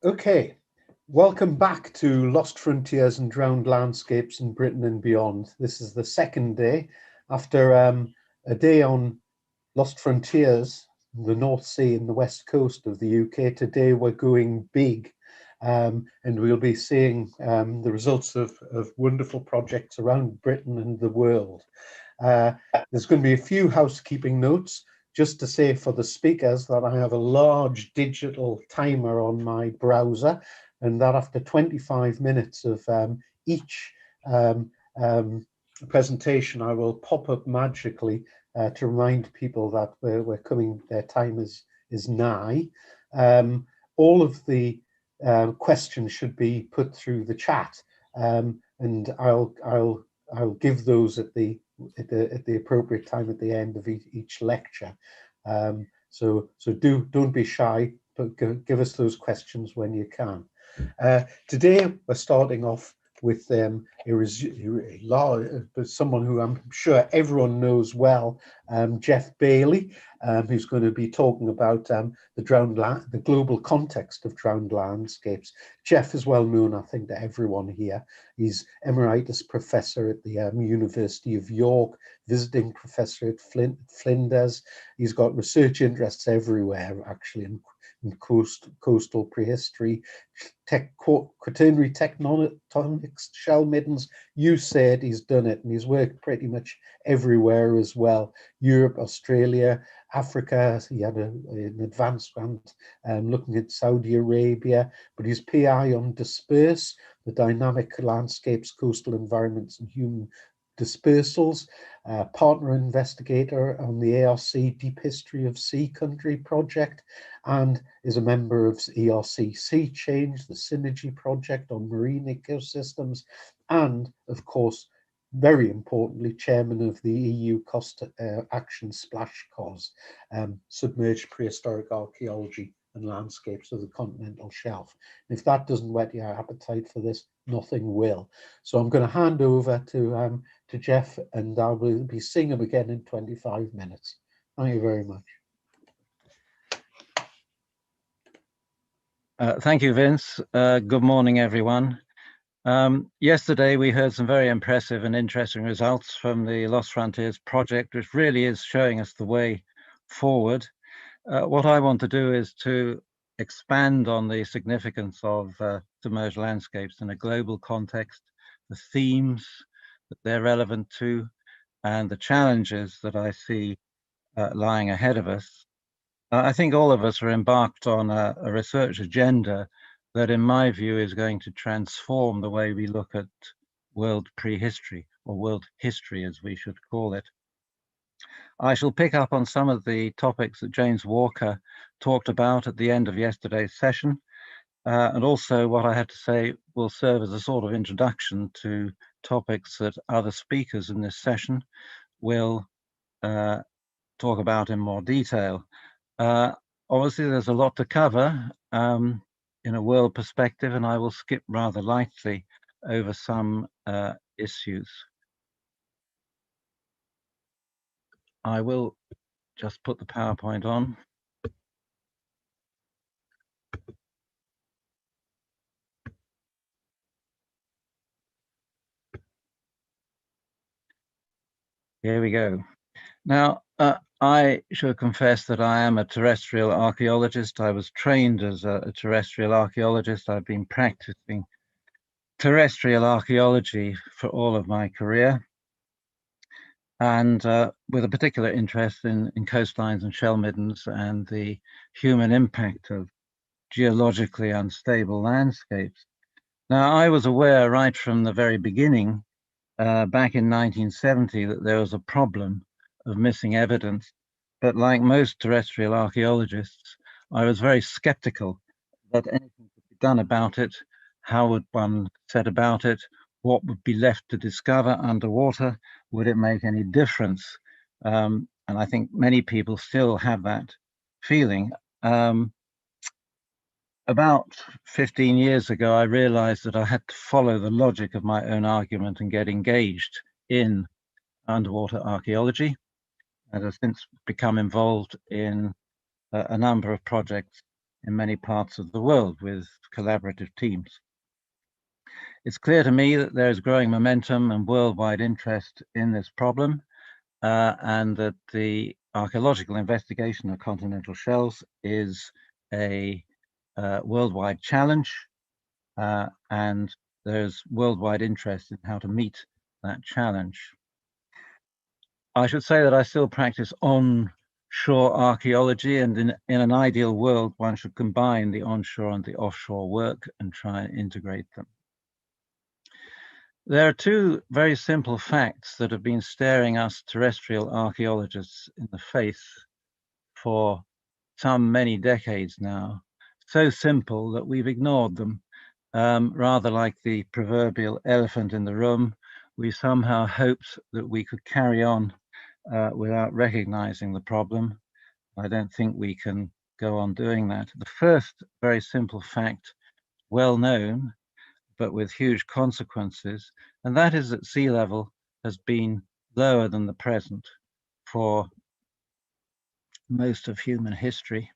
Okay, welcome back to Lost Frontiers and Drowned Landscapes in Britain and Beyond. This is the second day after a day on Lost Frontiers, the North Sea and the west coast of the UK. Today we're going big, and we'll be seeing the results of wonderful projects around Britain and the world. There's going to be a few housekeeping notes. Just to say for the speakers that I have a large digital timer on my browser, and that after 25 minutes of each presentation, I will pop up magically to remind people that we're coming, their time is nigh. All of the questions should be put through the chat, and I'll give those at the appropriate time at the end of each lecture. So don't be shy, but give us those questions when you can. Today we're starting off with someone who I'm sure everyone knows well, Geoff Bailey, who's going to be talking about the global context of drowned landscapes. Geoff is well known, I think, to everyone here. He's Emeritus Professor at the University of York, visiting professor at Flinders. He's got research interests everywhere, actually, in coastal prehistory, quaternary tectonics, shell middens. You said he's done it, and he's worked pretty much everywhere as well. Europe, Australia, Africa. He had an advanced grant looking at Saudi Arabia, but his PI on Disperse, the dynamic landscapes, coastal environments and human dispersals, partner investigator on the ARC Deep History of Sea Country project, and is a member of ERC Sea Change, the Synergy project on marine ecosystems, and of course, very importantly, chairman of the EU Cost Action Splash Cause, Submerged Prehistoric Archaeology and Landscapes of the Continental Shelf. And if that doesn't whet your appetite for this, nothing will. So I'm going to hand over to Geoff, and I will be seeing him again in 25 minutes. Thank you very much. Thank you, Vince. Good morning, everyone. Yesterday, we heard some very impressive and interesting results from the Lost Frontiers project, which really is showing us the way forward. What I want to do is to expand on the significance of submerged landscapes in a global context, the themes that they're relevant to, and the challenges that I see lying ahead of us. I think all of us are embarked on a research agenda that, in my view, is going to transform the way we look at world prehistory, or world history, as we should call it. I shall pick up on some of the topics that James Walker talked about at the end of yesterday's session, and also what I have to say will serve as a sort of introduction to topics that other speakers in this session will talk about in more detail. Obviously, there's a lot to cover in a world perspective, and I will skip rather lightly over some issues. I will just put the PowerPoint on. Here we go. Now, I should confess that I am a terrestrial archaeologist. I was trained as a terrestrial archaeologist. I've been practicing terrestrial archaeology for all of my career, and with a particular interest in coastlines and shell middens and the human impact of geologically unstable landscapes. Now, I was aware right from the very beginning, back in 1970, that there was a problem of missing evidence, but like most terrestrial archaeologists, I was very skeptical that anything could be done about it. How would one set about it? What would be left to discover underwater? Would it make any difference? And I think many people still have that feeling. About 15 years ago, I realized that I had to follow the logic of my own argument and get engaged in underwater archaeology, and have since become involved in a number of projects in many parts of the world with collaborative teams. It's clear to me that there is growing momentum and worldwide interest in this problem, and that the archaeological investigation of continental shelves is a worldwide challenge, and there's worldwide interest in how to meet that challenge. I should say that I still practice onshore archaeology, and in an ideal world, one should combine the onshore and the offshore work and try and integrate them. There are two very simple facts that have been staring us terrestrial archaeologists in the face for many decades now. So simple that we've ignored them. Rather like the proverbial elephant in the room, we somehow hoped that we could carry on without recognizing the problem. I don't think we can go on doing that. The first very simple fact, well known, but with huge consequences, and that is that sea level has been lower than the present for most of human history.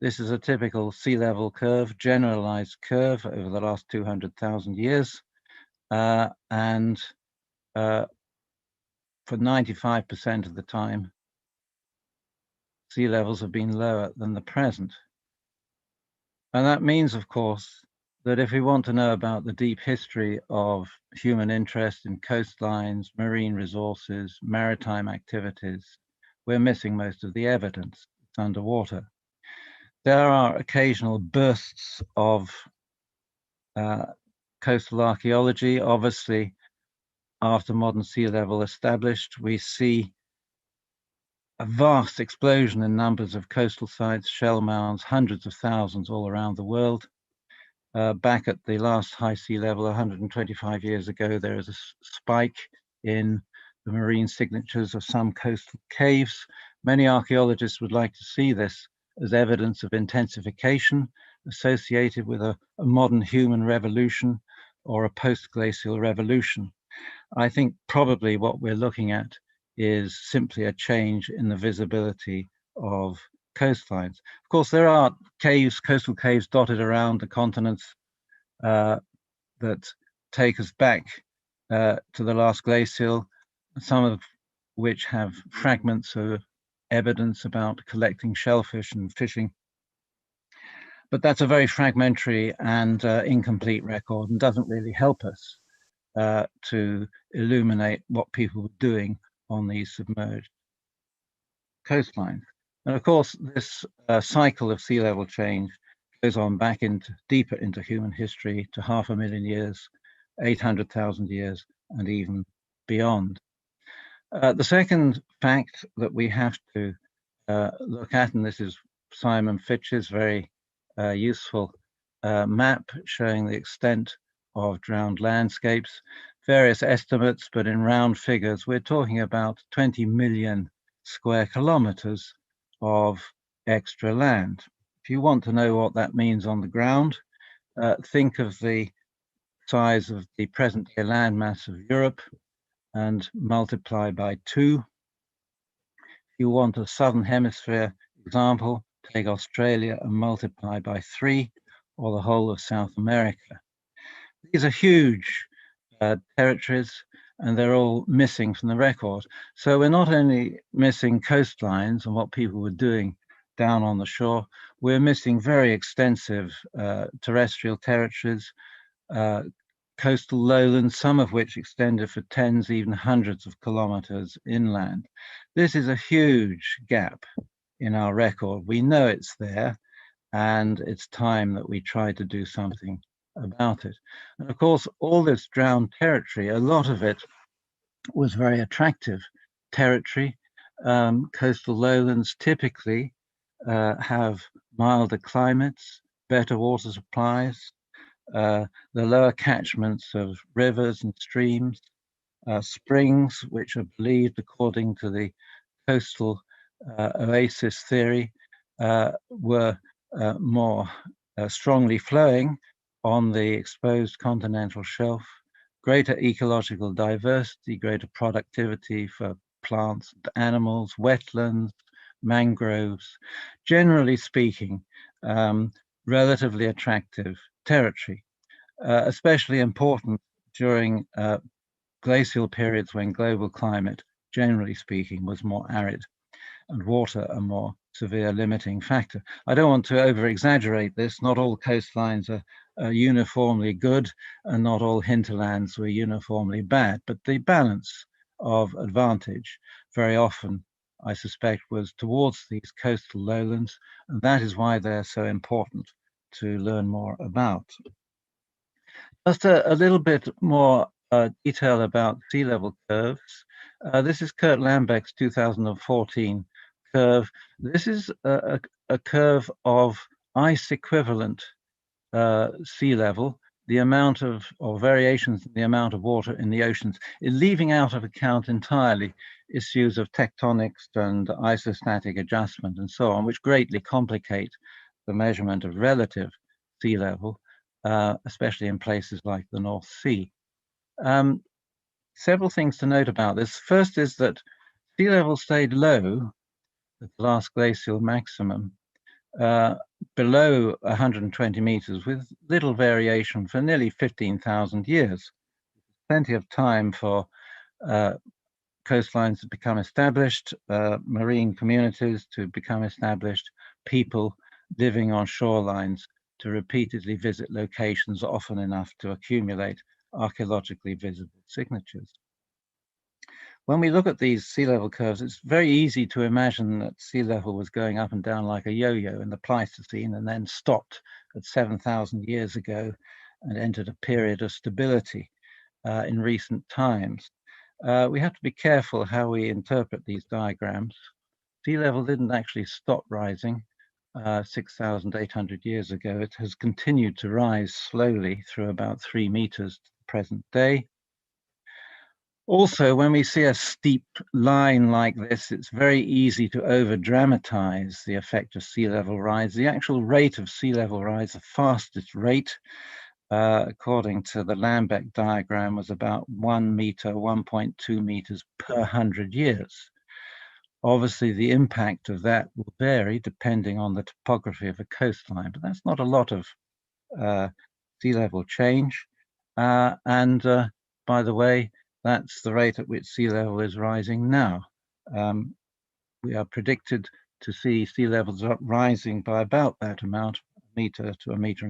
This is a typical sea level curve, generalized curve over the last 200,000 years. And for 95% of the time, sea levels have been lower than the present. And that means, of course, that if we want to know about the deep history of human interest in coastlines, marine resources, maritime activities, we're missing most of the evidence. It's underwater. There are occasional bursts of coastal archaeology. Obviously, after modern sea level established, we see a vast explosion in numbers of coastal sites, shell mounds, hundreds of thousands all around the world. Back at the last high sea level 125 years ago, there is a spike in the marine signatures of some coastal caves. Many archaeologists would like to see this as evidence of intensification associated with a modern human revolution or a post-glacial revolution. I think probably what we're looking at is simply a change in the visibility of coastlines. Of course, there are caves, coastal caves dotted around the continents that take us back to the last glacial, some of which have fragments of evidence about collecting shellfish and fishing. But that's a very fragmentary and incomplete record and doesn't really help us to illuminate what people were doing on these submerged coastlines. And of course, this cycle of sea level change goes on back deeper into human history to 500,000 years, 800,000 years, and even beyond. The second fact that we have to look at, and this is Simon Fitch's very useful map showing the extent of drowned landscapes, various estimates, but in round figures, we're talking about 20 million square kilometers of extra land. If you want to know what that means on the ground, think of the size of the present-day landmass of Europe and multiply by 2. If you want a southern hemisphere example, take Australia and multiply by 3, or the whole of South America. These are huge territories, and they're all missing from the record. So we're not only missing coastlines and what people were doing down on the shore, we're missing very extensive terrestrial territories, coastal lowlands, some of which extended for tens, even hundreds of kilometers inland. This is a huge gap in our record. We know it's there, and it's time that we try to do something about it. And of course, all this drowned territory, a lot of it was very attractive territory. Coastal lowlands typically have milder climates, better water supplies, the lower catchments of rivers and streams, springs, which are believed, according to the coastal oasis theory, were more strongly flowing on the exposed continental shelf, greater ecological diversity, greater productivity for plants and animals, wetlands, mangroves, generally speaking, relatively attractive territory, especially important during glacial periods when global climate, generally speaking, was more arid and water a more severe limiting factor. I don't want to over-exaggerate this. Not all coastlines are uniformly good, and not all hinterlands were uniformly bad, but the balance of advantage very often, I suspect, was towards these coastal lowlands, and that is why they're so important to learn more about. Just a little bit more detail about sea level curves. This is Kurt Lambeck's 2014 curve. This is a curve of ice equivalent sea level, the amount of, or variations in the amount of water in the oceans, leaving out of account entirely issues of tectonics and isostatic adjustment and so on, which greatly complicate the measurement of relative sea level, especially in places like the North Sea. Several things to note about this. First is that sea level stayed low at the last glacial maximum, below 120 meters with little variation for nearly 15,000 years. Plenty of time for coastlines to become established, marine communities to become established, people living on shorelines to repeatedly visit locations often enough to accumulate archaeologically visible signatures. When we look at these sea level curves, it's very easy to imagine that sea level was going up and down like a yo-yo in the Pleistocene and then stopped at 7,000 years ago and entered a period of stability in recent times. We have to be careful how we interpret these diagrams. Sea level didn't actually stop rising 6,800 years ago. It has continued to rise slowly through about 3 meters to the present day. Also, when we see a steep line like this, it's very easy to over-dramatize the effect of sea level rise. The actual rate of sea level rise, the fastest rate, according to the Lambeck diagram, was about 1 meter, 1.2 meters per 100 years. Obviously, the impact of that will vary depending on the topography of a coastline, but that's not a lot of sea level change. By the way, that's the rate at which sea level is rising now. We are predicted to see sea levels rising by about that amount, a meter to 1.5 meters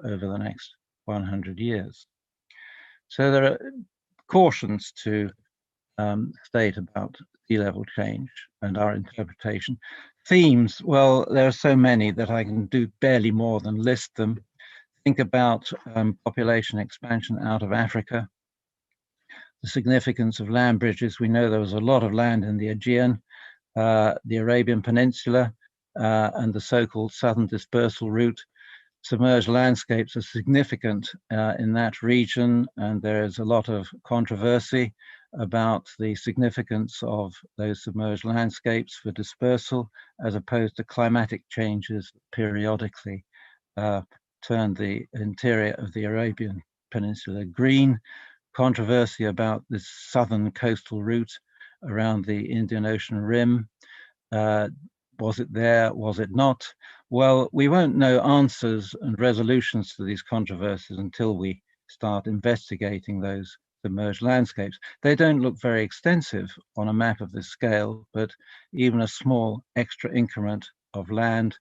over the next 100 years. So there are cautions to state about sea level change and our interpretation. Themes, well, there are so many that I can do barely more than list them. Think about population expansion out of Africa, the significance of land bridges. We know there was a lot of land in the Aegean, the Arabian Peninsula, and the so-called southern dispersal route. Submerged landscapes are significant in that region, and there is a lot of controversy about the significance of those submerged landscapes for dispersal, as opposed to climatic changes that periodically turned the interior of the Arabian Peninsula green. Controversy about this southern coastal route around the Indian Ocean rim. Was it there? Was it not? Well, we won't know answers and resolutions to these controversies until we start investigating those submerged landscapes. They don't look very extensive on a map of this scale, but even a small extra increment of land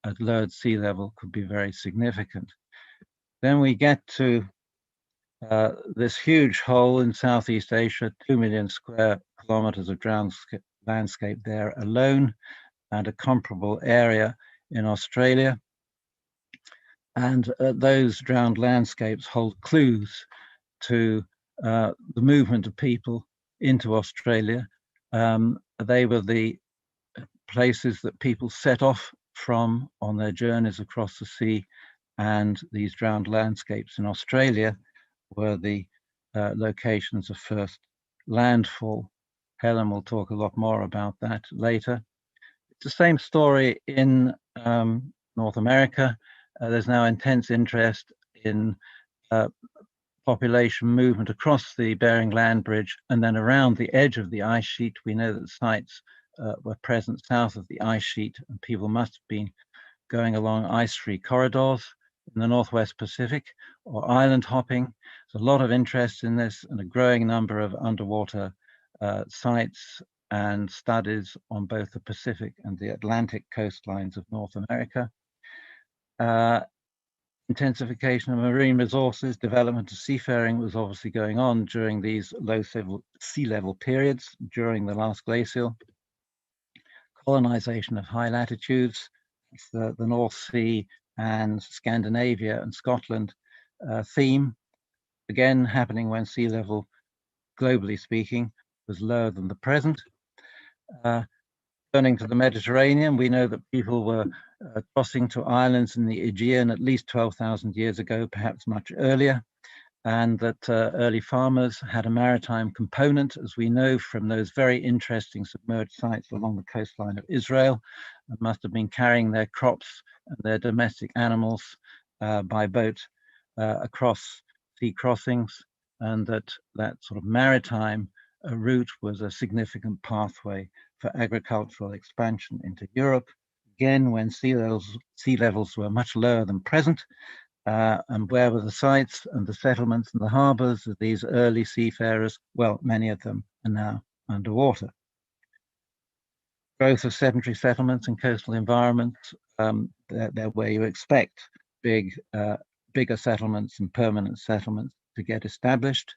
at lowered sea level could be very significant. Then we get to this huge hole in Southeast Asia, 2 million square kilometers of drowned landscape there alone, and a comparable area in Australia. And those drowned landscapes hold clues to the movement of people into Australia. They were the places that people set off from on their journeys across the sea and these drowned landscapes in Australia were the locations of first landfall. Helen will talk a lot more about that later. It's the same story in North America. There's now intense interest in population movement across the Bering Land Bridge and then around the edge of the ice sheet. We know that sites were present south of the ice sheet, and people must have been going along ice-free corridors in the Northwest Pacific or island hopping. There's a lot of interest in this and a growing number of underwater sites and studies on both the Pacific and the Atlantic coastlines of North America. Intensification of marine resources, development of seafaring was obviously going on during these low sea level periods during the last glacial. Colonization of high latitudes, the North Sea and Scandinavia and Scotland theme, again happening when sea level, globally speaking, was lower than the present. Turning to the Mediterranean, we know that people were crossing to islands in the Aegean at least 12,000 years ago, perhaps much earlier, and that early farmers had a maritime component, as we know from those very interesting submerged sites along the coastline of Israel, and must have been carrying their crops and their domestic animals by boat across sea crossings, and that sort of maritime route was a significant pathway for agricultural expansion into Europe, again when sea levels were much lower than present, and where were the sites and the settlements and the harbours of these early seafarers? Well, many of them are now underwater. Growth of sedentary settlements and coastal environments, they're where you expect bigger settlements and permanent settlements to get established.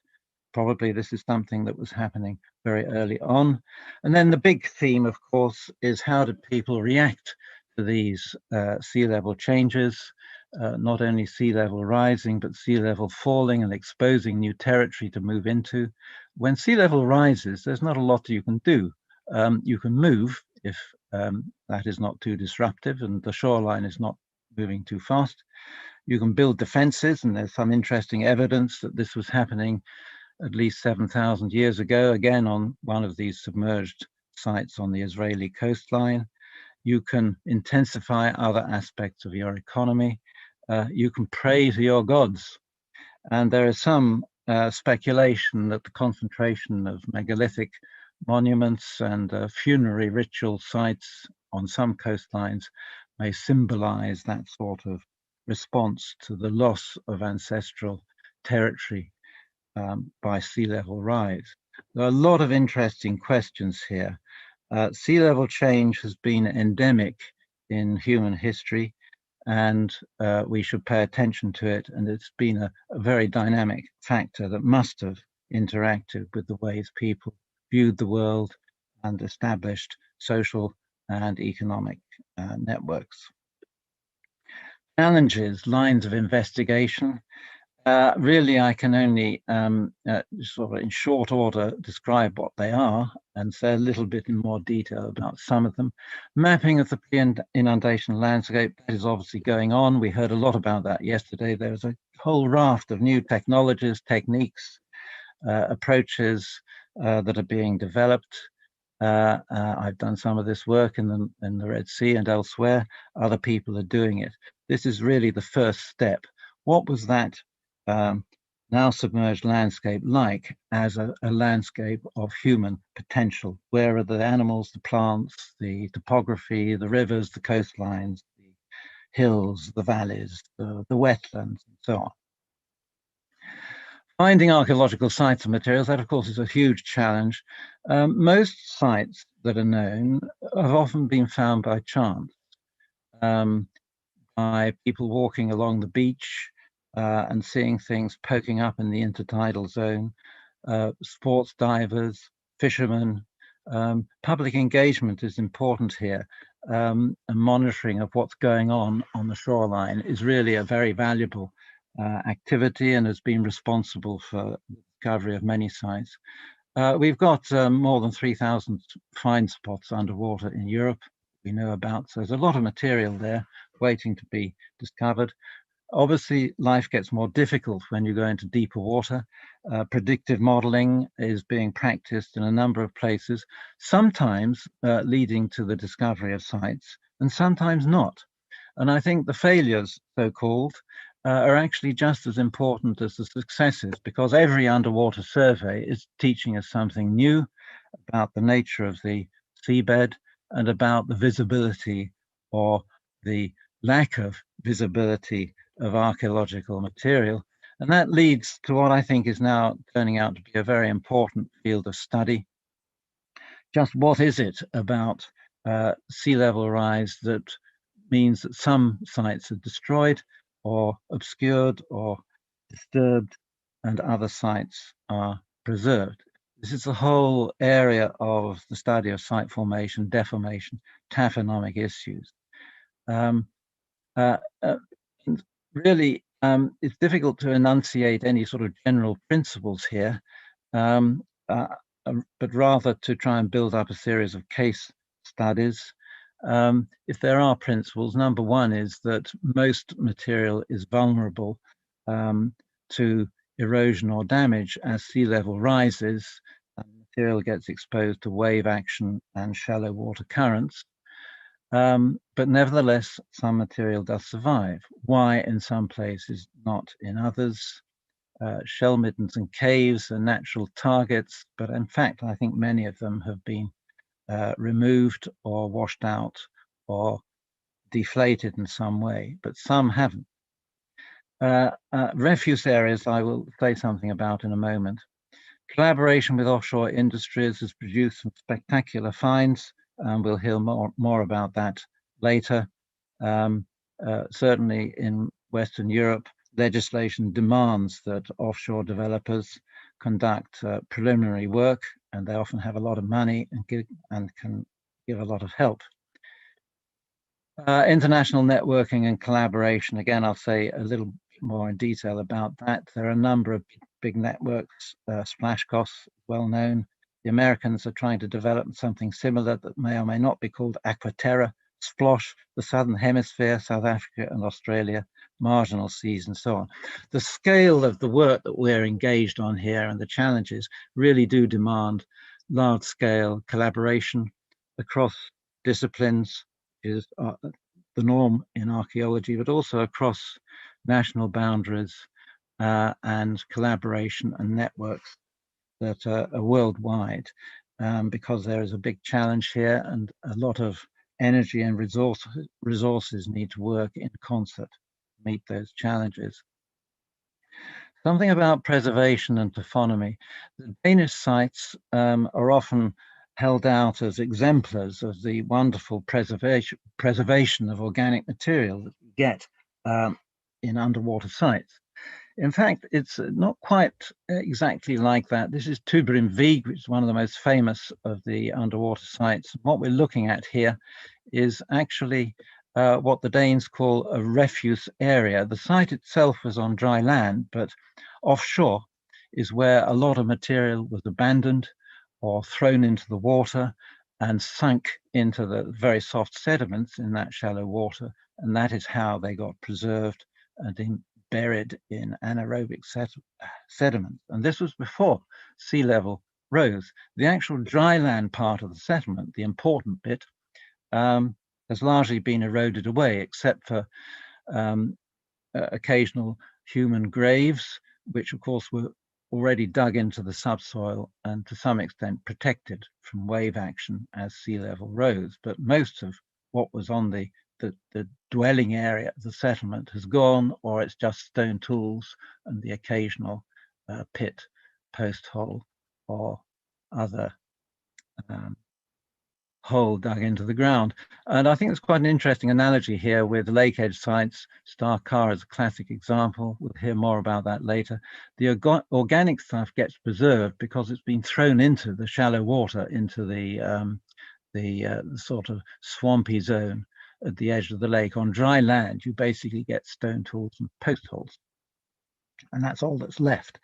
Probably this is something that was happening very early on. And then the big theme, of course, is how did people react to these sea level changes, not only sea level rising, but sea level falling and exposing new territory to move into. When sea level rises, there's not a lot you can do. You can move if that is not too disruptive and the shoreline is not moving too fast. You can build defenses, and there's some interesting evidence that this was happening at least 7,000 years ago, again on one of these submerged sites on the Israeli coastline. You can intensify other aspects of your economy. You can pray to your gods. And there is some speculation that the concentration of megalithic monuments and funerary ritual sites on some coastlines may symbolize that sort of response to the loss of ancestral territory by sea level rise. There are a lot of interesting questions here. Sea level change has been endemic in human history, and we should pay attention to it. And it's been a very dynamic factor that must have interacted with the ways people viewed the world and established social and economic networks. Challenges, lines of investigation. Really, I can only sort of in short order describe what they are and say a little bit in more detail about some of them. Mapping of the pre-inundation landscape, that is obviously going on. We heard a lot about that yesterday. There's a whole raft of new technologies, techniques, approaches that are being developed. I've done some of this work in the Red Sea and elsewhere. Other people are doing it. This is really the first step. What was that now submerged landscape like as a landscape of human potential? Where are the animals, the plants, the topography, the rivers, the coastlines, the hills, the valleys, the wetlands, and so on? Finding archaeological sites and materials, that of course is a huge challenge. Most sites that are known have often been found by chance, by people walking along the beach, and seeing things poking up in the intertidal zone, sports divers, fishermen. Public engagement is important here, and monitoring of what's going on the shoreline is really a very valuable activity and has been responsible for the discovery of many sites. We've got more than 3,000 find spots underwater in Europe we know about, so there's a lot of material there waiting to be discovered. Obviously, life gets more difficult when you go into deeper water. Predictive modeling is being practiced in a number of places, sometimes leading to the discovery of sites, and sometimes not. And I think the failures, so-called, are actually just as important as the successes, because every underwater survey is teaching us something new about the nature of the seabed and about the visibility or the lack of visibility of archaeological material. And that leads to what I think is now turning out to be a very important field of study. Just what is it about sea level rise that means that some sites are destroyed or obscured or disturbed and other sites are preserved? This is the whole area of the study of site formation, deformation, taphonomic issues. Really, it's difficult to enunciate any sort of general principles here, but rather to try and build up a series of case studies. If there are principles, number one is that most material is vulnerable to erosion or damage as sea level rises, and material gets exposed to wave action and shallow water currents. But nevertheless, some material does survive. Why in some places, not in others? Shell middens and caves are natural targets, but in fact, I think many of them have been removed or washed out or deflated in some way, but some haven't. Refuse areas, I will say something about in a moment. Collaboration with offshore industries has produced some spectacular finds, and we'll hear more about that later. Certainly in Western Europe, legislation demands that offshore developers conduct preliminary work, and they often have a lot of money and can give a lot of help. International networking and collaboration, again, I'll say a little bit more in detail about that. There are a number of big networks, Splashcos, well known. The Americans are trying to develop something similar that may or may not be called Aquaterra, Splosh, the Southern Hemisphere, South Africa and Australia, marginal seas and so on. The scale of the work that we're engaged on here and the challenges really do demand large-scale collaboration across disciplines, is the norm in archaeology, but also across national boundaries and collaboration and networks that are worldwide, because there is a big challenge here and a lot of energy and resources need to work in concert to meet those challenges. Something about preservation and taphonomy. The Danish sites are often held out as exemplars of the wonderful preservation of organic material that we get in underwater sites. In fact, it's not quite exactly like that. This is Tubber-in-Vig, which is one of the most famous of the underwater sites. What we're looking at here is actually what the Danes call a refuse area. The site itself was on dry land, but offshore is where a lot of material was abandoned or thrown into the water and sunk into the very soft sediments in that shallow water. And that is how they got preserved and buried in anaerobic sediment. And this was before sea level rose. The actual dry land part of the settlement, the important bit, has largely been eroded away, except for occasional human graves, which of course were already dug into the subsoil and to some extent protected from wave action as sea level rose. But most of what was on the dwelling area of the settlement has gone, or it's just stone tools and the occasional pit, post hole, or other hole dug into the ground. And I think it's quite an interesting analogy here with lake edge sites. Star Carr is a classic example. We'll hear more about that later. The organic stuff gets preserved because it's been thrown into the shallow water, into the sort of swampy zone at the edge of the lake. On dry land, you basically get stone tools and post holes. And that's all that's left.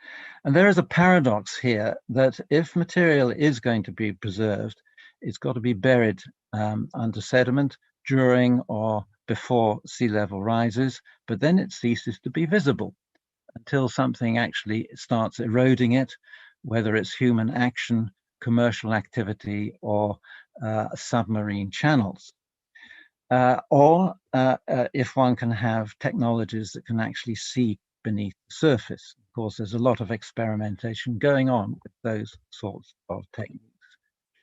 And there is a paradox here that if material is going to be preserved, it's got to be buried under sediment during or before sea level rises, but then it ceases to be visible until something actually starts eroding it, whether it's human action, commercial activity, or submarine channels. Or if one can have technologies that can actually see beneath the surface. Of course, there's a lot of experimentation going on with those sorts of techniques.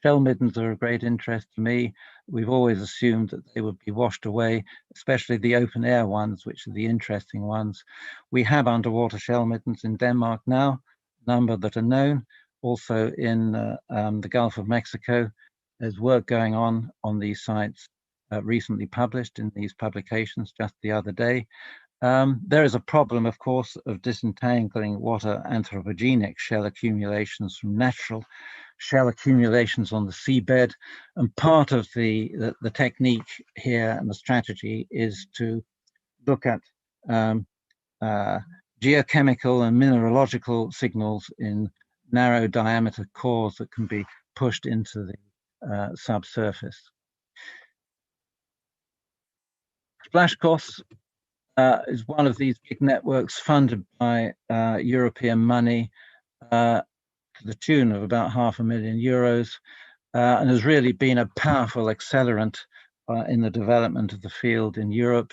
Shell middens are of great interest to me. We've always assumed that they would be washed away, especially the open air ones, which are the interesting ones. We have underwater shell middens in Denmark now, a number that are known. Also in the Gulf of Mexico, there's work going on these sites, recently published in these publications just the other day. There is a problem, of course, of disentangling what are anthropogenic shell accumulations from natural shell accumulations on the seabed. And part of the technique here and the strategy is to look at geochemical and mineralogical signals in narrow diameter cores that can be pushed into the subsurface. Splashcos is one of these big networks funded by European money to the tune of about €500,000, and has really been a powerful accelerant in the development of the field in Europe,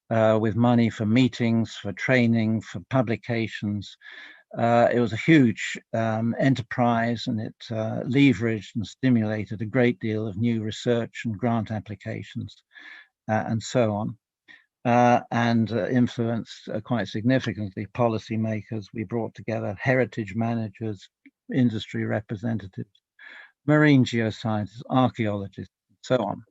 with money for meetings, for training, for publications. It was a huge enterprise, and it leveraged and stimulated a great deal of new research and grant applications and so on. And influenced quite significantly policymakers. We brought together heritage managers, industry representatives, marine geoscientists, archaeologists, and so on.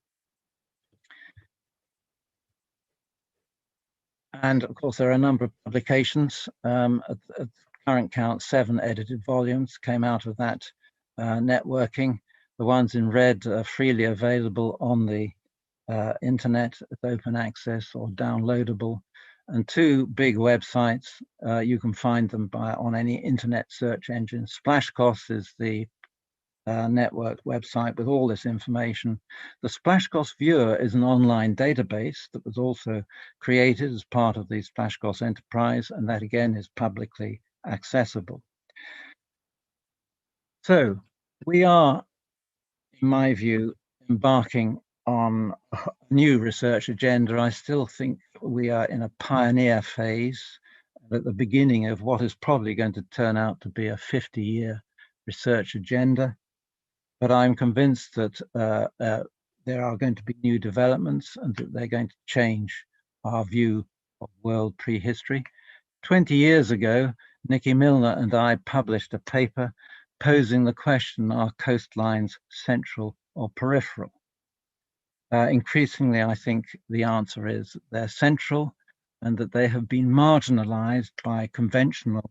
And of course, there are a number of publications. At current count, 7 edited volumes came out of that networking. The ones in red are freely available on the internet as open access or downloadable, and 2 big websites. You can find them on any internet search engine. Splashcos is the network website with all this information. The Splashcos Viewer is an online database that was also created as part of the Splashcos enterprise, and that again is publicly accessible. So we are, in my view, embarking on a new research agenda. I still think we are in a pioneer phase at the beginning of what is probably going to turn out to be a 50-year research agenda. But I'm convinced that there are going to be new developments and that they're going to change our view of world prehistory. 20 years ago, Nicky, Milner and I published a paper posing the question, are coastlines central or peripheral? Increasingly, I think the answer is they're central, and that they have been marginalized by conventional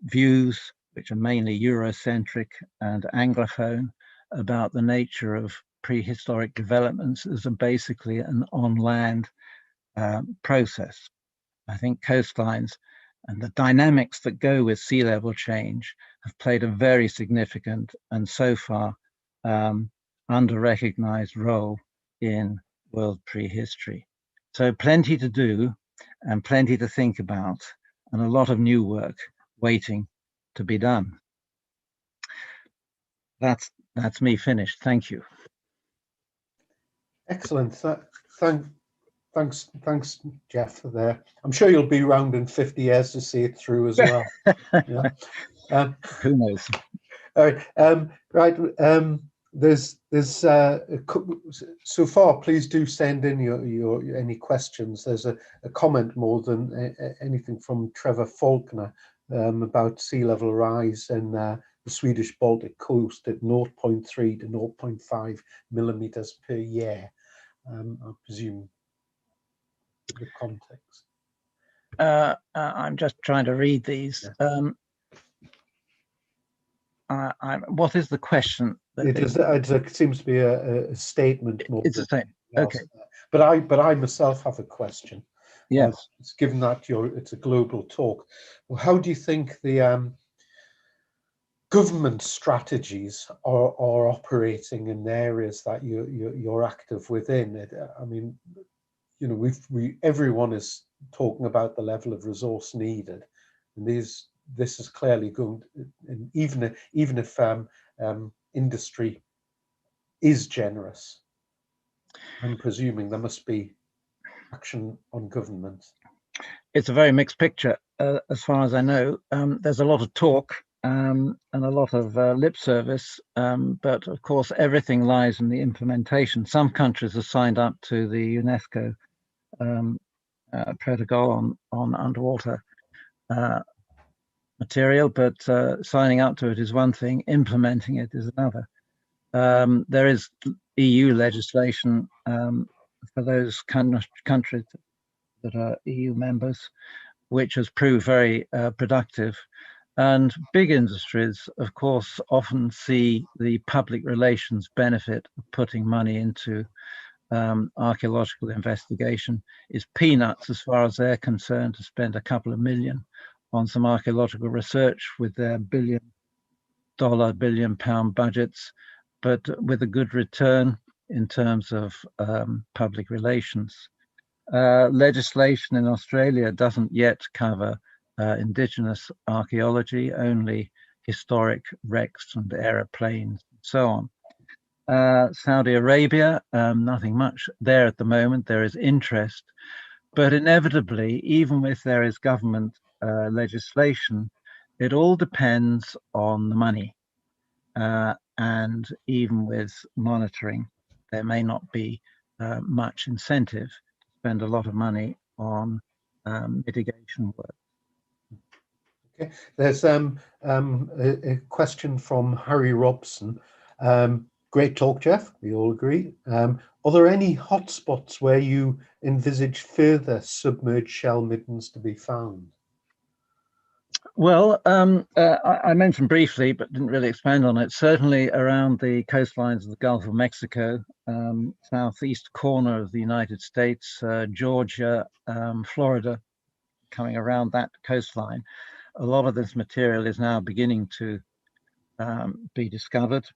views, which are mainly Eurocentric and Anglophone, about the nature of prehistoric developments as basically an on-land process. I think coastlines and the dynamics that go with sea level change have played a very significant and so far under-recognized role in world prehistory. So plenty to do and plenty to think about, and a lot of new work waiting to be done. That's me finished. Thank you. Excellent. Thanks, Geoff, for there. I'm sure you'll be around in 50 years to see it through as well. Yeah. Who knows? All right. Right. There's so far. Please do send in your any questions. There's a comment more than anything from Trevor Faulkner about sea level rise in the Swedish Baltic coast at 0.3 to 0.5 millimeters per year. I presume the context. I'm just trying to read these. Yeah. What is the question? It seems to be a statement more. It's the same. Okay. But I myself have a question. Yes. Given that it's a global talk, well, how do you think the government strategies are operating in the areas that you're active within? I mean, you know, everyone is talking about the level of resource needed, and this is clearly going. And even if industry is generous, I'm presuming there must be action on government. It's a very mixed picture, as far as I know. There's a lot of talk and a lot of lip service, but of course everything lies in the implementation. Some countries have signed up to the UNESCO protocol on underwater material, but signing up to it is one thing, implementing it is another. There is EU legislation for those countries that are EU members, which has proved very productive. And big industries, of course, often see the public relations benefit of putting money into archaeological investigation is peanuts as far as they're concerned to spend a couple of million on some archaeological research with their billion-pound budgets, but with a good return in terms of public relations. Legislation in Australia doesn't yet cover indigenous archaeology, only historic wrecks and aeroplanes and so on. Saudi Arabia, nothing much there at the moment. There is interest, but inevitably, even if there is government legislation, it all depends on the money. And even with monitoring, there may not be much incentive to spend a lot of money on mitigation work. Okay, there's a question from Harry Robson. Great talk, Geoff. We all agree. Are there any hotspots where you envisage further submerged shell middens to be found? Well, I mentioned briefly, but didn't really expand on it. Certainly around the coastlines of the Gulf of Mexico, southeast corner of the United States, Georgia, Florida, coming around that coastline. A lot of this material is now beginning to be discovered.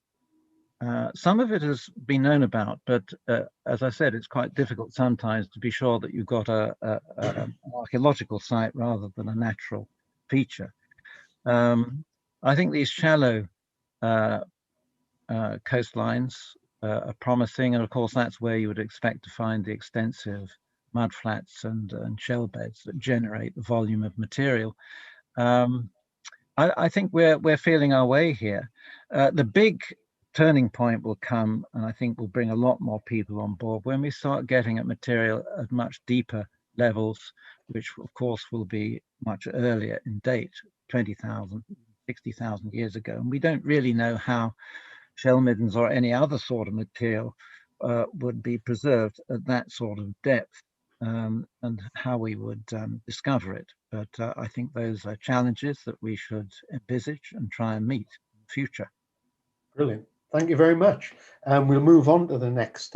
Some of it has been known about, but as I said, it's quite difficult sometimes to be sure that you've got an archaeological site rather than a natural feature. I think these shallow coastlines are promising, and of course that's where you would expect to find the extensive mudflats and shell beds that generate the volume of material. I think we're feeling our way here. The big turning point will come, and I think will bring a lot more people on board when we start getting at material at much deeper levels, which of course will be much earlier in date, 20,000, 60,000 years ago. And we don't really know how shell middens or any other sort of material would be preserved at that sort of depth, and how we would discover it. But I think those are challenges that we should envisage and try and meet in the future. Brilliant. Thank you very much. We'll move on to the next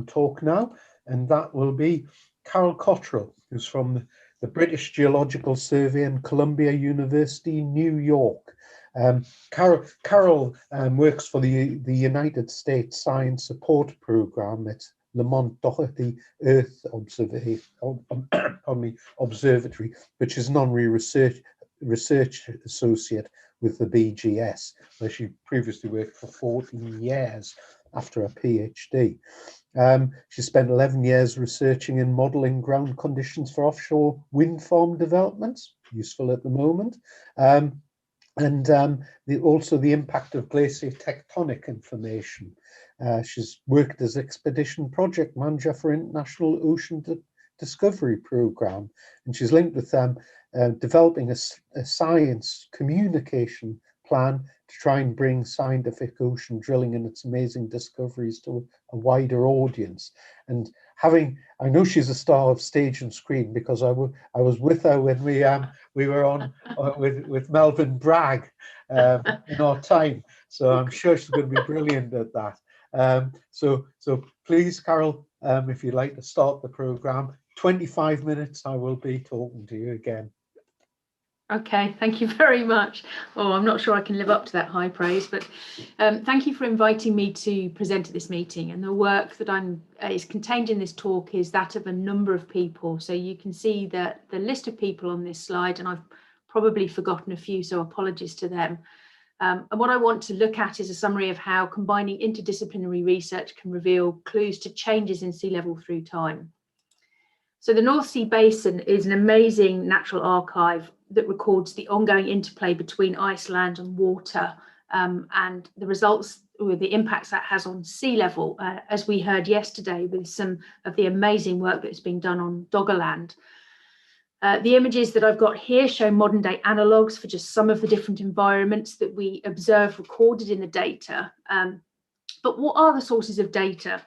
talk now, and that will be Carol Cotteril, who's from the British Geological Survey in Columbia University, New York. Carol works for the United States Science Support Program at Lamont Doherty Earth Observatory, which is an honorary research associate with the BGS, where she previously worked for 14 years after a PhD. She spent 11 years researching and modelling ground conditions for offshore wind farm developments, useful at the moment, and also the impact of glacier tectonic information. She's worked as expedition project manager for International Ocean Discovery Programme, and she's linked with developing a science communication plan to try and bring scientific ocean drilling and its amazing discoveries to a wider audience. And I know she's a star of stage and screen because I was with her when we were on with Melvyn Bragg in our time. So I'm sure she's going to be brilliant at that. So please, Carol, if you'd like to start the program, 25 minutes, I will be talking to you again. Okay, thank you very much. Oh, I'm not sure I can live up to that high praise, but thank you for inviting me to present at this meeting. And the work that is contained in this talk is that of a number of people. So you can see that the list of people on this slide, and I've probably forgotten a few, so apologies to them. And what I want to look at is a summary of how combining interdisciplinary research can reveal clues to changes in sea level through time. So the North Sea Basin is an amazing natural archive that records the ongoing interplay between ice, land and water, and the results or the impacts that has on sea level, as we heard yesterday with some of the amazing work that's been done on Doggerland. The images that I've got here show modern day analogues for just some of the different environments that we observe recorded in the data. But what are the sources of data?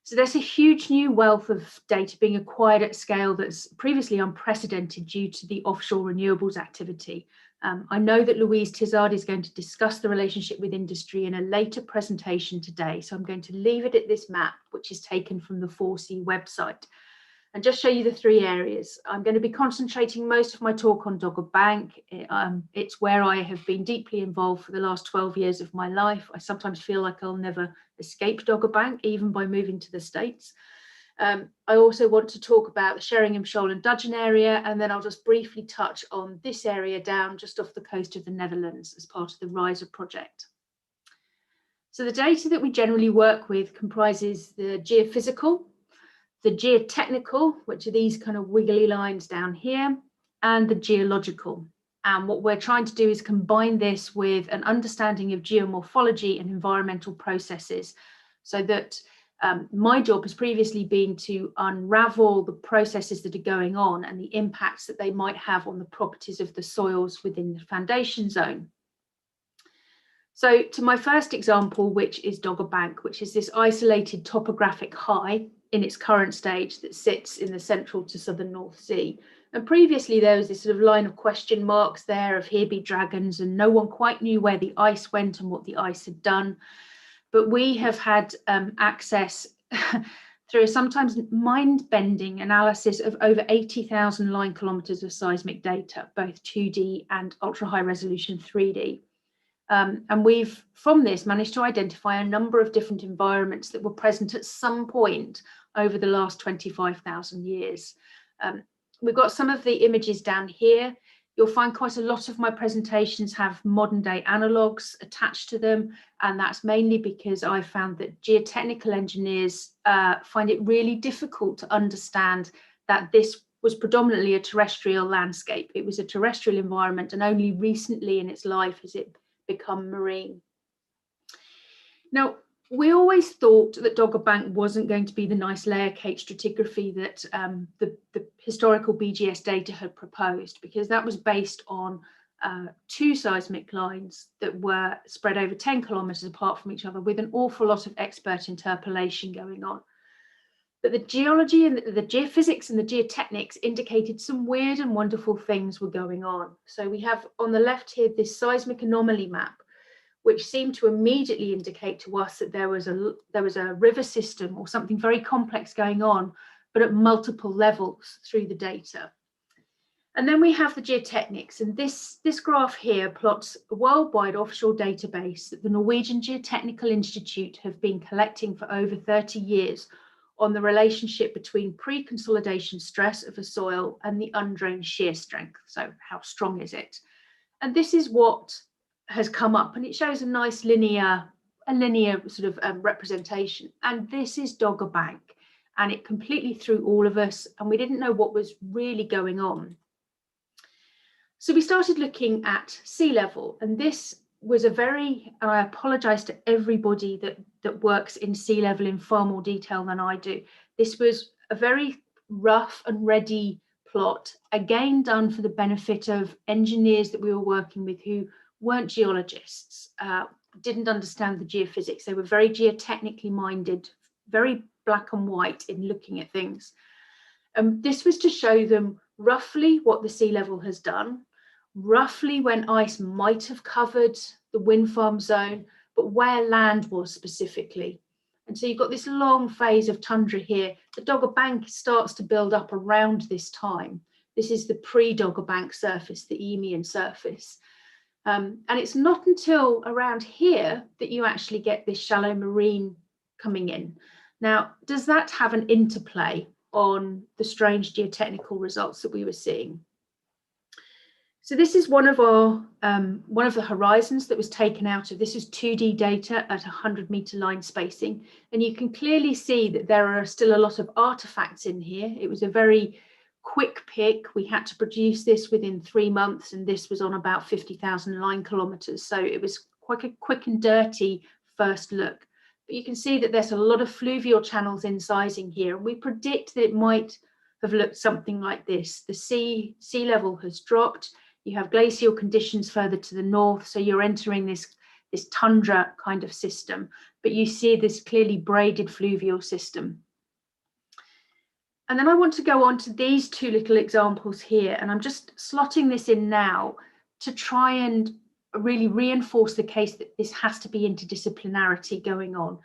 So there's a huge new wealth of data being acquired at scale that's previously unprecedented due to the offshore renewables activity. I know that Louise Tizard is going to discuss the relationship with industry in a later presentation today, so I'm going to leave it at this map, which is taken from the 4C website, and just show you the three areas. I'm going to be concentrating most of my talk on Dogger Bank. It's where I have been deeply involved for the last 12 years of my life. I sometimes feel like I'll never escape Dogger Bank, even by moving to the States. I also want to talk about the Sheringham Shoal and Dudgeon area, and then I'll just briefly touch on this area down just off the coast of the Netherlands as part of the RISER project. So the data that we generally work with comprises the geophysical, the geotechnical, which are these kind of wiggly lines down here, and the geological. And what we're trying to do is combine this with an understanding of geomorphology and environmental processes, so that my job has previously been to unravel the processes that are going on and the impacts that they might have on the properties of the soils within the foundation zone. So to my first example, which is Dogger Bank, which is this isolated topographic high in its current stage that sits in the central to southern North Sea. And previously there was this sort of line of question marks there of here be dragons, and no one quite knew where the ice went and what the ice had done. But we have had access through a sometimes mind-bending analysis of over 80,000 line kilometres of seismic data, both 2D and ultra-high resolution 3D. And we've, from this, managed to identify a number of different environments that were present at some point over the last 25,000 years. We've got some of the images down here. You'll find quite a lot of my presentations have modern day analogues attached to them, and that's mainly because I found that geotechnical engineers find it really difficult to understand that this was predominantly a terrestrial landscape. It was a terrestrial environment, and only recently in its life has it become marine. Now, we always thought that Dogger Bank wasn't going to be the nice layer cake stratigraphy that the historical BGS data had proposed, because that was based on two seismic lines that were spread over 10 kilometres apart from each other with an awful lot of expert interpolation going on. But the geology and the geophysics and the geotechnics indicated some weird and wonderful things were going on. So we have on the left here this seismic anomaly map, which seemed to immediately indicate to us that there was a river system or something very complex going on, but at multiple levels through the data. And then we have the geotechnics, and this graph here plots a worldwide offshore database that the Norwegian Geotechnical Institute have been collecting for over 30 years on the relationship between pre-consolidation stress of a soil and the undrained shear strength. So how strong is it? And this is what has come up, and it shows a nice linear sort of representation. And this is Dogger Bank, and it completely threw all of us, and we didn't know what was really going on. So we started looking at sea level, and this was and I apologize to everybody that works in sea level in far more detail than I do. This was a very rough and ready plot, again done for the benefit of engineers that we were working with who weren't geologists, didn't understand the geophysics. They were very geotechnically minded, very black and white in looking at things. This was to show them roughly what the sea level has done, roughly when ice might have covered the wind farm zone, but where land was specifically. And so you've got this long phase of tundra here. The Dogger Bank starts to build up around this time. This is the pre-Dogger Bank surface, the Eemian surface. And it's not until around here that you actually get this shallow marine coming in. Now, does that have an interplay on the strange geotechnical results that we were seeing? So this is one of the horizons that was taken out of, this is 2D data at 100-meter line spacing. And you can clearly see that there are still a lot of artifacts in here. It was a very quick pick. We had to produce this within 3 months, and this was on about 50,000 line kilometers. So it was quite a quick and dirty first look. But you can see that there's a lot of fluvial channels incising here. And we predict that it might have looked something like this. The sea level has dropped. You have glacial conditions further to the north, so you're entering this tundra kind of system, but you see this clearly braided fluvial system. And then I want to go on to these two little examples here, and I'm just slotting this in now to try and really reinforce the case that this has to be interdisciplinarity going on.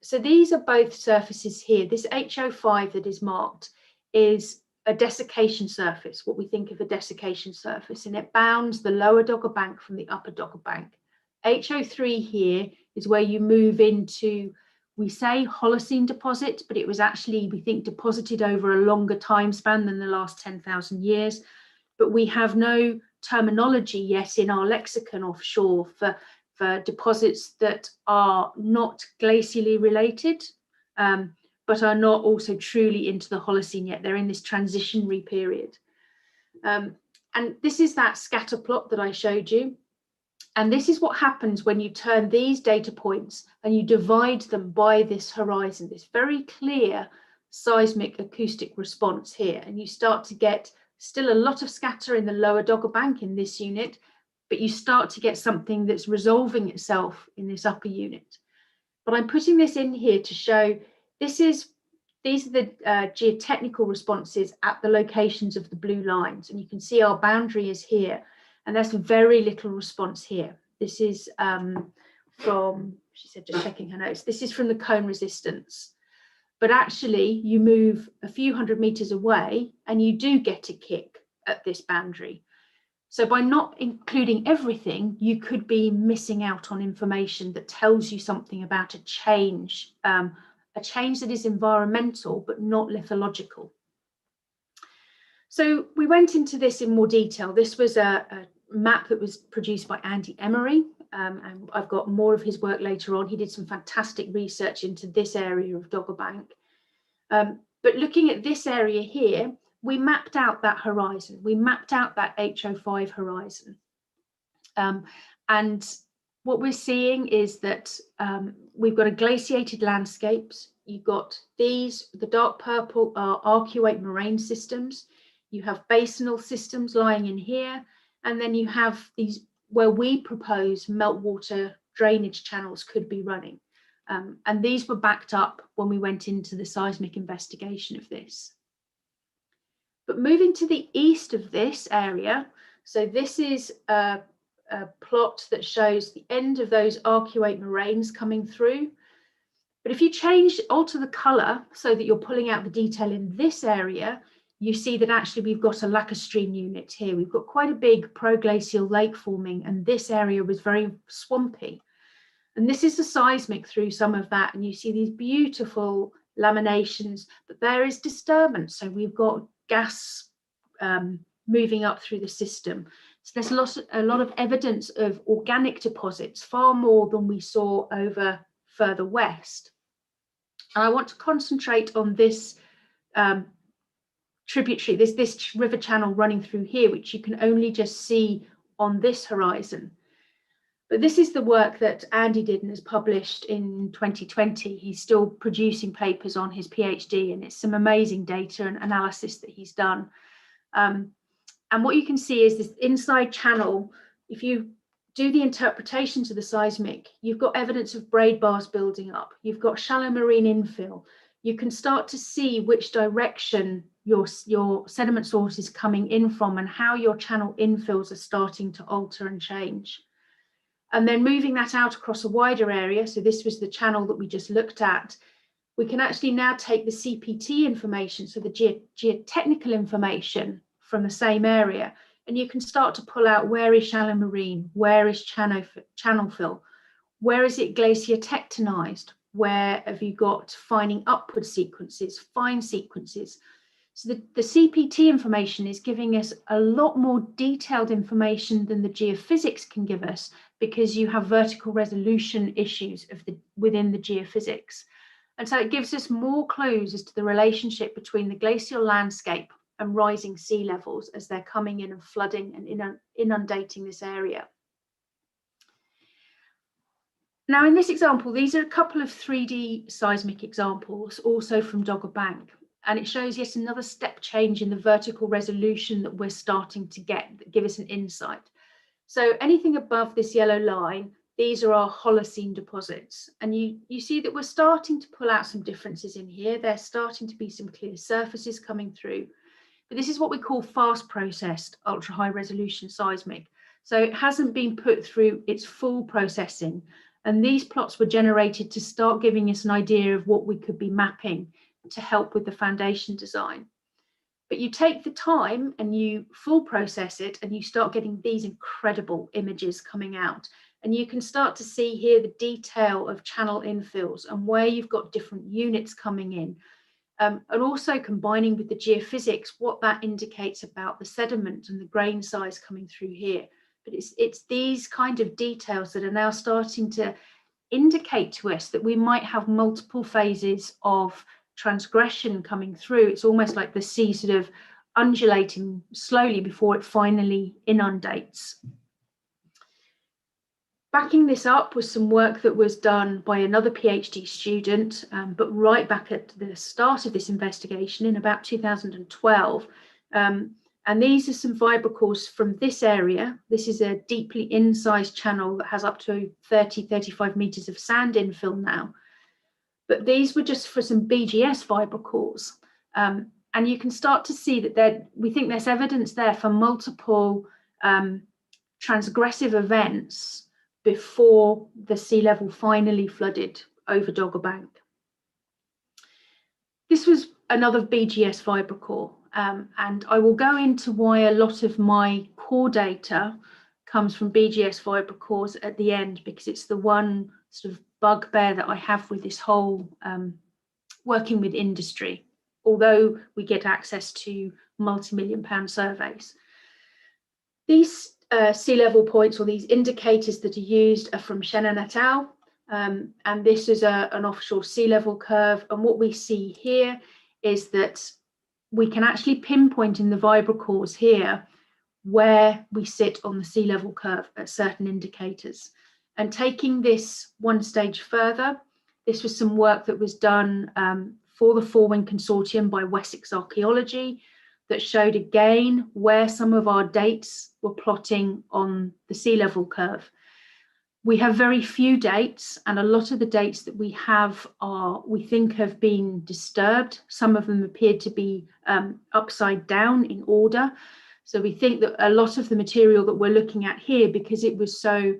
So these are both surfaces here. This HO5 that is marked is a desiccation surface, what we think of a desiccation surface, and it bounds the lower Dogger Bank from the upper Dogger Bank. HO3 here is where you move into, we say Holocene deposit, but it was actually, we think, deposited over a longer time span than the last 10,000 years. But we have no terminology yet in our lexicon offshore for deposits that are not glacially related, but are not also truly into the Holocene yet. They're in this transitionary period. And this is that scatter plot that I showed you. And this is what happens when you turn these data points and you divide them by this horizon, this very clear seismic acoustic response here. And you start to get still a lot of scatter in the lower Dogger Bank in this unit, but you start to get something that's resolving itself in this upper unit. But I'm putting this in here to show these are the geotechnical responses at the locations of the blue lines. And you can see our boundary is here, and there's very little response here. This is from, she said, just checking her notes, this is from the cone resistance. But actually you move a few hundred meters away and you do get a kick at this boundary. So by not including everything, you could be missing out on information that tells you something about a change that is environmental but not lithological. So we went into this in more detail. This was a map that was produced by Andy Emery, and I've got more of his work later on. He did some fantastic research into this area of Dogger Bank. But looking at this area here, we mapped out that horizon. We mapped out that HO5 horizon. And what we're seeing is that we've got a glaciated landscapes. You've got these, the dark purple are arcuate moraine systems. You have basinal systems lying in here. And then you have these where we propose meltwater drainage channels could be running. And these were backed up when we went into the seismic investigation of this. But moving to the east of this area, so this is a plot that shows the end of those arcuate moraines coming through. But if you alter the colour so that you're pulling out the detail in this area, you see that actually we've got a lacustrine unit here. We've got quite a big proglacial lake forming, and this area was very swampy. And this is the seismic through some of that, and you see these beautiful laminations, but there is disturbance. So we've got gas moving up through the system. So there's a lot of evidence of organic deposits, far more than we saw over further west. And I want to concentrate on this tributary, this river channel running through here, which you can only just see on this horizon. But this is the work that Andy did and is published in 2020. He's still producing papers on his PhD, and it's some amazing data and analysis that he's done. And what you can see is this inside channel. If you do the interpretations of the seismic, you've got evidence of braid bars building up. You've got shallow marine infill. You can start to see which direction your sediment source is coming in from and how your channel infills are starting to alter and change. And then moving that out across a wider area. So this was the channel that we just looked at. we can actually now take the CPT information, so the geotechnical information from the same area, and you can start to pull out where is shallow marine, where is channel fill, where is it glacier tectonized, where have you got fining upward sequences, fine sequences. So the CPT information is giving us a lot more detailed information than the geophysics can give us, because you have vertical resolution issues within the geophysics. And so it gives us more clues as to the relationship between the glacial landscape and rising sea levels as they're coming in and flooding and inundating this area. Now, in this example, these are a couple of 3D seismic examples, also from Dogger Bank, and it shows yet another step change in the vertical resolution that we're starting to get, that give us an insight. So anything above this yellow line, these are our Holocene deposits, and you see that we're starting to pull out some differences in here. There's starting to be some clear surfaces coming through, but this is what we call fast processed ultra high resolution seismic. So it hasn't been put through its full processing, and these plots were generated to start giving us an idea of what we could be mapping to help with the foundation design. But you take the time and you full process it, and you start getting these incredible images coming out. And you can start to see here the detail of channel infills and where you've got different units coming in. And also combining with the geophysics, what that indicates about the sediment and the grain size coming through here. But it's these kind of details that are now starting to indicate to us that we might have multiple phases of transgression coming through. It's almost like the sea sort of undulating slowly before it finally inundates. Backing this up was some work that was done by another PhD student, but right back at the start of this investigation in about 2012. And these are some vibrocores from this area. This is a deeply incised channel that has up to 30-35 meters of sand infill now. But these were just for some BGS vibrocores. And you can start to see that we think there's evidence there for multiple transgressive events before the sea level finally flooded over Dogger Bank. This was another BGS vibrocore, and I will go into why a lot of my core data comes from BGS vibrocores at the end, because it's the one sort of bugbear that I have with this whole working with industry, although we get access to multi-million-pound surveys. These sea level points, or these indicators that are used, are from Shannon et al. And this is an offshore sea level curve. And what we see here is that we can actually pinpoint in the vibrocores here where we sit on the sea level curve at certain indicators. And taking this one stage further, this was some work that was done for the Four-Wing Consortium by Wessex Archaeology, that showed again where some of our dates were plotting on the sea level curve. We have very few dates, and a lot of the dates that we have we think have been disturbed. Some of them appeared to be upside down in order. So we think that a lot of the material that we're looking at here, because it was so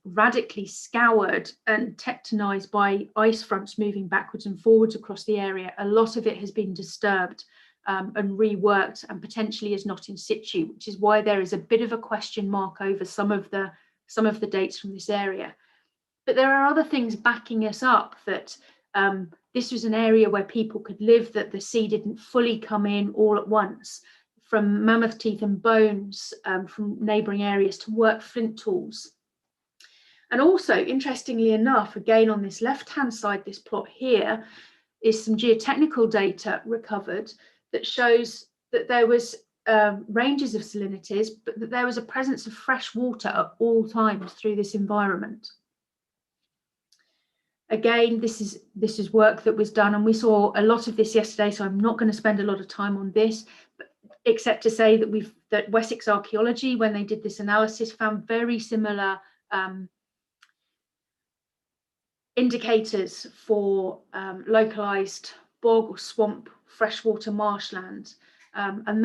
radically scoured and tectonized by ice fronts moving backwards and forwards across the area, a lot of it has been disturbed and reworked, and potentially is not in situ, which is why there is a bit of a question mark over some of the dates from this area. But there are other things backing us up that this was an area where people could live, that the sea didn't fully come in all at once, from mammoth teeth and bones from neighbouring areas to work flint tools. And also, interestingly enough, again on this left-hand side, this plot here is some geotechnical data recovered that shows that there was ranges of salinities, but that there was a presence of fresh water at all times through this environment. Again, this is work that was done, and we saw a lot of this yesterday, so I'm not going to spend a lot of time on this, except to say that Wessex Archaeology, when they did this analysis, found very similar indicators for localized bog or swamp freshwater marshlands. And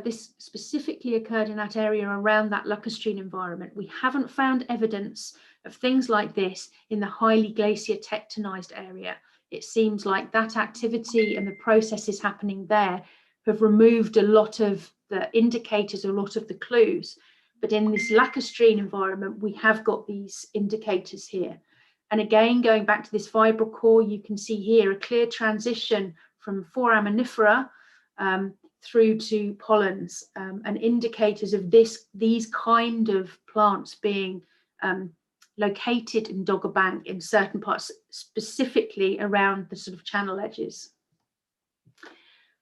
this specifically occurred in that area around that lacustrine environment. We haven't found evidence of things like this in the highly glacier tectonized area, it seems like that activity and the processes happening there have removed a lot of the indicators, a lot of the clues. But in this lacustrine environment, we have got these indicators here. And again, going back to this vibrocore, you can see here a clear transition from foraminifera through to pollens, and indicators of these kind of plants being located in Dogger Bank in certain parts, specifically around the sort of channel edges.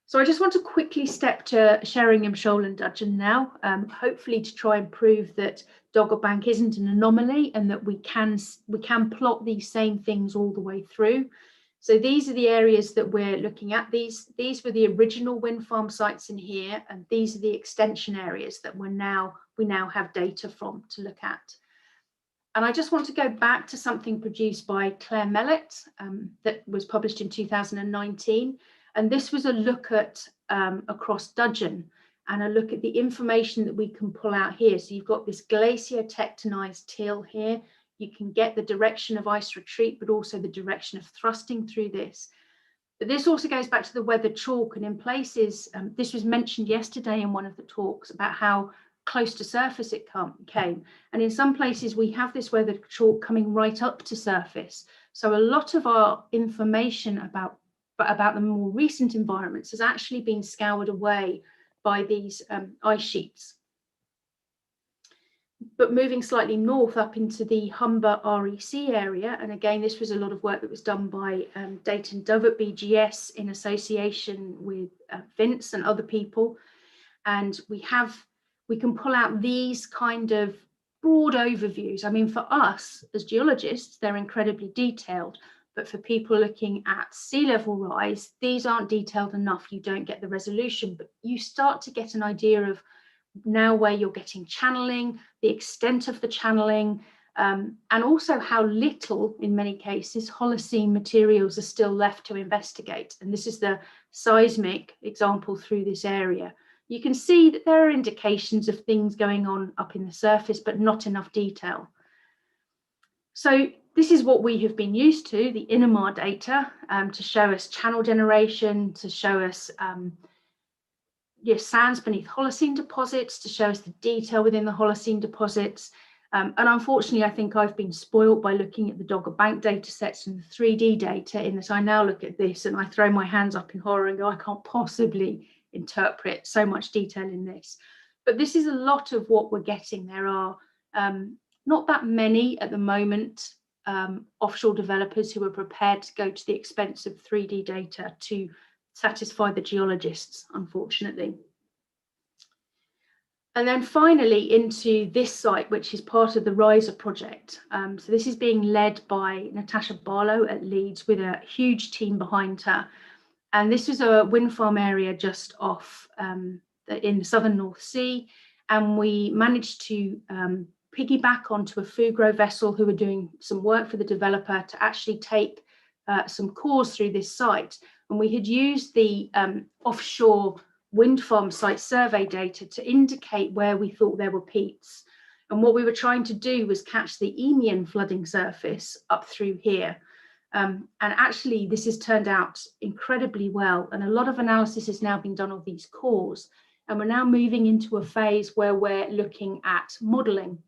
So I just want to quickly step to Sheringham Shoal and Dudgeon now, hopefully to try and prove that Dogger Bank isn't an anomaly and that we can plot these same things all the way through. So these are the areas that we're looking at. These were the original wind farm sites in here, and these are the extension areas that we now have data from to look at. And I just want to go back to something produced by Claire Mellett that was published in 2019. And this was a look at across Dudgeon and a look at the information that we can pull out here. So you've got this glacier tectonized till here. You can get the direction of ice retreat, but also the direction of thrusting through this. But this also goes back to the weathered chalk, and in places, this was mentioned yesterday in one of the talks about how close to surface it came. And in some places we have this weathered chalk coming right up to surface. So a lot of our information about the more recent environments has actually been scoured away by these ice sheets. But moving slightly north up into the Humber REC area, and again, this was a lot of work that was done by Dayton Dove at BGS in association with Vince and other people. And we can pull out these kind of broad overviews. I mean, for us as geologists, they're incredibly detailed. But for people looking at sea level rise, these aren't detailed enough. You don't get the resolution, but you start to get an idea of now where you're getting channeling, the extent of the channeling, and also how little, in many cases, Holocene materials are still left to investigate. And this is the seismic example through this area. You can see that there are indications of things going on up in the surface, but not enough detail. So this is what we have been used to, the Innomar data, to show us channel generation, to show us sands beneath Holocene deposits, to show us the detail within the Holocene deposits. And unfortunately, I think I've been spoiled by looking at the Dogger Bank data sets and the 3D data, in that I now look at this and I throw my hands up in horror and go, I can't possibly interpret so much detail in this. But this is a lot of what we're getting. There are not that many at the moment offshore developers who are prepared to go to the expense of 3D data to satisfy the geologists, unfortunately. And then finally into this site, which is part of the RISER project. So this is being led by Natasha Barlow at Leeds with a huge team behind her. And this was a wind farm area just off in the southern North Sea. And we managed to piggyback onto a Fugro vessel who were doing some work for the developer to actually take some cores through this site. And we had used the offshore wind farm site survey data to indicate where we thought there were peats. And what we were trying to do was catch the Eemian flooding surface up through here. And actually, this has turned out incredibly well. And a lot of analysis has now been done of these cores. And we're now moving into a phase where we're looking at modelling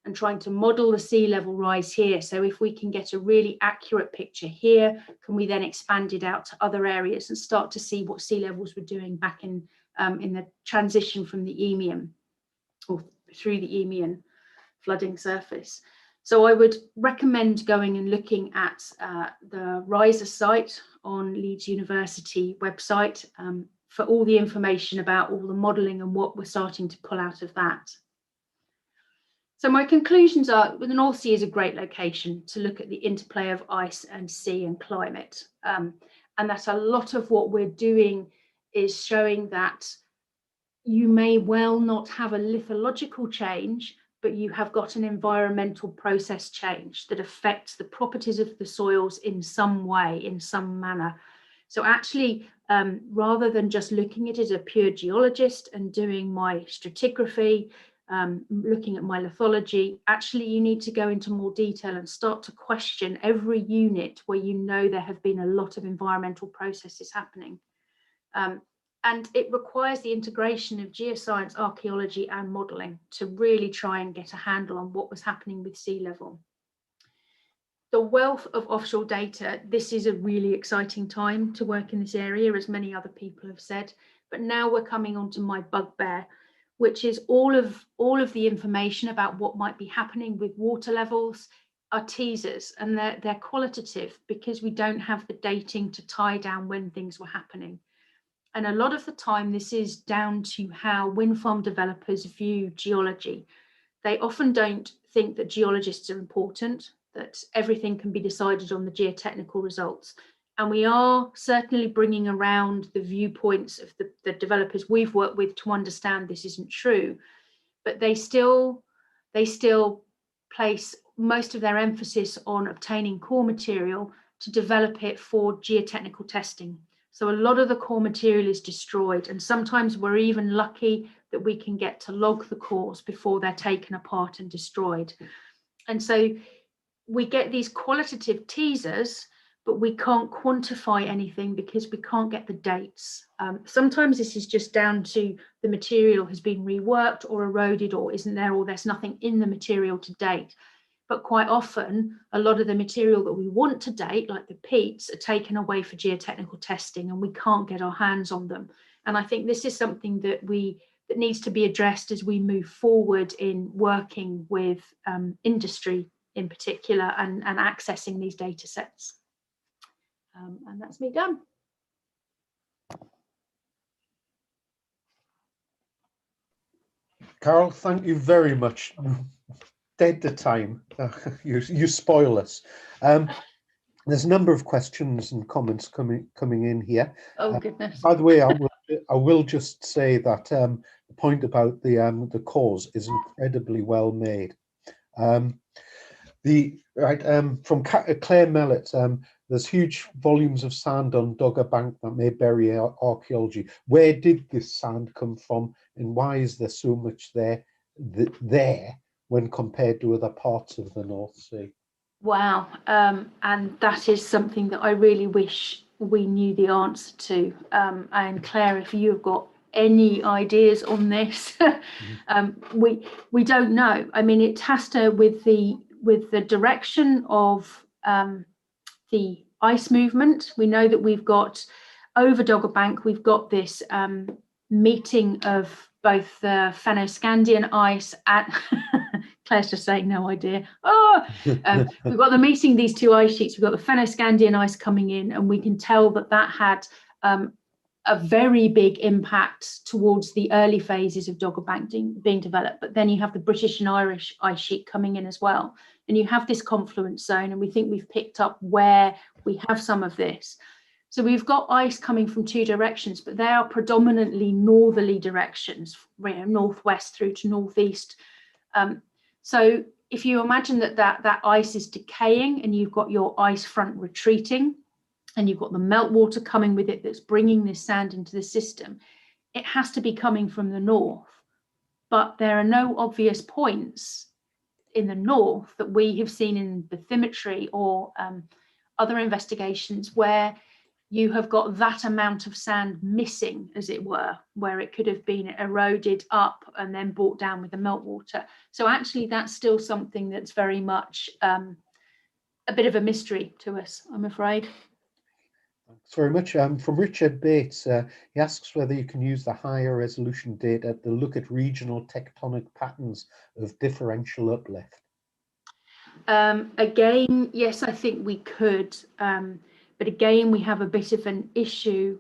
and trying to model the sea level rise here. So if we can get a really accurate picture here, can we then expand it out to other areas and start to see what sea levels were doing back in the transition from the Eemian or through the Eemian flooding surface. So I would recommend going and looking at the RISER site on Leeds University website for all the information about all the modelling and what we're starting to pull out of that. So my conclusions are the North Sea is a great location to look at the interplay of ice and sea and climate. And that a lot of what we're doing is showing that you may well not have a lithological change, but you have got an environmental process change that affects the properties of the soils in some way, in some manner. So actually, rather than just looking at it as a pure geologist and doing my stratigraphy, looking at my lithology, actually you need to go into more detail and start to question every unit where you know there have been a lot of environmental processes happening. And it requires the integration of geoscience, archaeology and modelling to really try and get a handle on what was happening with sea level. The wealth of offshore data, this is a really exciting time to work in this area, as many other people have said, but now we're coming on to my bugbear, which is all of the information about what might be happening with water levels are teasers, and they're qualitative because we don't have the dating to tie down when things were happening. And a lot of the time, this is down to how wind farm developers view geology. They often don't think that geologists are important, that everything can be decided on the geotechnical results. And we are certainly bringing around the viewpoints of the developers we've worked with to understand this isn't true, but they still place most of their emphasis on obtaining core material to develop it for geotechnical testing. So a lot of the core material is destroyed, and sometimes we're even lucky that we can get to log the cores before they're taken apart and destroyed. And so we get these qualitative teasers, but we can't quantify anything because we can't get the dates. Sometimes this is just down to the material has been reworked or eroded or isn't there, or there's nothing in the material to date. But quite often, a lot of the material that we want to date, like the peats, are taken away for geotechnical testing and we can't get our hands on them. And I think this is something that needs to be addressed as we move forward in working with industry in particular and accessing these data sets. And that's me done. Carol, thank you very much. Dead the time. You spoil us. There's a number of questions and comments coming in here. Oh goodness. By the way, I will just say that the point about the cores is incredibly well made. From Claire Mellett, there's huge volumes of sand on Dogger Bank that may bury archaeology. Where did this sand come from, and why is there so much there when compared to other parts of the North Sea? Wow, and that is something that I really wish we knew the answer to. And Claire, if you've got any ideas on this, we don't know. I mean, it has to with the direction of the ice movement. We know that we've got over Dogger Bank, we've got this meeting of both the Fennoscandian ice at Claire's just saying no idea. We've got the meeting these two ice sheets. We've got the Fennoscandian ice coming in, and we can tell that had a very big impact towards the early phases of Dogger Bank being developed. But then you have the British and Irish ice sheet coming in as well, and you have this confluence zone, and we think we've picked up where we have some of this. So we've got ice coming from two directions, but they are predominantly northerly directions, northwest through to northeast. So if you imagine that ice is decaying and you've got your ice front retreating and you've got the meltwater coming with it that's bringing this sand into the system, it has to be coming from the north. But there are no obvious points in the north that we have seen in bathymetry or other investigations where you have got that amount of sand missing, as it were, where it could have been eroded up and then brought down with the meltwater. So actually, that's still something that's very much a bit of a mystery to us, I'm afraid. Thanks very much. From Richard Bates, he asks whether you can use the higher resolution data to look at regional tectonic patterns of differential uplift. Again, yes, I think we could. But again, we have a bit of an issue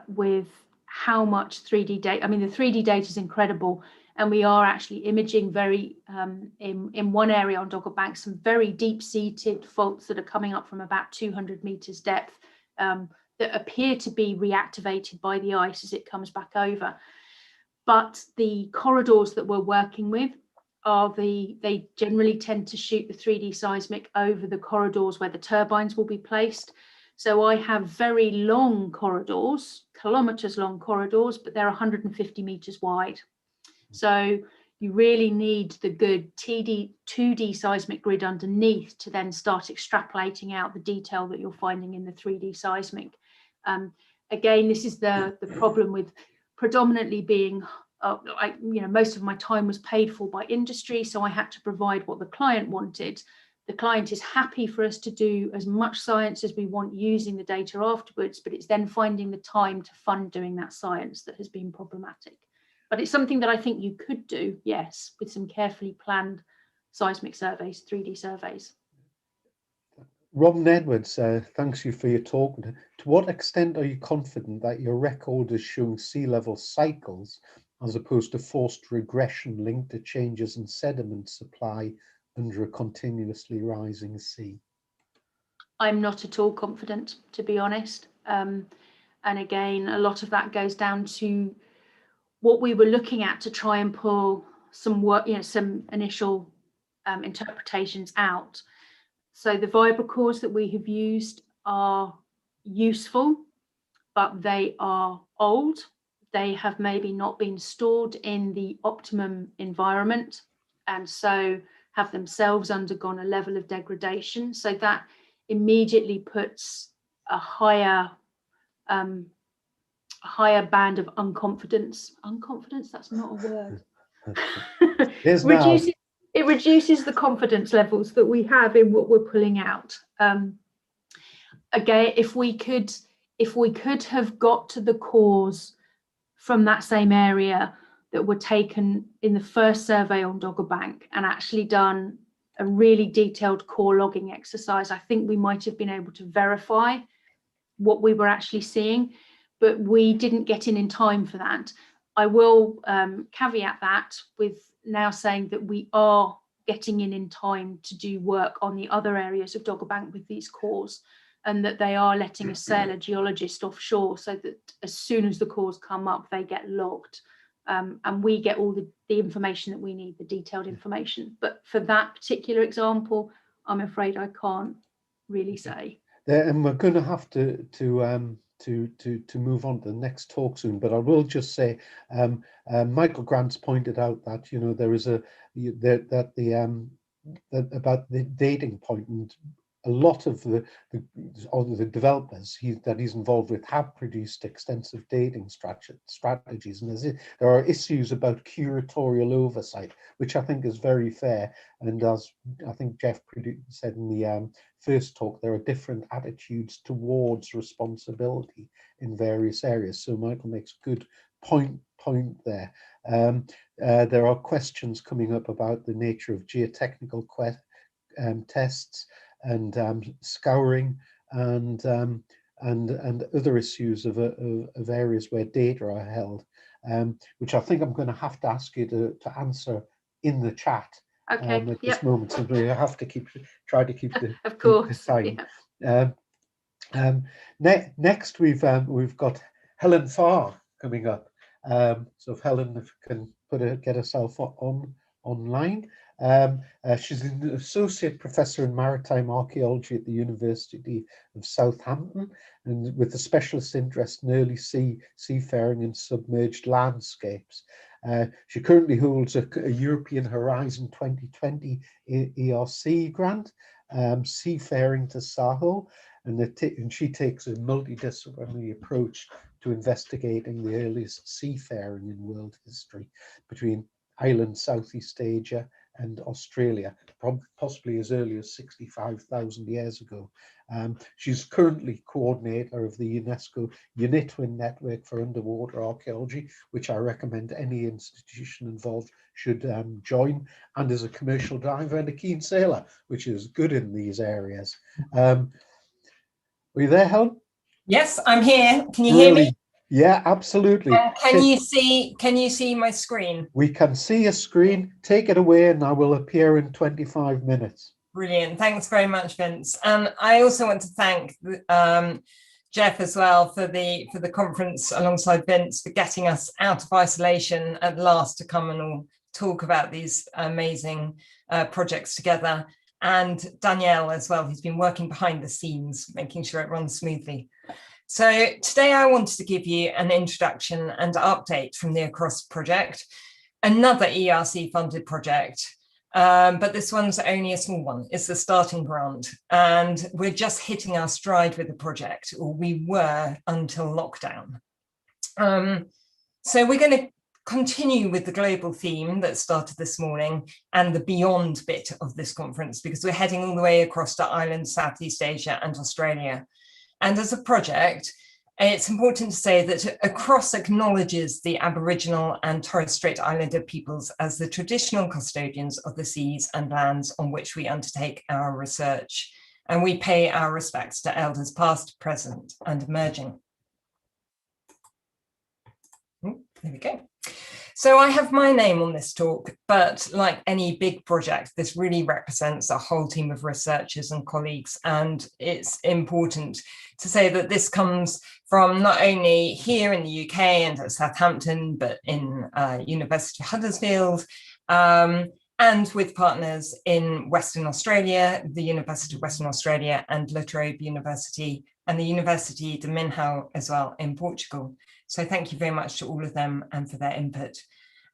with how much 3D data. I mean, the 3D data is incredible, and we are actually imaging very in one area on Dogger Bank some very deep-seated faults that are coming up from about 200 meters depth that appear to be reactivated by the ice as it comes back over. But the corridors that we're working with they generally tend to shoot the 3D seismic over the corridors where the turbines will be placed. So I have very long corridors, kilometers long corridors, but they're 150 meters wide. So you really need the good 2D seismic grid underneath to then start extrapolating out the detail that you're finding in the 3D seismic. Again, this is the problem with predominantly being, most of my time was paid for by industry, so I had to provide what the client wanted. The client is happy for us to do as much science as we want using the data afterwards, but it's then finding the time to fund doing that science that has been problematic. But it's something that I think you could do, yes, with some carefully planned seismic surveys, 3D surveys. Robin Edwards, thanks you for your talk. To what extent are you confident that your record is showing sea level cycles as opposed to forced regression linked to changes in sediment supply under a continuously rising sea? I'm not at all confident, to be honest. And again, a lot of that goes down to what we were looking at to try and pull some work, some initial interpretations out. So the vibrocores that we have used are useful, but they are old. They have maybe not been stored in the optimum environment, and so have themselves undergone a level of degradation. So that immediately puts a higher band of unconfidence. Unconfidence, that's not a word. It reduces the confidence levels that we have in what we're pulling out. Again, if we could have got to the cores from that same area that were taken in the first survey on Dogger Bank and actually done a really detailed core logging exercise, I think we might have been able to verify what we were actually seeing, but we didn't get in time for that. I will caveat that with now saying that we are getting in time to do work on the other areas of Dogger Bank with these cores, and that they are letting us SAL, a geologist offshore, so that as soon as the cores come up, they get logged. And we get all the information that we need, the detailed information. But for that particular example, I'm afraid I can't really say. And we're going to have to move on to the next talk soon. But I will just say, Michael Grant's pointed out that there is about the dating point, and a lot of the developers that he's involved with have produced extensive dating strategies, and there are issues about curatorial oversight, which I think is very fair. And as I think Geoff said in the first talk, there are different attitudes towards responsibility in various areas. So Michael makes good point there. There are questions coming up about the nature of geotechnical tests and scouring and other issues of areas where data are held, which I think I'm going to have to ask you to answer in the chat. Okay. At this moment, so we have to try to keep the of course the time. Yeah. Next, we've got Helen Farr coming up. So if Helen can get herself online. She's an associate professor in maritime archaeology at the University of Southampton, and with a specialist interest in early seafaring and submerged landscapes. She currently holds a European Horizon 2020 ERC grant, Seafaring to Sahul, and she takes a multidisciplinary approach to investigating the earliest seafaring in world history between Ireland, Southeast Asia, and Australia, possibly as early as 65,000 years ago. She's currently coordinator of the UNESCO UNITWIN network for underwater archaeology, which I recommend any institution involved should join, and is a commercial diver and a keen sailor, which is good in these areas. Are you there, Helen? Yes, I'm here. Can you hear me? Yeah, absolutely. Can you see my screen? We can see a screen. Take it away and I will appear in 25 minutes. Brilliant. Thanks very much, Vince. And I also want to thank Geoff as well for the conference alongside Vince for getting us out of isolation at last to come and all talk about these amazing projects together. And Danielle as well, who's been working behind the scenes, making sure it runs smoothly. So today I wanted to give you an introduction and update from the Across project. another ERC funded project. But this one's only a small one. It's the starting grant, and we're just hitting our stride with the project, or we were until lockdown. So we're going to continue with the global theme that started this morning and the beyond bit of this conference, because we're heading all the way across to Ireland, Southeast Asia and Australia. And as a project, it's important to say that Across acknowledges the Aboriginal and Torres Strait Islander peoples as the traditional custodians of the seas and lands on which we undertake our research. And we pay our respects to elders past, present and emerging. There we go. So I have my name on this talk, but like any big project, this really represents a whole team of researchers and colleagues. And it's important to say that this comes from not only here in the UK and at Southampton, but in University of Huddersfield, and with partners in Western Australia, the University of Western Australia and La Trobe University, and the University de Minho as well in Portugal. So thank you very much to all of them and for their input.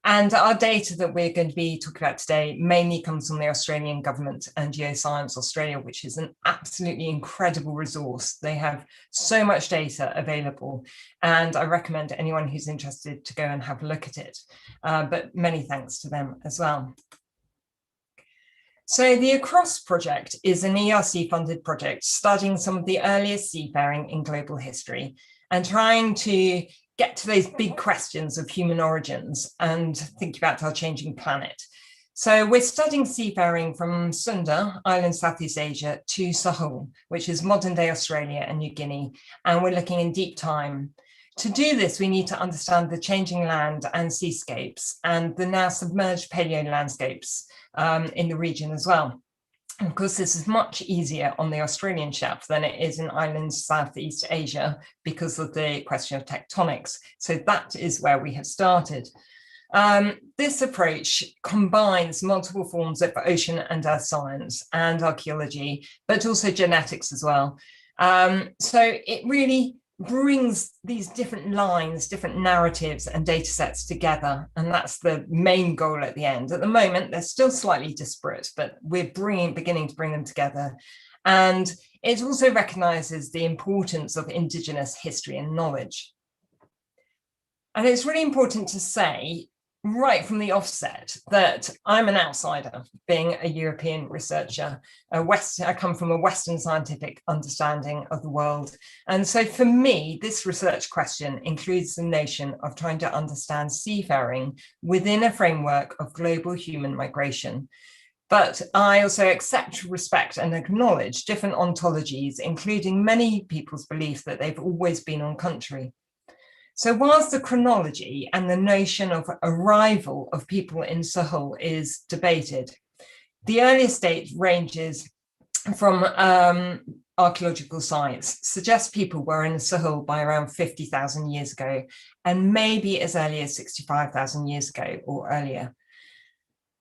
And our data that we're going to be talking about today mainly comes from the Australian government and Geoscience Australia, which is an absolutely incredible resource. They have so much data available, and I recommend anyone who's interested to go and have a look at it. But many thanks to them as well. So the Across project is an ERC funded project studying some of the earliest seafaring in global history and trying to get to those big questions of human origins and think about our changing planet. So we're studying seafaring from Sunda, Island, Southeast Asia, to Sahul, which is modern day Australia and New Guinea, and we're looking in deep time. To do this, we need to understand the changing land and seascapes and the now submerged Palaeolandscapes in the region as well. And of course, this is much easier on the Australian shelf than it is in islands Southeast Asia because of the question of tectonics. So that is where we have started. This approach combines multiple forms of ocean and earth science and archaeology, but also genetics as well. So it really brings these different lines, different narratives and data sets together. And that's the main goal at the end. At the moment, they're still slightly disparate, but we're beginning to bring them together. And it also recognises the importance of Indigenous history and knowledge. And it's really important to say right from the offset that I'm an outsider, being a European researcher. I come from a Western scientific understanding of the world. And so for me, this research question includes the notion of trying to understand seafaring within a framework of global human migration. But I also accept, respect and acknowledge different ontologies, including many people's belief that they've always been on country. So whilst the chronology and the notion of arrival of people in Sahul is debated, the earliest date ranges from archaeological sites, suggests people were in Sahul by around 50,000 years ago, and maybe as early as 65,000 years ago or earlier.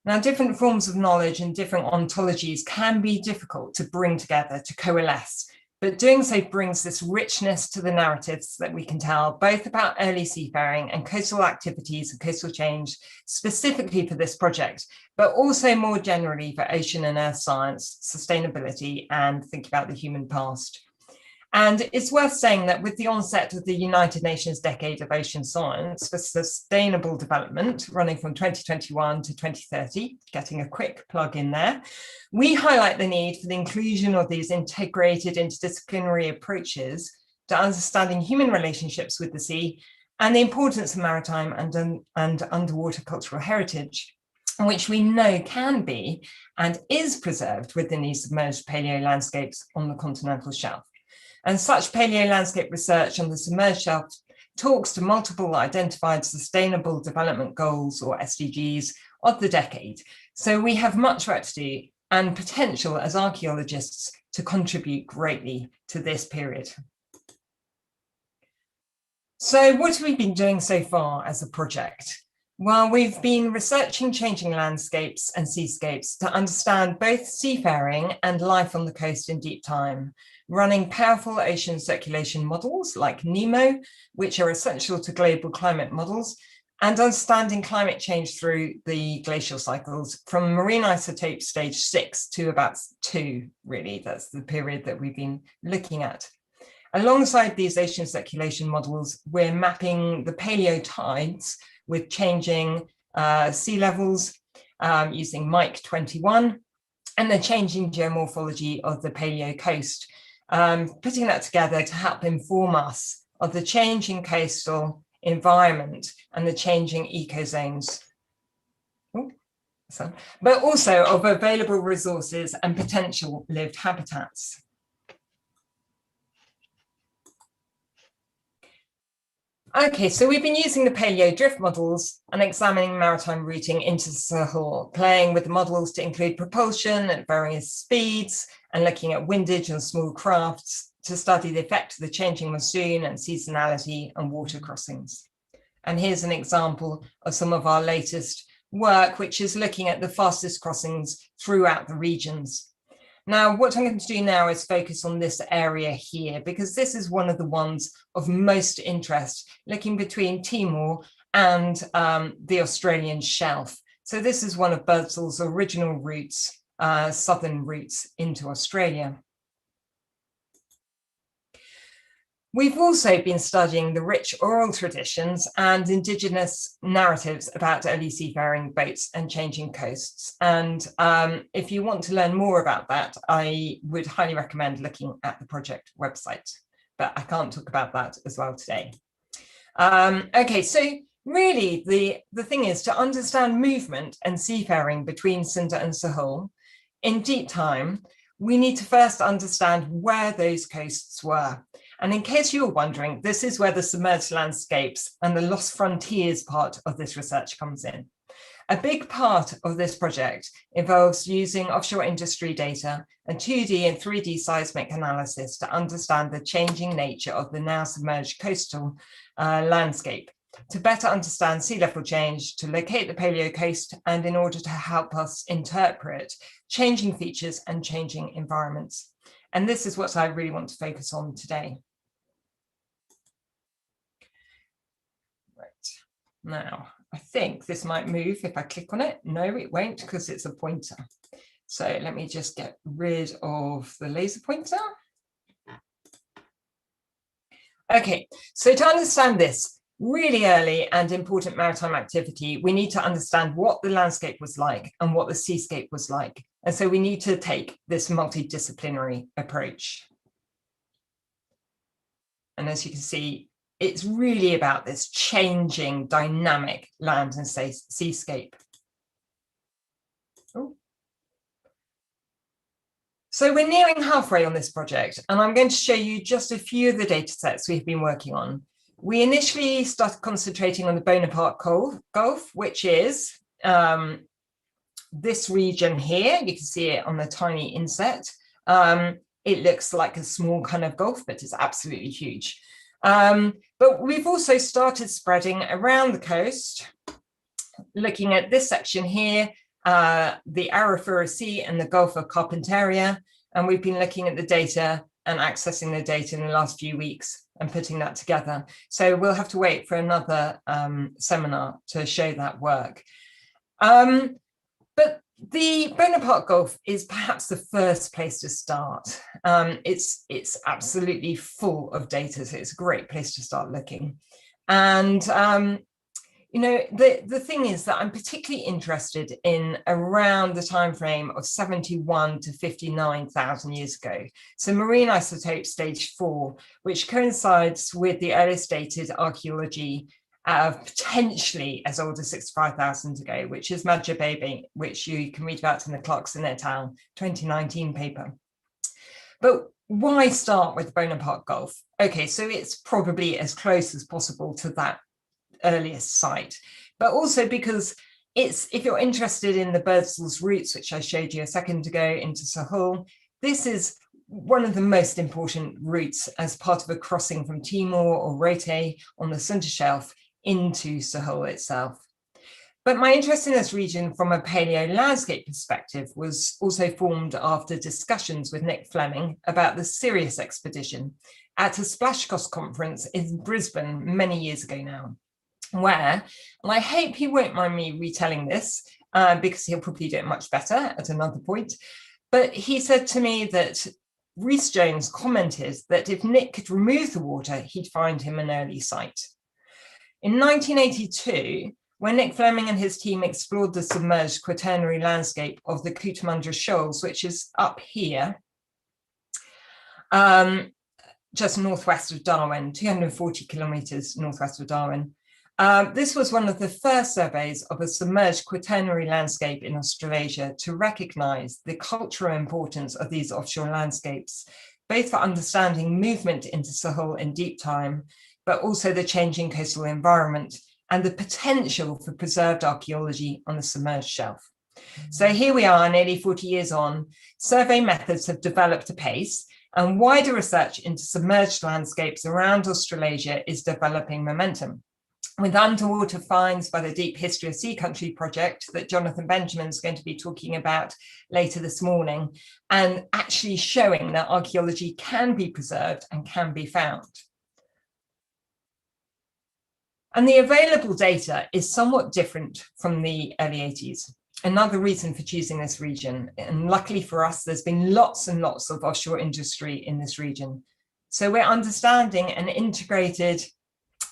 Now, different forms of knowledge and different ontologies can be difficult to bring together, to coalesce, but doing so brings this richness to the narratives that we can tell, both about early seafaring and coastal activities and coastal change, specifically for this project, but also more generally for ocean and earth science, sustainability, and think about the human past. And it's worth saying that with the onset of the United Nations Decade of Ocean Science for Sustainable Development, running from 2021 to 2030, getting a quick plug in there, we highlight the need for the inclusion of these integrated interdisciplinary approaches to understanding human relationships with the sea and the importance of maritime and underwater cultural heritage, which we know can be and is preserved within these submerged Palaeolandscapes on the continental shelf. And such Palaeolandscape research on the submerged shelf talks to multiple identified sustainable development goals, or SDGs, of the decade. So we have much work to do and potential as archaeologists to contribute greatly to this period. So what have we been doing so far as a project? Well, we've been researching changing landscapes and seascapes to understand both seafaring and life on the coast in deep time, running powerful ocean circulation models like NEMO, which are essential to global climate models, and understanding climate change through the glacial cycles from marine isotope stage 6 to about 2, really. That's the period that we've been looking at. Alongside these ocean circulation models, we're mapping the paleotides with changing sea levels using Mike 21 and the changing geomorphology of the paleo coast, putting that together to help inform us of the changing coastal environment and the changing ecozones, but also of available resources and potential lived habitats. Okay, so we've been using the paleo drift models and examining maritime routing into the Sahul, playing with the models to include propulsion at various speeds and looking at windage and small crafts to study the effect of the changing monsoon and seasonality and water crossings. And here's an example of some of our latest work, which is looking at the fastest crossings throughout the regions. Now, what I'm going to do now is focus on this area here, because this is one of the ones of most interest, looking between Timor and the Australian shelf. So this is one of Birdsall's original routes, southern routes into Australia. We've also been studying the rich oral traditions and indigenous narratives about early seafaring boats and changing coasts. And if you want to learn more about that, I would highly recommend looking at the project website, but I can't talk about that as well today. Okay, so really the thing is to understand movement and seafaring between Sunda and Sahul in deep time, we need to first understand where those coasts were. And in case you're wondering, this is where the submerged landscapes and the lost frontiers part of this research comes in. A big part of this project involves using offshore industry data and 2D and 3D seismic analysis to understand the changing nature of the now submerged coastal landscape, to better understand sea level change, to locate the paleo coast, and in order to help us interpret changing features and changing environments. And this is what I really want to focus on today. Now, I think this might move if I click on it. No, it won't, because it's a pointer. So let me just get rid of the laser pointer. Okay, so to understand this really early and important maritime activity, we need to understand what the landscape was like and what the seascape was like. And so we need to take this multidisciplinary approach. And as you can see, it's really about this changing dynamic land and seascape. Ooh. So we're nearing halfway on this project, and I'm going to show you just a few of the data sets we've been working on. We initially started concentrating on the Bouldnor Gulf, which is this region here. You can see it on the tiny inset. It looks like a small kind of gulf, but it's absolutely huge. But we've also started spreading around the coast, looking at this section here, the Arafura Sea and the Gulf of Carpentaria, and we've been looking at the data and accessing the data in the last few weeks and putting that together. So we'll have to wait for another seminar to show that work. But the Bouldnor Gulf is perhaps the first place to start. It's absolutely full of data, so it's a great place to start looking. And you know, the thing is that I'm particularly interested in around the time frame of 71 to 59,000 years ago. So marine isotope stage 4, which coincides with the earliest dated archaeology potentially as old as 65,000 ago, which is Madja Baby, which you can read about in the Clarkson et al. 2019 paper. But why start with Bouldnor Gulf? Okay, so it's probably as close as possible to that earliest site, but also because it's, if you're interested in the Birdsall's routes, which I showed you a second ago into Sahul, this is one of the most important routes as part of a crossing from Timor or Rote on the Sunda Shelf into Sahul itself. But my interest in this region from a Palaeolandscape perspective was also formed after discussions with Nick Fleming about the Sirius expedition at a Splashcos conference in Brisbane many years ago now. where, and I hope he won't mind me retelling this, because he'll probably do it much better at another point, but he said to me that Rhys-Jones commented that if Nick could remove the water, he'd find him an early site. In 1982, when Nick Fleming and his team explored the submerged quaternary landscape of the Cootamundra Shoals, which is up here, just northwest of Darwin, 240 kilometres northwest of Darwin. This was one of the first surveys of a submerged quaternary landscape in Australasia to recognise the cultural importance of these offshore landscapes, both for understanding movement into Sahul in deep time, but also the changing coastal environment and the potential for preserved archaeology on the submerged shelf. So here we are, nearly 40 years on. Survey methods have developed apace, and wider research into submerged landscapes around Australasia is developing momentum, with underwater finds by the Deep History of Sea Country project that Jonathan Benjamin's going to be talking about later this morning, and actually showing that archaeology can be preserved and can be found. And the available data is somewhat different from the early 80s. Another reason for choosing this region, and luckily for us, there's been lots and lots of offshore industry in this region. So we're understanding an integrated,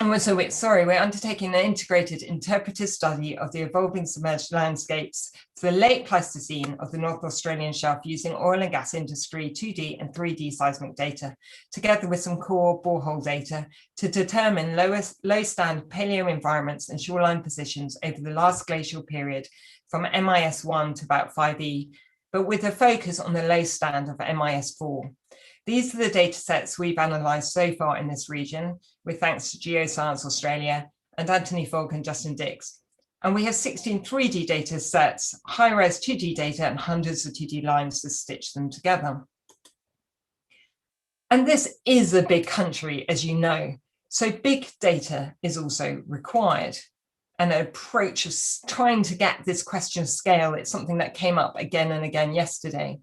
we're undertaking an integrated interpretive study of the evolving submerged landscapes for the late Pleistocene of the North Australian shelf using oil and gas industry 2D and 3D seismic data, together with some core borehole data to determine low stand paleo environments and shoreline positions over the last glacial period from MIS1 to about 5E, but with a focus on the low stand of MIS4. These are the data sets we've analysed so far in this region, with thanks to Geoscience Australia and Anthony Fogg and Justin Dix. And we have 16 3D data sets, high-res 2D data, and hundreds of 2D lines to stitch them together. And this is a big country, as you know, so big data is also required. An approach of trying to get this question of scale, it's something that came up again and again yesterday.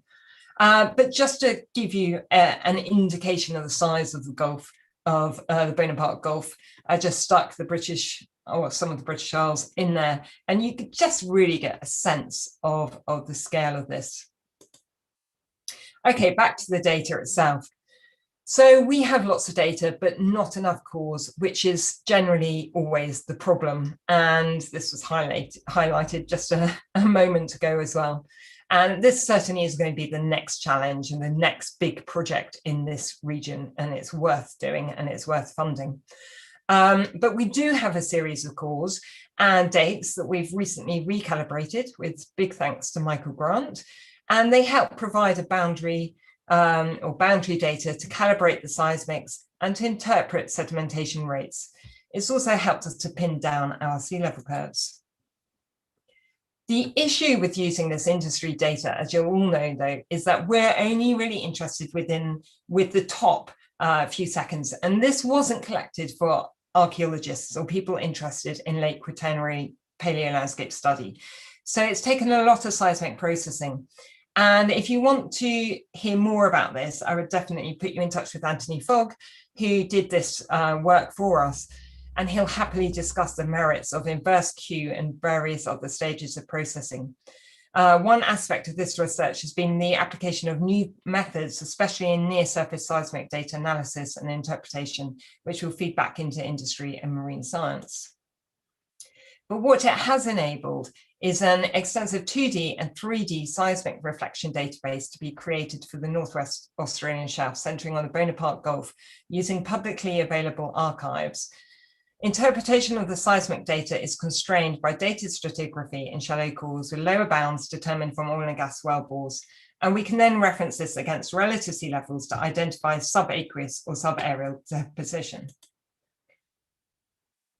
But just to give you an indication of the size of the Gulf, of the Bonaparte Gulf, I just stuck the British, or some of the British Isles in there, and you could just really get a sense of the scale of this. Okay, back to the data itself. So we have lots of data, but not enough cores, which is generally always the problem. And this was highlighted just a moment ago as well. And this certainly is going to be the next challenge and the next big project in this region, and it's worth doing and it's worth funding. But we do have a series of cores and dates that we've recently recalibrated, with big thanks to Michael Grant, and they help provide a boundary data to calibrate the seismics and to interpret sedimentation rates. It's also helped us to pin down our sea level curves. The issue with using this industry data, as you'll all know though, is that we're only really interested with the top few seconds. And this wasn't collected for archaeologists or people interested in late Quaternary Palaeolandscape study. So it's taken a lot of seismic processing. And if you want to hear more about this, I would definitely put you in touch with Anthony Fogg, who did this work for us. And he'll happily discuss the merits of inverse Q and various other stages of processing. One aspect of this research has been the application of new methods, especially in near-surface seismic data analysis and interpretation, which will feed back into industry and marine science. But what it has enabled is an extensive 2D and 3D seismic reflection database to be created for the Northwest Australian shelf, centering on the Bonaparte Gulf, using publicly available archives. Interpretation of the seismic data is constrained by dated stratigraphy in shallow cores with lower bounds determined from oil and gas well bores, and we can then reference this against relative sea levels to identify subaqueous or subaerial deposition.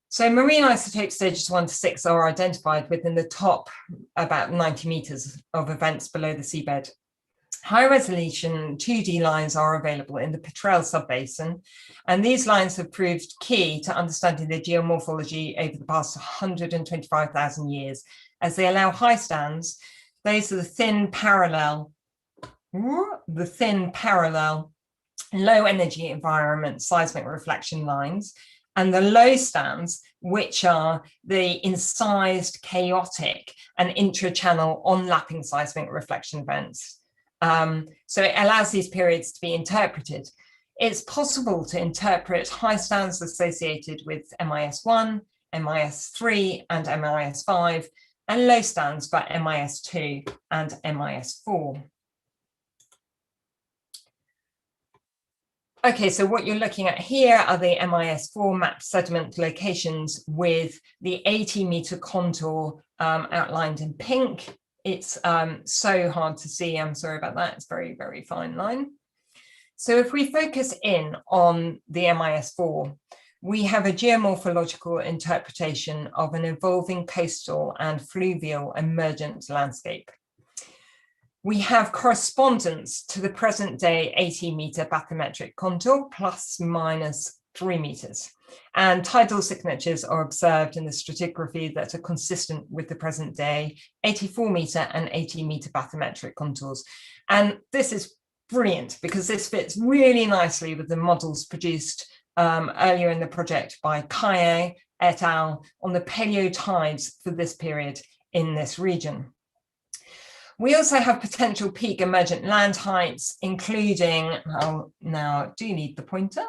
So marine isotope stages 1 to 6 are identified within the top about 90 meters of events below the seabed. High resolution 2D lines are available in the Cotteril subbasin, and these lines have proved key to understanding the geomorphology over the past 125,000 years, as they allow high stands. Those are the thin parallel, low energy environment seismic reflection lines, and the low stands, which are the incised, chaotic, and intra-channel on-lapping seismic reflection events. So it allows these periods to be interpreted. It's possible to interpret high stands associated with MIS1, MIS3, and MIS5, and low stands for MIS2 and MIS4. Okay, so what you're looking at here are the MIS4 mapped sediment locations with the 80-meter contour outlined in pink. It's so hard to see, I'm sorry about that, it's very, very fine line. So if we focus in on the MIS4, we have a geomorphological interpretation of an evolving coastal and fluvial emergent landscape. We have correspondence to the present day 80-meter bathymetric contour plus minus 3 meters. And tidal signatures are observed in the stratigraphy that are consistent with the present day 84-meter and 80-meter bathymetric contours. And this is brilliant because this fits really nicely with the models produced earlier in the project by Carr et al. On the paleotides for this period in this region. We also have potential peak emergent land heights, including, now I do need the pointer,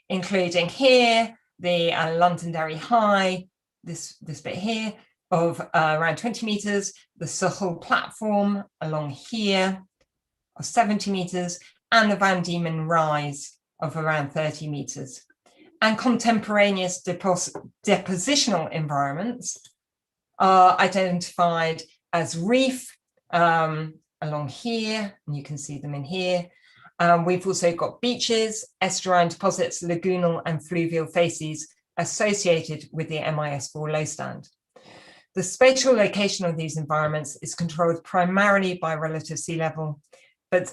including here, the Londonderry High, this bit here, of around 20 meters, the Sahul platform along here of 70 meters, and the Van Diemen Rise of around 30 meters. And contemporaneous depositional environments are identified as reef along here, and you can see them in here. We've also got beaches, estuarine deposits, lagoonal and fluvial facies associated with the MIS4 low stand. The spatial location of these environments is controlled primarily by relative sea level,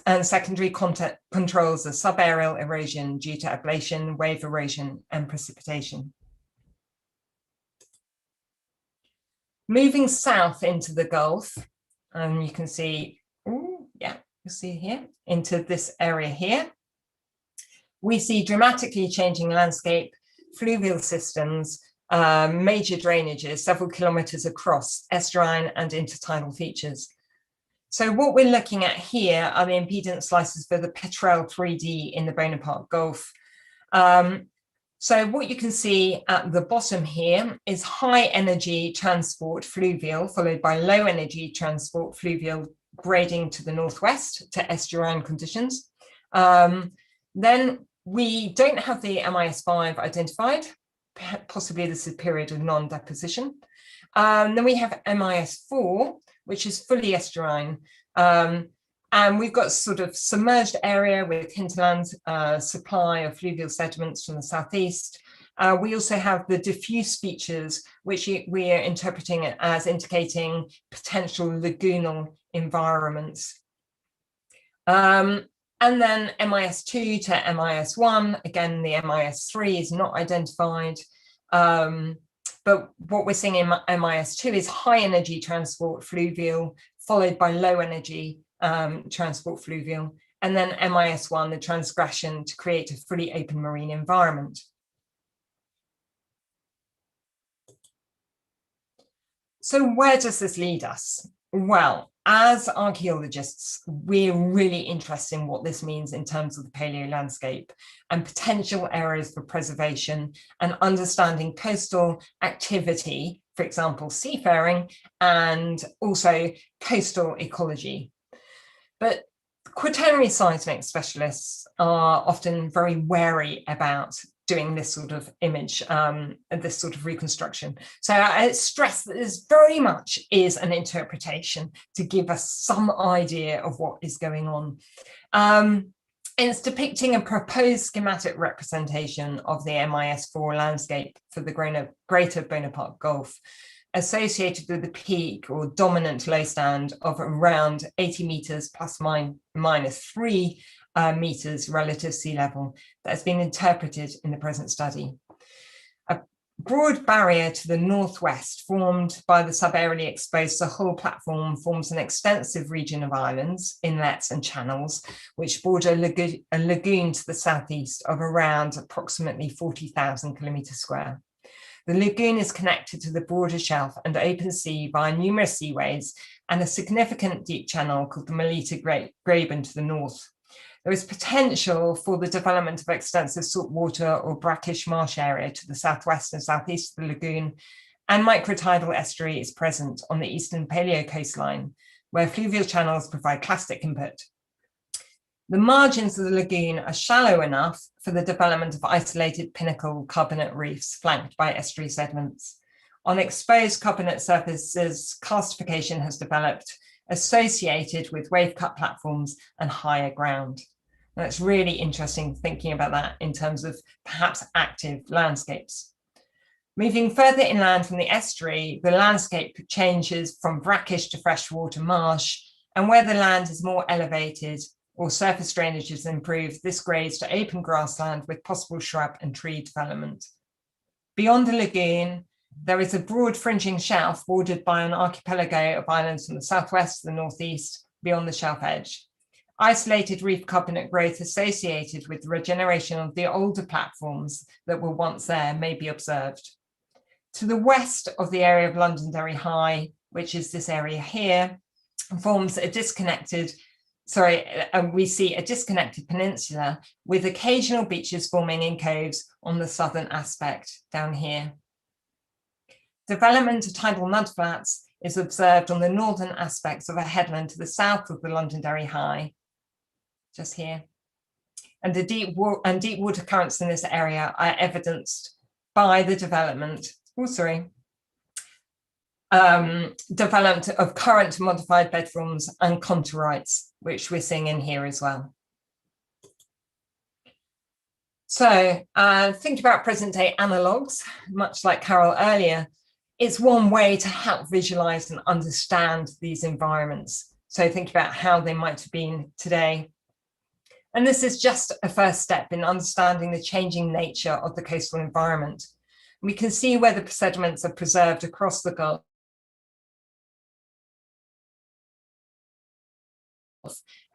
and secondary controls are subaerial erosion due to ablation, wave erosion, and precipitation. Moving south into the Gulf, and you can see, you see here, into this area here, we see dramatically changing landscape, fluvial systems, major drainages, several kilometers across, estuarine and intertidal features. So what we're looking at here are the impedance slices for the Petrel 3D in the Bonaparte Gulf. So what you can see at the bottom here is high energy transport fluvial, followed by low energy transport fluvial grading to the northwest to estuarine conditions. Then we don't have the MIS5 identified, possibly this is a period of non-deposition. Then we have MIS4, which is fully estuarine. And we've got sort of submerged area with hinterland supply of fluvial sediments from the southeast. We also have the diffuse features, which we are interpreting it as indicating potential lagoonal environments. And then MIS2 to MIS1, again, the MIS3 is not identified. But what we're seeing in MIS2 is high energy transport fluvial, followed by low energy transport fluvial, and then MIS1, the transgression to create a fully open marine environment. So where does this lead us? Well, as archaeologists, we're really interested in what this means in terms of the paleo landscape and potential areas for preservation and understanding coastal activity, for example, seafaring, and also coastal ecology. But quaternary seismic specialists are often very wary about doing this sort of image, this sort of reconstruction. So I stress that this very much is an interpretation to give us some idea of what is going on. It's depicting a proposed schematic representation of the MIS4 landscape for the Greater Bonaparte Gulf, associated with the peak or dominant low stand of around 80 meters plus minus 3 meters relative sea level that has been interpreted in the present study. broad barrier to the northwest formed by the subaerially exposed Sahul platform forms an extensive region of islands, inlets and channels, which border a lagoon to the southeast of around approximately 40,000 kilometres square. The lagoon is connected to the broader shelf and open sea by numerous seaways and a significant deep channel called the Melita Graben to the north. There is potential for the development of extensive saltwater or brackish marsh area to the southwest and southeast of the lagoon, and microtidal estuary is present on the eastern paleo coastline, where fluvial channels provide clastic input. The margins of the lagoon are shallow enough for the development of isolated pinnacle carbonate reefs flanked by estuary sediments. On exposed carbonate surfaces, classification has developed associated with wave-cut platforms and higher ground. And it's really interesting thinking about that in terms of perhaps active landscapes. Moving further inland from the estuary, the landscape changes from brackish to freshwater marsh, and where the land is more elevated or surface drainage is improved, this grades to open grassland with possible shrub and tree development. Beyond the lagoon, there is a broad fringing shelf bordered by an archipelago of islands from the southwest to the northeast beyond the shelf edge. Isolated reef carbonate growth associated with the regeneration of the older platforms that were once there may be observed. To the west of the area of Londonderry High, which is this area here, forms a we see a disconnected peninsula with occasional beaches forming in coves on the southern aspect down here. Development of tidal mudflats is observed on the northern aspects of a headland to the south of the Londonderry High, just here. And the deep water currents in this area are evidenced by the development of current modified bedforms and contorites, which we're seeing in here as well. So think about present day analogues, much like Carol earlier. It's one way to help visualize and understand these environments. So think about how they might have been today. And this is just a first step in understanding the changing nature of the coastal environment. We can see where the sediments are preserved across the Gulf.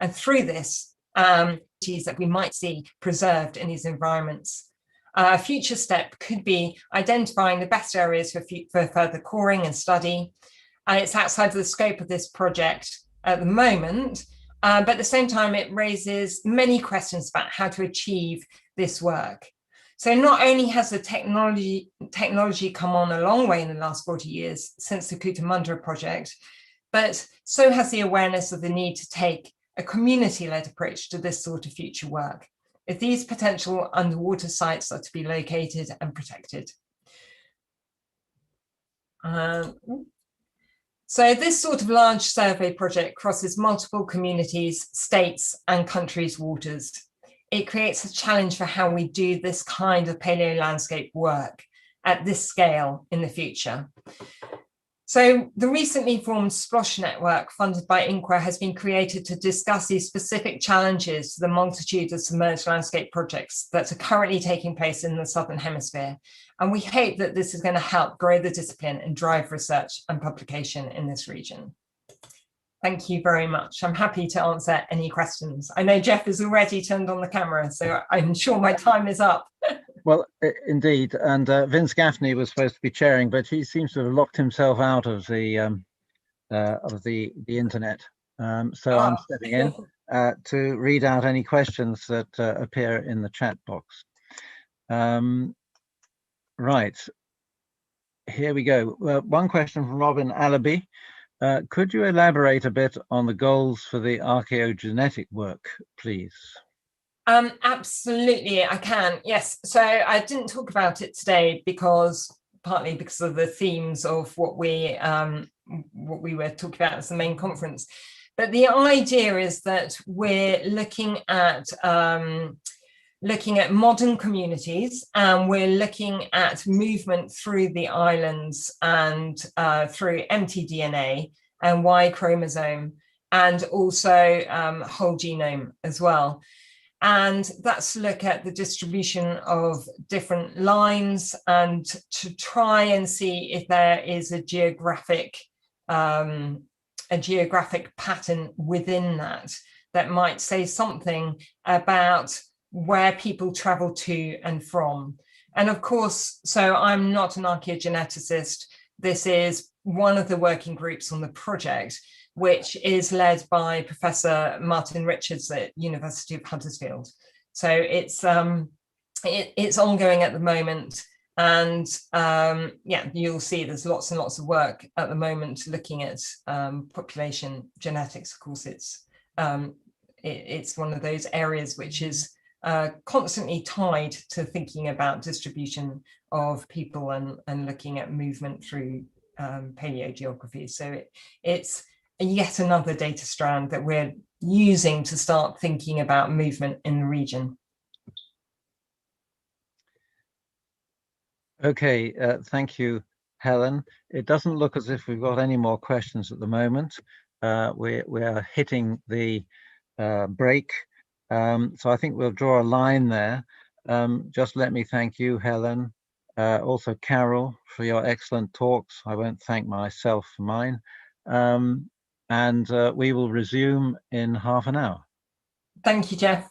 And through this, that we might see preserved in these environments. A future step could be identifying the best areas for further coring and study. It's outside of the scope of this project at the moment, but at the same time, it raises many questions about how to achieve this work. So not only has the technology come on a long way in the last 40 years since the Cootamundra project, but so has the awareness of the need to take a community-led approach to this sort of future work, if these potential underwater sites are to be located and protected. So this sort of large survey project crosses multiple communities, states and countries' waters. It creates a challenge for how we do this kind of paleolandscape work at this scale in the future. So the recently formed SPLOSH network funded by INCRA has been created to discuss these specific challenges to the multitude of submerged landscape projects that are currently taking place in the Southern Hemisphere. And we hope that this is going to help grow the discipline and drive research and publication in this region. Thank you very much. I'm happy to answer any questions. I know Geoff has already turned on the camera, so I'm sure my time is up. Well, indeed, and Vince Gaffney was supposed to be chairing, but he seems to have locked himself out of the internet. So I'm stepping in to read out any questions that appear in the chat box. Right, here we go. One question from Robin Allaby. Could you elaborate a bit on the goals for the archaeogenetic work, please? Absolutely, I can. Yes. So I didn't talk about it today partly because of the themes of what we were talking about as the main conference. But the idea is that we're looking at modern communities, and we're looking at movement through the islands and through mtDNA and Y chromosome, and also whole genome as well. And that's to look at the distribution of different lines and to try and see if there is a geographic pattern within that might say something about where people travel to and from. And of course, so I'm not an archaeogeneticist. This is one of the working groups on the project, which is led by Professor Martin Richards at University of Huddersfield. So it's ongoing at the moment. And yeah, you'll see there's lots and lots of work at the moment looking at population genetics. Of course, it's one of those areas which is constantly tied to thinking about distribution of people and looking at movement through paleogeography. So it's yet another data strand that we're using to start thinking about movement in the region. Okay, thank you, Helen. It doesn't look as if we've got any more questions at the moment. We are hitting the break, so I think we'll draw a line there. Just let me thank you, Helen, also Carol, for your excellent talks. I won't thank myself for mine. And we will resume in half an hour. Thank you, Geoff.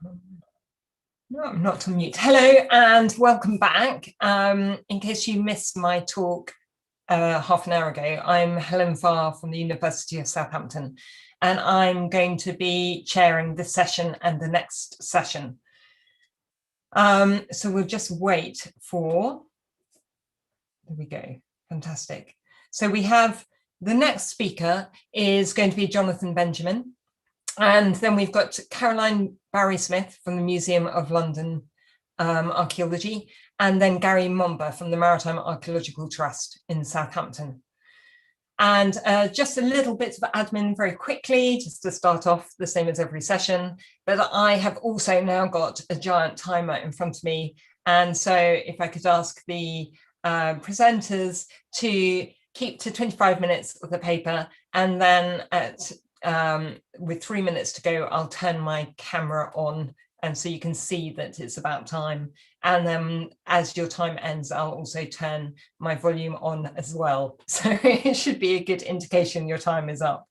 No, I'm not on mute. Hello and welcome back. In case you missed my talk half an hour ago, I'm Helen Farr from the University of Southampton, and I'm going to be chairing this session and the next session. So we'll just wait for, there we go, fantastic. So we have, the next speaker is going to be Jonathan Benjamin. And then we've got Caroline Barrie-Smith from the Museum of London Archaeology, and then Garry Momber from the Maritime Archaeological Trust in Southampton. And just a little bit of admin very quickly, just to start off, the same as every session, but I have also now got a giant timer in front of me. And so if I could ask the presenters to keep to 25 minutes of the paper, and then at with 3 minutes to go, I'll turn my camera on, and so you can see that it's about time. And then as your time ends, I'll also turn my volume on as well. So it should be a good indication your time is up.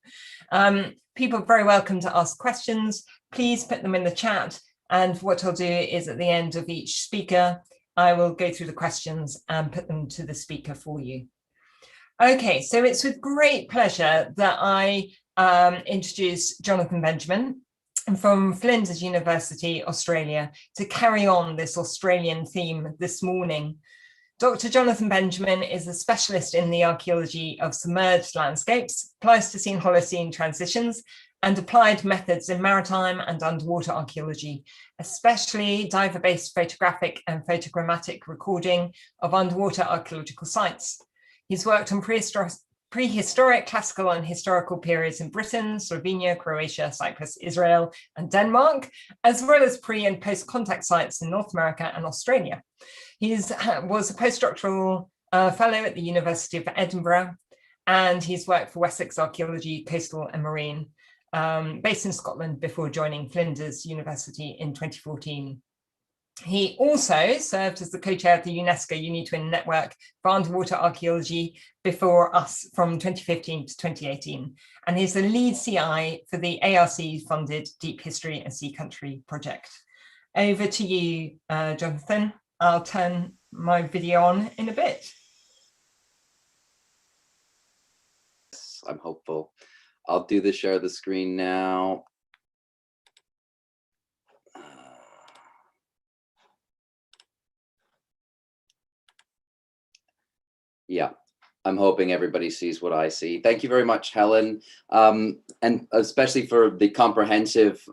People are very welcome to ask questions. Please put them in the chat. And what I'll do is at the end of each speaker, I will go through the questions and put them to the speaker for you. Okay, so it's with great pleasure that I introduce Jonathan Benjamin from Flinders University, Australia, to carry on this Australian theme this morning. Dr. Jonathan Benjamin is a specialist in the archaeology of submerged landscapes, Pleistocene Holocene transitions, and applied methods in maritime and underwater archaeology, especially diver-based photographic and photogrammatic recording of underwater archaeological sites. He's worked on prehistoric, classical and historical periods in Britain, Slovenia, Croatia, Cyprus, Israel, and Denmark, as well as pre- and post-contact sites in North America and Australia. He was a postdoctoral fellow at the University of Edinburgh, and he's worked for Wessex Archaeology, Coastal and Marine, based in Scotland before joining Flinders University in 2014. He also served as the co-chair of the UNESCO UniTwin Network for Underwater Archaeology before us from 2015 to 2018. And he's the lead CI for the ARC-funded Deep History and Sea Country project. Over to you, Jonathan. I'll turn my video on in a bit. I'm hopeful. I'll do the share the screen now. Yeah, I'm hoping everybody sees what I see. Thank you very much, Helen, and especially for the comprehensive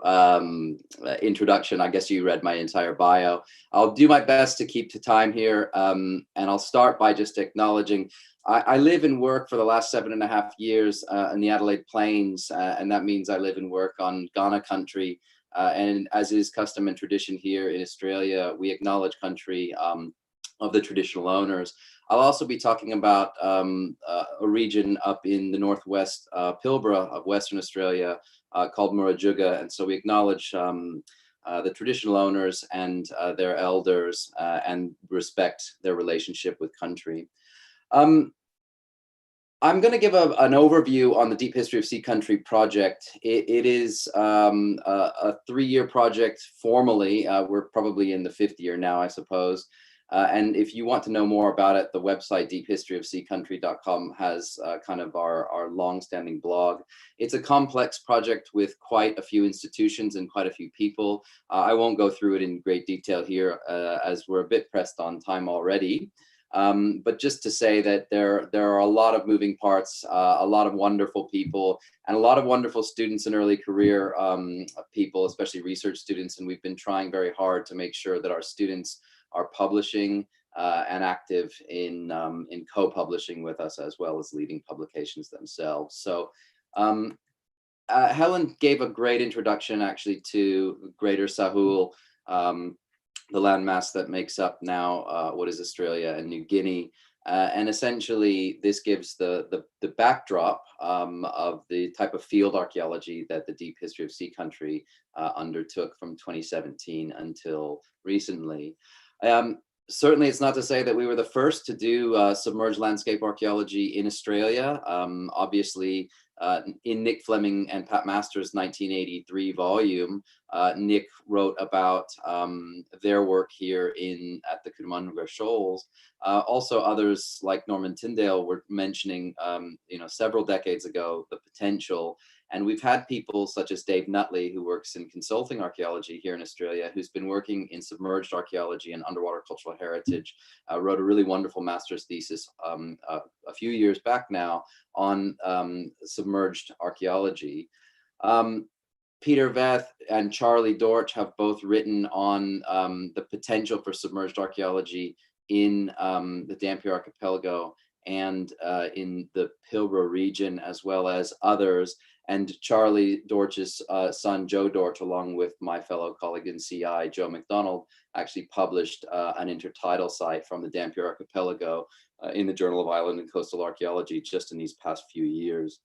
introduction. I guess you read my entire bio. I'll do my best to keep to time here, and I'll start by just acknowledging I live and work for the last 7.5 years in the Adelaide Plains, and that means I live and work on Kaurna country. And as is custom and tradition here in Australia, we acknowledge country of the traditional owners. I'll also be talking about a region up in the northwest Pilbara of Western Australia called Murujuga. And so we acknowledge the traditional owners and their elders and respect their relationship with country. I'm going to give an overview on the Deep History of Sea Country project. It is a 3-year project formally. We're probably in the 5th year now, I suppose. And if you want to know more about it, the website deephistoryofseacountry.com has kind of our long-standing blog. It's a complex project with quite a few institutions and quite a few people. I won't go through it in great detail here as we're a bit pressed on time already. But just to say that there are a lot of moving parts, a lot of wonderful people, and a lot of wonderful students and early career people, especially research students. And we've been trying very hard to make sure that our students are publishing and active in co-publishing with us, as well as leading publications themselves. So Helen gave a great introduction actually to Greater Sahul, the landmass that makes up now what is Australia and New Guinea. And essentially this gives the backdrop of the type of field archaeology that the Deep History of Sea Country undertook from 2017 until recently. Certainly it's not to say that we were the first to do submerged landscape archaeology in Australia. Obviously in Nick Fleming and Pat Masters' 1983 volume, Nick wrote about their work here at the Cootamundra Shoals. Also, others like Norman Tyndale were mentioning, several decades ago, the potential. And we've had people such as Dave Nutley, who works in consulting archaeology here in Australia, who's been working in submerged archaeology and underwater cultural heritage, wrote a really wonderful master's thesis a few years back now on submerged archaeology. Peter Veth and Charlie Dortch have both written on the potential for submerged archaeology in the Dampier Archipelago and in the Pilbara region, as well as others. And Charlie Dortch's son, Joe Dortch, along with my fellow colleague in CI, Joe McDonald, actually published an intertidal site from the Dampier Archipelago in the Journal of Island and Coastal Archaeology just in these past few years.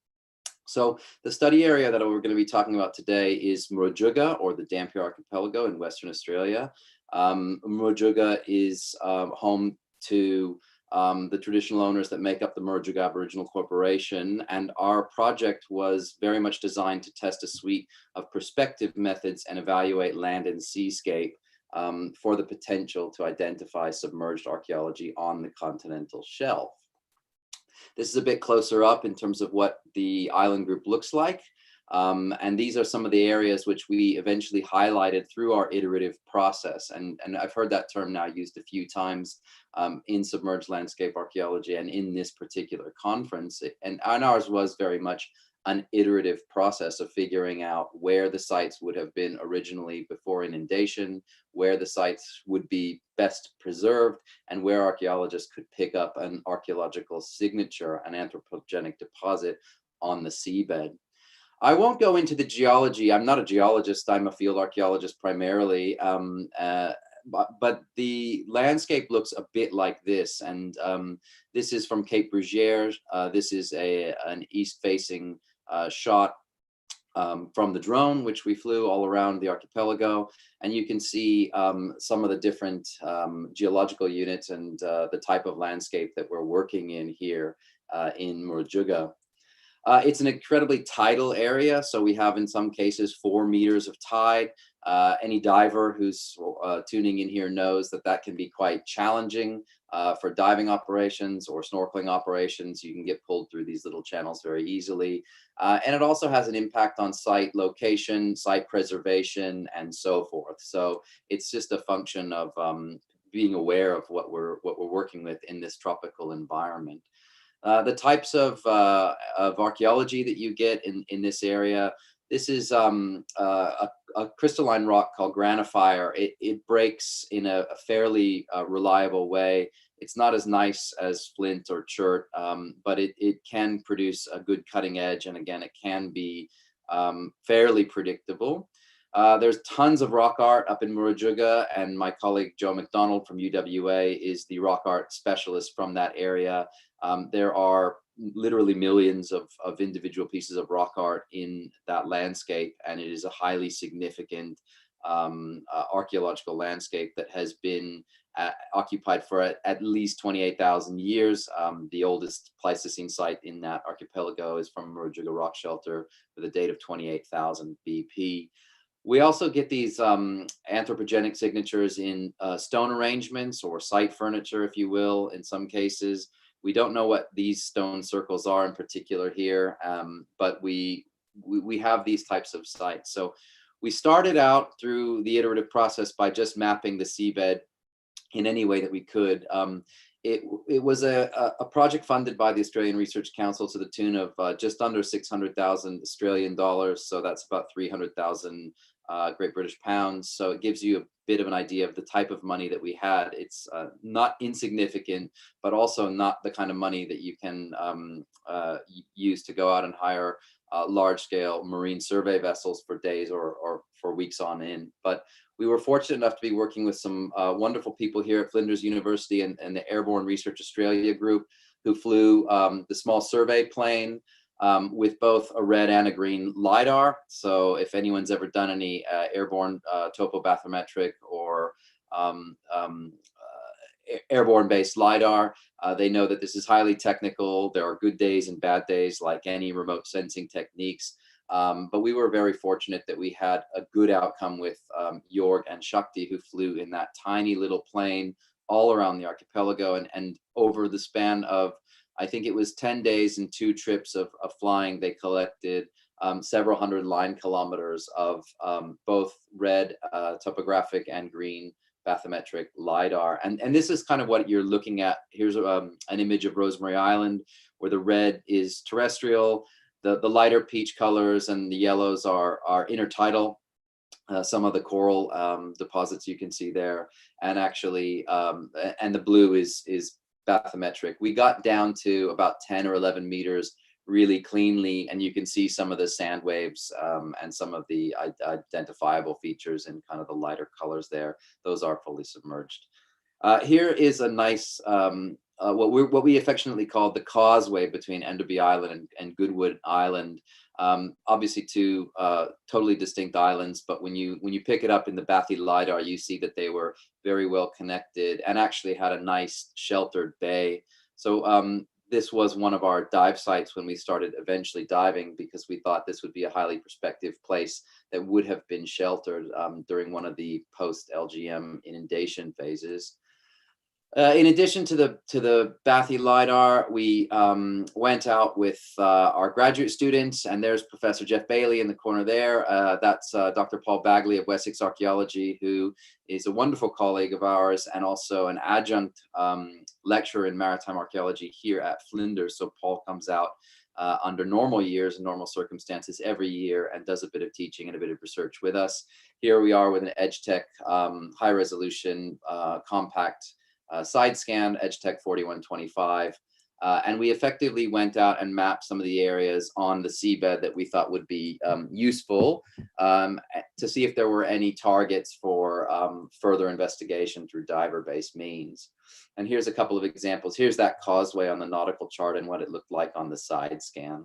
So the study area that we're going to be talking about today is Murujuga, or the Dampier Archipelago in Western Australia. Murujuga is home to the traditional owners that make up the Murujuga Aboriginal Corporation, and our project was very much designed to test a suite of prospective methods and evaluate land and seascape for the potential to identify submerged archaeology on the continental shelf. This is a bit closer up in terms of what the island group looks like. And these are some of the areas which we eventually highlighted through our iterative process. And I've heard that term now used a few times in submerged landscape archaeology and in this particular conference. And ours was very much an iterative process of figuring out where the sites would have been originally before inundation, where the sites would be best preserved, and where archaeologists could pick up an archaeological signature, an anthropogenic deposit on the seabed. I won't go into the geology. I'm not a geologist. I'm a field archaeologist primarily. But the landscape looks a bit like this. And this is from Cape Brugere. This is an east-facing shot from the drone, which we flew all around the archipelago. And you can see some of the different geological units and the type of landscape that we're working in here in Murujuga. It's an incredibly tidal area, so we have in some cases 4 meters of tide. Any diver who's tuning in here knows that that can be quite challenging for diving operations or snorkeling operations. You can get pulled through these little channels very easily. And it also has an impact on site location, site preservation, and so forth. So it's just a function of being aware of what we're working with in this tropical environment. The types of archaeology that you get in this area, this is a crystalline rock called granifier. It breaks in a fairly reliable way. It's not as nice as flint or chert, but it can produce a good cutting edge. And again, it can be fairly predictable. There's tons of rock art up in Murujuga, and my colleague Joe McDonald from UWA is the rock art specialist from that area. There are literally millions of individual pieces of rock art in that landscape, and it is a highly significant archaeological landscape that has been occupied for at least 28,000 years. The oldest Pleistocene site in that archipelago is from Murujuga Rock Shelter with a date of 28,000 BP. We also get these anthropogenic signatures in stone arrangements or site furniture, if you will, in some cases. We don't know what these stone circles are in particular here, but we have these types of sites. So we started out through the iterative process by just mapping the seabed in any way that we could. It was a project funded by the Australian Research Council to the tune of just under 600,000 Australian dollars. So that's about 300,000 Great British pounds. So it gives you a bit of an idea of the type of money that we had. It's not insignificant, but also not the kind of money that you can use to go out and hire large-scale marine survey vessels for days or for weeks on end. But we were fortunate enough to be working with some wonderful people here at Flinders University and the Airborne Research Australia group, who flew the small survey plane with both a red and a green LiDAR. So if anyone's ever done any airborne topobathymetric or airborne-based LiDAR. They know that this is highly technical. There are good days and bad days, like any remote sensing techniques. But we were very fortunate that we had a good outcome with Jorg and Shakti, who flew in that tiny little plane all around the archipelago. And over the span of, I think it was 10 days and 2 trips of flying, they collected several hundred line kilometers of both red topographic and green bathymetric LiDAR. And this is kind of what you're looking at. Here's an image of Rosemary Island, where the red is terrestrial, the lighter peach colors, and the yellows are intertidal. Some of the coral deposits you can see there, and actually, and the blue is bathymetric. We got down to about 10 or 11 meters really cleanly, and you can see some of the sand waves and some of the identifiable features in kind of the lighter colors there. Those are fully submerged. Here is a nice, what we affectionately call the causeway between Enderby Island and Goodwood Island. Obviously 2 totally distinct islands, but when you pick it up in the Bathy LiDAR, you see that they were very well connected and actually had a nice sheltered bay. So this was one of our dive sites when we started eventually diving, because we thought this would be a highly prospective place that would have been sheltered during one of the post-LGM inundation phases. In addition to the Bathy LiDAR, we went out with our graduate students, and there's Professor Geoff Bailey in the corner there. That's Dr. Paul Bagley of Wessex Archaeology, who is a wonderful colleague of ours and also an adjunct lecturer in maritime archaeology here at Flinders. So Paul comes out under normal years and normal circumstances every year and does a bit of teaching and a bit of research with us. Here we are with an EdgeTech high resolution compact side scan, EdgeTech 4125, and we effectively went out and mapped some of the areas on the seabed that we thought would be useful to see if there were any targets for further investigation through diver-based means. And here's a couple of examples. Here's that causeway on the nautical chart and what it looked like on the side scan.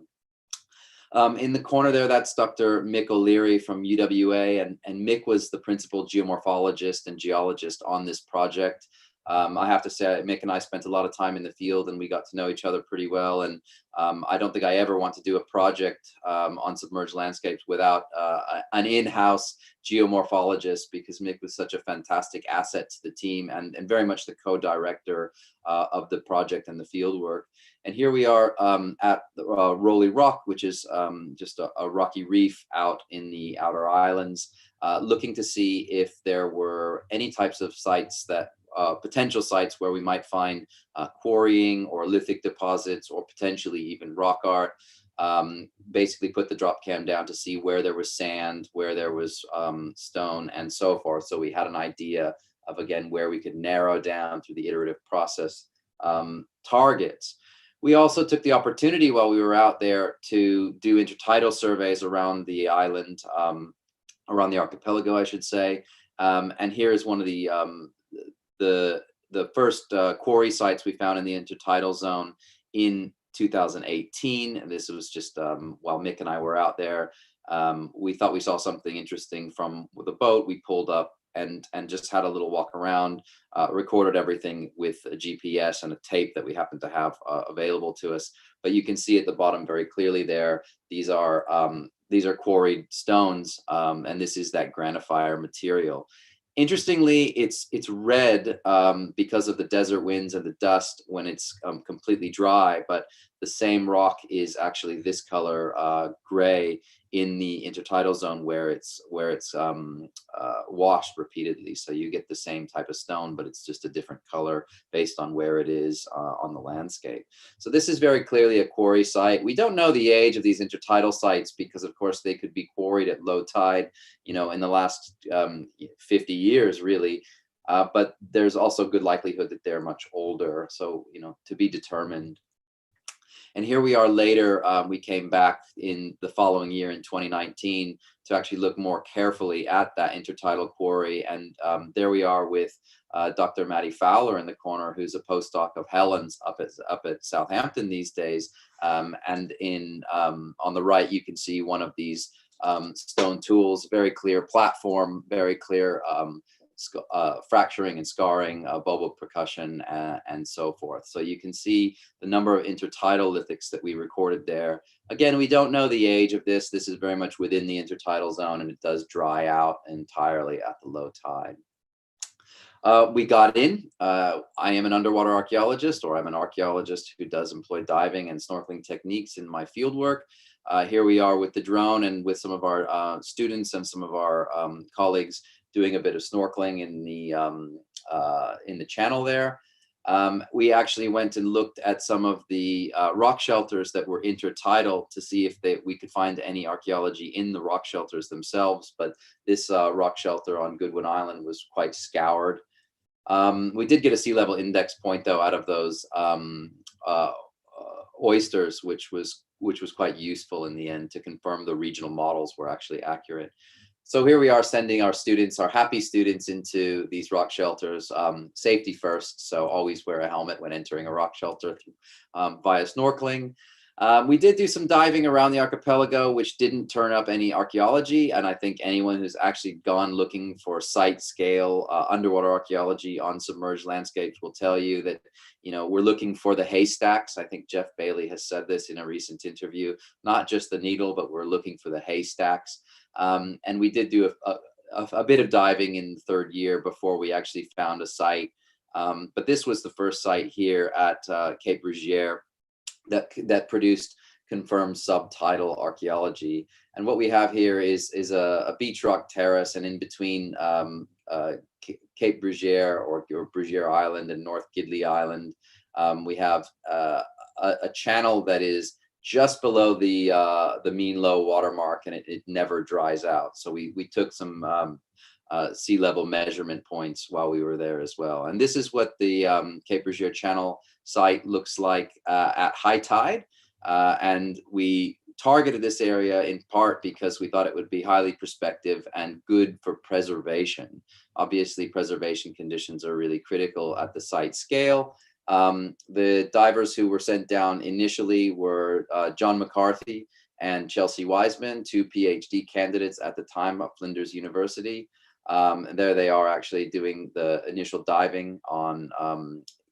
In the corner there, that's Dr. Mick O'Leary from UWA, and Mick was the principal geomorphologist and geologist on this project. I have to say, Mick and I spent a lot of time in the field, and we got to know each other pretty well. And I don't think I ever want to do a project on submerged landscapes without an in-house geomorphologist, because Mick was such a fantastic asset to the team and very much the co-director of the project and the field work. And here we are at Rolly Rock, which is just a rocky reef out in the outer islands, looking to see if there were any types of sites that potential sites where we might find quarrying or lithic deposits or potentially even rock art. Basically put the drop cam down to see where there was sand, where there was stone, and so forth. So we had an idea of, again, where we could narrow down through the iterative process targets. We also took the opportunity while we were out there to do intertidal surveys around the island, around the archipelago, I should say. And here is one of the first quarry sites we found in the intertidal zone in 2018. And this was just while Mick and I were out there. We thought we saw something interesting from the boat. We pulled up and just had a little walk around, recorded everything with a GPS and a tape that we happened to have available to us. But you can see at the bottom very clearly there, these are quarried stones, and this is that granifier material. Interestingly, it's red because of the desert winds and the dust when it's completely dry, but the same rock is actually this color, gray, in the intertidal zone where it's washed repeatedly. So you get the same type of stone, but it's just a different color based on where it is on the landscape. So this is very clearly a quarry site. We don't know the age of these intertidal sites because, of course, they could be quarried at low tide, in the last 50 years, really. But there's also good likelihood that they're much older. So, to be determined. And here we are later, we came back in the following year in 2019 to actually look more carefully at that intertidal quarry. And there we are with Dr. Maddie Fowler in the corner, who's a postdoc of Helen's up at Southampton these days. And on the right, you can see one of these stone tools, very clear platform, very clear fracturing and scarring, bulbar percussion, and so forth. So you can see the number of intertidal lithics that we recorded there. Again, we don't know the age of this. This is very much within the intertidal zone, and it does dry out entirely at the low tide. We got in. I am an underwater archaeologist, or I'm an archaeologist who does employ diving and snorkeling techniques in my field work. Here we are with the drone and with some of our students and some of our colleagues doing a bit of snorkeling in the channel there. We actually went and looked at some of the rock shelters that were intertidal to see if we could find any archaeology in the rock shelters themselves. But this rock shelter on Goodwin Island was quite scoured. We did get a sea level index point though out of those oysters, which was quite useful in the end to confirm the regional models were actually accurate. So here we are sending our students, our happy students, into these rock shelters. Safety first, so always wear a helmet when entering a rock shelter via snorkeling. We did do some diving around the archipelago, which didn't turn up any archaeology. And I think anyone who's actually gone looking for site scale underwater archaeology on submerged landscapes will tell you that, you know, we're looking for the haystacks. I think Geoff Bailey has said this in a recent interview, not just the needle, but we're looking for the haystacks. And we did do a bit of diving in the third year before we actually found a site. But this was the first site here at Cape Rougier that produced confirmed subtidal archaeology. And what we have here is a beach rock terrace, and in between Cape Rougier or Rougier Island and North Gidley Island, we have a channel that is just below the mean low water mark, and it never dries out. So we took some sea level measurement points while we were there as well. And this is what the Cape Rougier Channel site looks like at high tide. And we targeted this area in part because we thought it would be highly prospective and good for preservation. Obviously, preservation conditions are really critical at the site scale. The divers who were sent down initially were John McCarthy and Chelsea Wiseman, two PhD candidates at the time at Flinders University. And there they are actually doing the initial diving on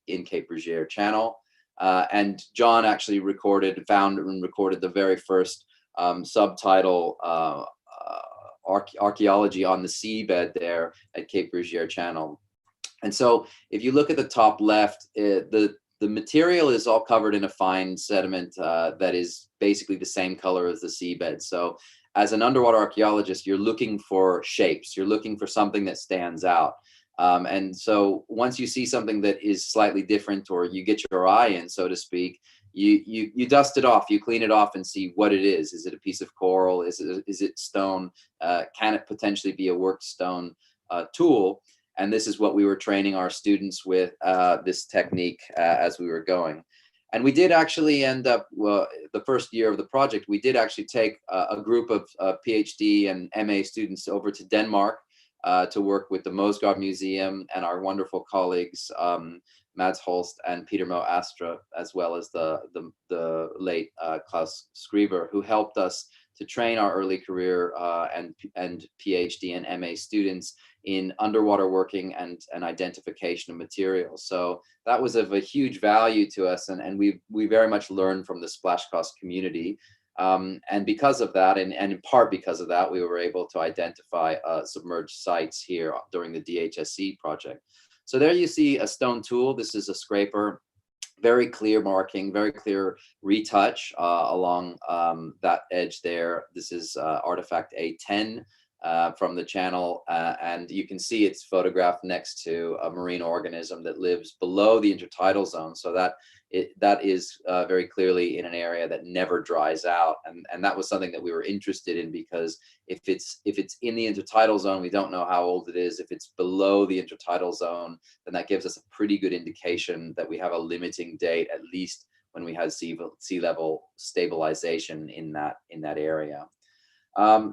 in Cape Rougier Channel. And John actually found and recorded the very first subtidal archaeology on the seabed there at Cape Rougier Channel. And so if you look at the top left, the material is all covered in a fine sediment that is basically the same color as the seabed. So as an underwater archaeologist, you're looking for shapes. You're looking for something that stands out. And so once you see something that is slightly different, or you get your eye in, so to speak, you dust it off, you clean it off and see what it is. Is it a piece of coral? Is it stone? Can it potentially be a worked stone tool? And this is what we were training our students with, this technique as we were going. And we did actually end up, the first year of the project, we did actually take a group of PhD and MA students over to Denmark to work with the Mosgaard Museum and our wonderful colleagues, Mads Holst and Peter Mo Astra, as well as the late Klaus Skriver, who helped us to train our early career and PhD and MA students in underwater working and identification of materials. So that was of a huge value to us, and we very much learned from the splash cost community. And because of that, and in part because of that, we were able to identify submerged sites here during the DHSC project. So there you see a stone tool. This is a scraper, very clear marking, very clear retouch along that edge there. This is artifact A10 from the channel, and you can see it's photographed next to a marine organism that lives below the intertidal zone. So that is very clearly in an area that never dries out, and that was something that we were interested in, because if it's in the intertidal zone, we don't know how old it is. If it's below the intertidal zone, then that gives us a pretty good indication that we have a limiting date, at least when we had sea level stabilization in that area.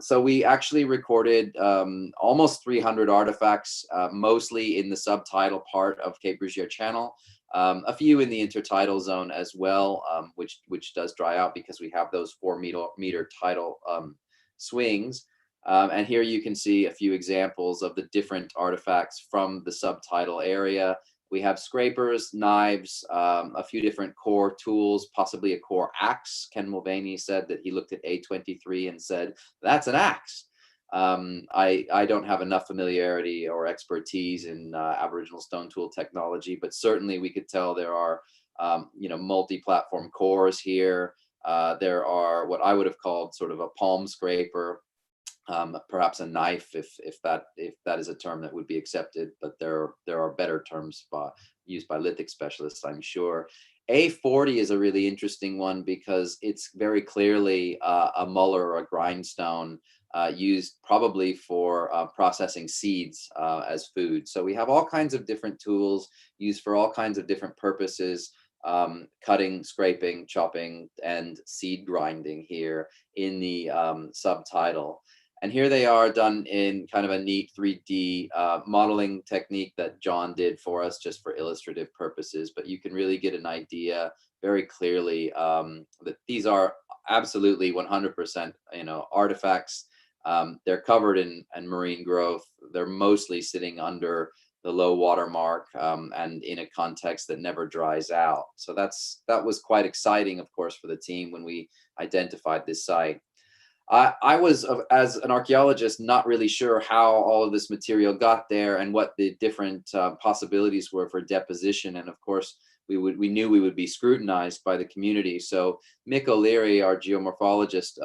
So we actually recorded almost 300 artifacts, mostly in the subtidal part of Cape Rougier Channel, a few in the intertidal zone as well, which does dry out because we have those 4 meter tidal swings. And here you can see a few examples of the different artifacts from the subtidal area. We have scrapers, knives, a few different core tools, possibly a core axe. Ken Mulvaney said that he looked at A23 and said, that's an axe. I don't have enough familiarity or expertise in Aboriginal stone tool technology, but certainly we could tell there are multi-platform cores here. There are what I would have called sort of a palm scraper, perhaps a knife, if that is a term that would be accepted, but there are better terms used by lithic specialists, I'm sure. A40 is a really interesting one because it's very clearly a muller or a grindstone used probably for processing seeds as food. So we have all kinds of different tools used for all kinds of different purposes, cutting, scraping, chopping, and seed grinding here in the subtidal. And here they are done in kind of a neat 3D modeling technique that John did for us just for illustrative purposes. But you can really get an idea very clearly that these are absolutely 100%, artifacts. They're covered in marine growth. They're mostly sitting under the low water mark and in a context that never dries out. So that was quite exciting, of course, for the team when we identified this site. I was, as an archaeologist, not really sure how all of this material got there and what the different possibilities were for deposition. And of course, we knew we would be scrutinized by the community. So Mick O'Leary, our geomorphologist,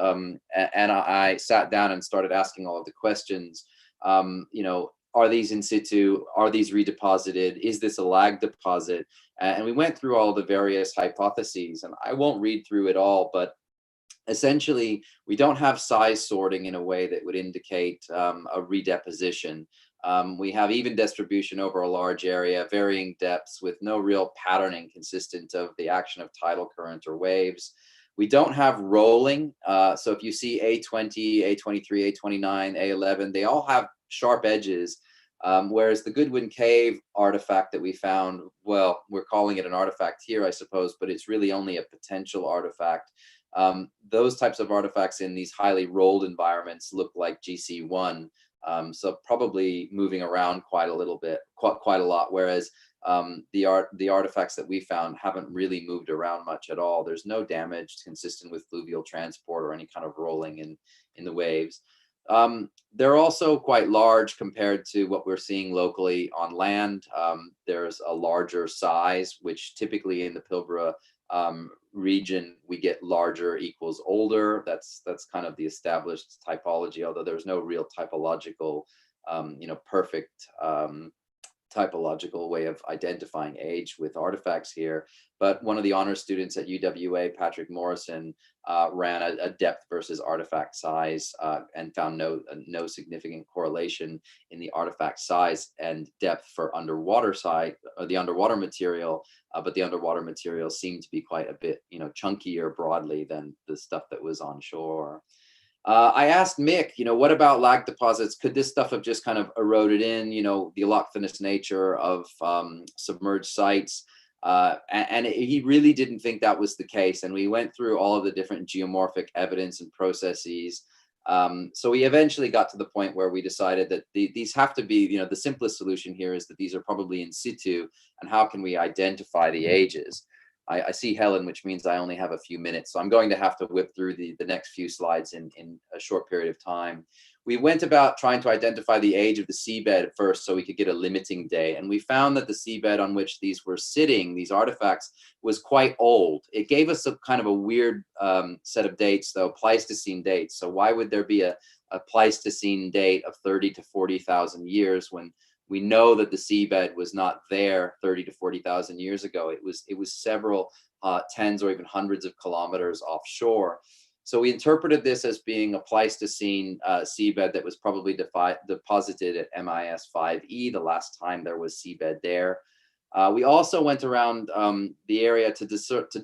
and I sat down and started asking all of the questions. Are these in situ? Are these redeposited? Is this a lag deposit? And we went through all the various hypotheses, and I won't read through it all, but essentially, we don't have size sorting in a way that would indicate a redeposition. We have even distribution over a large area, varying depths with no real patterning consistent of the action of tidal current or waves. We don't have rolling. So if you see A20, A23, A29, A11, they all have sharp edges. Whereas the Goodwin Cave artifact that we found, well, we're calling it an artifact here, I suppose, but it's really only a potential artifact. Those types of artifacts in these highly rolled environments look like GC1, so probably moving around quite a little bit, quite a lot, whereas the artifacts that we found haven't really moved around much at all. There's no damage consistent with fluvial transport or any kind of rolling in the waves. They're also quite large compared to what we're seeing locally on land. There's a larger size, which typically in the Pilbara region, we get larger equals older. That's kind of the established typology, although there's no real typological, perfect typological way of identifying age with artifacts here. But one of the honors students at UWA, Patrick Morrison, ran a depth versus artifact size and found no significant correlation in the artifact size and depth for underwater the underwater material, but the underwater material seemed to be quite a bit, chunkier broadly than the stuff that was on shore. I asked Mick, what about lag deposits? Could this stuff have just kind of eroded in, the allochthonous nature of submerged sites? And he really didn't think that was the case. And we went through all of the different geomorphic evidence and processes. So we eventually got to the point where we decided that these have to be, the simplest solution here is that these are probably in situ. And how can we identify the ages? I see Helen, which means I only have a few minutes. So I'm going to have to whip through the next few slides in a short period of time. We went about trying to identify the age of the seabed first so we could get a limiting date. And we found that the seabed on which these were sitting, these artifacts, was quite old. It gave us a kind of a weird set of dates, though, Pleistocene dates. So why would there be a Pleistocene date of 30 to 40,000 years when we know that the seabed was not there 30 to 40,000 years ago? It was several tens or even hundreds of kilometers offshore. So we interpreted this as being a Pleistocene seabed that was probably deposited at MIS 5E, the last time there was seabed there. We also went around the area to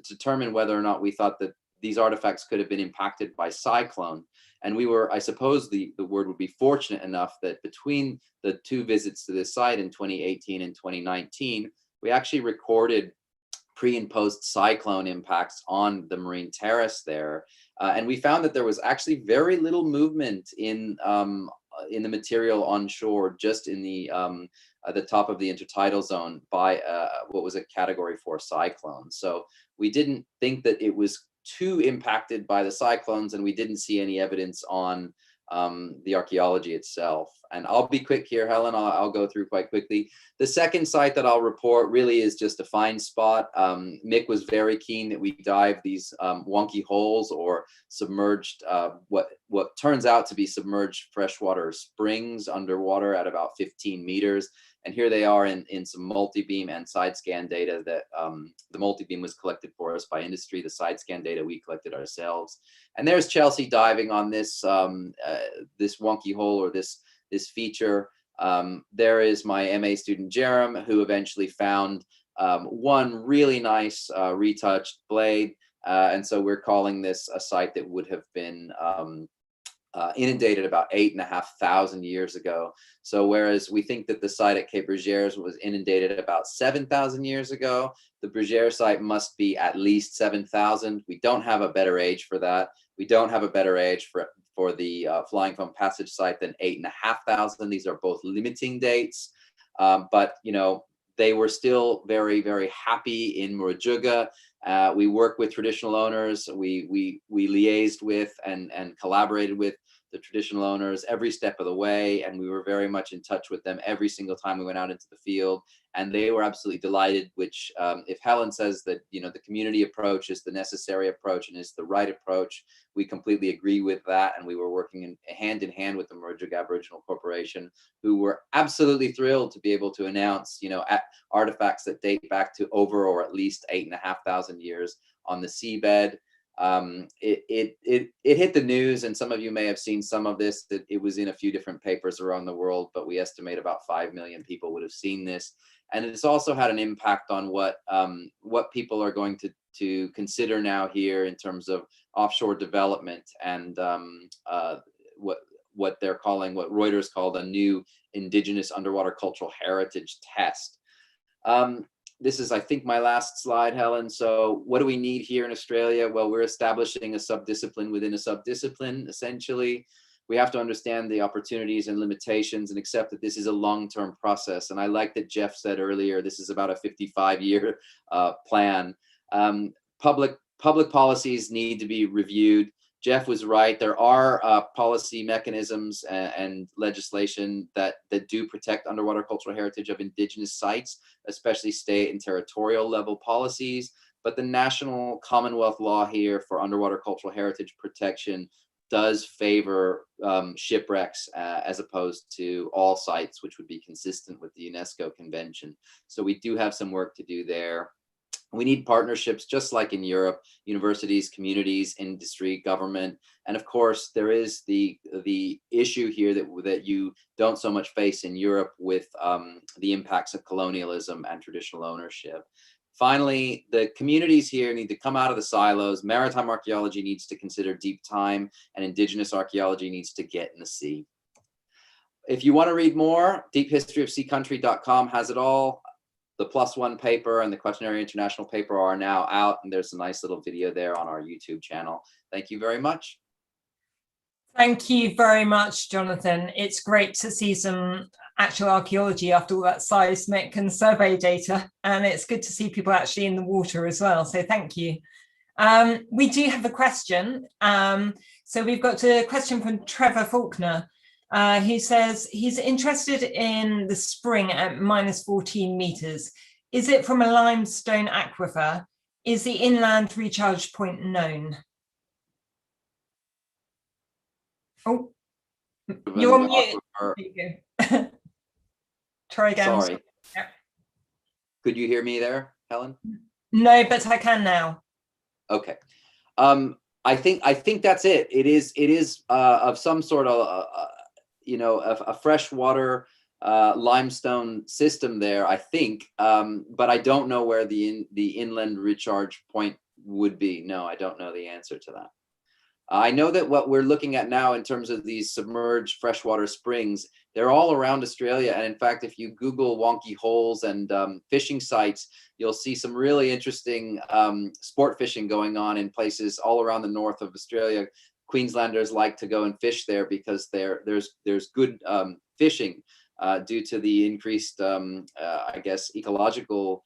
determine whether or not we thought that these artifacts could have been impacted by cyclone. And we were, I suppose the word would be fortunate enough that between the two visits to this site in 2018 and 2019, we actually recorded pre and post cyclone impacts on the marine terrace there. And we found that there was actually very little movement in the material onshore, just in the top of the intertidal zone by what was a Category 4 cyclone. So we didn't think that it was too impacted by the cyclones, and we didn't see any evidence on the archaeology itself. And I'll be quick here, Helen. I'll go through quite quickly. The second site that I'll report really is just a find spot. Mick was very keen that we dive these wonky holes, or submerged, what turns out to be submerged freshwater springs underwater at about 15 meters. And here they are in some multi-beam and side scan data that the multi-beam was collected for us by industry. The side scan data we collected ourselves. And there's Chelsea diving on this this wonky hole, or this feature. There is my MA student Jerem, who eventually found one really nice retouched blade. And so we're calling this a site that would have been inundated about 8,500 years ago. So whereas we think that the site at Cape Brugères was inundated about 7,000 years ago, the Brugères site must be at least 7,000. We don't have a better age for that. We don't have a better age for the Flying Foam Passage site than 8,500. These are both limiting dates, but you know, they were still very, very happy in Murujuga. We worked with traditional owners. We liaised with and collaborated with the traditional owners every step of the way, and we were very much in touch with them every single time we went out into the field, and they were absolutely delighted. Which, if Helen says that, you know, the community approach is the necessary approach and is the right approach, we completely agree with that. And we were working hand in hand with the Murujuga Aboriginal Corporation, who were absolutely thrilled to be able to announce, you know, artifacts that date back to over, or at least 8,500 years on the seabed. It hit the news, and some of you may have seen some of this, that it was in a few different papers around the world, but we estimate about 5 million people would have seen this. And it's also had an impact on what people are going to consider now here in terms of offshore development, and what they're calling, what Reuters called a new Indigenous underwater cultural heritage test. This is, I think, my last slide, Helen. So what do we need here in Australia? Well, we're establishing a subdiscipline within a subdiscipline, essentially. We have to understand the opportunities and limitations and accept that this is a long-term process. And I like that Geoff said earlier, this is about a 55-year plan. Public policies need to be reviewed. Geoff was right. There are policy mechanisms and legislation that do protect underwater cultural heritage of Indigenous sites, especially state and territorial level policies. But the national Commonwealth law here for underwater cultural heritage protection does favor shipwrecks as opposed to all sites, which would be consistent with the UNESCO convention. So we do have some work to do there. We need partnerships, just like in Europe: universities, communities, industry, government. And of course, there is the issue here that you don't so much face in Europe with the impacts of colonialism and traditional ownership. Finally, the communities here need to come out of the silos. Maritime archaeology needs to consider deep time, and Indigenous archaeology needs to get in the sea. If you want to read more, deephistoryofseacountry.com has it all. The +1 paper and the Quaternary International paper are now out, and there's a nice little video there on our YouTube channel. Thank you very much. Thank you very much, Jonathan. It's great to see some actual archaeology after all that seismic and survey data, and it's good to see people actually in the water as well, so thank you. We do have a question. So we've got a question from Trevor Faulkner. He says he's interested in the spring at -14 meters. Is it from a limestone aquifer? Is the inland recharge point known? Oh, you're on mute. There you go. Try again. Sorry. Yeah. Could you hear me there, Helen? No, but I can now. Okay. I think that's it. It is of some sort of you know, a freshwater limestone system there, I think, but I don't know where the inland recharge point would be. No, I don't know the answer to that. I know that what we're looking at now in terms of these submerged freshwater springs, they're all around Australia. And in fact, if you Google wonky holes and fishing sites, you'll see some really interesting sport fishing going on in places all around the north of Australia. Queenslanders like to go and fish there because there's good fishing due to the increased, I guess, ecological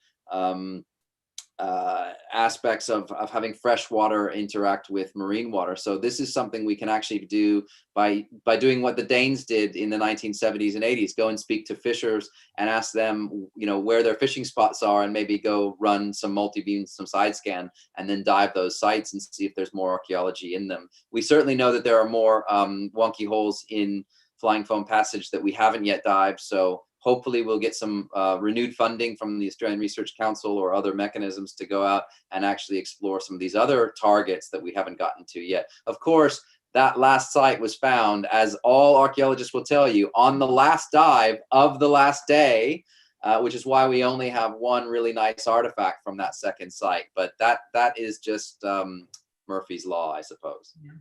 aspects of having fresh water interact with marine water. So this is something we can actually do by doing what the Danes did in the 1970s and 80s, go and speak to fishers and ask them, you know, where their fishing spots are, and maybe go run some multi-beam, some side scan, and then dive those sites and see if there's more archaeology in them. We certainly know that there are more wonky holes in Flying Foam Passage that we haven't yet dived. So hopefully we'll get some renewed funding from the Australian Research Council or other mechanisms to go out and actually explore some of these other targets that we haven't gotten to yet. Of course, that last site was found, as all archaeologists will tell you, on the last dive of the last day, which is why we only have one really nice artifact from that second site. But that is just Murphy's Law, I suppose. Yeah.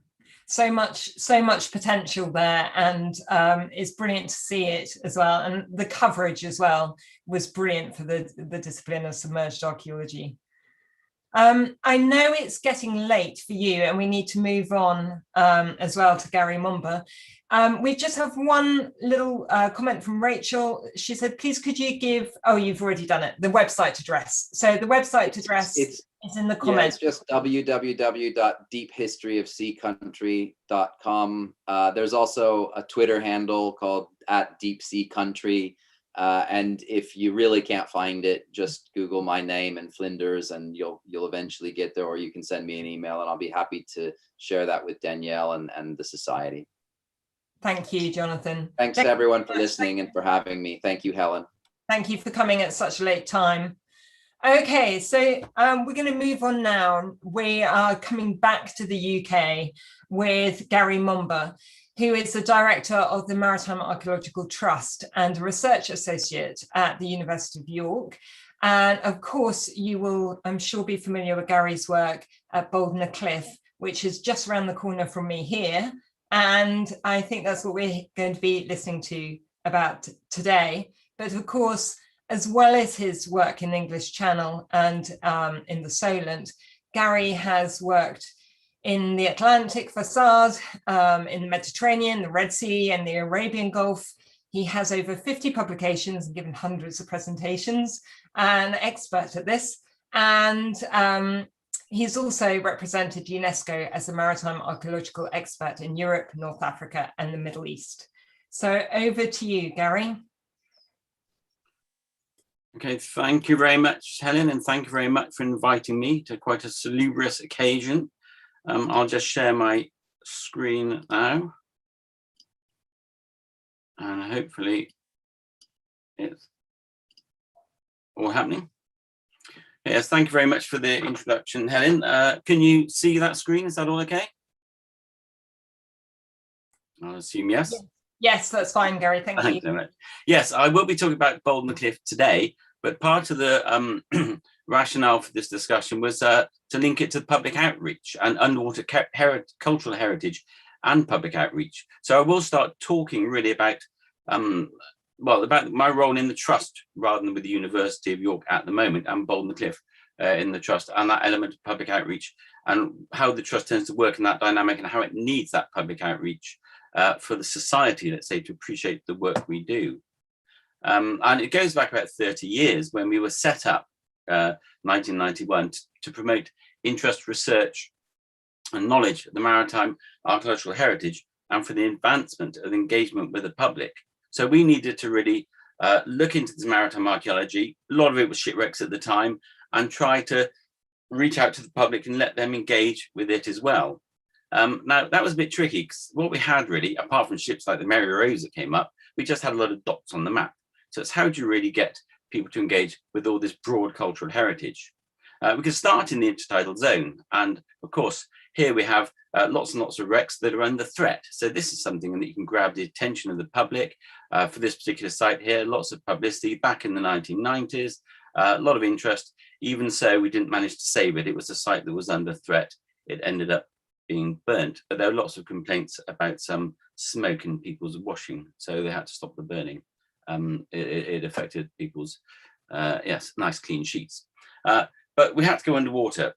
So much potential there, and it's brilliant to see it as well. And the coverage as well was brilliant for the discipline of submerged archaeology. I know it's getting late for you, and we need to move on as well to Garry Momber. We just have one little comment from Rachel. She said, please could you give, oh, you've already done it, the website address. So the website address is in the comments. Yeah, it's just www.deephistoryofseacountry.com. There's also a Twitter handle called @deepseacountry. And if you really can't find it, just Google my name and Flinders, and you'll eventually get there, or you can send me an email and I'll be happy to share that with Danielle and the Society. Thank you, Jonathan. Thanks everyone for listening and for having me. Thank you, Helen. Thank you for coming at such a late time. Okay, so we're going to move on now. We are coming back to the UK with Garry Momber, who is the director of the Maritime Archaeological Trust and a research associate at the University of York. And of course, you will, I'm sure, be familiar with Garry's work at Bouldnor Cliff, which is just around the corner from me here. And I think that's what we're going to be listening to about today. But of course, as well as his work in the English Channel and in the Solent, Garry has worked in the Atlantic for SARS, in the Mediterranean, the Red Sea, and the Arabian Gulf. He has over 50 publications and given hundreds of presentations, an expert at this. And he's also represented UNESCO as a maritime archaeological expert in Europe, North Africa, and the Middle East. So over to you, Garry. Okay, thank you very much, Helen, and thank you very much for inviting me to quite a salubrious occasion. I'll just share my screen now, and hopefully it's all happening. Yes, thank you very much for the introduction, Helen. Can you see that screen? Is that all okay? I'll assume yes. Yes, that's fine, Garry. Thank you. Thanks so much. Yes, I will be talking about Bouldnor Cliff today, but part of the rationale for this discussion was to link it to public outreach and underwater cultural heritage and public outreach. So I will start talking really about, about my role in the Trust rather than with the University of York at the moment, and Bouldnor Cliff in the Trust, and that element of public outreach and how the Trust tends to work in that dynamic and how it needs that public outreach for the society, let's say, to appreciate the work we do. And it goes back about 30 years when we were set up, 1991, to promote interest, research and knowledge of the maritime archaeological heritage and for the advancement of engagement with the public. So we needed to really look into this maritime archaeology. A lot of it was shipwrecks at the time, and try to reach out to the public and let them engage with it as well. Now, that was a bit tricky because what we had really, apart from ships like the Mary Rose that came up, we just had a lot of dots on the map. So it's how do you really get people to engage with all this broad cultural heritage? We can start in the intertidal zone. And of course, here we have lots and lots of wrecks that are under threat. So this is something that you can grab the attention of the public. For this particular site here, lots of publicity back in the 1990s, a lot of interest. Even so, we didn't manage to save it. It was a site that was under threat. It ended up being burnt, but there were lots of complaints about some smoke in people's washing, so they had to stop the burning. It affected people's yes, nice clean sheets, but we had to go underwater,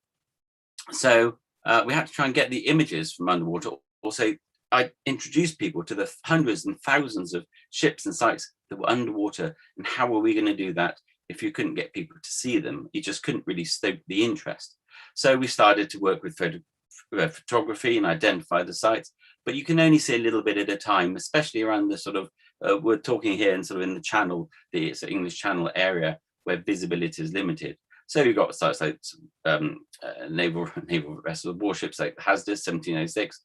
so we had to try and get the images from underwater. Also, I introduced people to the hundreds and thousands of ships and sites that were underwater, and how were we going to do that if you couldn't get people to see them? You just couldn't really stoke the interest. So we started to work with photography and identify the sites, but you can only see a little bit at a time, especially around the sort of, we're talking here and sort of in the channel, the English Channel area where visibility is limited. So you've got sites like naval vessels, warships like Hasdis, 1706.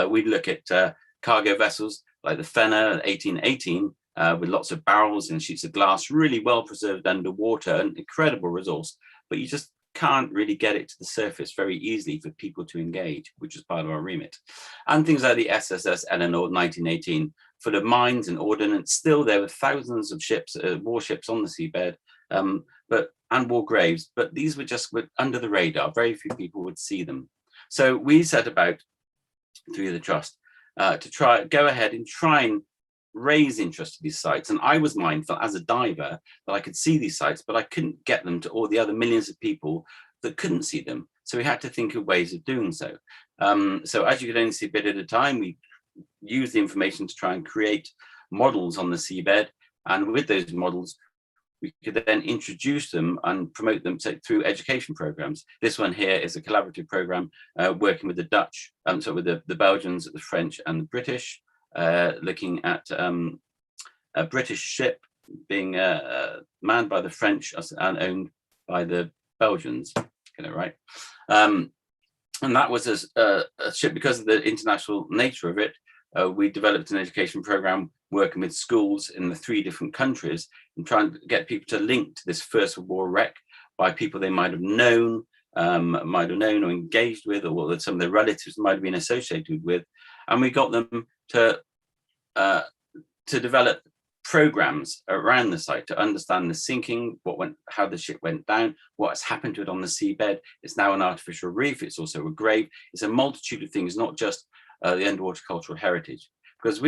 We'd look at cargo vessels like the Fenner, 1818, with lots of barrels and sheets of glass, really well preserved underwater, an incredible resource, but you just can't really get it to the surface very easily for people to engage, which is part of our remit. And things like the SSS Eleanor, 1918, full of mines and ordnance. Still, there were thousands of ships, warships on the seabed, and war graves, but these were just under the radar. Very few people would see them. So we set about, through the trust, to go ahead and try and raise interest in these sites. And I was mindful as a diver that I could see these sites, but I couldn't get them to all the other millions of people that couldn't see them. So we had to think of ways of doing so. So as you could only see a bit at a time, we used the information to try and create models on the seabed. And with those models, we could then introduce them and promote them through education programs. This one here is a collaborative program working with the Dutch, so with the Belgians, the French and the British, looking at a British ship being manned by the French and owned by the Belgians, get it right. And that was a ship, because of the international nature of it, we developed an education program working with schools in the 3 different countries and trying to get people to link to this First World War wreck by people they might have known or engaged with, or that some of their relatives might have been associated with. And we got them to develop programs around the site to understand the sinking, how the ship went down, what has happened to it on the seabed. It's now an artificial reef. It's also a grave. It's a multitude of things, not just the underwater cultural heritage, because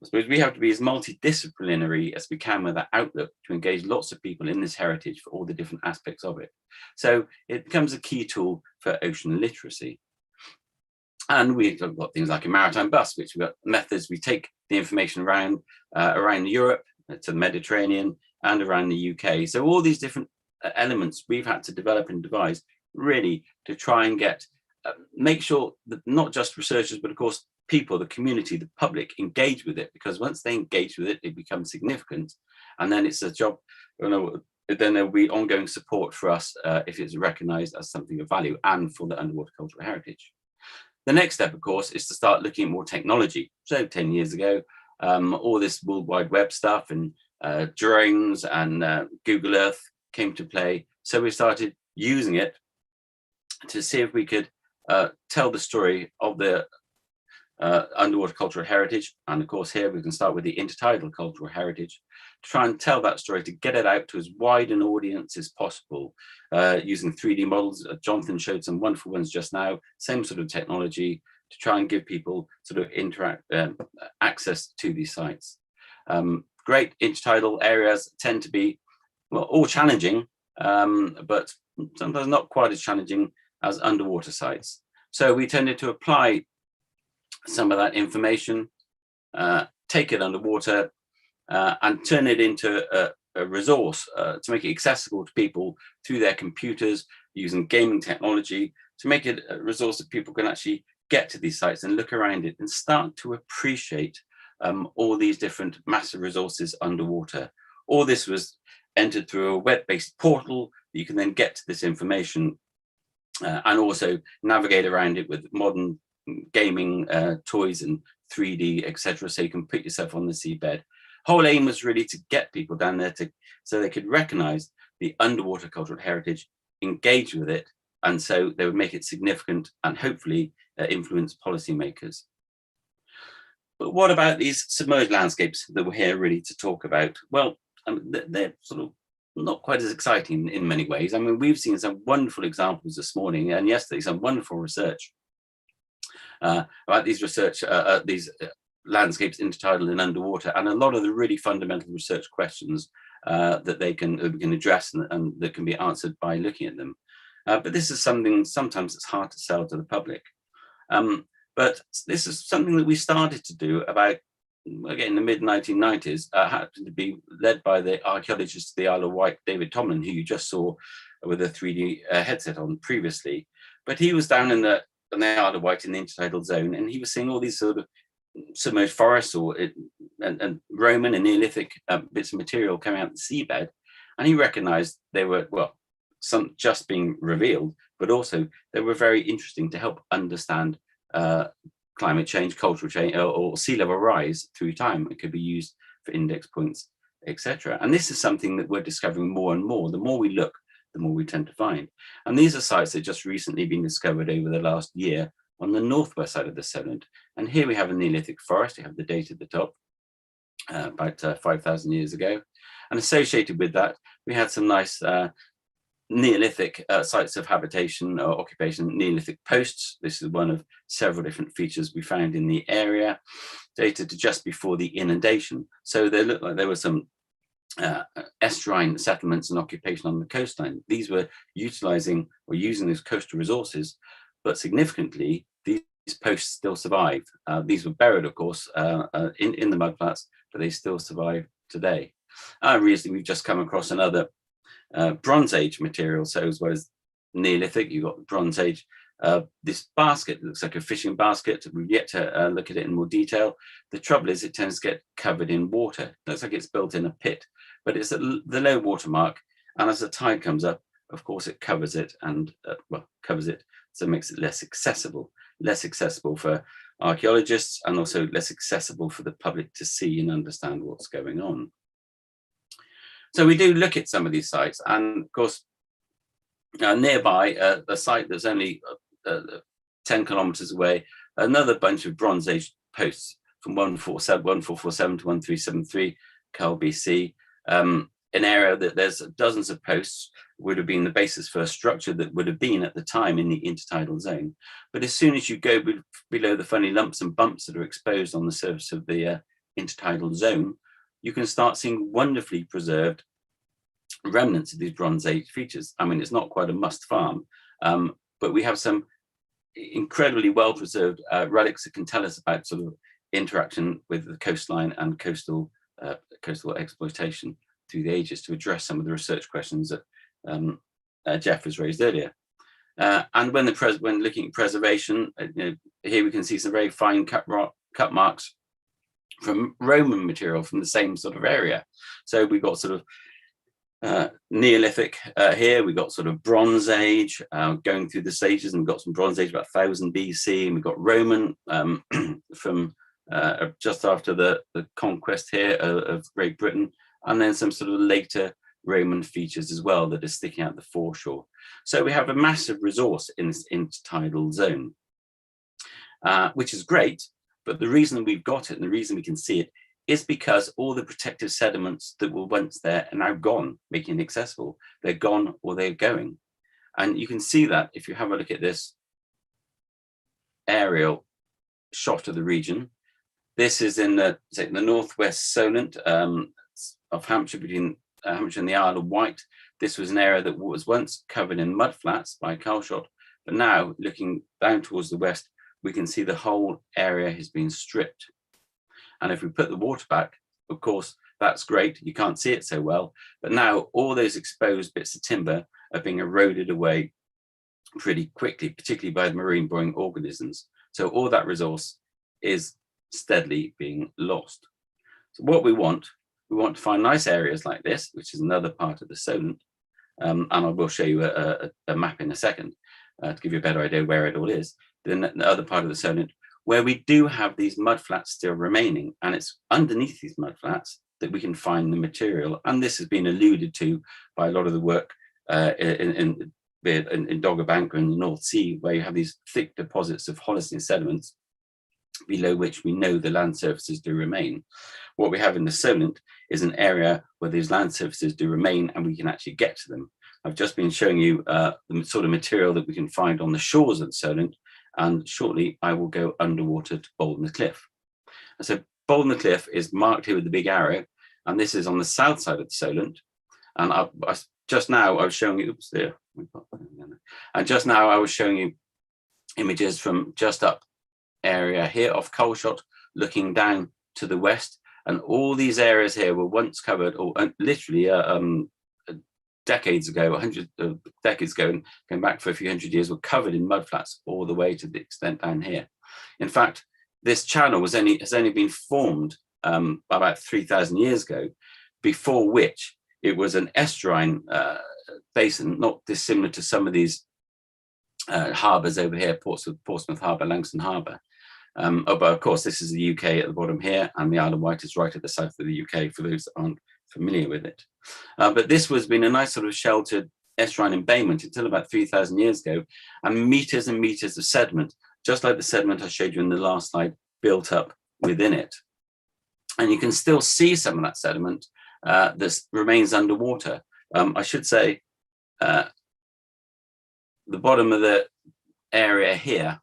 I suppose we have to be as multidisciplinary as we can with that outlook to engage lots of people in this heritage for all the different aspects of it. So it becomes a key tool for ocean literacy. And we've got things like a maritime bus, which we've got methods. We take the information around Europe to the Mediterranean and around the UK. So all these different elements we've had to develop and devise really to try and make sure that not just researchers, but of course people, the community, the public engage with it, because once they engage with it, it becomes significant. And then it's a job, then there'll be ongoing support for us if it's recognised as something of value and for the underwater cultural heritage. The next step, of course, is to start looking at more technology. So 10 years ago, all this World Wide Web stuff and drones and Google Earth came to play. So we started using it to see if we could tell the story of the underwater cultural heritage. And of course, here we can start with the intertidal cultural heritage, to try and tell that story, to get it out to as wide an audience as possible, using 3D models. Jonathan showed some wonderful ones just now, same sort of technology, to try and give people sort of access to these sites. Great intertidal areas tend to be, well, all challenging, but sometimes not quite as challenging as underwater sites. So we tended to apply some of that information, take it underwater, and turn it into a resource to make it accessible to people through their computers, using gaming technology, to make it a resource that people can actually get to these sites and look around it and start to appreciate all these different massive resources underwater. All this was entered through a web-based portal that you can then get to this information and also navigate around it with modern gaming toys and 3D, etc. So you can put yourself on the seabed. Whole aim was really to get people down there so they could recognize the underwater cultural heritage, engage with it, and so they would make it significant and hopefully influence policymakers. But what about these submerged landscapes that we're here really to talk about? Well, they're sort of not quite as exciting in many ways. I mean, we've seen some wonderful examples this morning and yesterday, some wonderful research about these research, landscapes intertidal and underwater, and a lot of the really fundamental research questions that we can address and that can be answered by looking at them. But this is something sometimes it's hard to sell to the public. But this is something that we started to do about, again, in the mid-1990s, happened to be led by the archaeologist of the Isle of Wight, David Tomlin, who you just saw with a 3D headset on previously. But he was down in the Isle of Wight in the intertidal zone, and he was seeing all these sort of submerged forests and Roman and Neolithic bits of material coming out of the seabed. And he recognized they were, well, some just being revealed, but also they were very interesting to help understand climate change, cultural change, or sea level rise through time. It could be used for index points, etc. And this is something that we're discovering more and more. The more we look, the more we tend to find. And these are sites that just recently been discovered over the last year on the northwest side of the Solent. And here we have a Neolithic forest. We have the date at the top, about 5,000 years ago. And associated with that, we had some nice Neolithic sites of habitation or occupation, Neolithic posts. This is one of several different features we found in the area, dated to just before the inundation. So they looked like there were some estuarine settlements and occupation on the coastline. These were utilizing or using those coastal resources, but significantly, these posts still survive. These were buried, of course, in the mudflats, but they still survive today. Recently, we've just come across another Bronze Age material. So as well as Neolithic, you've got Bronze Age. This basket looks like a fishing basket. We've yet to look at it in more detail. The trouble is it tends to get covered in water. It looks like it's built in a pit, but it's at the low water mark. And as the tide comes up, of course, it covers it and, covers it. So it makes it less accessible for archaeologists and also less accessible for the public to see and understand what's going on. So we do look at some of these sites, and of course, nearby, a site that's only 10 kilometers away, another bunch of Bronze Age posts from 1447 to 1373, Carl BC, an area that there's dozens of posts, would have been the basis for a structure that would have been at the time in the intertidal zone. But as soon as you go below the funny lumps and bumps that are exposed on the surface of the intertidal zone, you can start seeing wonderfully preserved remnants of these Bronze Age features. I mean, it's not quite a must farm, but we have some incredibly well-preserved relics that can tell us about sort of interaction with the coastline and coastal exploitation through the ages to address some of the research questions that Geoff has raised earlier. And when looking at preservation, here we can see some very fine cut marks from Roman material from the same sort of area. So we've got sort of Neolithic here, we've got sort of Bronze Age going through the stages, and we've got some Bronze Age about 1000 BC, and we've got Roman from just after the conquest here of Great Britain, and then some sort of later Roman features as well that are sticking out the foreshore. So we have a massive resource in this intertidal zone, which is great, but the reason we've got it and the reason we can see it is because all the protective sediments that were once there are now gone, making it accessible. They're gone or they're going. And you can see that if you have a look at this aerial shot of the region. This is in the northwest Solent of Hampshire, between Hampshire and the Isle of Wight. This was an area that was once covered in mudflats by Calshot, but now looking down towards the west, we can see the whole area has been stripped. And if we put the water back, of course, that's great. You can't see it so well, but now all those exposed bits of timber are being eroded away pretty quickly, particularly by the marine boring organisms. So all that resource is steadily being lost. So what we want to find nice areas like this, which is another part of the Solent, and I will show you a map in a second to give you a better idea where it all is. Then the other part of the Solent, where we do have these mudflats still remaining, and it's underneath these mudflats that we can find the material. And this has been alluded to by a lot of the work in Dogger Bank or in the North Sea, where you have these thick deposits of Holocene sediments below which we know the land surfaces do remain. What we have in the Solent is an area where these land surfaces do remain and we can actually get to them. I've just been showing you the sort of material that we can find on the shores of the Solent, and shortly I will go underwater to Bouldnor Cliff. And so Bouldnor Cliff is marked here with the big arrow, and this is on the south side of the Solent. And just now I was showing you, oops, there. And just now I was showing you images from just up area here off Coleshot, looking down to the west. And all these areas here were once covered, or literally decades ago, 100 decades ago, and going back for a few hundred years, were covered in mudflats all the way to the extent down here. In fact, this channel has only been formed about 3,000 years ago, before which it was an estuarine basin, not dissimilar to some of these harbours over here, Portsmouth Harbour, Langston Harbour. But of course, this is the UK at the bottom here, and the Isle of Wight is right at the south of the UK, for those that aren't familiar with it. But this was been a nice sort of sheltered estuarine embayment until about 3,000 years ago, and meters of sediment, just like the sediment I showed you in the last slide, built up within it. And you can still see some of that sediment that remains underwater. I should say the bottom of the area here,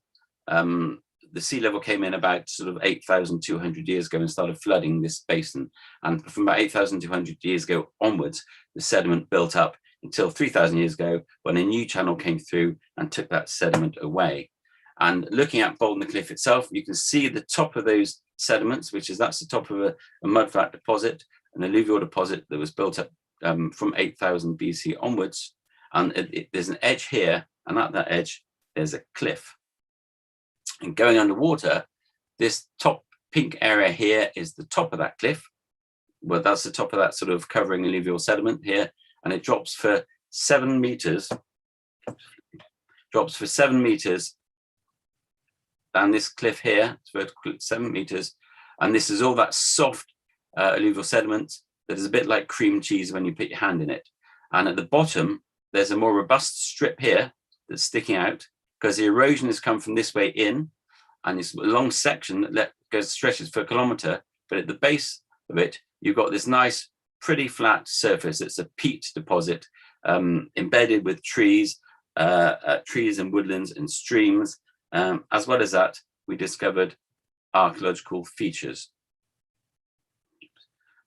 the sea level came in about sort of 8,200 years ago and started flooding this basin. And from about 8,200 years ago onwards, the sediment built up until 3,000 years ago, when a new channel came through and took that sediment away. And looking at Bouldnor Cliff itself, you can see the top of those sediments, that's the top of a mudflat deposit, an alluvial deposit that was built up from 8,000 BC onwards. And there's an edge here, and at that edge, there's a cliff. And going underwater, this top pink area here is the top of that cliff. Well, that's the top of that sort of covering alluvial sediment here, and it drops for 7 meters. Drops for 7 meters down this cliff here. It's vertical, 7 meters, and this is all that soft alluvial sediment that is a bit like cream cheese when you put your hand in it. And at the bottom, there's a more robust strip here that's sticking out, because the erosion has come from this way in, and it's a long section that stretches for a kilometre, but at the base of it, you've got this nice, pretty flat surface. It's a peat deposit embedded with trees and woodlands and streams. As well as that, we discovered archaeological features.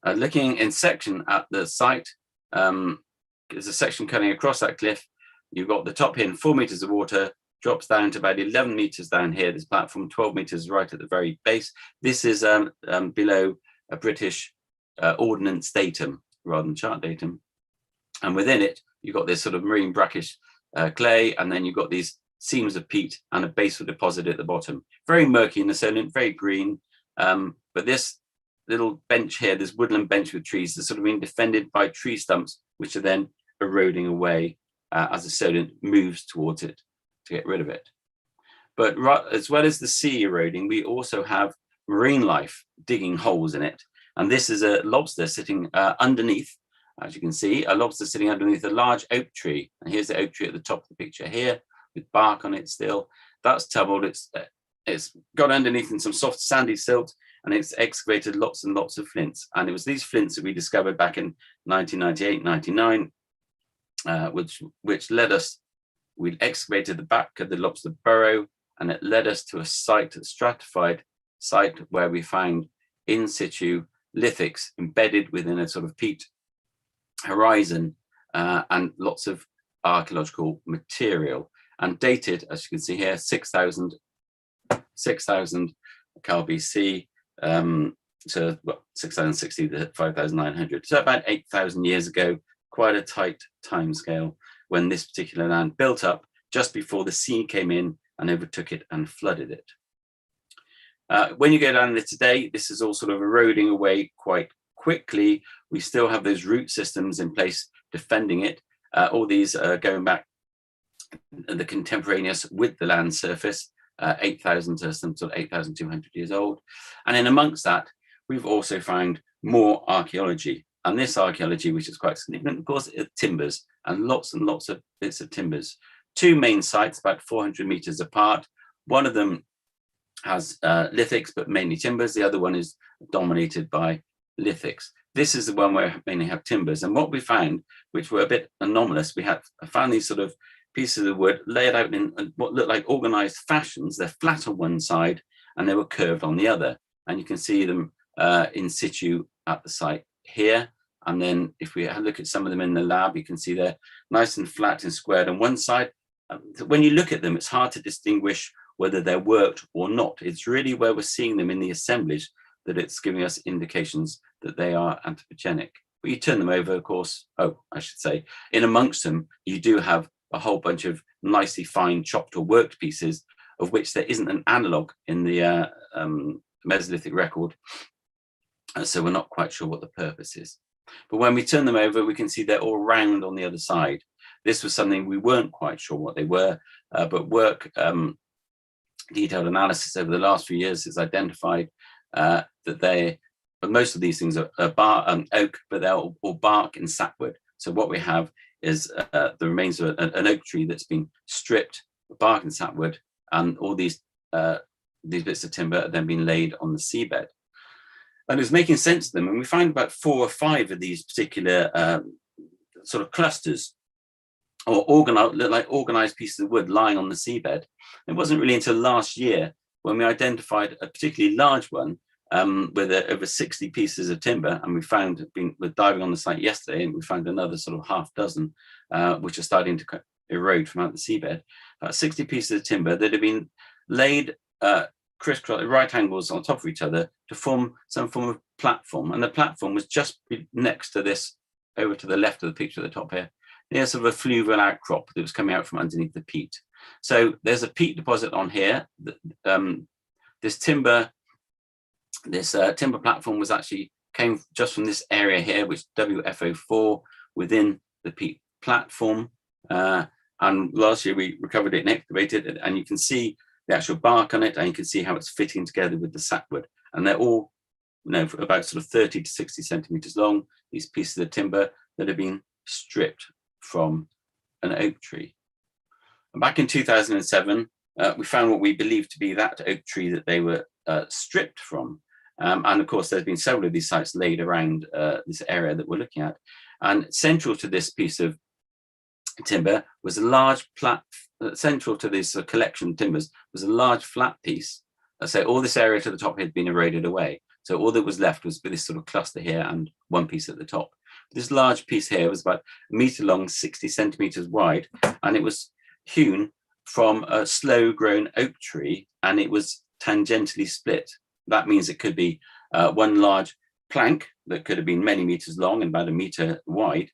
Looking in section at the site, there's a section cutting across that cliff. You've got the top here, 4 meters of water, drops down to about 11 meters down here. This platform, 12 meters right at the very base. This is below a British ordnance datum rather than chart datum. And within it, you've got this sort of marine brackish clay, and then you've got these seams of peat and a basal deposit at the bottom. Very murky in the sediment, very green. But this little bench here, this woodland bench with trees, is sort of being defended by tree stumps, which are then eroding away as the sediment moves towards it to get rid of it. But as well as the sea eroding, we also have marine life digging holes in it. And this is a lobster sitting underneath, as you can see, a lobster sitting underneath a large oak tree. And here's the oak tree at the top of the picture here, with bark on it still. That's tubbled, it's got underneath in some soft sandy silt, and it's excavated lots and lots of flints. And it was these flints that we discovered back in 1998, 99, which led us, we excavated the back of the lobster burrow, and it led us to a site, a stratified site, where we found in situ lithics embedded within a sort of peat horizon, and lots of archaeological material, and dated, as you can see here, 6,000 Cal BC to 6,060 to 5,900. So about 8,000 years ago, quite a tight time scale, when this particular land built up just before the sea came in and overtook it and flooded it. When you go down there today, this is all sort of eroding away quite quickly. We still have those root systems in place defending it. All these are going back the contemporaneous with the land surface, 8,000 to some sort of 8,200 years old. And in amongst that, we've also found more archaeology. And this archaeology, which is quite significant, of course, is timbers, and lots of bits of timbers. Two main sites, about 400 meters apart. One of them has lithics, but mainly timbers. The other one is dominated by lithics. This is the one where we mainly have timbers. And what we found, which were a bit anomalous, we found these sort of pieces of wood laid out in what look like organized fashions. They're flat on one side and they were curved on the other. And you can see them in situ at the site here. And then if we look at some of them in the lab, you can see they're nice and flat and squared on one side. When you look at them, it's hard to distinguish whether they're worked or not. It's really where we're seeing them in the assemblage that it's giving us indications that they are anthropogenic. But you turn them over, of course, I should say, in amongst them, you do have a whole bunch of nicely fine chopped or worked pieces, of which there isn't an analogue in the Mesolithic record. So we're not quite sure what the purpose is. But when we turn them over, we can see they're all round on the other side. This was something we weren't quite sure what they were, but work, detailed analysis over the last few years has identified that most of these things are oak, but they're all bark and sapwood. So what we have is the remains of an oak tree that's been stripped, bark and sapwood, and all these bits of timber have then been laid on the seabed. And it's making sense to them. And we find about 4 or 5 of these particular sort of clusters or organized pieces of wood lying on the seabed. It wasn't really until last year when we identified a particularly large one with over 60 pieces of timber. And we're diving on the site yesterday, and we found another sort of half dozen, which are starting to erode from out the seabed. 60 pieces of timber that have been laid crisscross at right angles on top of each other to form some form of platform. And the platform was just next to this, over to the left of the picture at the top here, near sort of a fluvial outcrop that was coming out from underneath the peat. So there's a peat deposit on here. This timber platform came just from this area here, which WFO4 within the peat platform. And last year we recovered it and excavated it, and you can see the actual bark on it, and you can see how it's fitting together with the sapwood. And they're all, about sort of 30 to 60 centimeters long, these pieces of timber that have been stripped from an oak tree. And back in 2007, we found what we believe to be that oak tree that they were stripped from. And of course, there's been several of these sites laid around this area that we're looking at. And central to this piece of timber was a large central to this collection of timbers was a large flat piece. So all this area to the top had been eroded away. So all that was left was this sort of cluster here and one piece at the top. This large piece here was about 1 meter long, 60 centimeters wide, and it was hewn from a slow grown oak tree, and it was tangentially split. That means it could be one large plank that could have been many meters long and about 1 meter wide.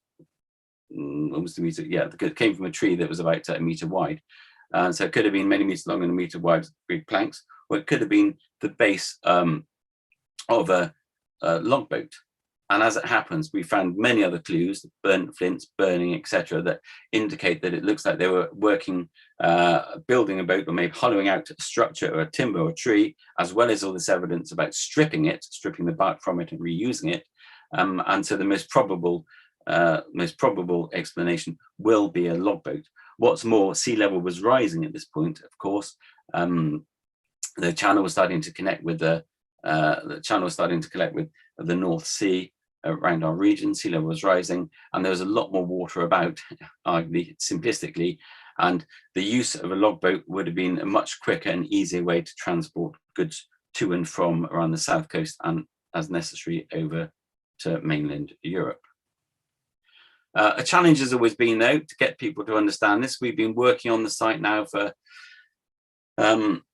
Almost 1 meter, yeah, it came from a tree that was about 1 meter wide. So it could have been many meters long and 1 meter wide big planks, or it could have been the base of a logboat. And as it happens, we found many other clues, burnt flints, burning, etc., that indicate that it looks like they were working, building a boat, or maybe hollowing out a structure or a timber or a tree, as well as all this evidence about stripping the bark from it and reusing it. And so the most probable explanation will be a logboat. What's more, sea level was rising at this point, of course. The channel was starting to connect with the North Sea around our region. Sea level was rising, and there was a lot more water about, arguably simplistically, and the use of a logboat would have been a much quicker and easier way to transport goods to and from around the south coast, and as necessary over to mainland Europe. A challenge has always been, though, to get people to understand this. We've been working on the site now for over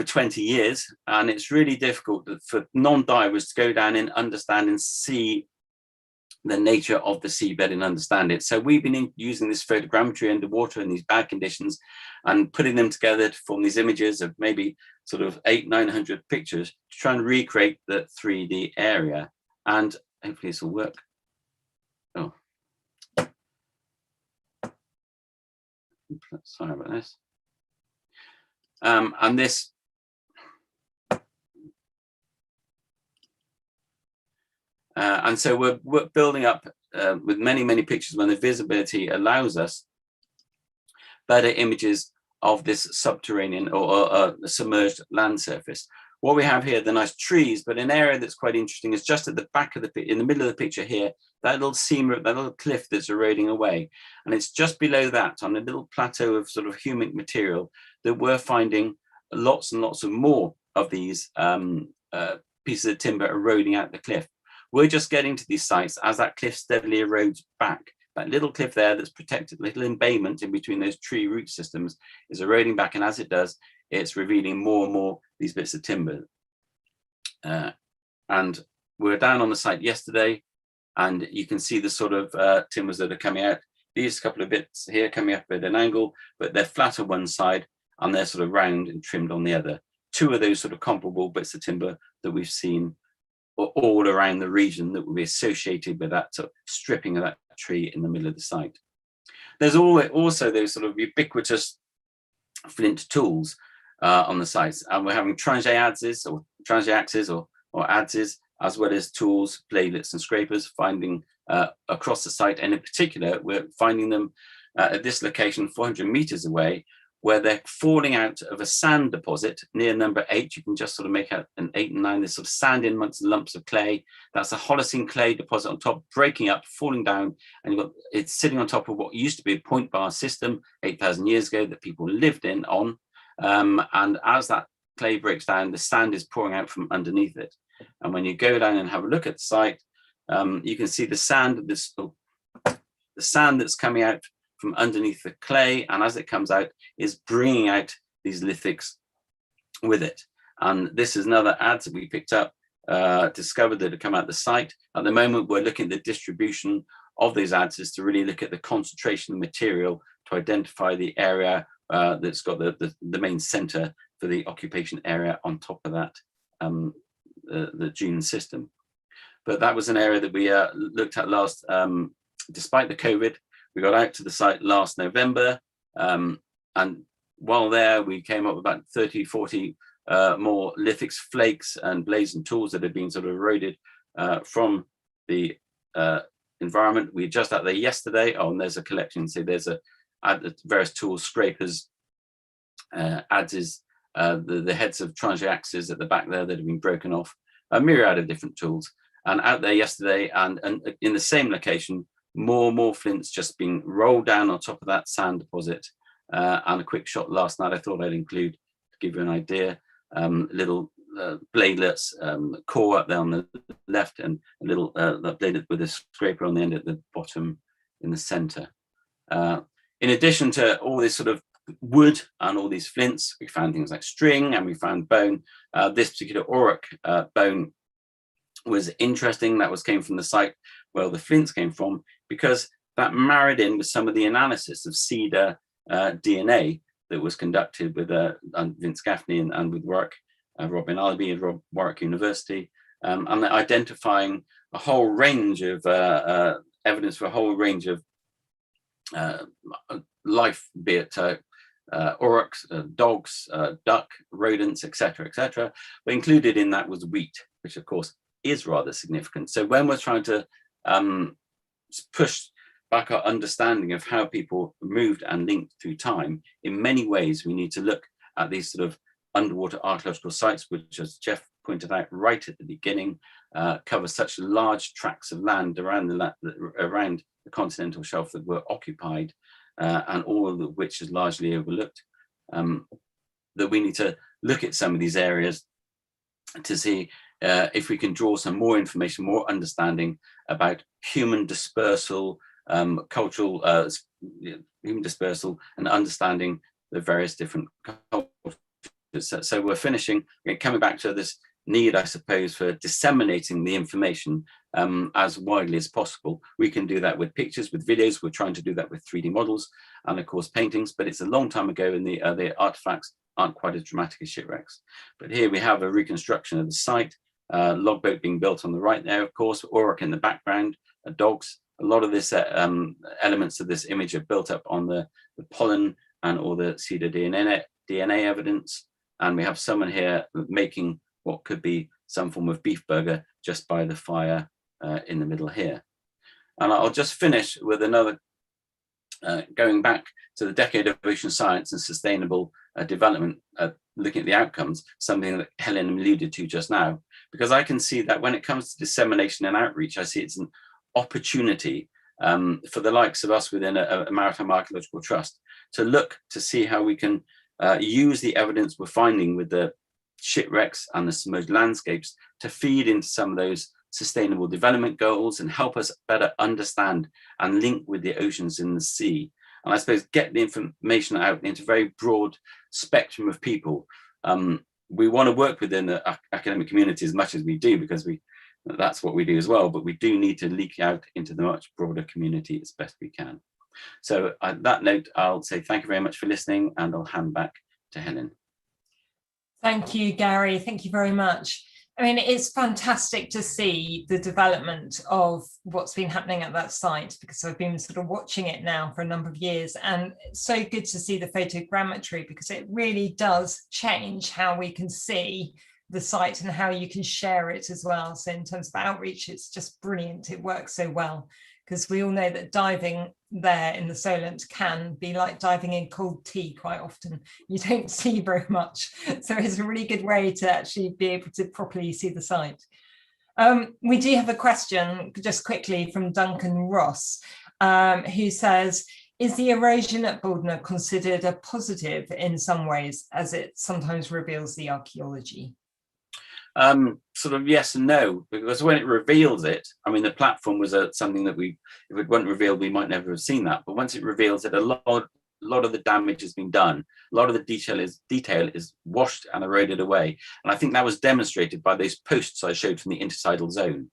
20 years, and it's really difficult for non-divers to go down and understand and see the nature of the seabed and understand it. So we've been using this photogrammetry underwater in these bad conditions and putting them together to form these images of maybe sort of 800-900 pictures to try and recreate the 3D area. And hopefully this will work. Oh, sorry about this. And this, and so we're building up with many pictures when the visibility allows us better images of this subterranean or submerged land surface. what we have here, the nice trees, but an area that's quite interesting is just at the back of in the middle of the picture here, that little seam, that little cliff that's eroding away. And it's just below that on a little plateau of sort of humic material that we're finding lots and lots of more of these pieces of timber eroding out the cliff. We're just getting to these sites as that cliff steadily erodes back. That little cliff there that's protected, little embayment in between those tree root systems is eroding back, and as it does, it's revealing more and more these bits of timber. And we're down on the site yesterday, and you can see the sort of timbers that are coming out. These couple of bits here coming up at an angle, but they're flat on one side and they're sort of round and trimmed on the other. Two of those sort of comparable bits of timber that we've seen all around the region that will be associated with that sort of stripping of that tree in the middle of the site. There's also those sort of ubiquitous flint tools on the sites, and we're having tranche axes or adzes, as well as tools, bladelets and scrapers finding across the site, and in particular we're finding them at this location 400 meters away, where they're falling out of a sand deposit near number 8. You can just sort of make out an 8 and 9, there's sort of sand in amongst lumps of clay. That's a Holocene clay deposit on top, breaking up, falling down, and it's sitting on top of what used to be a point bar system 8,000 years ago that people lived in on. And as that clay breaks down, the sand is pouring out from underneath it. And when you go down and have a look at the site, you can see the sand that's coming out from underneath the clay, and as it comes out is bringing out these lithics with it. And this is another adze that we picked up, discovered that had come out the site. At the moment we're looking at the distribution of these adzes to really look at the concentration of material to identify the area that's got the main center for the occupation area on top of that, the dune system. But that was an area that we looked at last, despite the COVID. We got out to the site last November, and while there we came up with about 30, 40 more lithics, flakes and blades and tools that had been sort of eroded from the environment. We were just out there yesterday. Oh, and there's a collection. So there's various tools, scrapers, adzes, the heads of tranche axes at the back there that have been broken off, a myriad of different tools. And out there yesterday, and in the same location, more flints just being rolled down on top of that sand deposit. And a quick shot last night I thought I'd include to give you an idea. Little bladelets, core up there on the left, and a little bladelet with a scraper on the end at the bottom in the center. In addition to all this sort of wood and all these flints, we found things like string and we found bone. This particular auroch bone was interesting. That came from the site where the flints came from, because that married in with some of the analysis of cedar DNA that was conducted with Vince Gaffney and with work, Robin Alby at Warwick University, and identifying a whole range of evidence for a whole range of life, be it aurochs, dogs, duck, rodents, etc., etc. But included in that was wheat, which of course is rather significant. So when we're trying to push back our understanding of how people moved and linked through time, in many ways we need to look at these sort of underwater archaeological sites, which, as Geoff pointed out right at the beginning, cover such large tracts of land around the continental shelf that were occupied, and all of which is largely overlooked, that we need to look at some of these areas to see if we can draw some more information, more understanding about human dispersal, cultural human dispersal, and understanding the various different cultures. So we're coming back to this need, I suppose, for disseminating the information as widely as possible. We can do that with pictures, with videos. We're trying to do that with 3D models and, of course, paintings. But it's a long time ago, and the artifacts aren't quite as dramatic as shipwrecks. But here we have a reconstruction of the site. Logboat being built on the right there, of course, auroch in the background, dogs. A lot of this elements of this image are built up on the pollen and all the cedar DNA evidence. And we have someone here making what could be some form of beef burger just by the fire in the middle here. And I'll just finish with another, going back to the decade of ocean science and sustainable development, looking at the outcomes, something that Helen alluded to just now, because I can see that when it comes to dissemination and outreach, I see it's an opportunity for the likes of us within a Maritime Archaeological Trust to look to see how we can use the evidence we're finding with the shipwrecks and the submerged landscapes to feed into some of those sustainable development goals and help us better understand and link with the oceans and the sea. And I suppose get the information out into a very broad spectrum of people. We want to work within the academic community as much as we do, because that's what we do as well, but we do need to leak out into the much broader community as best we can. So on that note, I'll say thank you very much for listening, and I'll hand back to Helen. Thank you, Garry. Thank you very much. I mean, it's fantastic to see the development of what's been happening at that site, because I've been sort of watching it now for a number of years, and it's so good to see the photogrammetry, because it really does change how we can see the site and how you can share it as well. So in terms of outreach, it's just brilliant. It works so well, because we all know that diving there in the Solent can be like diving in cold tea quite often. You don't see very much. So it's a really good way to actually be able to properly see the site. We do have a question just quickly from Duncan Ross, who says, is the erosion at Bouldnor considered a positive in some ways, as it sometimes reveals the archaeology? Sort of yes and no, because when it reveals it, I mean, the platform was something that if it wasn't revealed, we might never have seen that. But once it reveals it, a lot of the damage has been done. A lot of the detail is washed and eroded away. And I think that was demonstrated by those posts I showed from the intertidal zone.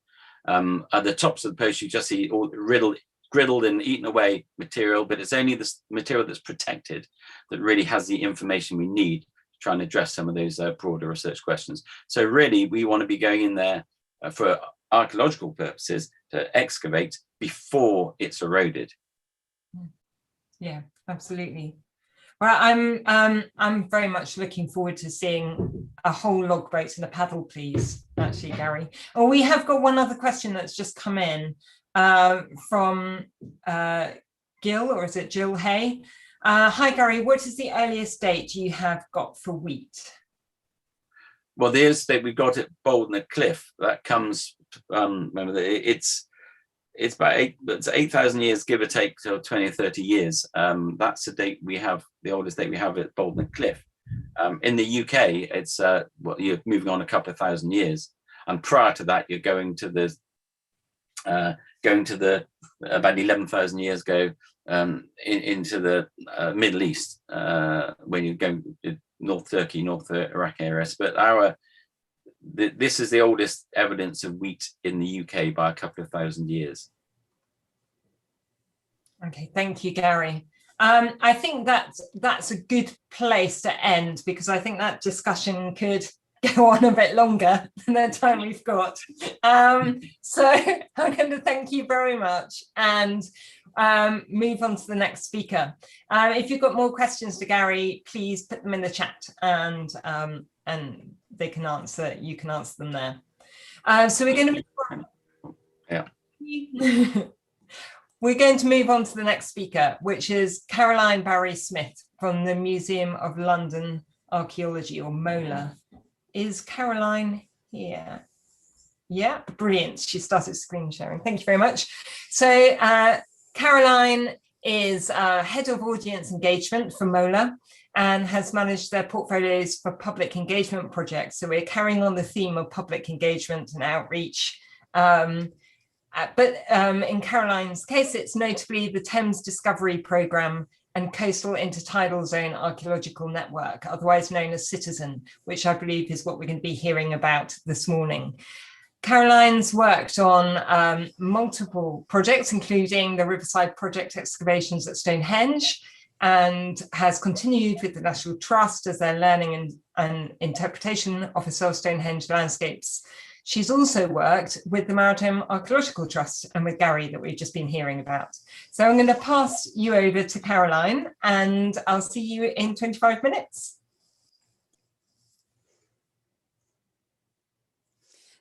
At the tops of the posts, you just see all griddled and eaten away material, but it's only the material that's protected that really has the information we need, trying to address some of those broader research questions. So really, we want to be going in there for archaeological purposes to excavate before it's eroded. Yeah, absolutely. Well, I'm very much looking forward to seeing a whole log boat and a paddle, please, actually, Garry. Oh, we have got one other question that's just come in from Gil, or is it Jill Hay? Hi, Garry, what is the earliest date you have got for wheat? Well, the earliest date we've got at Bouldnor Cliff, that comes, remember, it's about 8,000 years, give or take, so 20 or 30 years. That's the date we have, the oldest date we have at Bouldnor Cliff. In the UK, it's, well, you're moving on a couple of thousand years. And prior to that, you're going to the about 11,000 years ago, into the Middle East, when you're going to North Turkey, North Iraq areas. But this is the oldest evidence of wheat in the UK by a couple of thousand years. Okay, thank you, Garry. I think that's a good place to end, because I think that discussion could go on a bit longer than the time we've got. So I'm going to thank you very much and move on to the next speaker. If you've got more questions to Garry, please put them in the chat, and they can answer. You can answer them there. So we're going to move on. Yeah. We're going to move on to the next speaker, which is Caroline Barrie-Smith from the Museum of London Archaeology, or MOLA. Is Caroline here? Yeah, brilliant. She started screen sharing. Thank you very much. So Caroline is head of audience engagement for MOLA and has managed their portfolios for public engagement projects. So we're carrying on the theme of public engagement and outreach. But in Caroline's case, it's notably the Thames Discovery Programme and Coastal Intertidal Zone Archaeological Network, otherwise known as CITiZAN, which I believe is what we're going to be hearing about this morning. Caroline's worked on multiple projects, including the Riverside Project excavations at Stonehenge, and has continued with the National Trust as their learning and interpretation officer of Stonehenge landscapes. She's also worked with the Maritime Archaeological Trust and with Garry, that we've just been hearing about. So I'm going to pass you over to Caroline, and I'll see you in 25 minutes.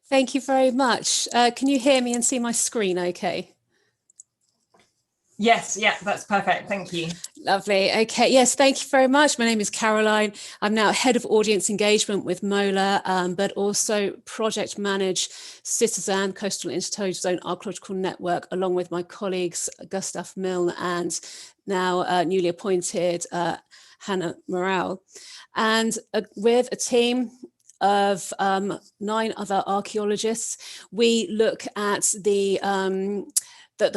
Thank you very much. Can you hear me and see my screen okay? Yes, yeah, that's perfect. Thank you. Lovely. Okay. Yes, thank you very much. My name is Caroline. I'm now head of audience engagement with Mola, but also project manage CITiZAN, Coastal Intertidal Zone Archaeological Network, along with my colleagues, Geoff, Milner, and now newly appointed Hannah Morale. And with a team of 9 other archaeologists, we look at the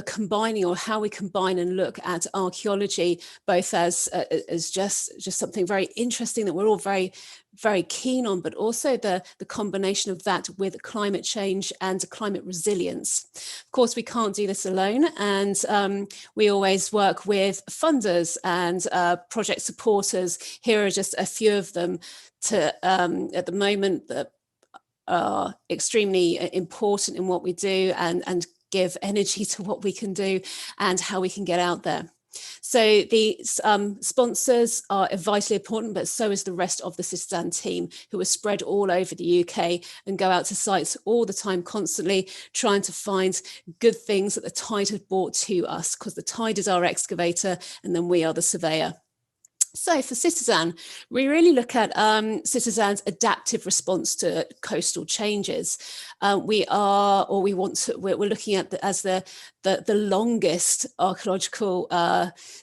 combining, or how we combine and look at archaeology, both as just something very interesting that we're all very, very keen on, but also the combination of that with climate change and climate resilience. Of course, we can't do this alone, and we always work with funders and project supporters. Here are just a few of them at the moment that are extremely important in what we do and give energy to what we can do and how we can get out there. So the sponsors are vitally important, but so is the rest of the CITiZAN team, who are spread all over the UK and go out to sites all the time, constantly trying to find good things that the tide had brought to us, because the tide is our excavator and then we are the surveyor. So for CITiZAN, we really look at CITiZAN's adaptive response to coastal changes. We're looking at as the longest archaeological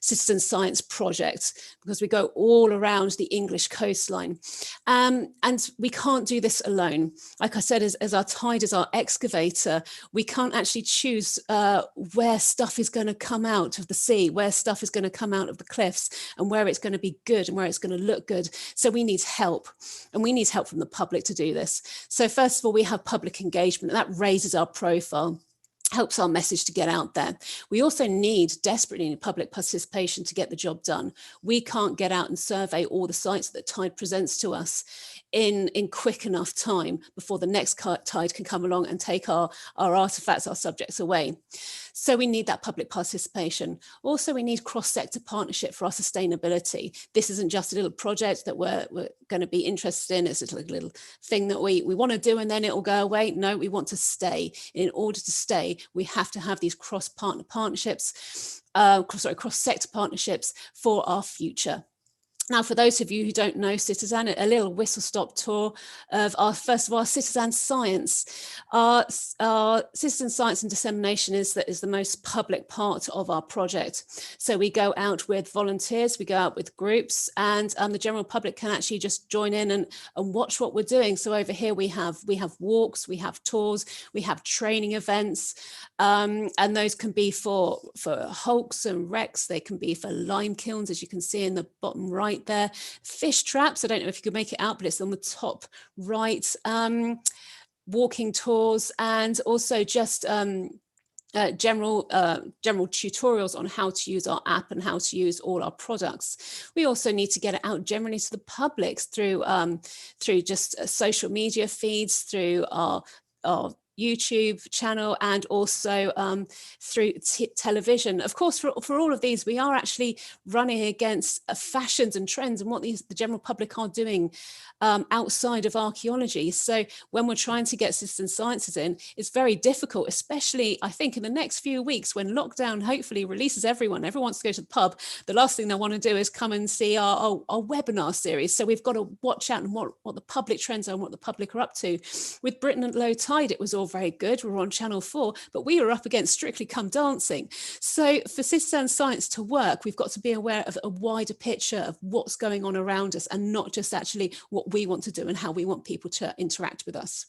citizen science project, because we go all around the English coastline. And we can't do this alone. Like I said, as our tide is our excavator, we can't actually choose where stuff is going to come out of the sea, where stuff is going to come out of the cliffs, and where it's going to be good and where it's going to look good. So we need help, and we need help from the public to do this. So first of all, we have public engagement, and that raises our profile, helps our message to get out there. We also desperately need public participation to get the job done. We can't get out and survey all the sites that tide presents to us in quick enough time before the next tide can come along and take our artifacts, our subjects away. So we need that public participation. Also, we need cross-sector partnership for our sustainability. This isn't just a little project that we're going to be interested in. It's a little thing that we want to do and then it will go away. No, we want to stay. In order to stay, we have to have these cross-sector partnerships for our future. Now, for those of you who don't know CITiZAN, a little whistle-stop tour of our CITiZAN science. Our citizen science and dissemination is the most public part of our project. So we go out with volunteers, we go out with groups, and the general public can actually just join in and watch what we're doing. So over here we have walks, we have tours, we have training events, and those can be for hulks and wrecks. They can be for lime kilns, as you can see in the bottom right there. Fish traps, I don't know if you could make it out, but it's on the top right. Walking tours, and also just general tutorials on how to use our app and how to use all our products. We also need to get it out generally to the public through just social media feeds, through our YouTube channel, and also through television. Of course, for all of these, we are actually running against fashions and trends and what the general public are doing outside of archaeology. So when we're trying to get citizen sciences in, it's very difficult, especially I think in the next few weeks when lockdown hopefully releases everyone wants to go to the pub. The last thing they want to do is come and see our webinar series. So we've got to watch out and what the public trends are and what the public are up to. With Britain at Low Tide, it was all very good. We were on Channel 4, but we were up against Strictly Come Dancing. So for citizen science to work, we've got to be aware of a wider picture of what's going on around us, and not just actually what we want to do and how we want people to interact with us.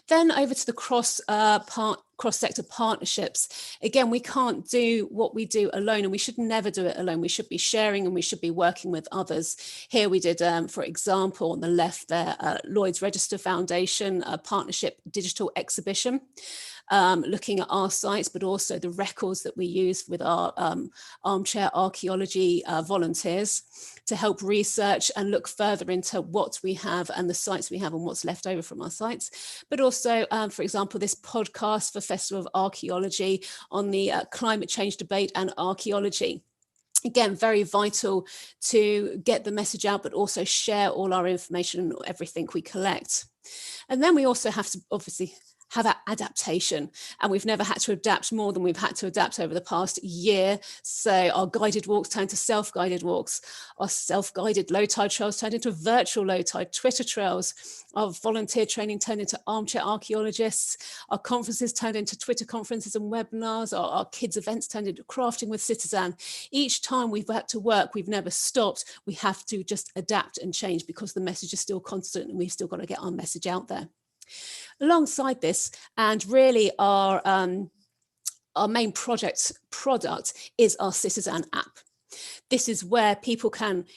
Then over to the cross-sector partnerships. Again, we can't do what we do alone, and we should never do it alone. We should be sharing and we should be working with others. Here we did, for example, on the left there, Lloyd's Register Foundation partnership digital exhibition, looking at our sites, but also the records that we use with our armchair archaeology volunteers to help research and look further into what we have and the sites we have and what's left over from our sites. But also, for example, this podcast for Festival of Archaeology on the climate change debate and archaeology. Again, very vital to get the message out, but also share all our information and everything we collect. And then we also have to obviously have that adaptation, and we've never had to adapt more than we've had to adapt over the past year. So our guided walks turned to self-guided walks, our self-guided low tide trails turned into virtual low tide Twitter trails, our volunteer training turned into armchair archaeologists, our conferences turned into Twitter conferences and webinars, our kids events turned into crafting with CITiZAN. Each time we've had to work, we've never stopped. We have to just adapt and change because the message is still constant and we've still got to get our message out there. Alongside this, and really our main product is our CITiZAN app. This is where people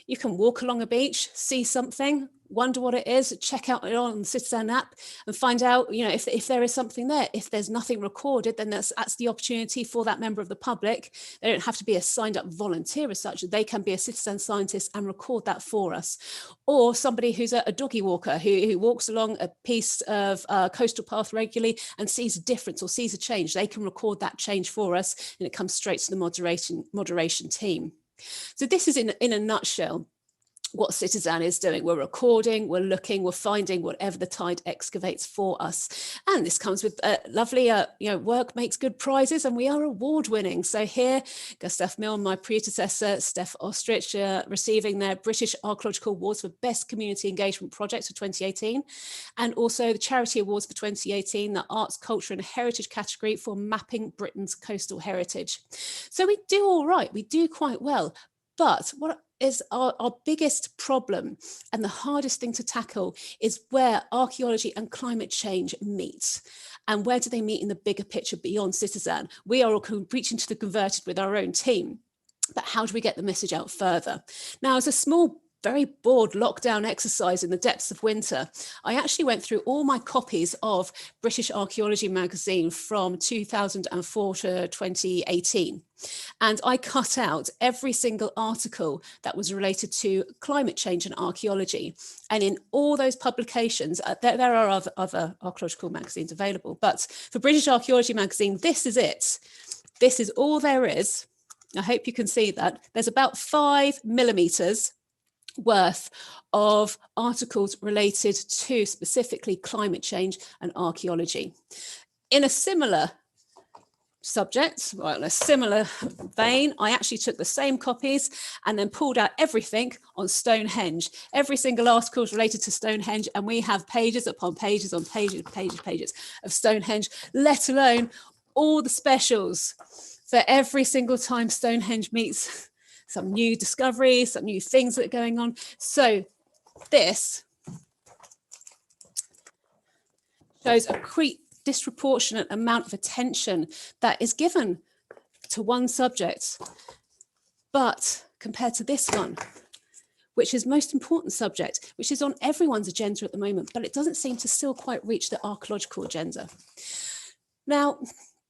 you can walk along a beach, see something, wonder what it is, check out it on the CITiZAN app and find out, if there is something there. If there's nothing recorded, then that's the opportunity for that member of the public. They don't have to be a signed up volunteer as such. They can be a CITiZAN scientist and record that for us. Or somebody who's a doggy walker who walks along a piece of coastal path regularly and sees a difference or sees a change. They can record that change for us and it comes straight to the moderation team. So this is in a nutshell what CITiZAN is doing. We're recording, we're looking, we're finding whatever the tide excavates for us. And this comes with lovely, work makes good prizes, and we are award winning. So here, Gustav Milne, my predecessor, Steph Ostrich, receiving their British Archaeological Awards for Best Community Engagement Projects for 2018, and also the Charity Awards for 2018, the Arts, Culture and Heritage category for mapping Britain's coastal heritage. So we do all right, we do quite well. But what is our biggest problem and the hardest thing to tackle is where archaeology and climate change meet. And where do they meet in the bigger picture beyond CITiZAN? We are all reaching to the converted with our own team, but how do we get the message out further? Now, as a small, very bored lockdown exercise in the depths of winter, I actually went through all my copies of British Archaeology magazine from 2004 to 2018. And I cut out every single article that was related to climate change and archaeology. And in all those publications, there are other archaeological magazines available, but for British Archaeology magazine, this is it. This is all there is. I hope you can see that. There's about 5 millimeters worth of articles related to specifically climate change and archaeology. In a similar subject, well, in a similar vein, I actually took the same copies and then pulled out everything on Stonehenge. Every single article is related to Stonehenge, and we have pages upon pages on pages of Stonehenge, let alone all the specials for every single time Stonehenge meets some new discoveries, some new things that are going on. So this shows a disproportionate amount of attention that is given to one subject, but compared to this one, which is most important subject, which is on everyone's agenda at the moment, but it doesn't seem to still quite reach the archaeological agenda. Now,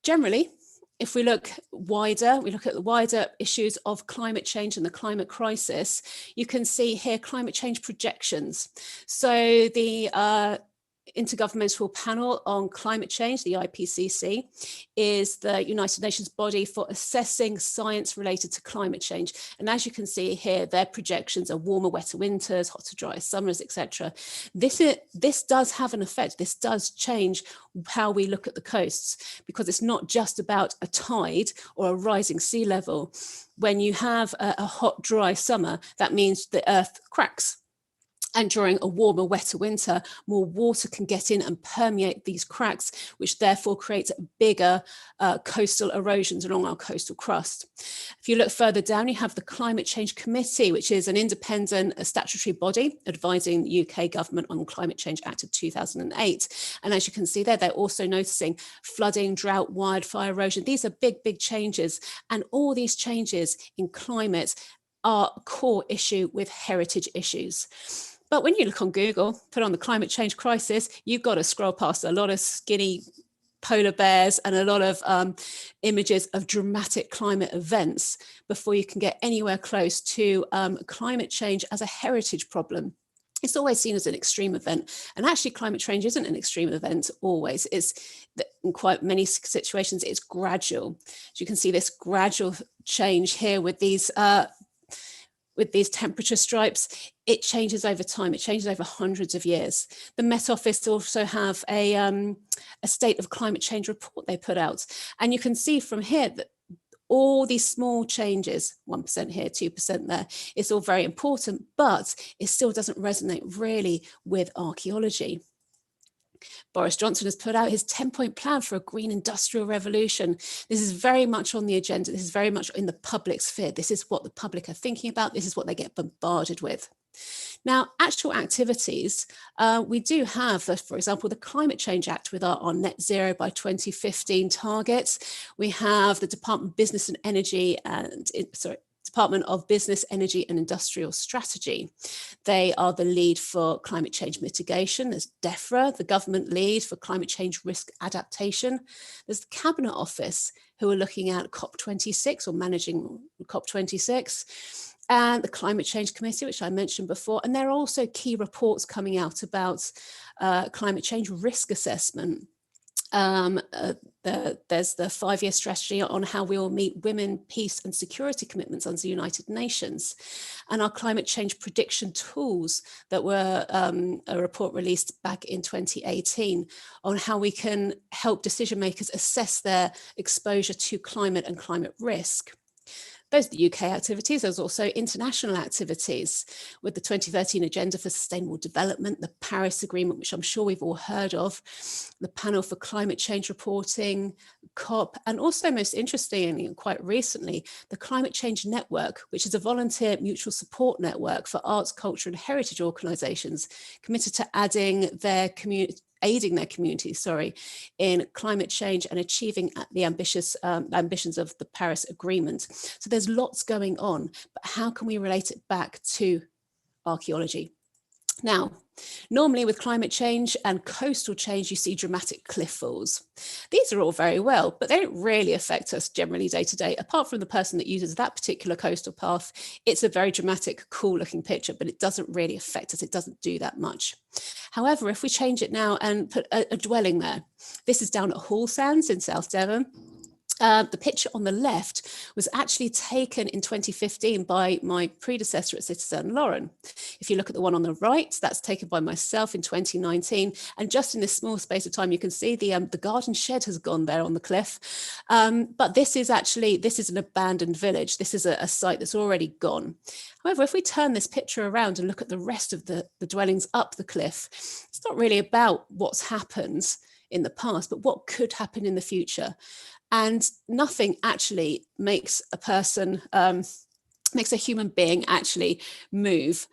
generally, if we look wider, we look at the wider issues of climate change and the climate crisis, you can see here climate change projections. So the Intergovernmental Panel on Climate Change, the IPCC, is the United Nations body for assessing science related to climate change. And as you can see here, their projections are warmer, wetter winters, hotter, drier summers, etc. This does have an effect. This does change how we look at the coasts, because it's not just about a tide or a rising sea level. When you have a hot, dry summer, that means the earth cracks. And during a warmer, wetter winter, more water can get in and permeate these cracks, which therefore creates bigger coastal erosions along our coastal crust. If you look further down, you have the Climate Change Committee, which is an independent statutory body advising the UK government on the Climate Change Act of 2008. And as you can see there, they're also noticing flooding, drought, wildfire erosion. These are big, big changes. And all these changes in climate are a core issue with heritage issues. But when you look on Google, put on the climate change crisis, you've got to scroll past a lot of skinny polar bears and a lot of images of dramatic climate events before you can get anywhere close to climate change as a heritage problem. It's always seen as an extreme event, and actually climate change isn't an extreme event always. It's in quite many situations, it's gradual. As you can see this gradual change here with these with these temperature stripes, it changes over time. It changes over hundreds of years. The Met Office also have a state of climate change report they put out. And you can see from here that all these small changes, 1% here, 2% there, it's all very important, but it still doesn't resonate really with archaeology. Boris Johnson has put out his 10-point plan for a green industrial revolution. This is very much on the agenda. This is very much in the public sphere. This is what the public are thinking about. This is what they get bombarded with. Now, actual activities, we do have, for example, the Climate Change Act with our net zero by 2015 targets. We have the Department of Business and Energy and, Department of Business, Energy and Industrial Strategy. They are the lead for climate change mitigation. There's DEFRA, the government lead for climate change risk adaptation. There's the Cabinet Office, who are looking at COP26 or managing COP26. And the Climate Change Committee, which I mentioned before. And there are also key reports coming out about climate change risk assessment. There's the 5-year strategy on how we will meet women, peace and security commitments under the United Nations, and our climate change prediction tools that were a report released back in 2018 on how we can help decision makers assess their exposure to climate and climate risk. Those are the UK activities. There's also international activities with the 2013 Agenda for Sustainable Development, the Paris Agreement, which I'm sure we've all heard of, the Panel for Climate Change Reporting, COP, and also most interestingly, and quite recently, the Climate Change Network, which is a volunteer mutual support network for arts, culture and heritage organisations committed to aiding their community in climate change and achieving the ambitions of the Paris Agreement. So there's lots going on, but how can we relate it back to archaeology? Now, normally with climate change and coastal change, you see dramatic cliff falls. These are all very well, but they don't really affect us generally day to day, apart from the person that uses that particular coastal path. It's a very dramatic, cool looking picture, but it doesn't really affect us. It doesn't do that much. However, if we change it now and put a dwelling there, this is down at Hall Sands in South Devon. The picture on the left was actually taken in 2015 by my predecessor at CITiZAN, Lauren. If you look at the one on the right, that's taken by myself in 2019. And just in this small space of time, you can see the garden shed has gone there on the cliff. But this is an abandoned village. This is a site that's already gone. However, if we turn this picture around and look at the rest of the dwellings up the cliff, it's not really about what's happened in the past, but what could happen in the future. And nothing actually makes a person, makes a human being actually move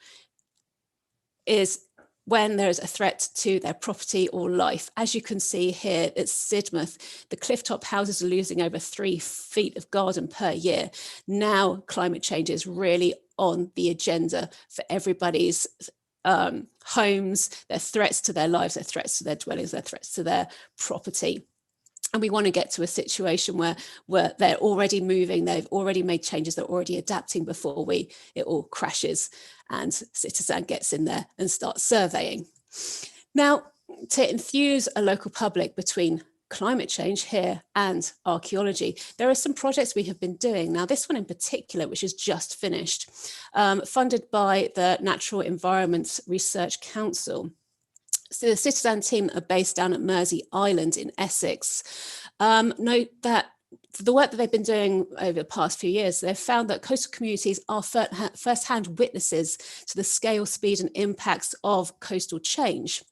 is when there's a threat to their property or life. As you can see here at Sidmouth, the clifftop houses are losing over 3 feet of garden per year. Now climate change is really on the agenda for everybody's homes, their threats to their lives, their threats to their dwellings, their threats to their property. And we want to get to a situation where they're already moving, they've already made changes, they're already adapting before it all crashes and CITiZAN gets in there and starts surveying. Now, to enthuse a local public between climate change here and archaeology, there are some projects we have been doing. Now, this one in particular, which is just finished, funded by the Natural Environment Research Council. So the CITiZAN team are based down at Mersey Island in Essex. Note that for the work that they've been doing over the past few years, they've found that coastal communities are first-hand witnesses to the scale, speed and impacts of coastal change.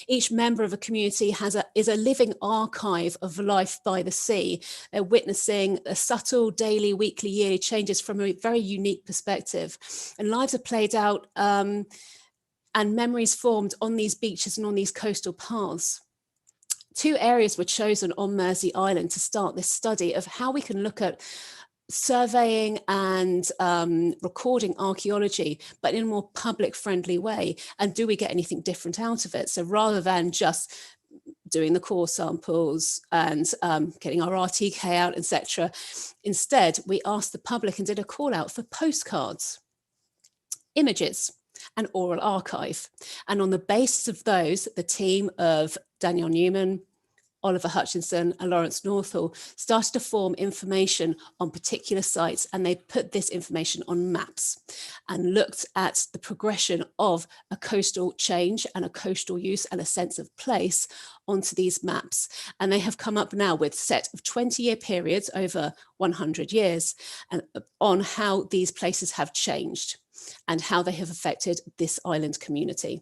Each member of a community is a living archive of life by the sea. They're witnessing the subtle daily, weekly, yearly changes from a very unique perspective. And lives are played out and memories formed on these beaches and on these coastal paths. 2 areas were chosen on Mersey Island to start this study of how we can look at surveying and recording archaeology, but in a more public-friendly way. And do we get anything different out of it? So rather than just doing the core samples and getting our RTK out, etc., instead, we asked the public and did a call out for postcards, images, and oral archive. And on the basis of those, the team of Danielle Newman, Oliver Hutchinson and Lawrence Northall started to form information on particular sites, and they put this information on maps and looked at the progression of a coastal change and a coastal use and a sense of place onto these maps. And they have come up now with a set of 20-year periods over 100 years and on how these places have changed and how they have affected this island community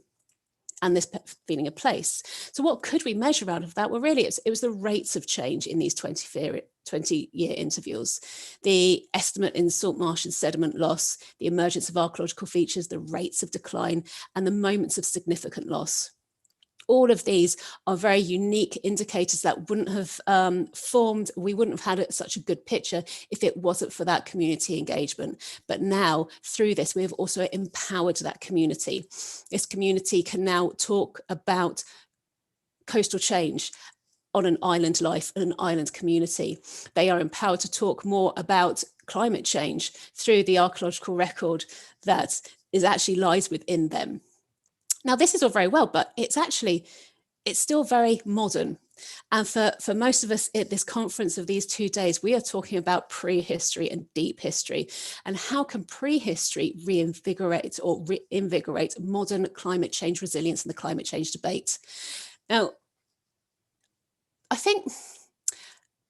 and this feeling of place. So what could we measure out of that? Well, really, it was the rates of change in these 20-year intervals, the estimate in salt marsh and sediment loss, the emergence of archaeological features, the rates of decline, and the moments of significant loss. All of these are very unique indicators that wouldn't have formed, we wouldn't have had such a good picture if it wasn't for that community engagement. But now through this, we have also empowered that community. This community can now talk about coastal change on an island life and an island community. They are empowered to talk more about climate change through the archaeological record that actually lies within them. Now, this is all very well, but it's still very modern. And for most of us at this conference of these 2 days, we are talking about prehistory and deep history. And how can prehistory reinvigorate or reinvigorate modern climate change resilience and the climate change debate? Now, I think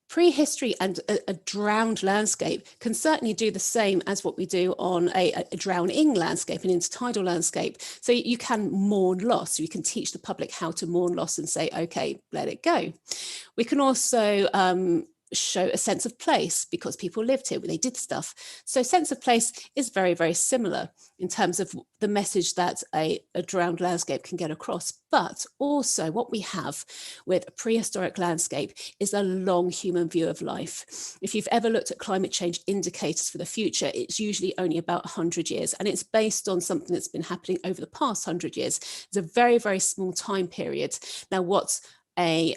prehistory and a drowned landscape can certainly do the same as what we do on a drowning landscape, an intertidal landscape. So you can mourn loss. You can teach the public how to mourn loss and say, okay, let it go. We can also show a sense of place because people lived here, they did stuff. So sense of place is very, very similar in terms of the message that a drowned landscape can get across. But also what we have with a prehistoric landscape is a long human view of life. If you've ever looked at climate change indicators for the future, it's usually only about 100 years, and it's based on something that's been happening over the past 100 years. It's a very, very small time period. Now, what's a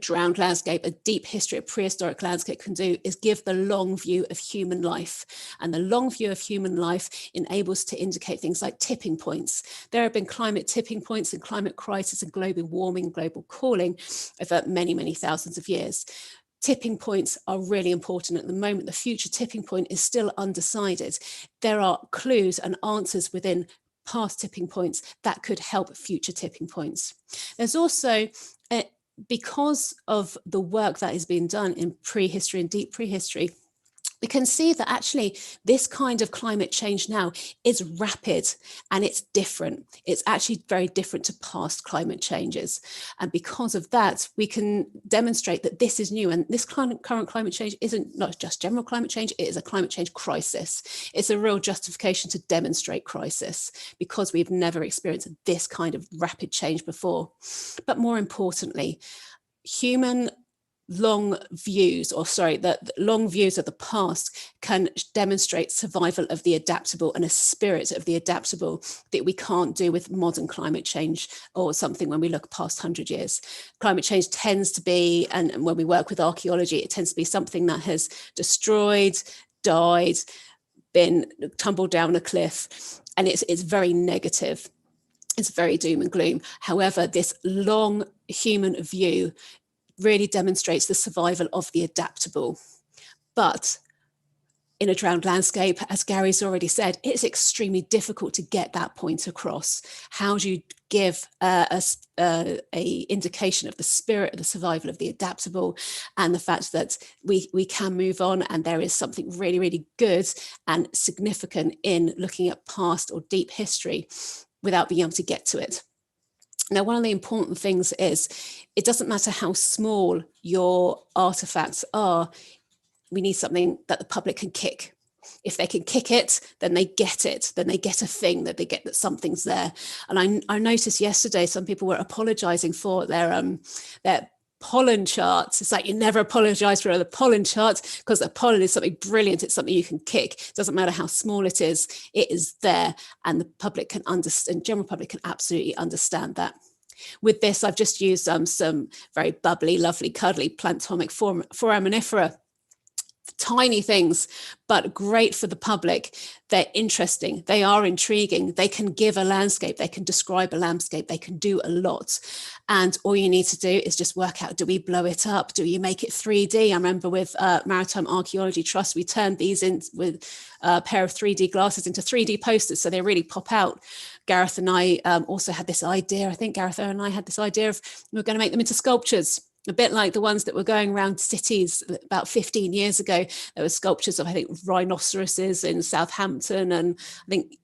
drowned landscape, a deep history, a prehistoric landscape can do is give the long view of human life. And the long view of human life enables to indicate things like tipping points. There have been climate tipping points and climate crisis and global warming, global cooling over many, many thousands of years. Tipping points are really important at the moment. The future tipping point is still undecided. There are clues and answers within past tipping points that could help future tipping points. There's also because of the work that is being done in prehistory and deep prehistory, we can see that actually this kind of climate change now is rapid and it's different. It's actually very different to past climate changes. And because of that, we can demonstrate that this is new. And this current climate change isn't not just general climate change, it is a climate change crisis. It's a real justification to demonstrate crisis because we've never experienced this kind of rapid change before. But more importantly, human long views, the long views of the past can demonstrate survival of the adaptable and a spirit of the adaptable that we can't do with modern climate change or something when we look past 100 years. Climate change tends to be, and when we work with archaeology, it tends to be something that has destroyed, died, been tumbled down a cliff, and it's very negative. It's very doom and gloom. However, this long human view really demonstrates the survival of the adaptable. But in a drowned landscape, as Gary's already said, it's extremely difficult to get that point across. How do you give a indication of the spirit of the survival of the adaptable and the fact that we can move on and there is something really, really good and significant in looking at past or deep history without being able to get to it? Now, one of the important things is it doesn't matter how small your artifacts are, we need something that the public can kick. If they can kick it, then they get it, then they get a thing, that they get that something's there. And I noticed yesterday some people were apologizing for their pollen charts. It's like you never apologize for the pollen charts because the pollen is something brilliant. It's something you can kick. It doesn't matter how small it is there, and the public can understand, general public can absolutely understand that. With this, I've just used some very bubbly, lovely, cuddly plantomic foraminifera Tiny things, but great for the public. They're interesting, they are intriguing, they can give a landscape, they can describe a landscape, they can do a lot. And all you need to do is just work out, do we blow it up? Do you make it 3D? I remember with Maritime Archaeology Trust, we turned these in with a pair of 3D glasses into 3D posters, so they really pop out. Gareth and I also had this idea, I think Gareth and I had this idea of, we were going to make them into sculptures, a bit like the ones that were going around cities about 15 years ago. There were sculptures of, I think, rhinoceroses in Southampton, and I think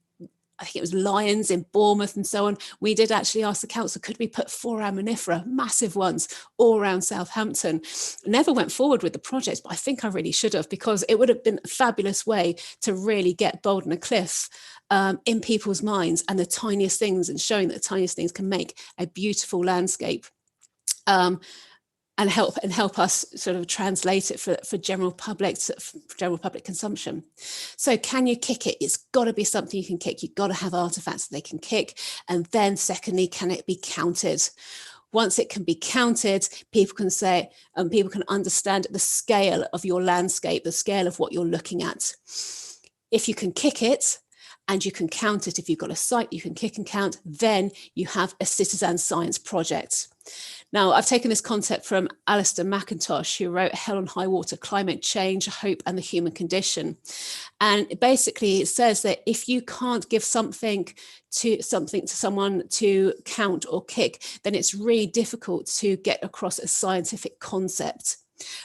it was lions in Bournemouth and so on. We did actually ask the council, could we put 4 foraminifera, massive ones, all around Southampton? Never went forward with the project, but I think I really should have, because it would have been a fabulous way to really get Bouldnor Cliff in people's minds, and the tiniest things, and showing that the tiniest things can make a beautiful landscape. And help us sort of translate it for general public consumption. So can you kick it? It's got to be something you can kick. You've got to have artifacts that they can kick. And then secondly, can it be counted? Once it can be counted, people can say, and people can understand the scale of your landscape, the scale of what you're looking at. If you can kick it, and you can count it, if you've got a site you can kick and count, then you have a citizen science project. Now, I've taken this concept from Alistair McIntosh, who wrote Hell on High Water, Climate Change, Hope and the Human Condition. And basically it says that if you can't give something to someone to count or kick, then it's really difficult to get across a scientific concept.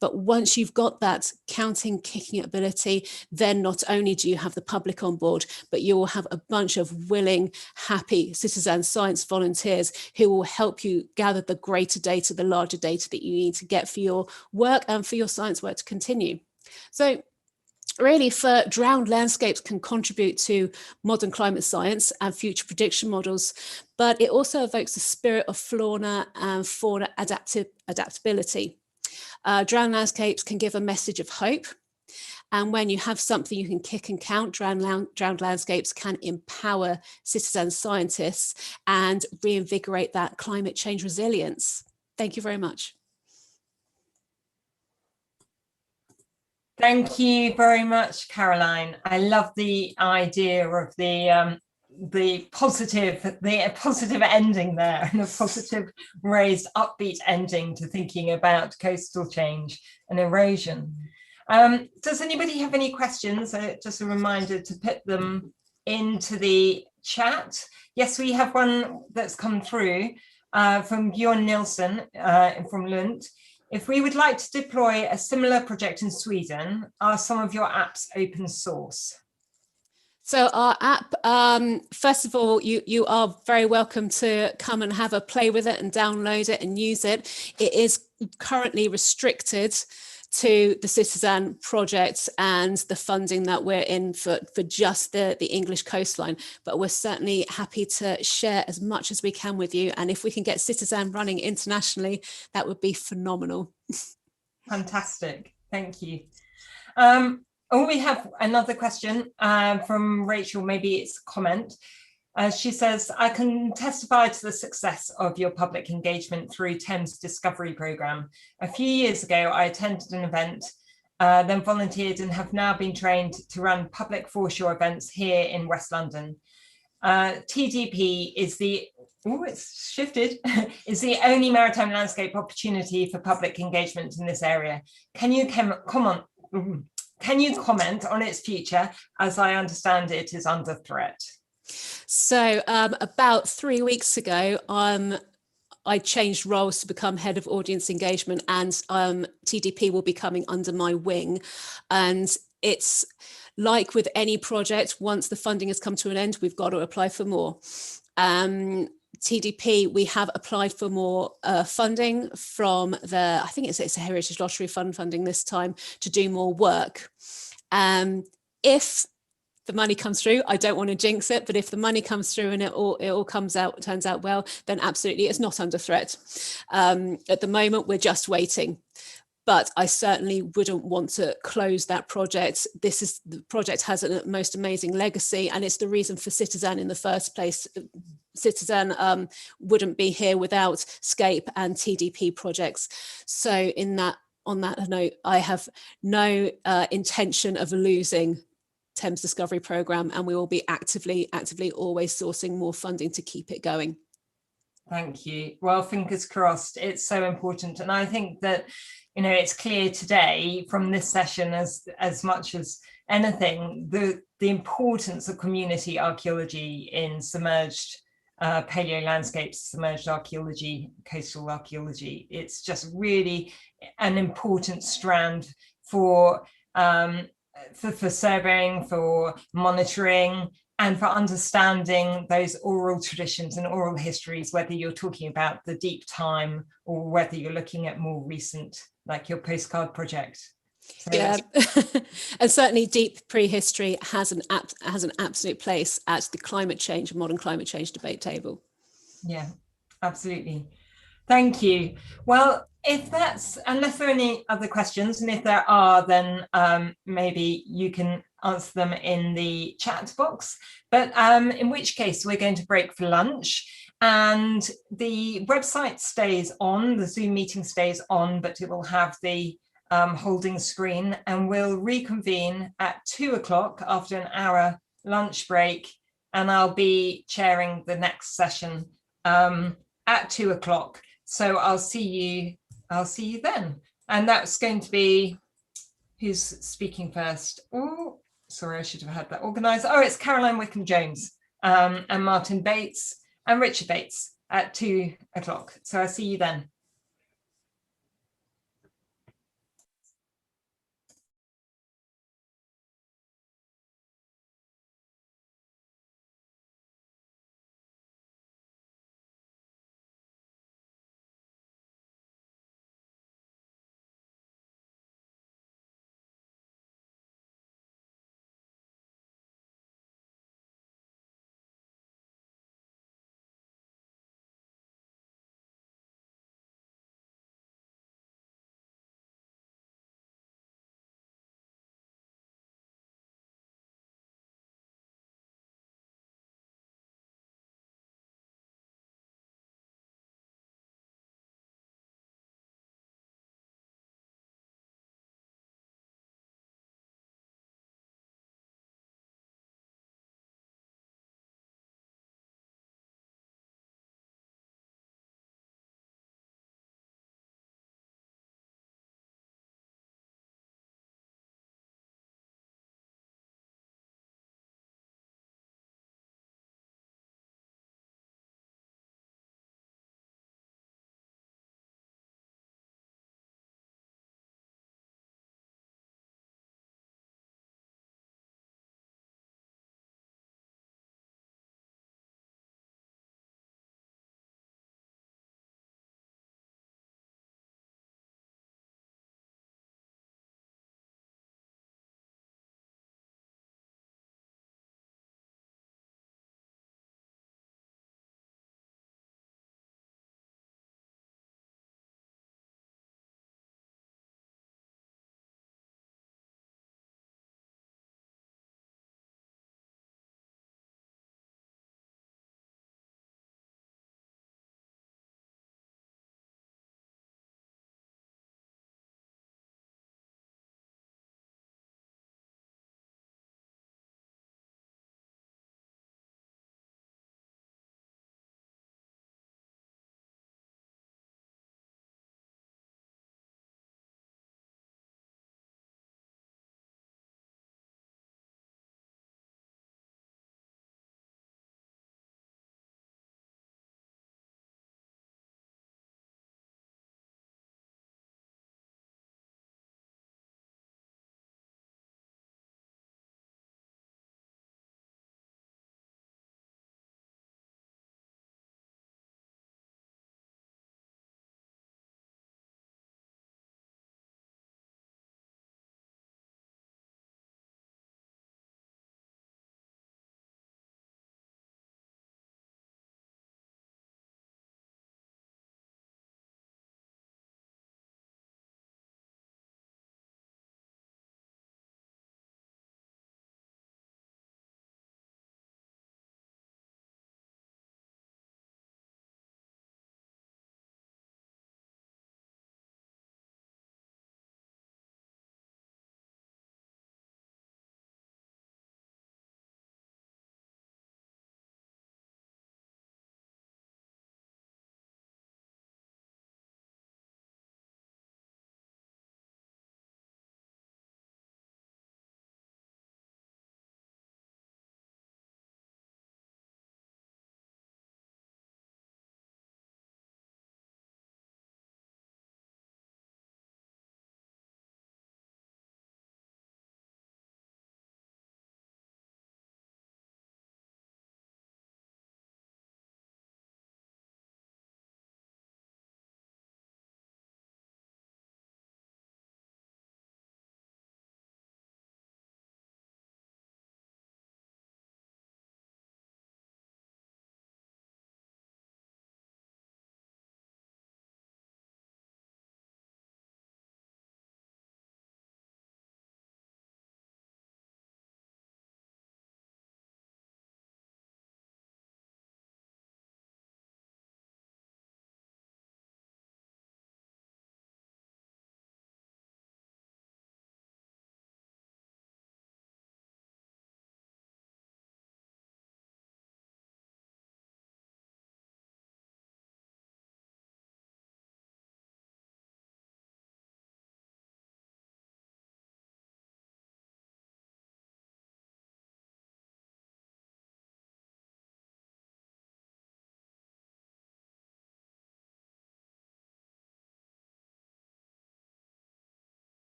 But once you've got that counting, kicking ability, then not only do you have the public on board, but you will have a bunch of willing, happy citizen science volunteers who will help you gather the greater data, the larger data that you need to get for your work and for your science work to continue. So really, for drowned landscapes can contribute to modern climate science and future prediction models, but it also evokes the spirit of flora and fauna adaptability. Drowned landscapes can give a message of hope. And when you have something you can kick and count, drowned landscapes can empower citizen scientists and reinvigorate that climate change resilience. Thank you very much. Thank you very much, Caroline. I love the idea of the positive ending there, and a positive, raised, upbeat ending to thinking about coastal change and erosion. Does anybody have any questions? Just a reminder to put them into the chat. Yes, we have one that's come through from Bjorn Nilsson from Lund. If we would like to deploy a similar project in Sweden, are some of your apps open source? So our app, first of all, you are very welcome to come and have a play with it and download it and use it. It is currently restricted to the CITiZAN project and the funding that we're in for just the English coastline, but we're certainly happy to share as much as we can with you. And if we can get CITiZAN running internationally, that would be phenomenal. Fantastic, thank you. Oh, we have another question from Rachel, maybe it's a comment. She says, I can testify to the success of your public engagement through Thames Discovery Programme. A few years ago, I attended an event, then volunteered and have now been trained to run public foreshore events here in West London. TDP is the, oh, it's shifted, is the only maritime landscape opportunity for public engagement in this area. Can you comment on its future, as I understand it is under threat? So about 3 weeks ago, I changed roles to become head of audience engagement, and TDP will be coming under my wing. And it's like with any project, once the funding has come to an end, we've got to apply for more. TDP, we have applied for more funding from the, I think it's a Heritage Lottery Fund funding this time, to do more work. If the money comes through, I don't want to jinx it, but if the money comes through and it all turns out well, then absolutely it's not under threat. At the moment, we're just waiting. But I certainly wouldn't want to close that project. The project has a most amazing legacy, and it's the reason for CITiZAN in the first place. CITiZAN wouldn't be here without SCAPE and TDP projects. So in that on that note, I have no intention of losing Thames Discovery Programme, and we will be actively always sourcing more funding to keep it going. Thank you. Well, fingers crossed. It's so important. And I think that, you know, it's clear today from this session as much as anything, the importance of community archaeology in submerged paleolandscapes, submerged archaeology, coastal archaeology. It's just really an important strand for surveying, for monitoring, and for understanding those oral traditions and oral histories, whether you're talking about the deep time or whether you're looking at more recent, like your postcard project. So yeah, and certainly deep prehistory has an absolute place at the climate change and modern climate change debate table. Yeah, absolutely. Thank you. Well, unless there are any other questions, and if there are, then maybe you can answer them in the chat box. But in which case, we're going to break for lunch. And the website stays on, the Zoom meeting stays on, but it will have the holding screen, and we'll reconvene at 2 o'clock after an hour lunch break. And I'll be chairing the next session at 2 o'clock. So I'll see you then. And that's going to be, who's speaking first? Oh, sorry, I should have had that organized. Oh, it's Caroline Wickham-Jones and Martin Bates and Richard Bates at 2 o'clock. So I'll see you then.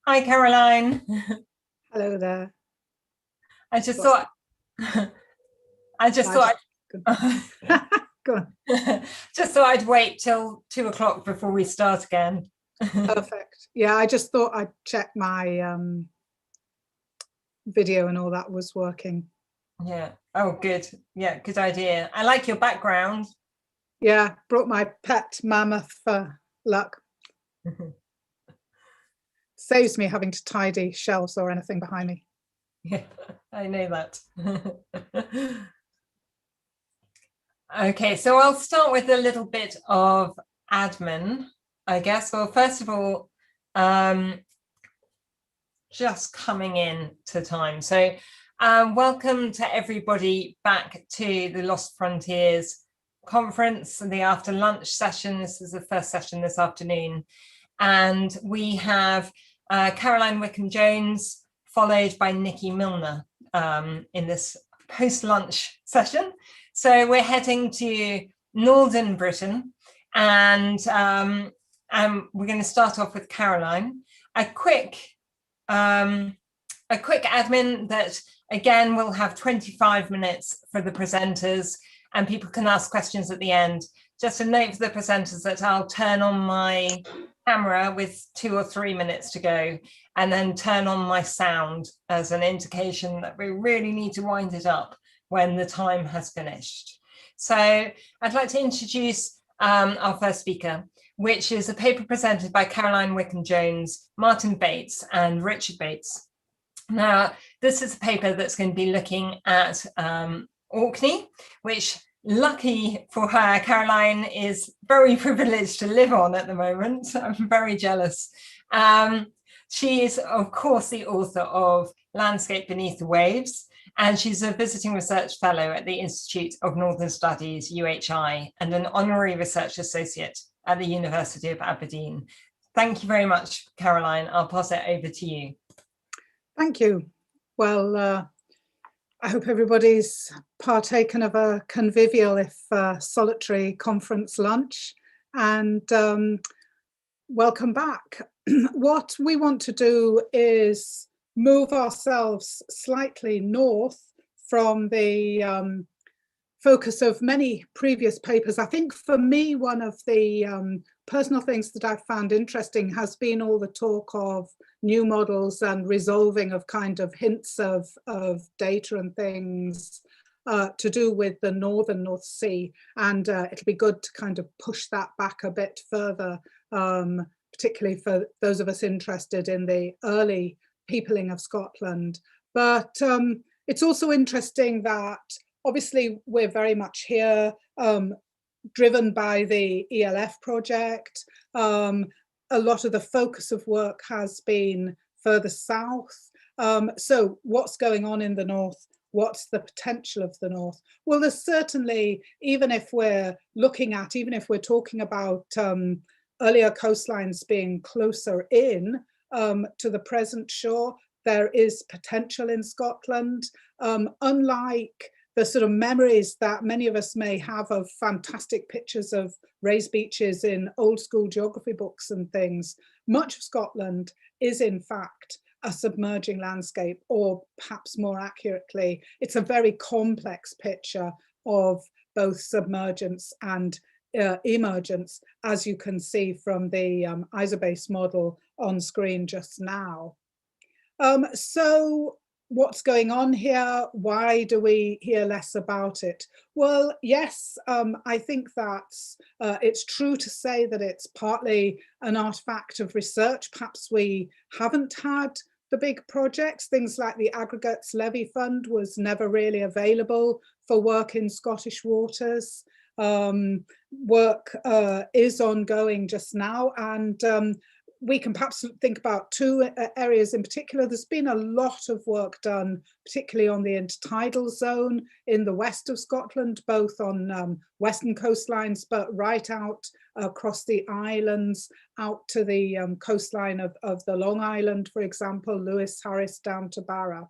Hi, Caroline. Hello there. I just thought Go on. just thought I'd wait till 2 o'clock before we start again. Perfect. Yeah, I just thought I'd check my video and all that was working. Yeah. Oh, good. Yeah, good idea. I like your background. Yeah, brought my pet mammoth for luck. Saves me having to tidy shelves or anything behind me. Yeah, I know that. Okay, so I'll start with a little bit of admin, I guess. Well, first of all, just coming in to time. So welcome to everybody back to the Lost Frontiers conference and the after lunch session. This is the first session this afternoon. And we have Caroline Wickham-Jones, followed by Nicky Milner in this post-lunch session. So we're heading to Northern Britain, and we're going to start off with Caroline. A quick admin that, again, we'll have 25 minutes for the presenters, and people can ask questions at the end. Just a note for the presenters that I'll turn on my camera with 2 or 3 minutes to go, and then turn on my sound as an indication that we really need to wind it up when the time has finished. So I'd like to introduce our first speaker, which is a paper presented by Caroline Wickham-Jones, Martin Bates and Richard Bates. Now, this is a paper that's going to be looking at Orkney, which, lucky for her, Caroline is very privileged to live on at the moment. I'm very jealous. She is, of course, the author of Landscape Beneath the Waves, and she's a visiting research fellow at the Institute of Northern Studies, UHI, and an honorary research associate at the University of Aberdeen. Thank you very much, Caroline. I'll pass it over to you. Thank you. Well, I hope everybody's partaken of a convivial, if solitary, conference lunch, and welcome back. What we want to do is move ourselves slightly north from the focus of many previous papers. I think for me, one of the personal things that I've found interesting has been all the talk of new models and resolving of kind of hints of data and things to do with the northern North Sea. And it'll be good to kind of push that back a bit further, particularly for those of us interested in the early peopling of Scotland. But it's also interesting that obviously we're very much here driven by the ELF project. A lot of the focus of work has been further south. So what's going on in the north? What's the potential of the north? Well, there's certainly, even if we're talking about earlier coastlines being closer in to the present shore, there is potential in Scotland. Unlike the sort of memories that many of us may have of fantastic pictures of raised beaches in old school geography books and things, much of Scotland is in fact a submerging landscape, or perhaps more accurately, it's a very complex picture of both submergence and emergence, as you can see from the ISO-based model on screen just now. So what's going on here? Why do we hear less about it? Well, yes, I think that's it's true to say that it's partly an artifact of research. Perhaps we haven't had the big projects. Things like the Aggregates Levy Fund was never really available for work in Scottish waters. Work is ongoing just now, and we can perhaps think about two areas in particular. There's been a lot of work done, particularly on the intertidal zone in the west of Scotland, both on western coastlines, but right out across the islands, out to the coastline of the Long Island, for example, Lewis, Harris, down to Barra.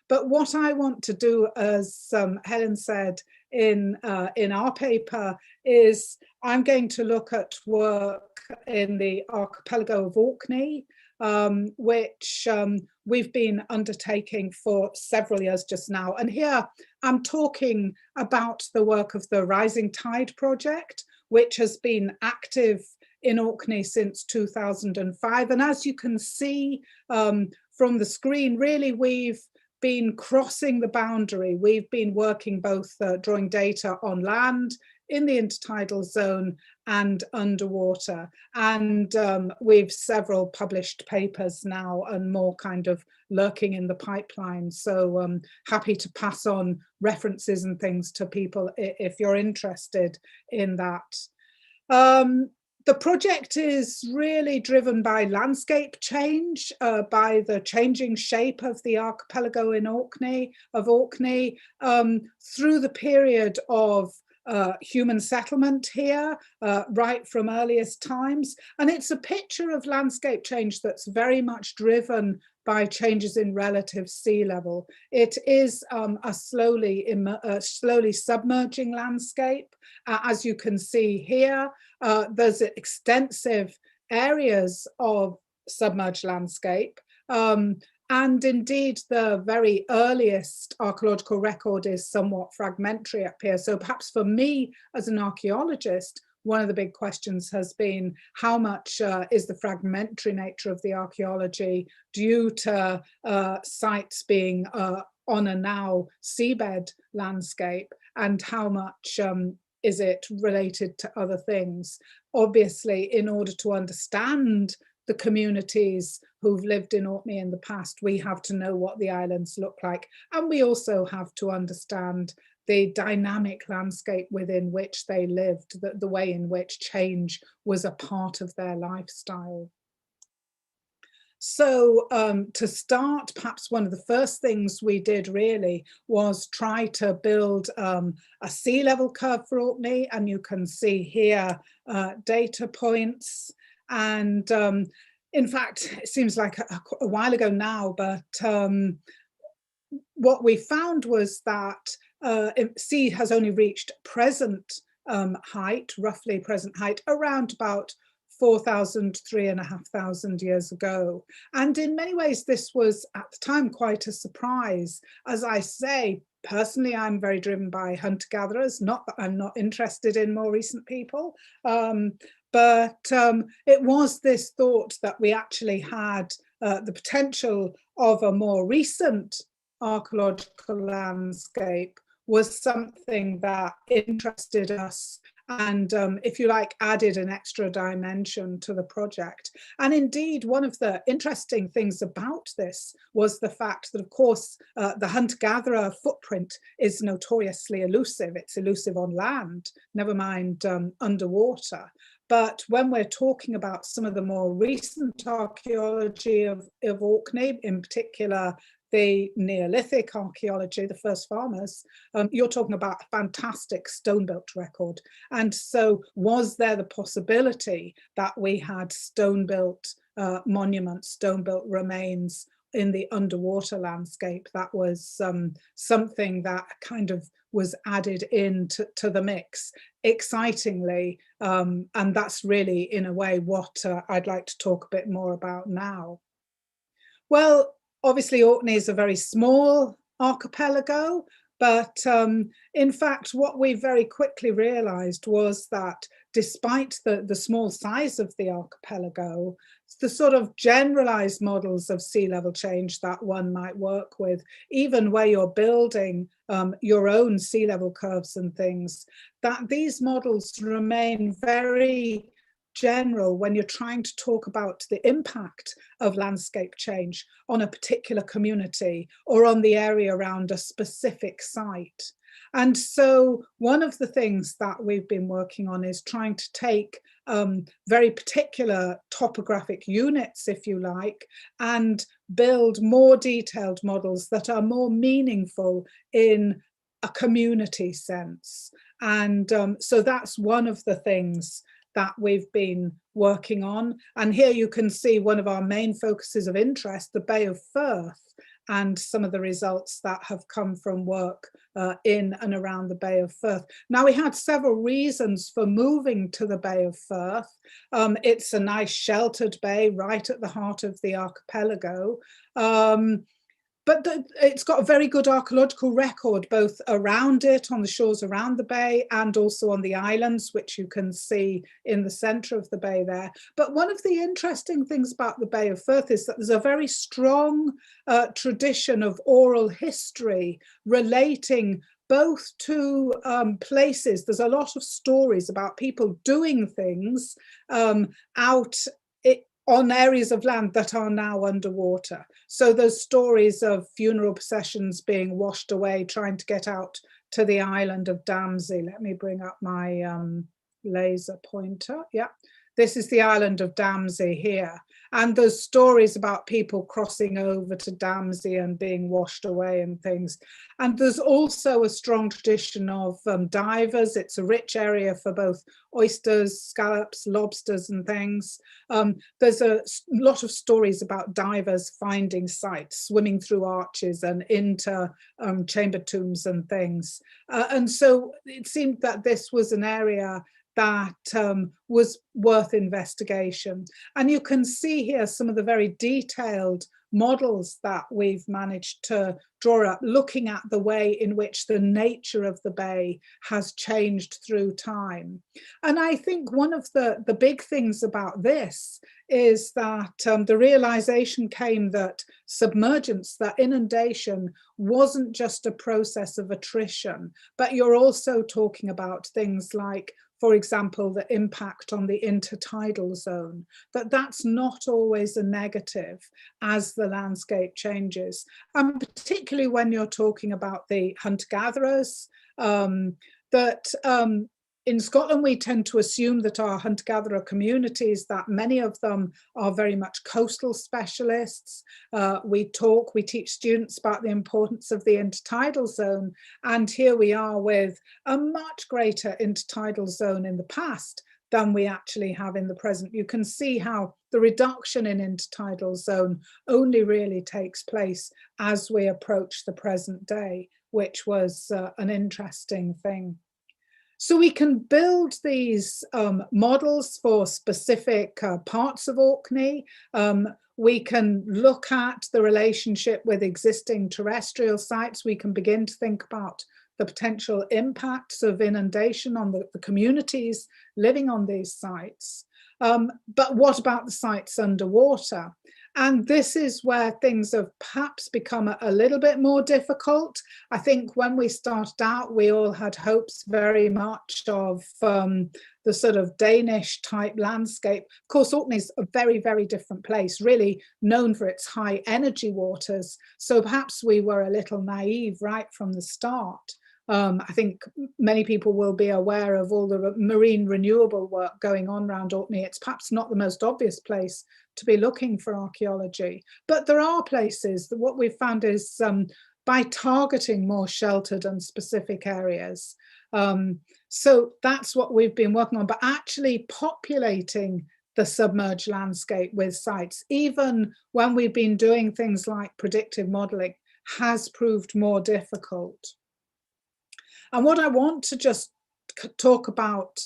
But what I want to do, as Helen said in our paper, is I'm going to look at work in the archipelago of Orkney, which we've been undertaking for several years just now. And here I'm talking about the work of the Rising Tide project, which has been active in Orkney since 2005. And as you can see from the screen, really we've been crossing the boundary. We've been working both drawing data on land, in the intertidal zone and underwater. And we've several published papers now and more kind of lurking in the pipeline. So happy to pass on references and things to people if you're interested in that. The project is really driven by landscape change, by the changing shape of the archipelago in Orkney, through the period of human settlement here, right from earliest times. And it's a picture of landscape change that's very much driven by changes in relative sea level. It is a slowly submerging landscape. As you can see here, there's extensive areas of submerged landscape. And indeed, the very earliest archaeological record is somewhat fragmentary up here. So perhaps for me as an archaeologist, one of the big questions has been how much is the fragmentary nature of the archaeology due to sites being on a now seabed landscape, and how much is it related to other things? Obviously, in order to understand the communities who've lived in Orkney in the past, we have to know what the islands look like. And we also have to understand the dynamic landscape within which they lived, the way in which change was a part of their lifestyle. So to start, perhaps one of the first things we did really was try to build a sea level curve for Orkney. And you can see here data points. And in fact, it seems like a while ago now, but what we found was that sea has only reached present height, roughly present height, around about 4,000, 3,500 years ago. And in many ways, this was at the time quite a surprise. As I say, personally, I'm very driven by hunter-gatherers, not that I'm not interested in more recent people, but it was this thought that we actually had the potential of a more recent archaeological landscape was something that interested us and, if you like, added an extra dimension to the project. And indeed, one of the interesting things about this was the fact that, of course, the hunter-gatherer footprint is notoriously elusive. It's elusive on land, never mind underwater. But when we're talking about some of the more recent archaeology of Orkney, in particular, the Neolithic archaeology, the first farmers, you're talking about a fantastic stone-built record. And so was there the possibility that we had stone-built monuments, stone-built remains in the underwater landscape? That was something that kind of was added into the mix, excitingly. And that's really, in a way, what I'd like to talk a bit more about now. Well, obviously, Orkney is a very small archipelago, but in fact, what we very quickly realized was that despite the small size of the archipelago, the sort of generalized models of sea level change that one might work with, even where you're building your own sea level curves and things, that these models remain very general when you're trying to talk about the impact of landscape change on a particular community or on the area around a specific site. And so one of the things that we've been working on is trying to take very particular topographic units, if you like, and build more detailed models that are more meaningful in a community sense. And so that's one of the things that we've been working on. And here you can see one of our main focuses of interest, the Bay of Firth. and some of the results that have come from work in and around the Bay of Firth. Now, we had several reasons for moving to the Bay of Firth. It's a nice sheltered bay right at the heart of the archipelago. But it's got a very good archaeological record, both around it, on the shores around the bay, and also on the islands, which you can see in the centre of the bay there. But one of the interesting things about the Bay of Firth is that there's a very strong tradition of oral history relating both to places. There's a lot of stories about people doing things out on areas of land that are now underwater. So there's stories of funeral processions being washed away, trying to get out to the island of Damsey. Let me bring up my laser pointer. Yeah, this is the island of Damsey here. And there's stories about people crossing over to Damsey and being washed away and things. And there's also a strong tradition of divers. It's a rich area for both oysters, scallops, lobsters and things. There's a lot of stories about divers finding sites, swimming through arches and into chamber tombs and things. And so it seemed that this was an area that was worth investigation. And you can see here some of the very detailed models that we've managed to draw up, looking at the way in which the nature of the bay has changed through time. And I think one of the big things about this is that the realization came that submergence, that inundation, wasn't just a process of attrition, but you're also talking about things like, for example, the impact on the intertidal zone, that's not always a negative as the landscape changes. And particularly when you're talking about the hunter-gatherers, in Scotland, we tend to assume that our hunter-gatherer communities, that many of them are very much coastal specialists. We teach students about the importance of the intertidal zone. And here we are with a much greater intertidal zone in the past than we actually have in the present. You can see how the reduction in intertidal zone only really takes place as we approach the present day, which was an interesting thing. So we can build these models for specific parts of Orkney. We can look at the relationship with existing terrestrial sites. We can begin to think about the potential impacts of inundation on the communities living on these sites. But what about the sites underwater? And this is where things have perhaps become a little bit more difficult. I think when we started out, we all had hopes very much of the sort of Danish type landscape. Of course, Orkney's a very, very different place, really known for its high energy waters. So perhaps we were a little naive right from the start. I think many people will be aware of all the marine renewable work going on around Orkney. It's perhaps not the most obvious place to be looking for archaeology, but there are places that what we've found is by targeting more sheltered and specific areas. So that's what we've been working on, but actually populating the submerged landscape with sites, even when we've been doing things like predictive modelling, has proved more difficult. And what I want to just talk about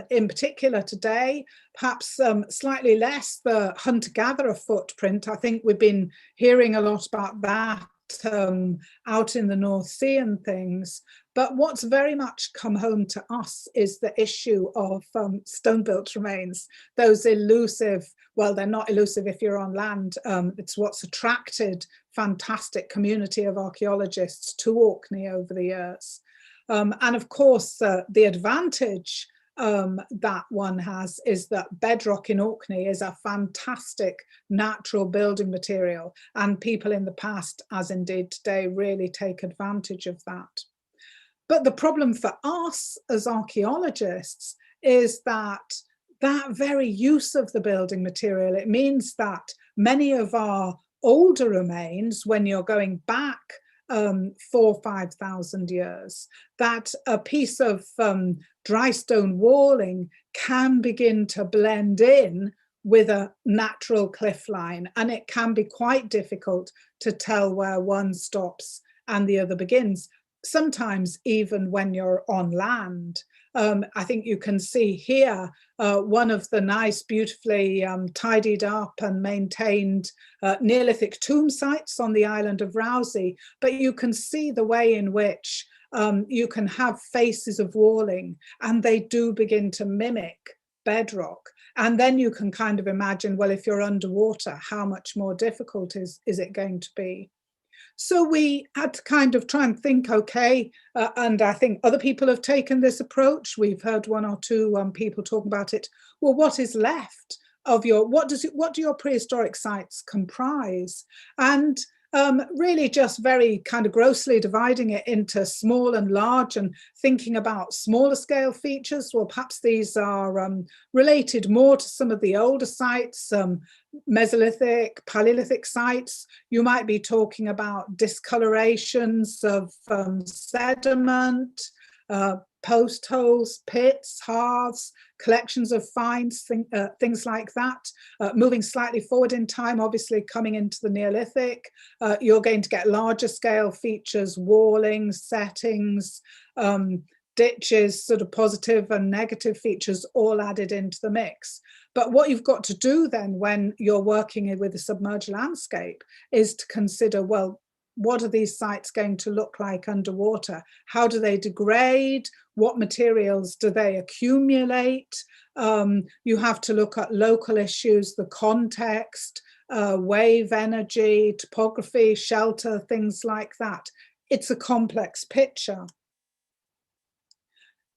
in particular today, perhaps slightly less the hunter-gatherer footprint. I think we've been hearing a lot about that out in the North Sea and things. But what's very much come home to us is the issue of stone-built remains, those elusive, well, they're not elusive if you're on land. It's what's attracted fantastic community of archaeologists to Orkney over the years. And of course, the advantage that one has is that bedrock in Orkney is a fantastic natural building material, and people in the past, as indeed today, really take advantage of that. But the problem for us as archaeologists is that very use of the building material, it means that many of our older remains, when you're going back 4,000 or 5,000 years, that a piece of dry stone walling can begin to blend in with a natural cliff line, and it can be quite difficult to tell where one stops and the other begins, sometimes even when you're on land. I think you can see here one of the nice, beautifully tidied up and maintained Neolithic tomb sites on the island of Rousey, but you can see the way in which you can have faces of walling, and they do begin to mimic bedrock. And then you can kind of imagine, well, if you're underwater, how much more difficult is it going to be? So we had to kind of try and think, okay, and I think other people have taken this approach. We've heard one or two people talk about it. Well, what is left of your, what do your prehistoric sites comprise? And really just very kind of grossly dividing it into small and large and thinking about smaller scale features. Well, perhaps these are related more to some of the older sites, Mesolithic, Paleolithic sites. You might be talking about discolorations of sediment, post holes, pits, hearths, collections of finds, things like that. Moving slightly forward in time, obviously coming into the Neolithic, you're going to get larger scale features, walling, settings, ditches, sort of positive and negative features all added into the mix. But what you've got to do then when you're working with a submerged landscape is to consider, well, what are these sites going to look like underwater? How do they degrade? What materials do they accumulate? You have to look at local issues, the context, wave energy, topography, shelter, things like that. It's a complex picture.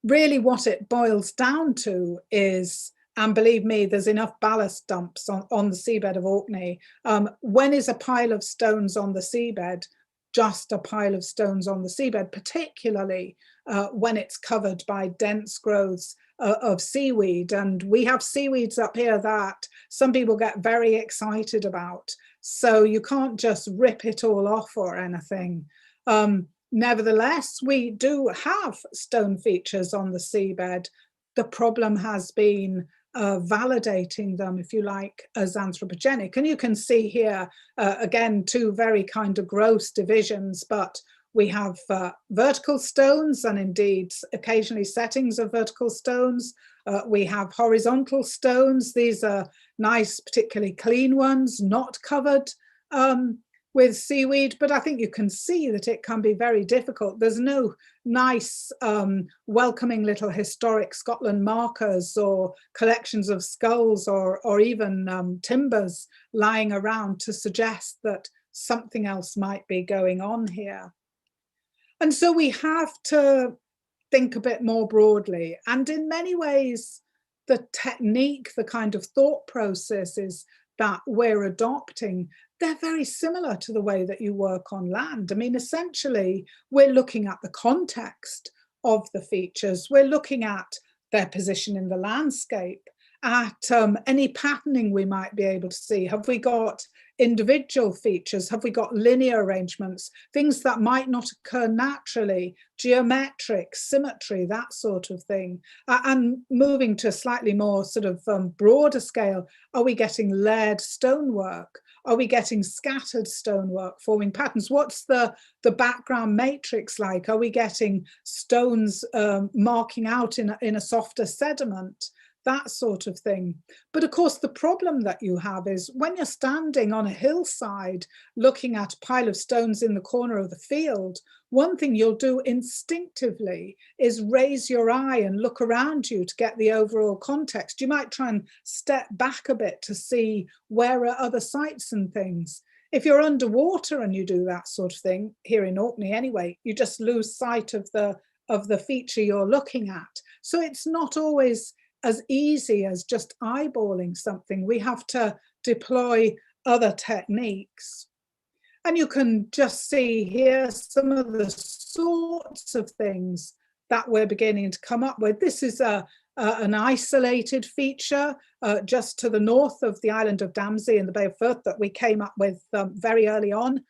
Really what it boils down to is, and believe me, there's enough ballast dumps on the seabed of Orkney. When is a pile of stones on the seabed just a pile of stones on the seabed, particularly when it's covered by dense growths of seaweed? And we have seaweeds up here that some people get very excited about. So you can't just rip it all off or anything. Nevertheless, we do have stone features on the seabed. The problem has been validating them, if you like, as anthropogenic. And you can see here, again, two very kind of gross divisions, but we have vertical stones and indeed occasionally settings of vertical stones. We have horizontal stones. These are nice, particularly clean ones, not covered with seaweed, but I think you can see that it can be very difficult. There's no nice welcoming little historic Scotland markers or collections of skulls or even timbers lying around to suggest that something else might be going on here. And so we have to think a bit more broadly, and in many ways the technique, the kind of thought processes that we're adopting, they're very similar to the way that you work on land. I mean, essentially, we're looking at the context of the features. We're looking at their position in the landscape, at any patterning we might be able to see. Have we got individual features? Have we got linear arrangements? Things that might not occur naturally, geometric, symmetry, that sort of thing. And moving to a slightly more sort of broader scale, are we getting layered stonework? Are we getting scattered stonework forming patterns? What's the background matrix like? Are we getting stones marking out in a softer sediment? That sort of thing. But of course, the problem that you have is when you're standing on a hillside looking at a pile of stones in the corner of the field, one thing you'll do instinctively is raise your eye and look around you to get the overall context. You might try and step back a bit to see where are other sites and things. If you're underwater and you do that sort of thing, here in Orkney anyway, you just lose sight of the feature you're looking at. So it's not always as easy as just eyeballing something. We have to deploy other techniques. And you can just see here some of the sorts of things that we're beginning to come up with. This is an isolated feature just to the north of the island of Damsey in the Bay of Firth that we came up with very early on.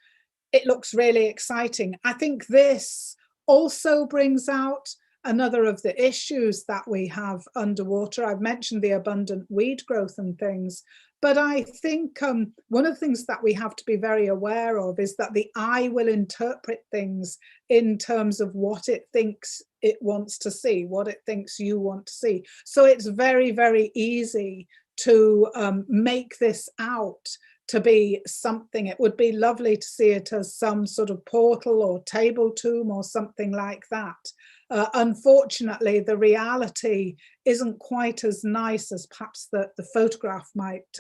It looks really exciting. I think this also brings out another of the issues that we have underwater. I've mentioned the abundant weed growth and things, but I think one of the things that we have to be very aware of is that the eye will interpret things in terms of what it thinks it wants to see, what it thinks you want to see. So it's very, very easy to make this out to be something. It would be lovely to see it as some sort of portal or table tomb or something like that. Unfortunately, the reality isn't quite as nice as perhaps the photograph might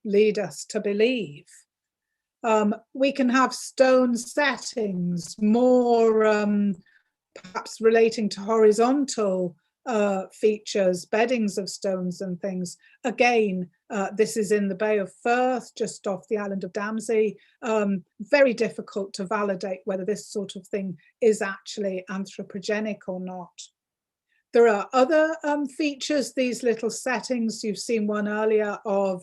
lead us to believe. We can have stone settings, more perhaps relating to horizontal features, beddings of stones and things. Again, this is in the Bay of Firth, just off the island of Damsey. Very difficult to validate whether this sort of thing is actually anthropogenic or not. There are other features, these little settings. You've seen one earlier of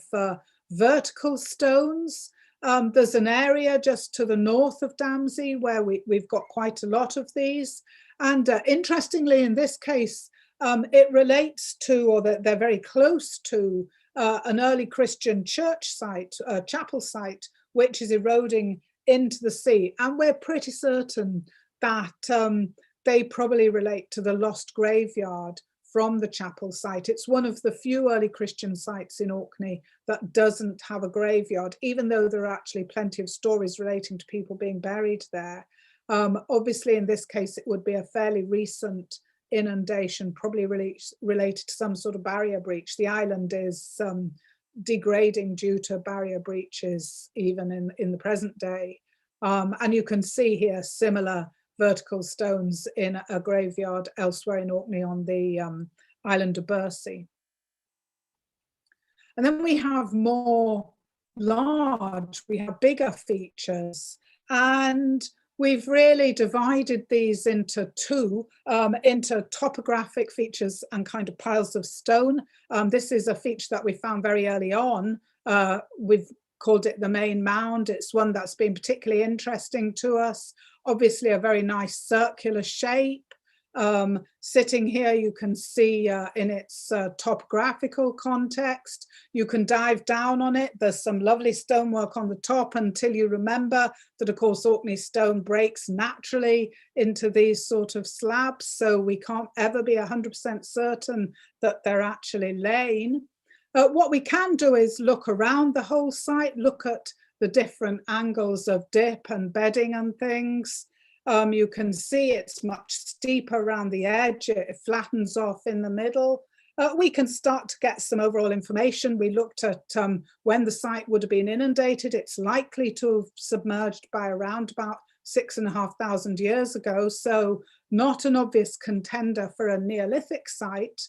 vertical stones. There's an area just to the north of Damsey where we've got quite a lot of these. And interestingly, in this case, it relates to, or they're very close to, an early Christian church site, chapel site, which is eroding into the sea. And we're pretty certain that they probably relate to the lost graveyard from the chapel site. It's one of the few early Christian sites in Orkney that doesn't have a graveyard, even though there are actually plenty of stories relating to people being buried there. Obviously, in this case, it would be a fairly recent inundation, probably related to some sort of barrier breach. The island is degrading due to barrier breaches even in the present day. And you can see here similar vertical stones in a graveyard elsewhere in Orkney on the island of Bursey. And then we have more large, we have bigger features, and we've really divided these into two, into topographic features and kind of piles of stone. This is a feature that we found very early on. We've called it the main mound. It's one that's been particularly interesting to us. Obviously a very nice circular shape. Sitting here, you can see in its topographical context. You can dive down on it. There's some lovely stonework on the top until you remember that, of course, Orkney stone breaks naturally into these sort of slabs. So we can't ever be 100% certain that they're actually laying. What we can do is look around the whole site, look at the different angles of dip and bedding and things. You can see it's much steeper around the edge. It flattens off in the middle. We can start to get some overall information. We looked at when the site would have been inundated. It's likely to have submerged by around about 6,500 years ago. So not an obvious contender for a Neolithic site.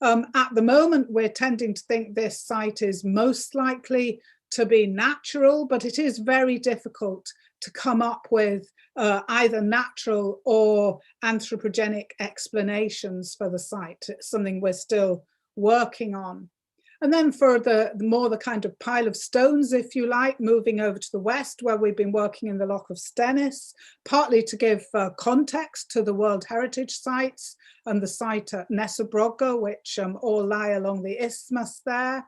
At the moment, we're tending to think this site is most likely to be natural, but it is very difficult to come up with either natural or anthropogenic explanations for the site. It's something we're still working on. And then for the kind of pile of stones, if you like, moving over to the west, where we've been working in the Loch of Stennis, partly to give context to the World Heritage sites and the site at Nessebrogga, which all lie along the isthmus there.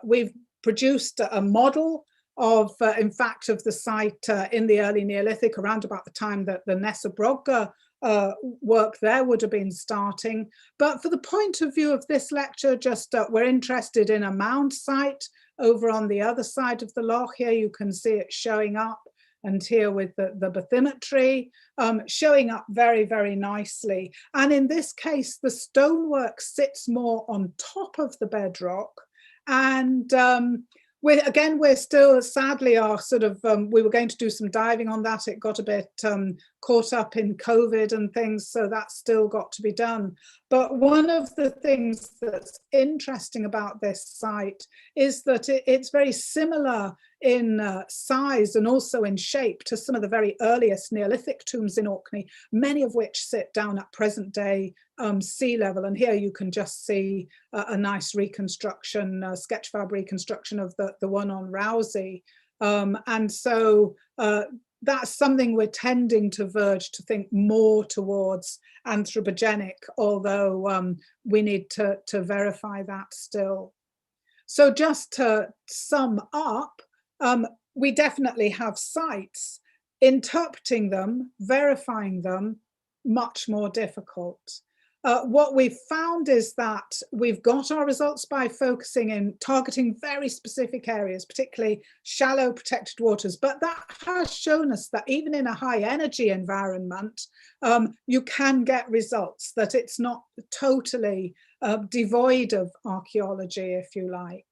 We've produced a model of, in fact, of the site in the early Neolithic, around about the time that the Nessebrogga work there would have been starting. But for the point of view of this lecture, just we're interested in a mound site over on the other side of the loch. Here you can see it showing up, and here with the bathymetry showing up very, very nicely. And in this case, the stonework sits more on top of the bedrock. And we're still, sadly, we were going to do some diving on that. It got a bit caught up in COVID and things, so that's still got to be done. But one of the things that's interesting about this site is that it's very similar in size and also in shape to some of the very earliest Neolithic tombs in Orkney, many of which sit down at present day sea level. And here you can just see a nice reconstruction, sketch fab reconstruction of the one on Rousey. And so that's something we're tending to verge to think more towards anthropogenic, although we need to verify that still. So just to sum up, we definitely have sites. Interpreting them, verifying them, much more difficult. What we've found is that we've got our results by focusing in targeting very specific areas, particularly shallow protected waters. But that has shown us that even in a high energy environment, you can get results, that it's not totally devoid of archaeology, if you like.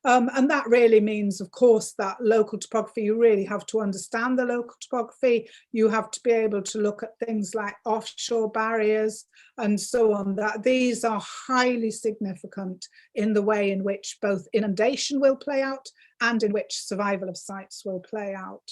And that really means, of course, that local topography, you really have to understand the local topography. You have to be able to look at things like offshore barriers and so on, that these are highly significant in the way in which both inundation will play out and in which survival of sites will play out.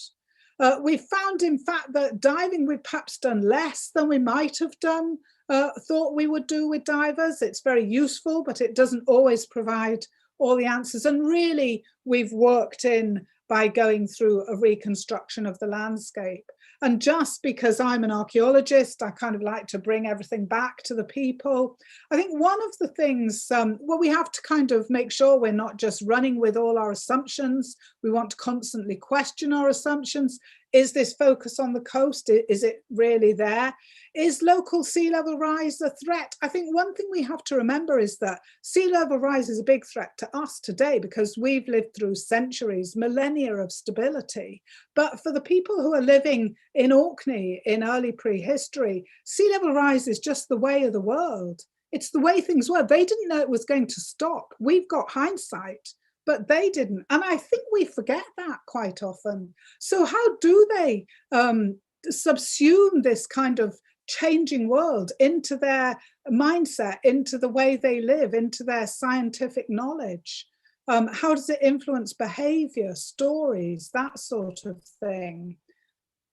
We found, in fact, that diving, we've perhaps done less than we might have done, thought we would do with divers. It's very useful, but it doesn't always provide all the answers. And really, we've worked in by going through a reconstruction of the landscape. And just because I'm an archaeologist, I kind of like to bring everything back to the people. I think one of the things, well, we have to kind of make sure we're not just running with all our assumptions. We want to constantly question our assumptions. Is this focus on the coast? Is it really there? Is local sea level rise a threat? I think one thing we have to remember is that sea level rise is a big threat to us today because we've lived through centuries, millennia of stability. But for the people who are living in Orkney in early prehistory, sea level rise is just the way of the world. It's the way things were. They didn't know it was going to stop. We've got hindsight, but they didn't. And I think we forget that quite often. So how do they subsume this kind of changing world into their mindset, into the way they live, into their scientific knowledge? How does it influence behavior, stories, that sort of thing?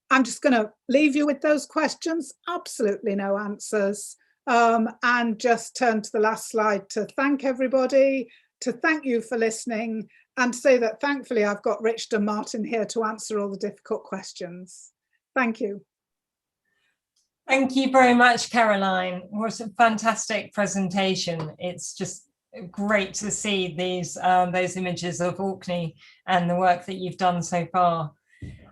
I'm just going to leave you with those questions. Absolutely no answers. And just turn to the last slide to thank everybody, to thank you for listening, and to say that thankfully I've got Richard and Martin here to answer all the difficult questions. Thank you. Thank you very much, Caroline. What a fantastic presentation. It's just great to see these those images of Orkney and the work that you've done so far.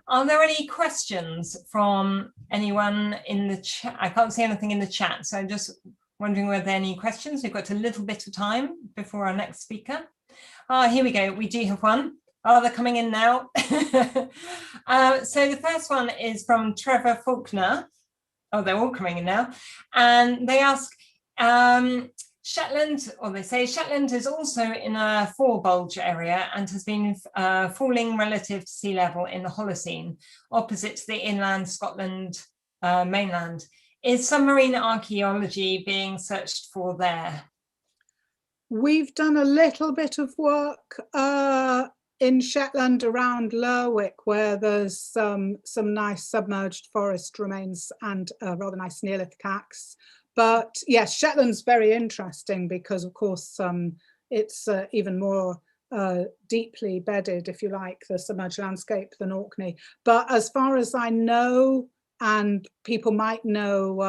Are there any questions from anyone in the chat? I can't see anything in the chat, so I'm just wondering whether there are any questions. We've got a little bit of time before our next speaker. Here we go. We do have one. Oh, they're coming in now. So the first one is from Trevor Faulkner. Oh, they're all coming in now. And they ask, Shetland, or they say Shetland is also in a fall bulge area and has been falling relative to sea level in the Holocene, opposite to the inland Scotland mainland. Is submarine archaeology being searched for there? We've done a little bit of work in Shetland around Lerwick, where there's some nice submerged forest remains and rather nice Neolithic axe. But yes, Shetland's very interesting because, of course, it's even more deeply bedded, if you like, the submerged landscape than Orkney. But as far as I know, and people might know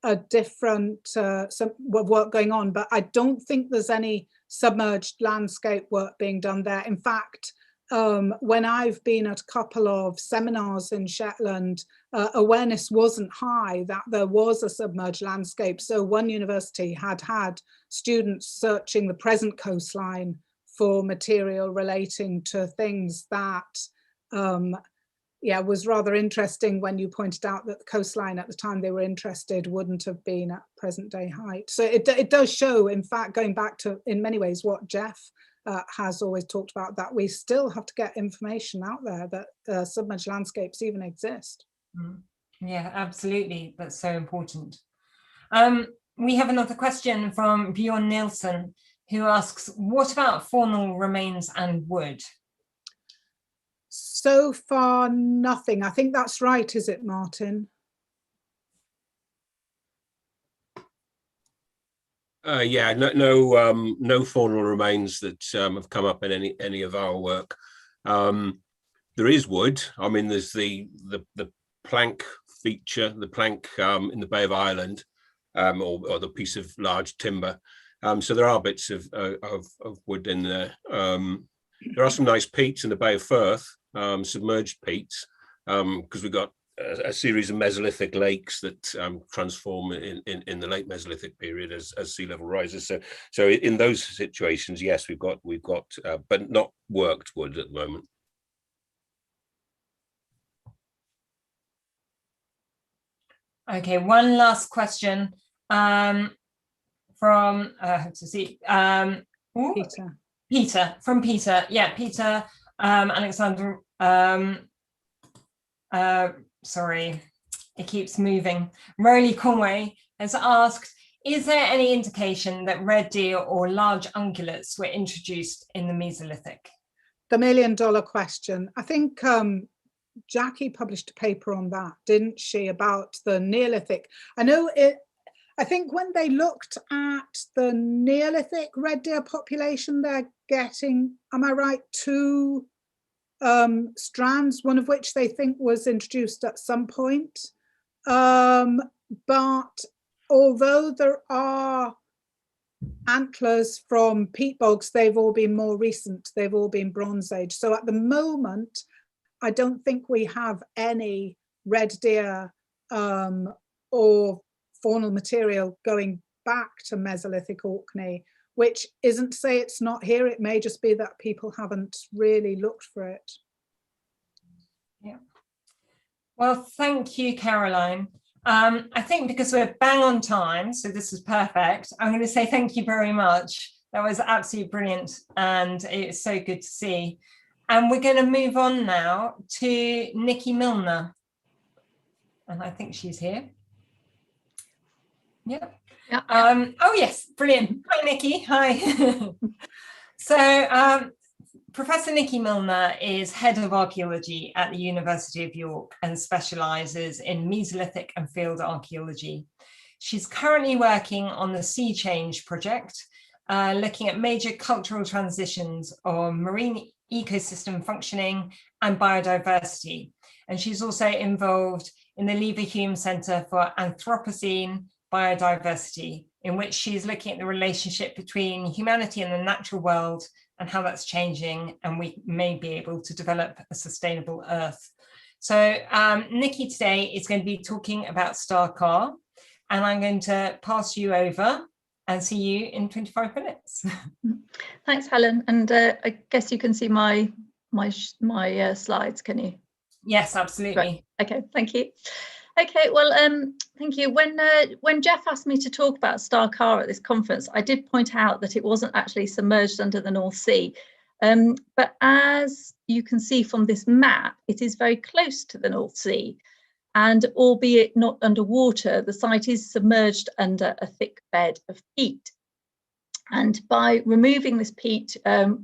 a different some work going on, but I don't think there's any submerged landscape work being done there. In fact, when I've been at a couple of seminars in Shetland, awareness wasn't high that there was a submerged landscape. So one university had students searching the present coastline for material relating to things that was rather interesting when you pointed out that the coastline at the time they were interested wouldn't have been at present day height. So it does show, in fact, going back to, in many ways, what Geoff has always talked about, that we still have to get information out there that submerged landscapes even exist. Yeah, absolutely. That's so important. We have another question from Bjorn Nielsen, who asks, what about faunal remains and wood? So far, nothing. I think that's right, is it, Martin? Yeah, no faunal remains that have come up in any of our work. there is wood. I mean, there's the plank feature, the plank in the Bay of Ireland, or the piece of large timber. So there are bits of wood in there. There are some nice peats in the Bay of Firth, submerged peats, because we've got a series of Mesolithic lakes that transform in the late Mesolithic period as sea level rises. So in those situations, yes, we've got, but not worked wood at the moment. Okay, one last question from Peter. Yeah, Peter Alexander. Sorry, it keeps moving. Rowley Conway has asked, is there any indication that red deer or large ungulates were introduced in the Mesolithic? The $1 million question. I think Jackie published a paper on that, didn't she, about the Neolithic? I think when they looked at the Neolithic red deer population, they're getting, am I right, 2 strands, one of which they think was introduced at some point. But although there are antlers from peat bogs, they've all been more recent. They've all been Bronze Age. So at the moment, I don't think we have any red deer or faunal material going back to Mesolithic Orkney, which isn't to say it's not here. It may just be that people haven't really looked for it. Yeah. Well, thank you, Caroline. I think because we're bang on time, so this is perfect, I'm going to say thank you very much. That was absolutely brilliant, and it's so good to see. And we're going to move on now to Nicky Milner. And I think she's here. Yeah. Oh, yes, brilliant. Hi, Nicky. Hi. So Professor Nicky Milner is Head of Archaeology at the University of York and specialises in Mesolithic and field archaeology. She's currently working on the Sea Change project, looking at major cultural transitions on marine ecosystem functioning and biodiversity. And she's also involved in the Leverhulme Centre for Anthropocene Biodiversity, in which she's looking at the relationship between humanity and the natural world and how that's changing, and we may be able to develop a sustainable Earth. So Nicky today is going to be talking about star Carr, and I'm going to pass you over and see you in 25 minutes. Thanks, Helen. And I guess you can see my slides, can you? Yes, absolutely. Right. Okay, thank you. Okay, well, thank you. When Geoff asked me to talk about star Carr at this conference, I did point out that it wasn't actually submerged under the North Sea. But as you can see from this map, it is very close to the North Sea. And albeit not underwater, the site is submerged under a thick bed of peat. And by removing this peat,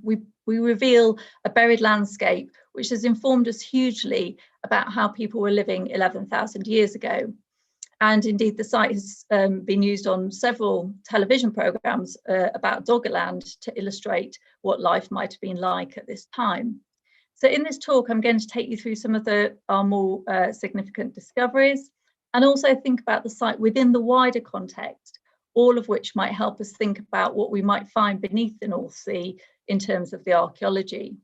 we reveal a buried landscape, which has informed us hugely about how people were living 11,000 years ago. And indeed, the site has been used on several television programmes about Doggerland to illustrate what life might have been like at this time. So in this talk, I'm going to take you through some of our more significant discoveries, and also think about the site within the wider context, all of which might help us think about what we might find beneath the North Sea in terms of the archaeology.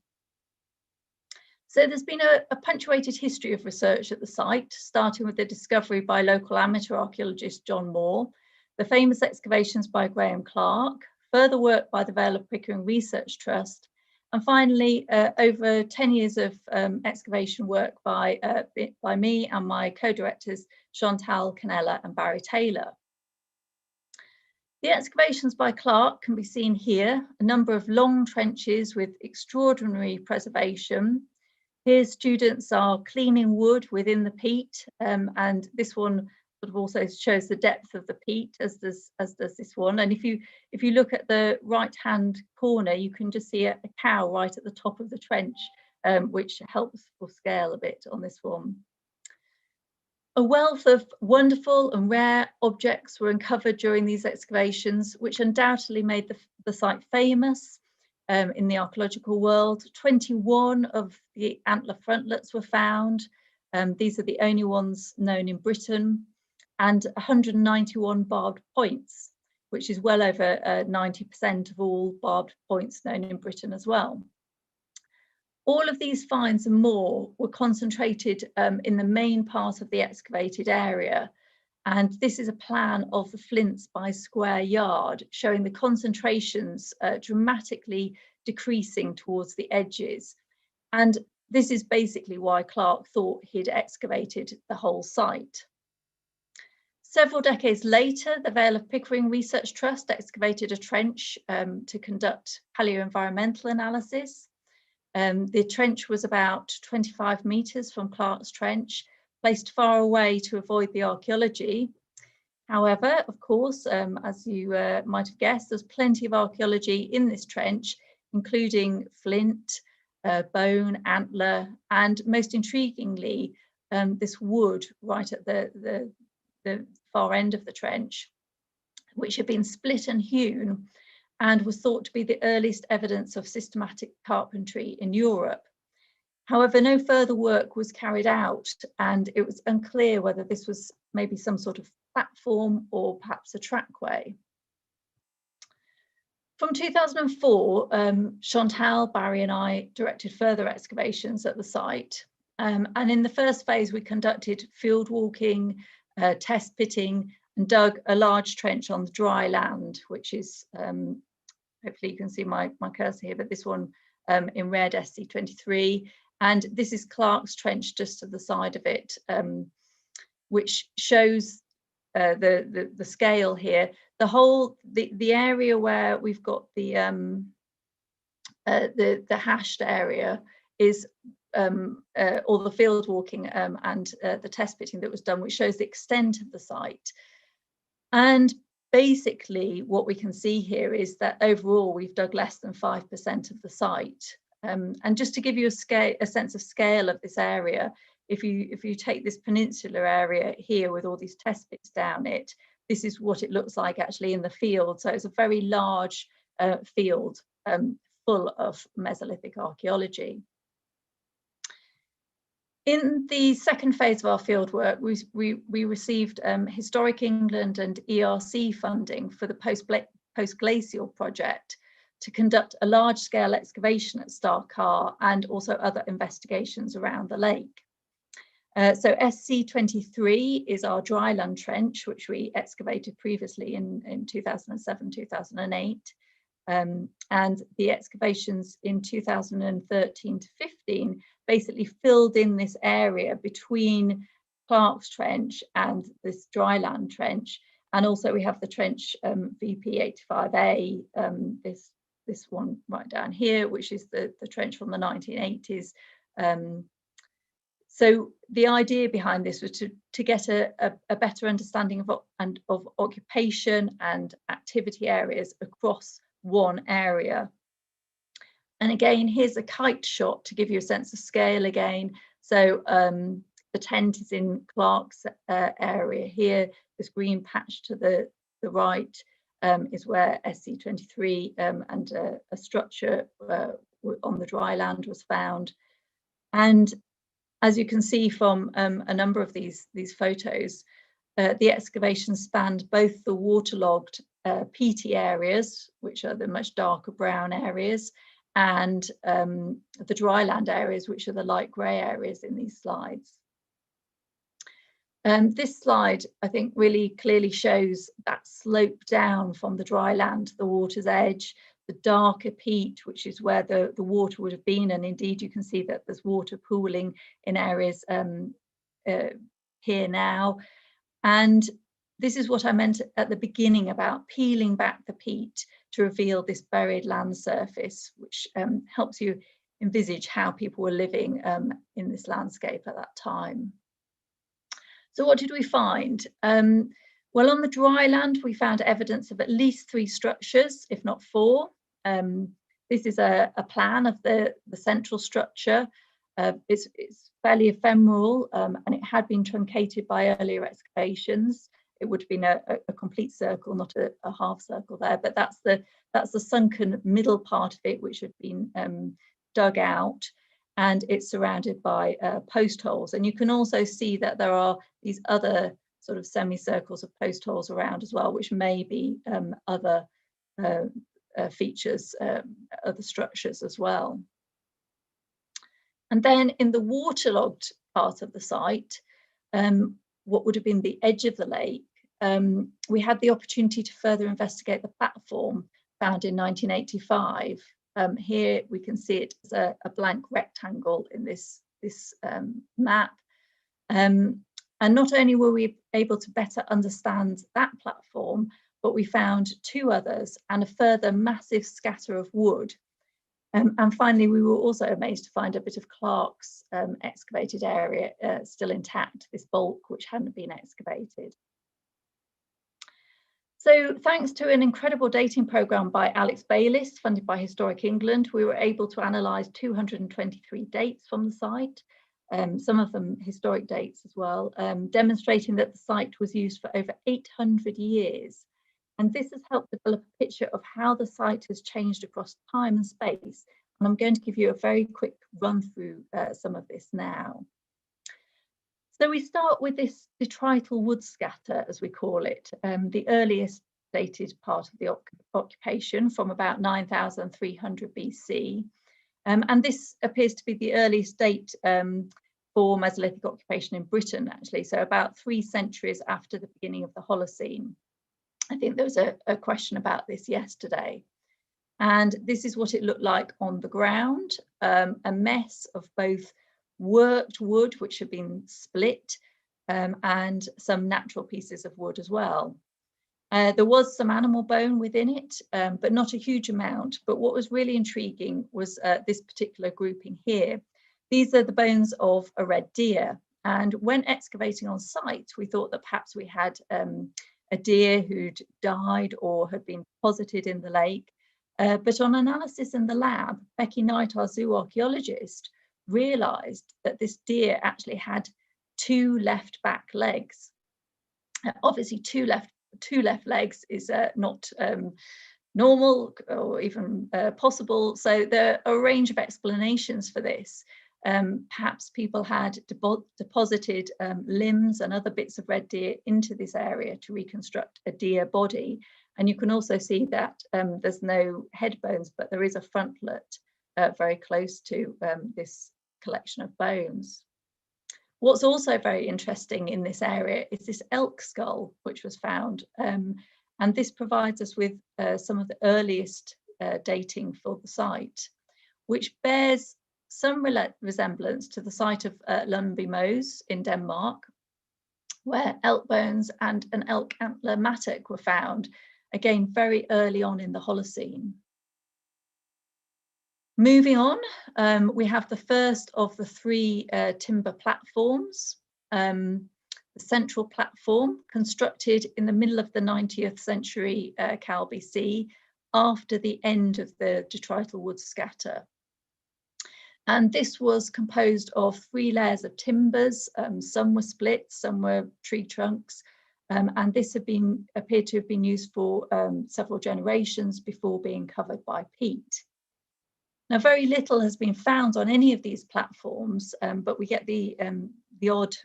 So there's been a punctuated history of research at the site, starting with the discovery by local amateur archaeologist John Moore, the famous excavations by Graham Clark, further work by the Vale of Pickering Research Trust, and finally, over 10 years of excavation work by me and my co-directors, Chantal Canella and Barry Taylor. The excavations by Clark can be seen here, a number of long trenches with extraordinary preservation. Here, students are cleaning wood within the peat, and this one sort of also shows the depth of the peat, as does this one. And if you look at the right-hand corner, you can just see a cow right at the top of the trench, which helps for scale a bit on this one. A wealth of wonderful and rare objects were uncovered during these excavations, which undoubtedly made the site famous. in the archaeological world. 21 of the antler frontlets were found. These are the only ones known in Britain, and 191 barbed points, which is well over 90% of all barbed points known in Britain as well. All of these finds and more were concentrated in the main part of the excavated area. And this is a plan of the flints by square yard, showing the concentrations dramatically decreasing towards the edges. And this is basically why Clark thought he'd excavated the whole site. Several decades later, the Vale of Pickering Research Trust excavated a trench to conduct paleoenvironmental analysis. The trench was about 25 metres from Clark's trench, placed far away to avoid the archaeology. However, of course, as you might have guessed, there's plenty of archaeology in this trench, including flint, bone, antler, and most intriguingly, this wood right at the far end of the trench, which had been split and hewn and was thought to be the earliest evidence of systematic carpentry in Europe. However, no further work was carried out, and it was unclear whether this was maybe some sort of platform or perhaps a trackway. From 2004, Chantal, Barry and I directed further excavations at the site. And in the first phase, we conducted field walking, test pitting, and dug a large trench on the dry land, which is, hopefully you can see my cursor here, but this one in red, SC23. And this is Clark's trench just to the side of it, which shows the scale here. The whole, the area where we've got the hashed area is, or the field walking and the test pitting that was done, which shows the extent of the site. And basically what we can see here is that overall we've dug less than 5% of the site. And just to give you a sense of scale of this area, if you take this peninsular area here with all these test pits down it, this is what it looks like actually in the field. So it's a very large field full of Mesolithic archaeology. In the second phase of our fieldwork, we received Historic England and ERC funding for the post-glacial project to conduct a large-scale excavation at Carr and also other investigations around the lake. So SC23 is our dryland trench, which we excavated previously in 2007, 2008. And the excavations in 2013 to 15 basically filled in this area between Clark's trench and this dryland trench. And also we have the trench VP85A, this one right down here, which is the trench from the 1980s. So the idea behind this was to get a better understanding of occupation and activity areas across one area. And again, here's a kite shot to give you a sense of scale again. So the tent is in Clark's area here. This green patch to the right is where SC23 and a structure on the dry land was found. And as you can see from a number of these photos, the excavation spanned both the waterlogged peaty areas, which are the much darker brown areas, and the dryland areas, which are the light grey areas in these slides. This slide, I think, really clearly shows that slope down from the dry land to the water's edge, the darker peat, which is where the water would have been. And indeed, you can see that there's water pooling in areas here now. And this is what I meant at the beginning about peeling back the peat to reveal this buried land surface, which helps you envisage how people were living in this landscape at that time. So what did we find? Well, on the dry land, we found evidence of at least 3 structures, if not 4. This is a plan of the central structure. It's fairly ephemeral, and it had been truncated by earlier excavations. it would have been a complete circle, not a half circle there, but that's the sunken middle part of it, which had been dug out, and it's surrounded by post holes. And you can also see that there are these other sort of semicircles of post holes around as well, which may be other features, other structures as well. And then in the waterlogged part of the site, what would have been the edge of the lake, we had the opportunity to further investigate the platform found in 1985. Here we can see it as a blank rectangle in this map. And not only were we able to better understand that platform, but we found 2 others and a further massive scatter of wood. And finally, we were also amazed to find a bit of Clark's excavated area still intact, this bulk which hadn't been excavated. So thanks to an incredible dating programme by Alex Bayliss, funded by Historic England, we were able to analyse 223 dates from the site, some of them historic dates as well, demonstrating that the site was used for over 800 years. And this has helped develop a picture of how the site has changed across time and space. And I'm going to give you a very quick run through some of this now. So we start with this detrital wood scatter, as we call it, the earliest dated part of the occupation from about 9,300 BC. And this appears to be the earliest date for Mesolithic occupation in Britain, actually, so about 3 centuries after the beginning of the Holocene. I think there was a question about this yesterday. And this is what it looked like on the ground, a mess of both worked wood, which had been split, and some natural pieces of wood as well. There was some animal bone within it, but not a huge amount. But what was really intriguing was this particular grouping here. These are the bones of a red deer. And when excavating on site, we thought that perhaps we had a deer who'd died or had been deposited in the lake. But on analysis in the lab, Becky Knight, our zoo archaeologist, realised that this deer actually had 2 left back legs. Obviously, two left legs is not normal or even possible. So there are a range of explanations for this. Perhaps people had deposited limbs and other bits of red deer into this area to reconstruct a deer body. And you can also see that there's no head bones, but there is a frontlet very close to this collection of bones. What's also very interesting in this area is this elk skull, which was found. And this provides us with some of the earliest dating for the site, which bears some resemblance to the site of Lundby Mose in Denmark, where elk bones and an elk antler mattock were found, again, very early on in the Holocene. Moving on, we have the first of the 3 timber platforms. The central platform, constructed in the middle of the 90th century Cal BC, after the end of the detrital wood scatter. And this was composed of 3 layers of timbers. Some were split, some were tree trunks. And this appeared to have been used for several generations before being covered by peat. Now, very little has been found on any of these platforms, but we get the odd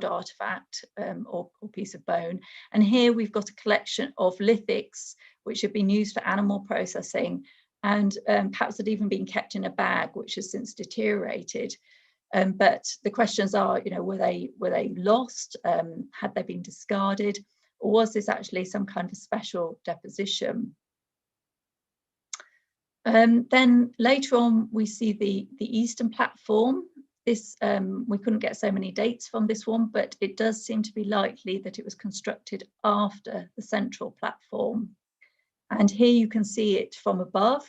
artifact or piece of bone. And here we've got a collection of lithics which have been used for animal processing, and perhaps had even been kept in a bag, which has since deteriorated. But the questions are, were they lost? Had they been discarded? Or was this actually some kind of special deposition? Then later on, we see the eastern platform. This we couldn't get so many dates from this one, but it does seem to be likely that it was constructed after the central platform. And here you can see it from above.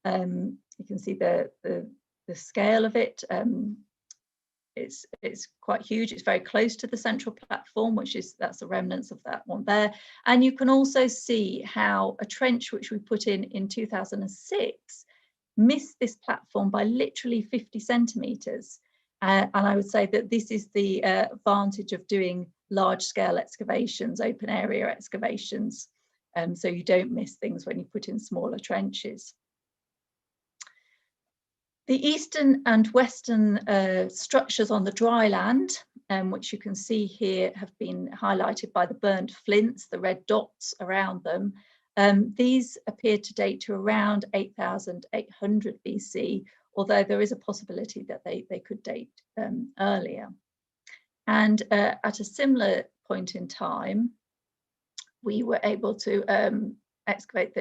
You can see the scale of it. It's quite huge. It's very close to the central platform, that's the remnants of that one there. And you can also see how a trench which we put in 2006 missed this platform by literally 50 centimetres. And I would say that this is the advantage of doing large-scale excavations, open area excavations, so you don't miss things when you put in smaller trenches. The eastern and western structures on the dry land, which you can see here, have been highlighted by the burnt flints, the red dots around them. These appear to date to around 8,800 BC, although there is a possibility that they could date earlier. And at a similar point in time, we were able to excavate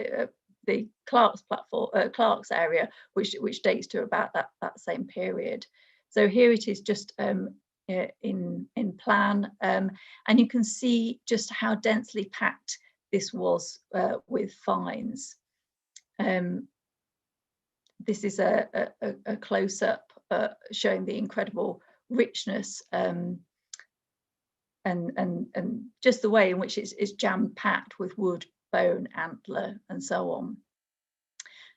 the Clark's platform, Clark's area, which dates to about that same period. So here it is, just in plan, and you can see just how densely packed this was with finds. This is a close-up showing the incredible richness and just the way in which it's jam-packed with wood, bone, antler, and so on.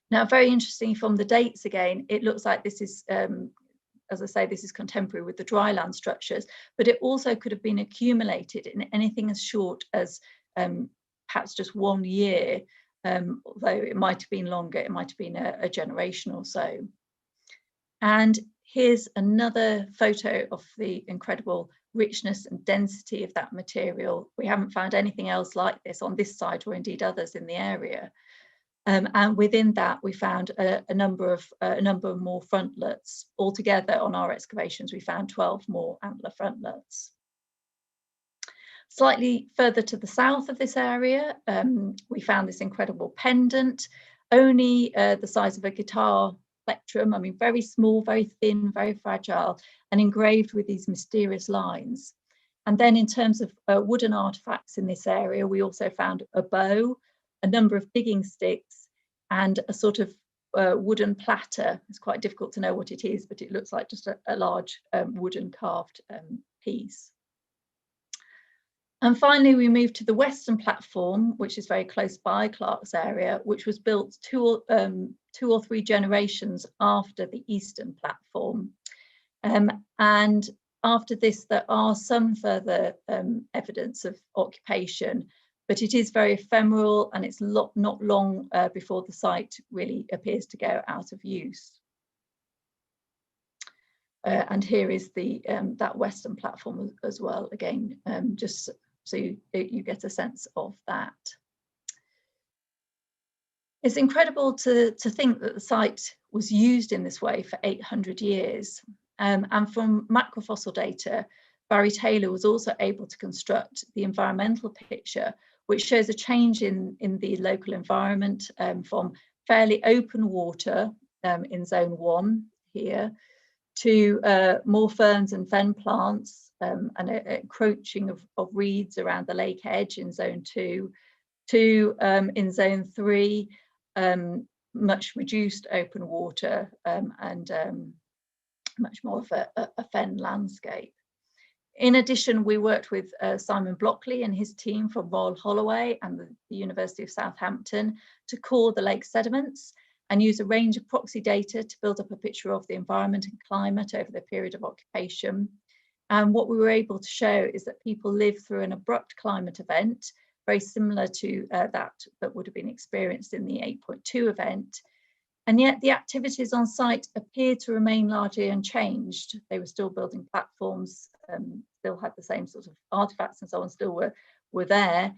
Now, very interesting from the dates again, it looks like this is, as I say, this is contemporary with the dryland structures, but it also could have been accumulated in anything as short as perhaps just 1 year, although it might have been longer, it might have been a generation or so. And here's another photo of the incredible richness and density of that material. We haven't found anything else like this on this site, or indeed others in the area. And within that, we found a number more frontlets. Altogether, on our excavations, we found 12 more antler frontlets. Slightly further to the south of this area, we found this incredible pendant, only the size of a guitar plectrum. I mean, very small, very thin, very fragile, and engraved with these mysterious lines. And then in terms of wooden artifacts in this area, we also found a bow, a number of digging sticks, and a sort of wooden platter. It's quite difficult to know what it is, but it looks like just a large wooden carved piece. And finally, we moved to the western platform, which is very close by Clark's area, which was built two or three generations after the eastern platform. And after this, there are some further evidence of occupation, but it is very ephemeral, and it's not long before the site really appears to go out of use. And here is the that western platform as well, again, just so you get a sense of that. It's incredible to think that the site was used in this way for 800 years. And from macrofossil data, Barry Taylor was also able to construct the environmental picture, which shows a change in the local environment from fairly open water in zone 1 here to more ferns and fen plants and a encroaching of reeds around the lake edge in zone 2 to in zone 3 much reduced open water and much more of a fen landscape. In addition, we worked with Simon Blockley and his team from Royal Holloway and the University of Southampton to core the lake sediments and use a range of proxy data to build up a picture of the environment and climate over the period of occupation. And what we were able to show is that people live through an abrupt climate event, very similar to that would have been experienced in the 8.2 event. And yet the activities on site appear to remain largely unchanged. They were still building platforms, still had the same sort of artifacts and so on, still were there,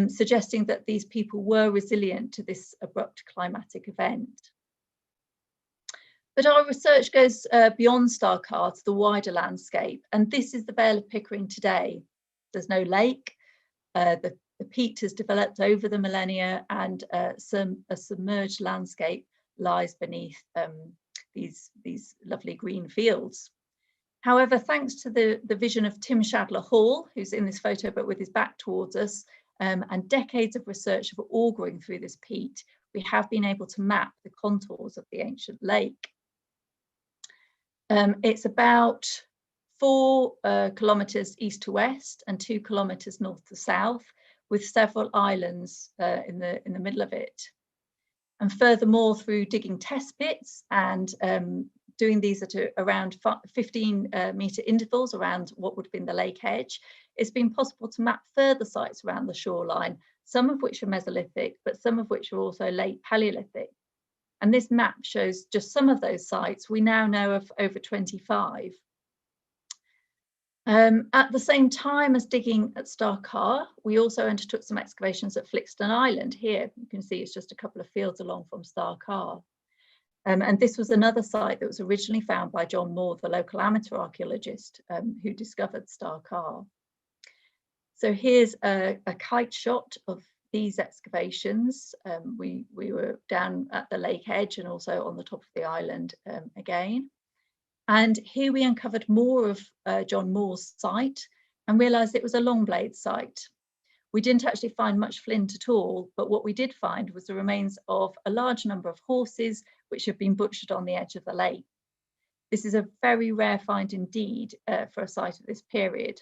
suggesting that these people were resilient to this abrupt climatic event. But our research goes beyond Star Carr to the wider landscape, and this is the Vale of Pickering today. There's no lake, the peat has developed over the millennia, and a submerged landscape lies beneath these lovely green fields. However, thanks to the vision of Tim Shadler Hall, who's in this photo but with his back towards us, and decades of research of auguring through this peat, we have been able to map the contours of the ancient lake. It's about 4 kilometres east to west and 2 kilometres north to south, with several islands in the middle of it. And furthermore, through digging test pits and doing these at around 15 metre intervals around what would have been the lake edge, it's been possible to map further sites around the shoreline, some of which are Mesolithic, but some of which are also late Paleolithic. And this map shows just some of those sites. We now know of over 25. At the same time as digging at Carr, we also undertook some excavations at Flixton Island. Here you can see it's just a couple of fields along from Carr. And this was another site that was originally found by John Moore, the local amateur archaeologist who discovered Carr. So here's a kite shot of these excavations. We were down at the lake edge and also on the top of the island again. And here we uncovered more of John Moore's site and realised it was a long blade site. We didn't actually find much flint at all, but what we did find was the remains of a large number of horses which had been butchered on the edge of the lake. This is a very rare find indeed for a site of this period.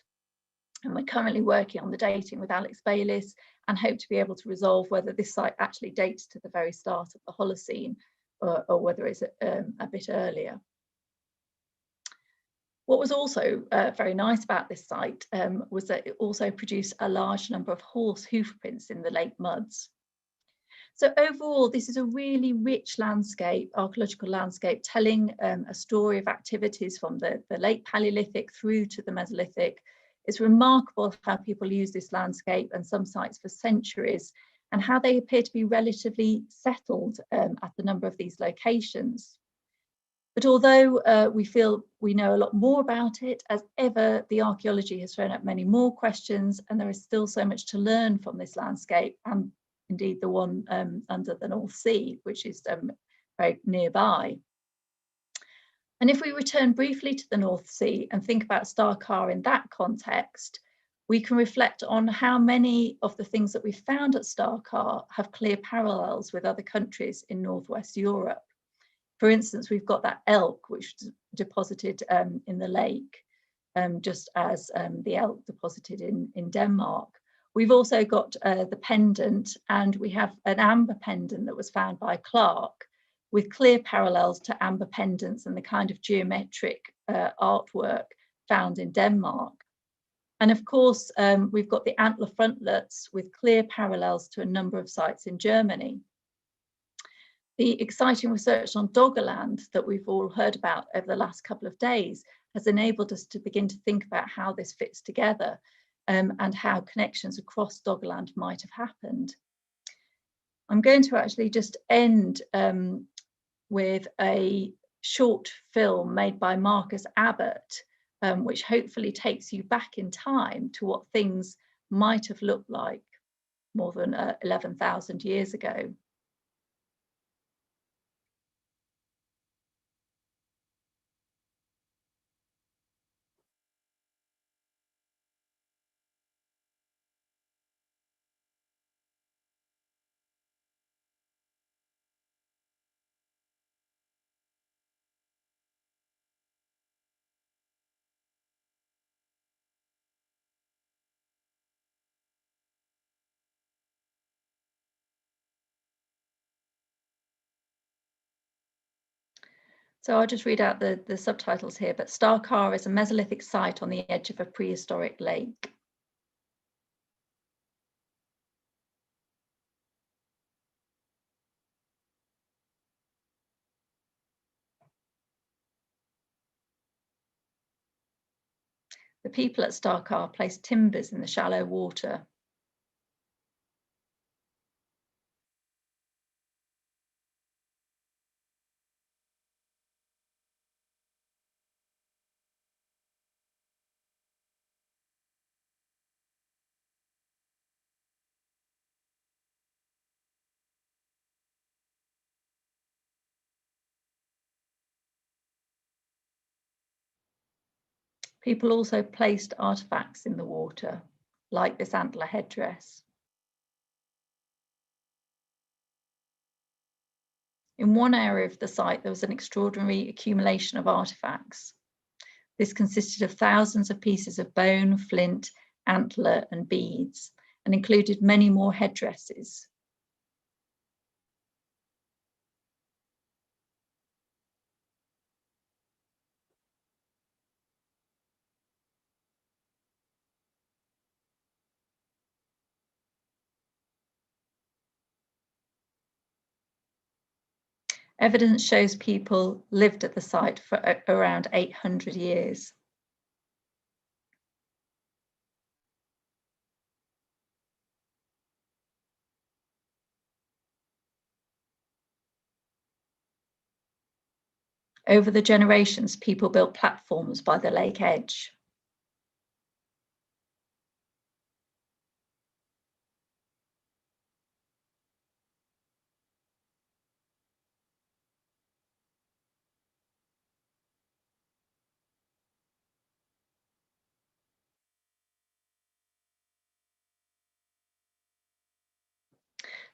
And we're currently working on the dating with Alex Bayliss and hope to be able to resolve whether this site actually dates to the very start of the Holocene or whether it's a bit earlier. What was also very nice about this site was that it also produced a large number of horse hoof prints in the lake muds. So overall, this is a really rich landscape, archaeological landscape, telling a story of activities from the late Paleolithic through to the Mesolithic. It's remarkable how people use this landscape and some sites for centuries, and how they appear to be relatively settled at the number of these locations. But although we feel we know a lot more about it, as ever, the archaeology has thrown up many more questions, and there is still so much to learn from this landscape, and indeed the one under the North Sea, which is very nearby. And if we return briefly to the North Sea and think about Carr in that context, we can reflect on how many of the things that we found at Carr have clear parallels with other countries in Northwest Europe. For instance, we've got that elk which was deposited in the lake, just as the elk deposited in Denmark. We've also got the pendant, and we have an amber pendant that was found by Clark, with clear parallels to amber pendants and the kind of geometric artwork found in Denmark. And of course, we've got the antler frontlets with clear parallels to a number of sites in Germany. The exciting research on Doggerland that we've all heard about over the last couple of days has enabled us to begin to think about how this fits together and how connections across Doggerland might have happened. I'm going to actually just end with a short film made by Marcus Abbott, which hopefully takes you back in time to what things might have looked like more than 11,000 years ago. So I'll just read out the subtitles here, but Carr is a Mesolithic site on the edge of a prehistoric lake. The people at Carr placed timbers in the shallow water. People also placed artifacts in the water, like this antler headdress. In one area of the site, there was an extraordinary accumulation of artifacts. This consisted of thousands of pieces of bone, flint, antler, and beads, and included many more headdresses. Evidence shows people lived at the site for around 800 years. Over the generations, people built platforms by the lake edge.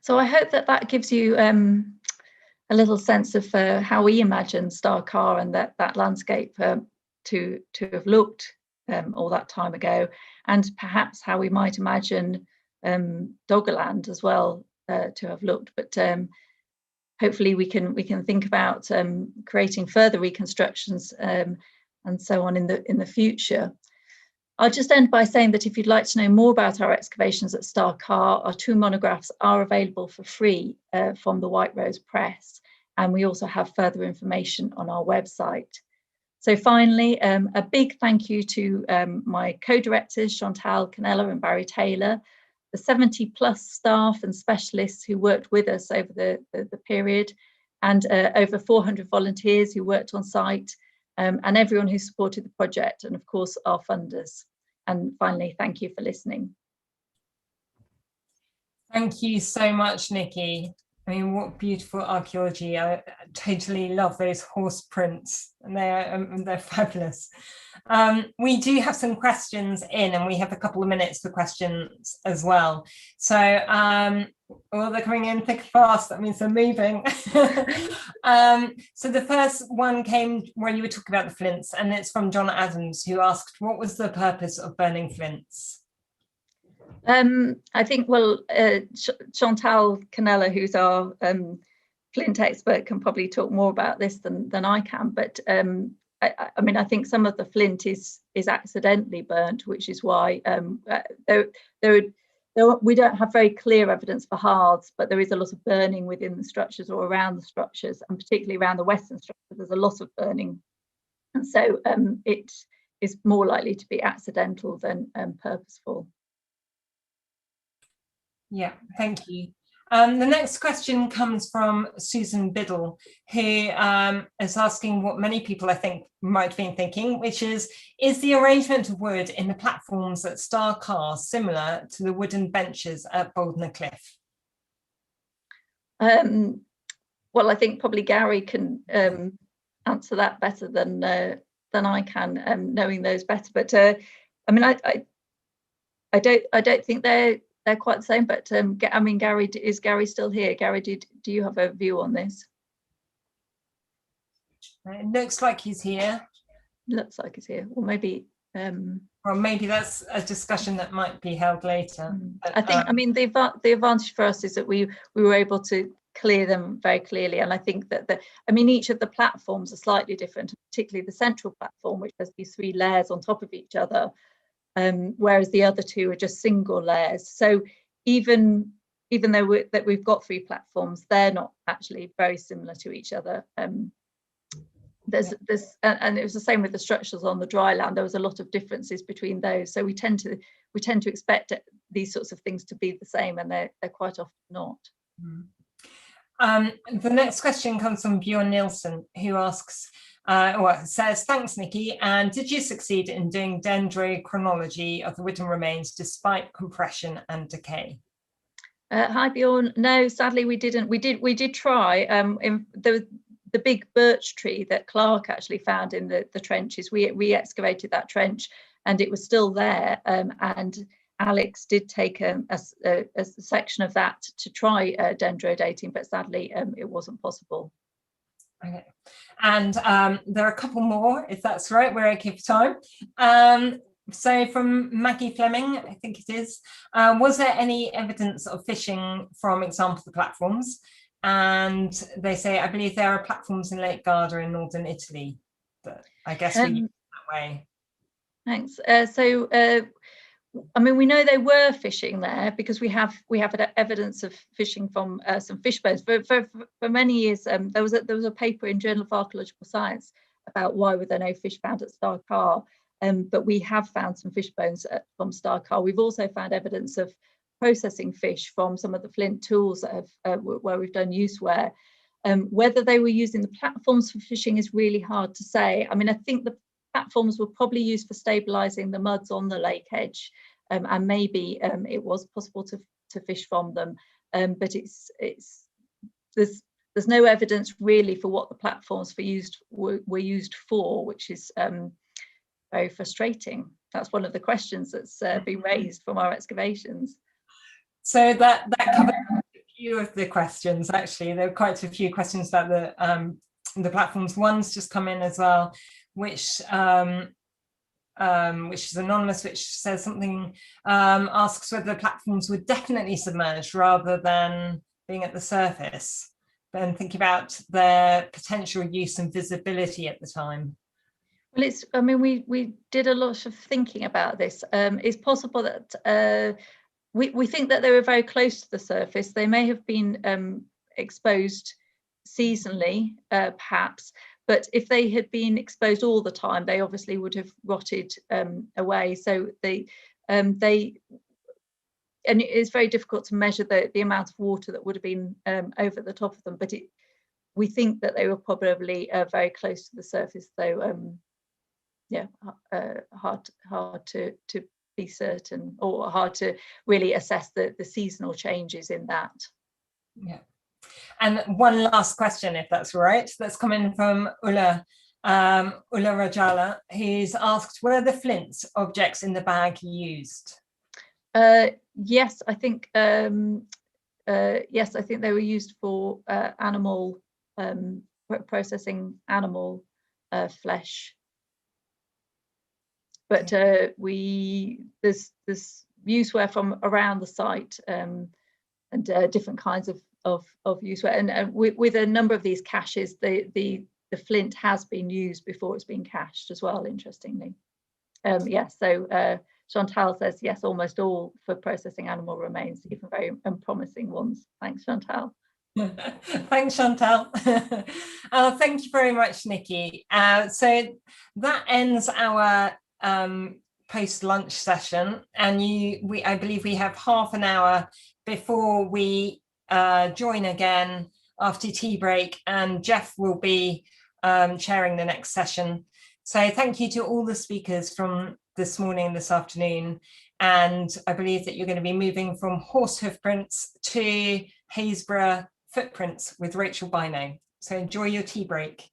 So I hope that that gives you a little sense of how we imagine Carr and that landscape to have looked all that time ago, and perhaps how we might imagine Doggerland as well to have looked. But hopefully we can think about creating further reconstructions and so on in the future. I'll just end by saying that if you'd like to know more about our excavations at Carr, our 2 monographs are available for free from the White Rose Press, and we also have further information on our website. So finally, a big thank you to my co-directors, Chantal Canella and Barry Taylor, the 70+ staff and specialists who worked with us over the period, and over 400 volunteers who worked on site, and everyone who supported the project, and of course our funders. And finally, thank you for listening. Thank you so much, Nicky. I mean, what beautiful archaeology. I totally love those horse prints, and they're fabulous. We do have some questions in, and we have a couple of minutes for questions as well. So, well, they're coming in thick and fast. That means they're moving. So the first one came when you were talking about the flints, and it's from John Adams, who asked, what was the purpose of burning flints? I think, well, Chantal Canella, who's our flint expert, can probably talk more about this than I can. But I mean, I think some of the flint is accidentally burnt, which is why we don't have very clear evidence for hearths, but there is a lot of burning within the structures or around the structures, and particularly around the western structure, there's a lot of burning. And so it is more likely to be accidental than purposeful. Yeah, thank you. The next question comes from Susan Biddle, who is asking what many people, I think, might have been thinking, which is the arrangement of wood in the platforms at Carr similar to the wooden benches at Bouldnor Cliff? Well, I think probably Garry can answer that better than I can, knowing those better. But I mean, I don't think they're quite the same, but I mean, Garry, is Garry still here? Garry, do you have a view on this? It looks like he's here. Looks like he's here. Or maybe well, maybe that's a discussion that might be held later. But, I think, I mean, the advantage for us is that we were able to clear them very clearly, and I think that I mean, each of the platforms are slightly different, particularly the central platform, which has these 3 layers on top of each other. Whereas the other 2 are just single layers. So even though we've got 3 platforms, they're not actually very similar to each other. There's and it was the same with the structures on the dry land. There was a lot of differences between those. So we tend to expect these sorts of things to be the same, and they're quite often not. The next question comes from Bjorn Nielsen, who asks, says, thanks, Nicky. And did you succeed in doing dendrochronology of the wooden remains despite compression and decay? Hi, Bjorn. No, sadly, we didn't. We did try. The big birch tree that Clark actually found in the trenches, we re-excavated that trench, and it was still there. And Alex did take a section of that to try dendrodating, but sadly, it wasn't possible. Okay, and there are a couple more, if that's right. We're okay for time. So from Maggie Fleming, I think it is, was there any evidence of fishing from example the platforms? And they say, I believe there are platforms in Lake Garda in northern Italy, but I guess we use it that way. Thanks. So I mean, we know they were fishing there because we have evidence of fishing from some fish bones. For many years, there was a paper in Journal of Archaeological Science about why were there no fish found at Star Carr, but we have found some fish bones from Star Carr. We've also found evidence of processing fish from some of the flint tools that have where we've done use wear. Whether they were using the platforms for fishing is really hard to say. I mean, I think the platforms were probably used for stabilizing the muds on the lake edge, and maybe it was possible to fish from them, but there's no evidence really for what the platforms were used for, which is very frustrating. That's one of the questions that's been raised from our excavations. So that covered a few of the questions. Actually, there were quite a few questions about the platforms. One's just come in as well, which is anonymous, which says something, asks whether the platforms were definitely submerged rather than being at the surface, and thinking about their potential use and visibility at the time. Well, I mean, we did a lot of thinking about this. It's possible that we think that they were very close to the surface. They may have been exposed seasonally, perhaps, but if they had been exposed all the time, they obviously would have rotted away. So and it's very difficult to measure the amount of water that would have been over the top of them. But we think that they were probably very close to the surface, though. Yeah, hard to be certain, or hard to really assess the seasonal changes in that. Yeah. And one last question, if that's all right, that's coming from Ulla Rajala, who's asked, were the flint objects in the bag used? Yes, I think yes, I think they were used for animal processing animal flesh. But there's useware from around the site, and different kinds of useware, and with a number of these caches, the flint has been used before it's been cached as well, interestingly. Yes, so Chantal says yes, almost all for processing animal remains, even very unpromising ones. Thanks, Chantal. Thanks, Chantal. Thank you very much, Nicky. So that ends our post-lunch session, and I believe we have half an hour before we join again after tea break, and Geoff will be chairing the next session. So thank you to all the speakers from this morning and this afternoon, and I believe that you're going to be moving from horse hoof prints to Haysborough footprints with Rachel Bynoe. So enjoy your tea break.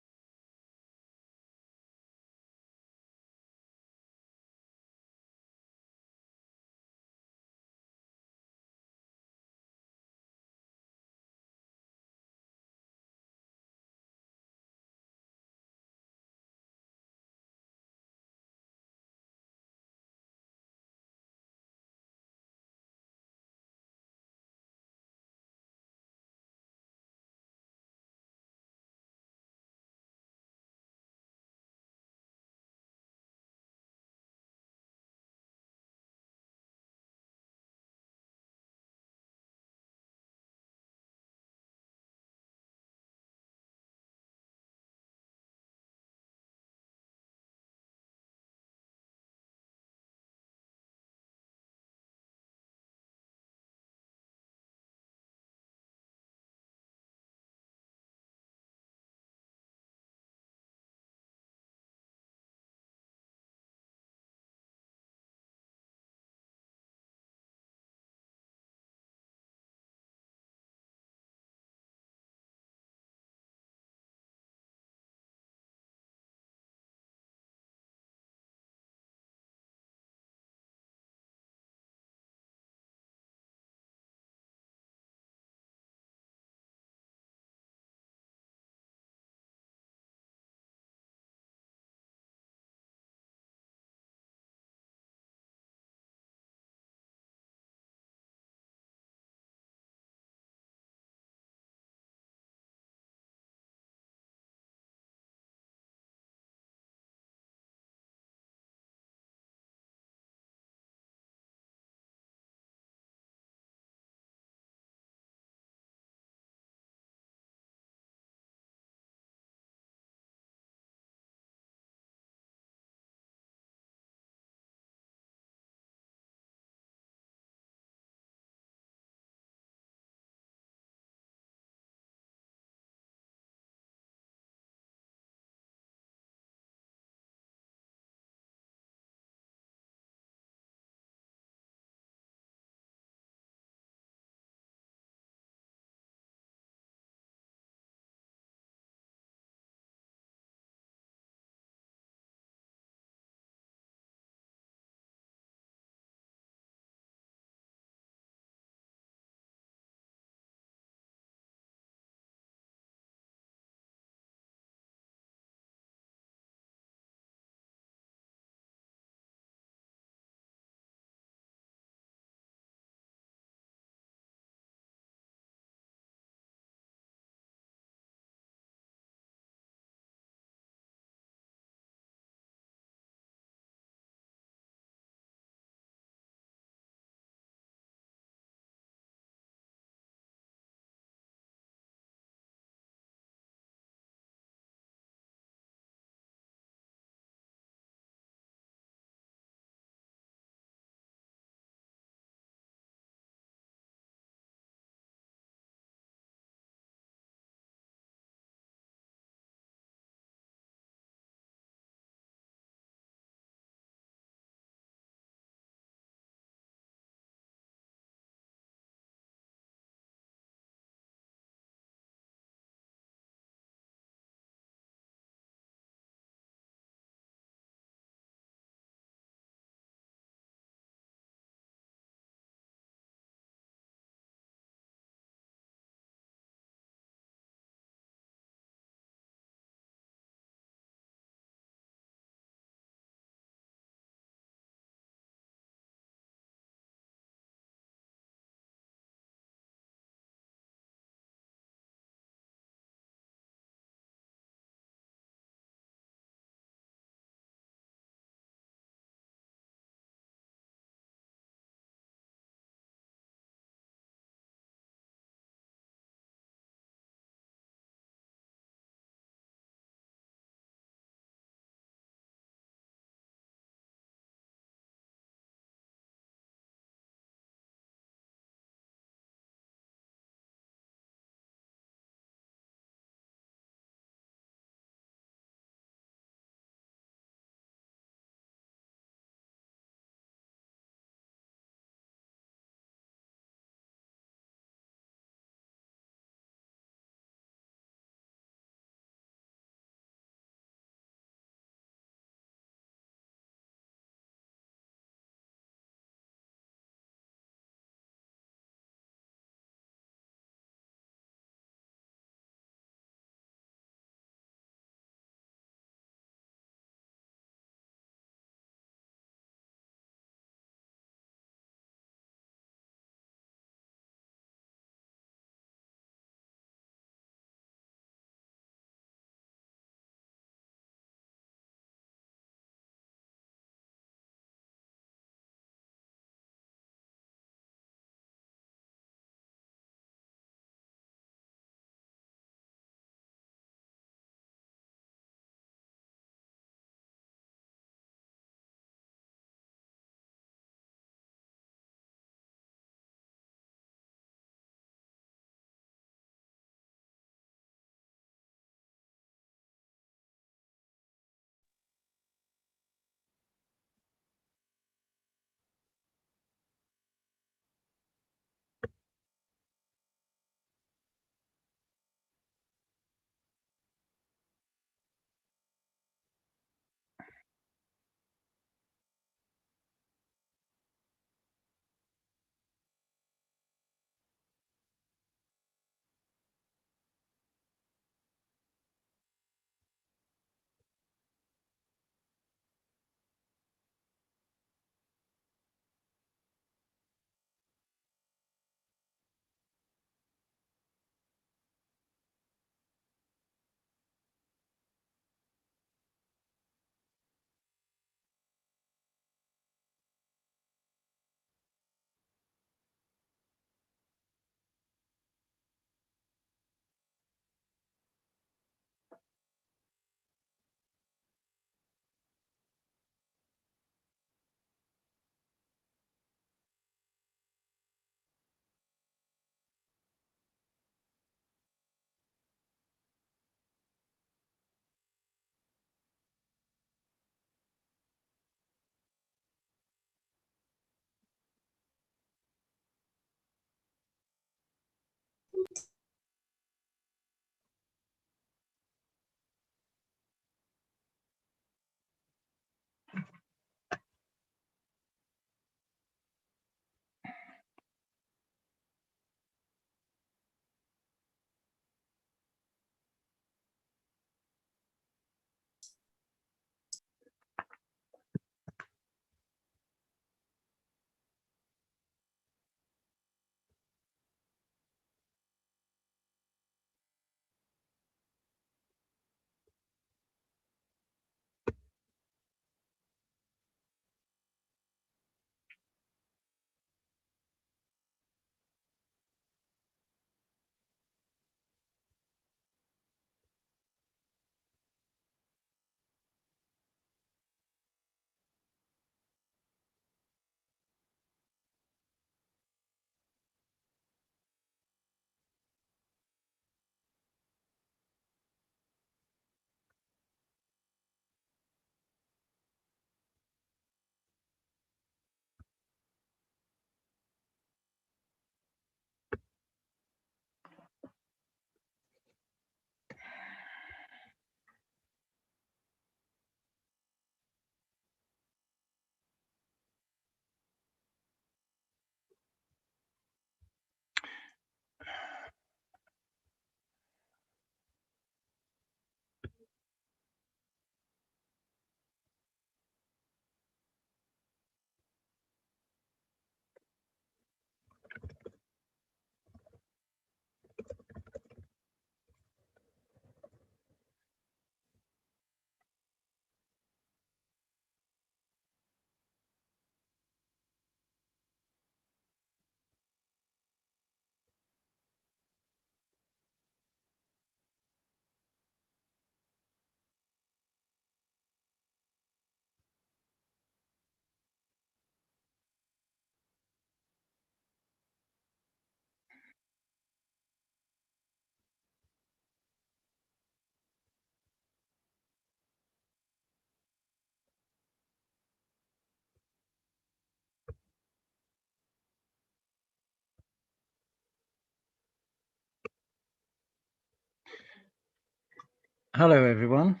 Hello, everyone.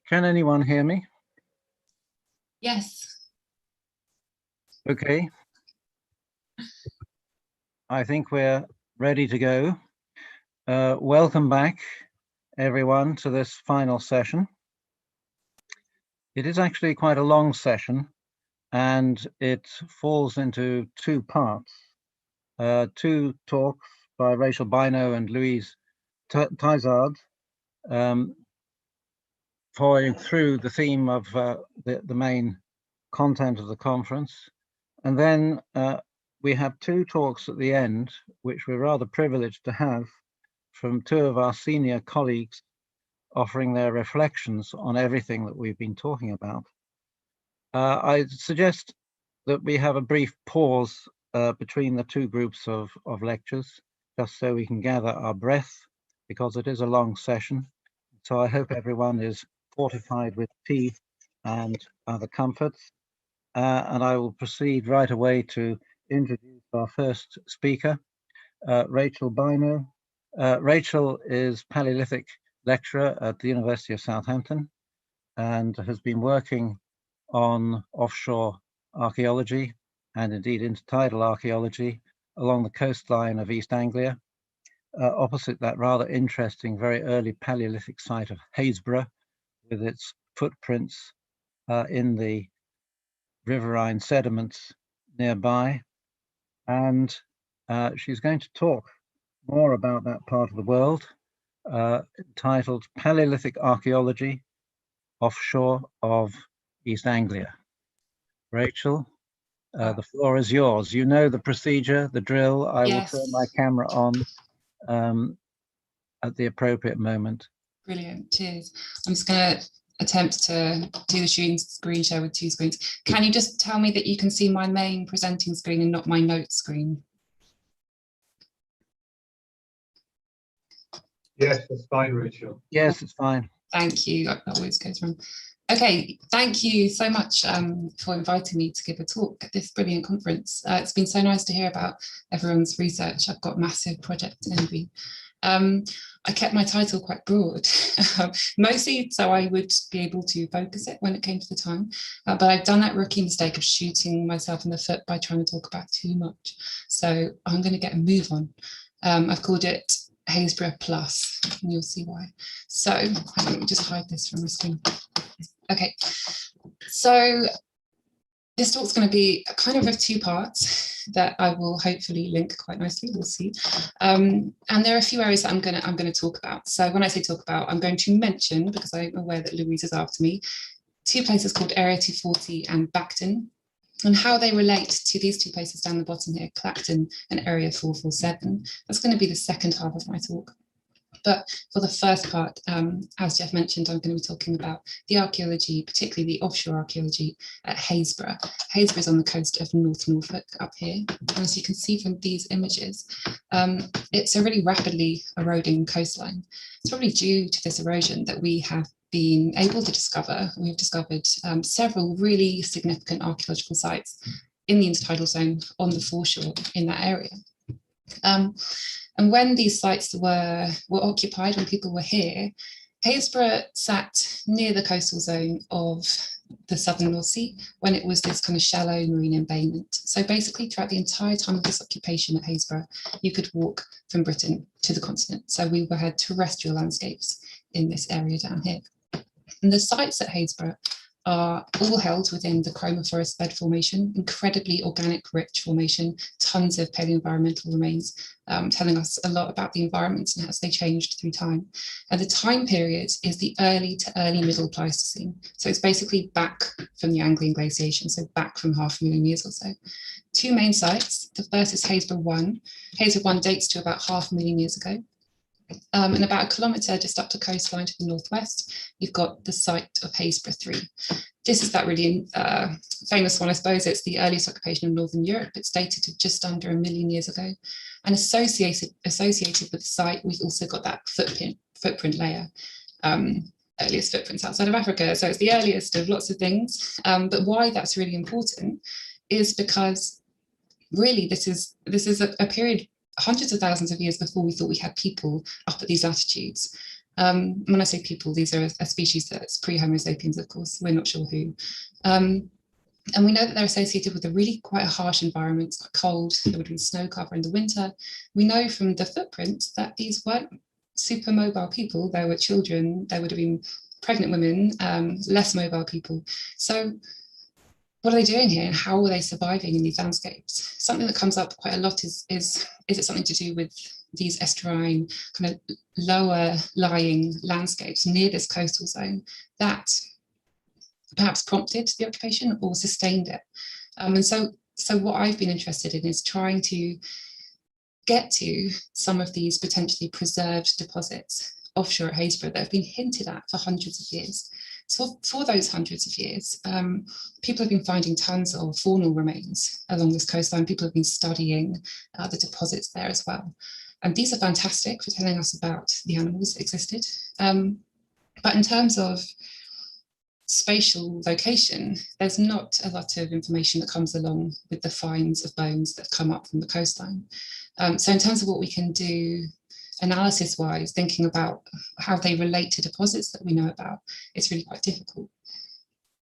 Can anyone hear me? Yes. Okay. I think we're ready to go. Welcome back, everyone, to this final session. It is actually quite a long session, and it falls into two parts. Two talks by Rachel Bynoe and Louise CITiZAN, following through the theme of the main content of the conference. And then we have two talks at the end, which we're rather privileged to have from two of our senior colleagues offering their reflections on everything that we've been talking about. I suggest that we have a brief pause between the two groups of lectures, just so we can gather our breath, because it is a long session. So I hope everyone is fortified with tea and other comforts. And I will proceed right away to introduce our first speaker, Rachel Bynoe. Rachel is Palaeolithic lecturer at the University of Southampton and has been working on offshore archaeology and indeed intertidal archaeology along the coastline of East Anglia, opposite that rather interesting, very early Palaeolithic site of Happisburgh, with its footprints in the riverine sediments nearby. And she's going to talk more about that part of the world, titled Palaeolithic Archaeology Offshore of East Anglia. Rachel, the floor is yours. You know the procedure, the drill. I will turn my camera on at the appropriate moment. Brilliant, cheers. I'm just going to attempt to do the screen share with two screens. Can you just tell me that you can see my main presenting screen and not my notes screen? Yes, that's fine, Rachel. Yes, it's fine. Thank you. That always goes wrong. Okay, thank you so much for inviting me to give a talk at this brilliant conference. It's been so nice to hear about everyone's research. I've got massive project envy. I kept my title quite broad, mostly so I would be able to focus it when it came to the time. But I've done that rookie mistake of shooting myself in the foot by trying to talk about too much. So I'm going to get a move on. I've called it Happisburgh Plus, and you'll see why. So let me just hide this from my screen. Okay, so this talk's going to be kind of two parts that I will hopefully link quite nicely. We'll see. And there are a few areas that I'm going to talk about. So when I say talk about, I'm going to mention, because I'm aware that Louise is after me, two places called Area 240 and Bacton, and how they relate to these two places down the bottom here, Clacton and Area 447. That's going to be the second half of my talk. But for the first part, as Geoff mentioned, I'm going to be talking about the archaeology, particularly the offshore archaeology at Happisburgh. Happisburgh is on the coast of North Norfolk up here. And as you can see from these images, it's a really rapidly eroding coastline. It's probably due to this erosion that we have been able to discover. We've discovered several really significant archaeological sites in the intertidal zone on the foreshore in that area. And when these sites were occupied, when people were here, Happisburgh sat near the coastal zone of the southern North Sea when it was this kind of shallow marine embayment. So basically throughout the entire time of this occupation at Happisburgh, you could walk from Britain to the continent. So we had terrestrial landscapes in this area down here. And the sites at Happisburgh are all held within the Chroma Forest Bed Formation, incredibly organic, rich formation, tons of paleoenvironmental remains, telling us a lot about the environments and how they changed through time. And the time period is the early to early middle Pleistocene. So it's basically back from the Anglian glaciation, so back from 500,000 years or so. Two main sites. The first is Happisburgh 1. Happisburgh 1 dates to about 500,000 years ago. And about a kilometre just up the coastline to the northwest, you've got the site of Happisburgh 3. This is that really famous one, I suppose. It's the earliest occupation of Northern Europe. It's dated to just under 1 million years ago. And associated with the site, we've also got that footprint layer, earliest footprints outside of Africa. So it's the earliest of lots of things. But why that's really important is because really this is a period hundreds of thousands of years before we thought we had people up at these latitudes. When I say people, these are a species that's pre-Homo sapiens, of course, we're not sure who. And we know that they're associated with a really quite a harsh environment. It's quite cold, there would be snow cover in the winter. We know from the footprints that these weren't super mobile people. There were children, there would have been pregnant women, less mobile people. So what are they doing here and how are they surviving in these landscapes? Something that comes up quite a lot is it something to do with these estuarine kind of lower lying landscapes near this coastal zone that perhaps prompted the occupation or sustained it. And so what I've been interested in is trying to get to some of these potentially preserved deposits offshore at Haysborough that have been hinted at for hundreds of years. So for those hundreds of years, people have been finding tons of faunal remains along this coastline. People have been studying the deposits there as well. And these are fantastic for telling us about the animals that existed. But in terms of spatial location, there's not a lot of information that comes along with the finds of bones that come up from the coastline. So in terms of what we can do analysis-wise, thinking about how they relate to deposits that we know about, it's really quite difficult.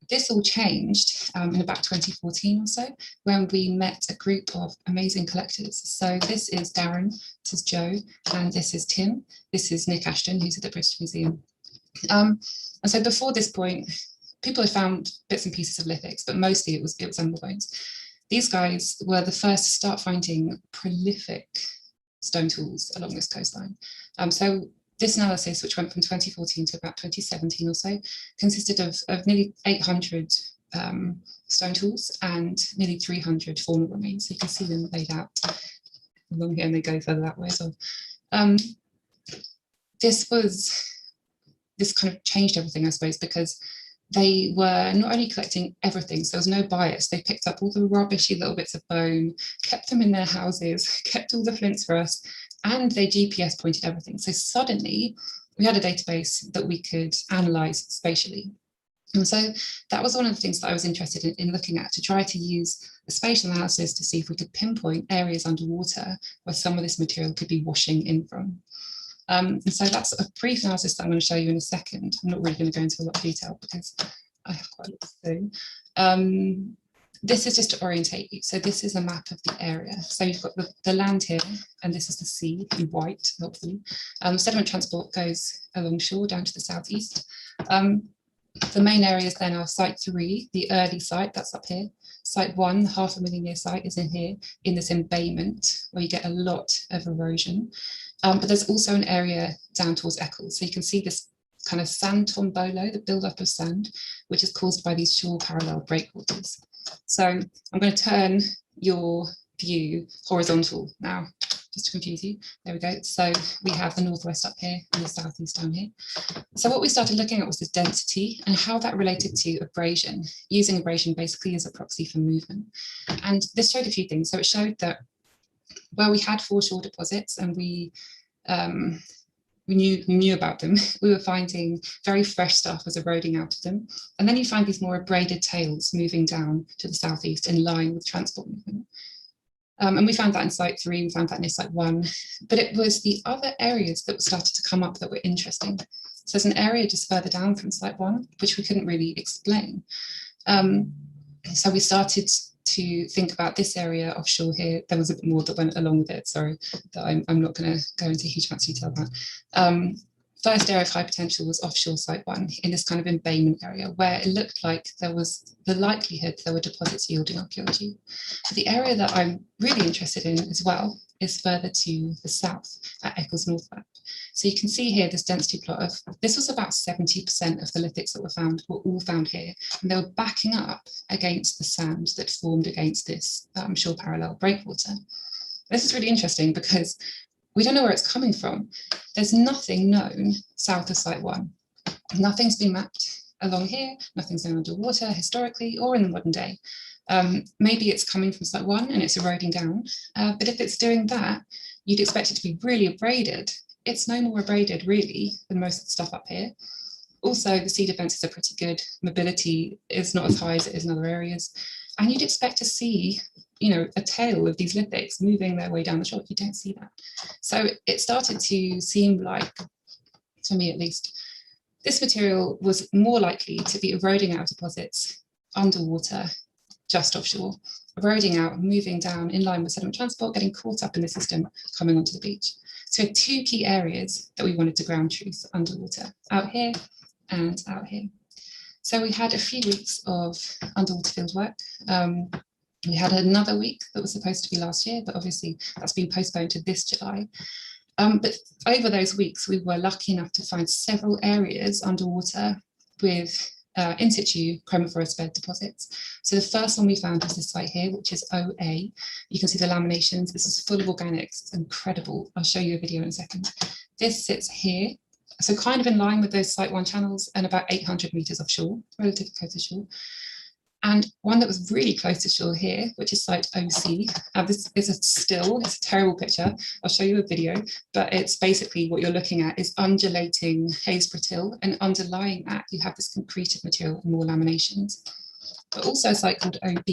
This all changed in about 2014 or so, when we met a group of amazing collectors. So this is Darren, this is Joe, and this is Tim. This is Nick Ashton, who's at the British Museum. And so before this point, people had found bits and pieces of lithics, but mostly it was animal bones. These guys were the first to start finding prolific stone tools along this coastline. So this analysis, which went from 2014 to about 2017 or so, consisted of nearly 800 stone tools and nearly 300 faunal remains. So you can see them laid out along here, and they go further that way as well. This kind of changed everything, I suppose, because they were not only collecting everything, so there was no bias. They picked up all the rubbishy little bits of bone, kept them in their houses, kept all the flints for us, and they GPS pointed everything. So suddenly we had a database that we could analyze spatially. And so that was one of the things that I was interested in looking at, to try to use a spatial analysis to see if we could pinpoint areas underwater where some of this material could be washing in from. And so that's a brief analysis that I'm going to show you in a second. I'm not really going to go into a lot of detail because I have quite a lot to do. This is just to orientate you. So this is a map of the area. So you've got the land here, and this is the sea in white, hopefully. Sediment transport goes along shore down to the southeast. The main areas then are Site 3, the early site, that's up here. Site 1, the 500,000 year site, is in here, in this embayment, where you get a lot of erosion. But there's also an area down towards Eccles. So you can see this kind of sand tombolo, the buildup of sand, which is caused by these shore parallel breakwaters. So I'm going to turn your view horizontal now, just to confuse you. There we go. So we have the northwest up here and the southeast down here. So what we started looking at was the density and how that related to abrasion, using abrasion basically as a proxy for movement. And this showed a few things. So it showed that, well, we had foreshore deposits, and we knew about them. We were finding very fresh stuff was eroding out of them. And then you find these more abraded tails moving down to the southeast in line with transport movement. And we found that in Site 3, we found that near Site 1, but it was the other areas that started to come up that were interesting. So there's an area just further down from Site 1, which we couldn't really explain. So we started to think about this area offshore here. There was a bit more that went along with it, sorry, that I'm not going to go into huge amounts of detail about. First area of high potential was offshore Site 1, in this kind of embayment area where it looked like there was the likelihood there were deposits yielding archaeology. But the area that I'm really interested in as well is further to the south at Eccles North Map. So you can see here this density plot of, this was about 70% of the lithics that were found, were all found here. And they were backing up against the sand that formed against this shore parallel breakwater. This is really interesting because we don't know where it's coming from. There's nothing known south of Site 1. Nothing's been mapped along here, nothing's known underwater historically or in the modern day. Maybe it's coming from Site 1 and it's eroding down, but if it's doing that, you'd expect it to be really abraded. It's no more abraded really than most of the stuff up here. Also, the sea defences are pretty good. Mobility is not as high as it is in other areas. And you'd expect to see, you know, a tail of these lithics moving their way down the shore. You don't see that. So it started to seem like for me at least. This material was more likely to be eroding out of deposits underwater, just offshore, eroding out, moving down in line with sediment transport, getting caught up in the system, coming onto the beach. So we had two key areas that we wanted to ground truth underwater, out here and out here. So we had a few weeks of underwater field work. We had another week that was supposed to be last year, but obviously that's been postponed to this July. But over those weeks, we were lucky enough to find several areas underwater with in situ chromophorous bed deposits. So the first one we found was this site here, which is OA. You can see the laminations. This is full of organics. It's incredible. I'll show you a video in a second. This sits here, so kind of in line with those Site 1 channels and about 800 meters offshore, relatively close to shore. And one that was really close to shore here, which is site OC. This is a still, it's a terrible picture. I'll show you a video, but it's basically what you're looking at is undulating Haysborough, and underlying that, you have this concreted material and more laminations. But also a site called OB,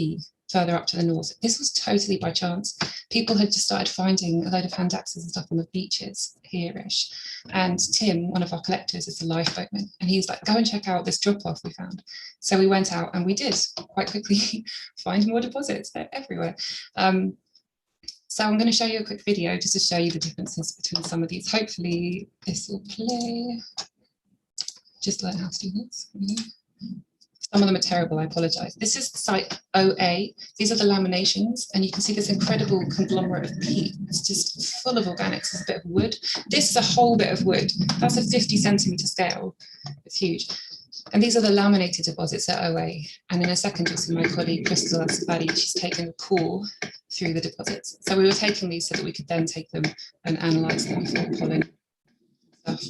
further up to the north. This was totally by chance. People had just started finding a load of hand axes and stuff on the beaches here-ish. And Tim, one of our collectors, is a lifeboatman, and he's like, go and check out this drop-off we found. So we went out and we did quite quickly find more deposits. They're everywhere. So I'm going to show you a quick video just to show you the differences between some of these. Hopefully this will play. Just learn how to do this. Some of them are terrible, I apologize. This is site OA. These are the laminations, and you can see this incredible conglomerate of peat. It's just full of organics. There's a bit of wood. This is a whole bit of wood. That's a 50 centimetre scale. It's huge. And these are the laminated deposits at OA. And in a second, you'll see my colleague, Crystal Asabadi, she's taken a core through the deposits. So we were taking these so that we could then take them and analyse them for pollen stuff.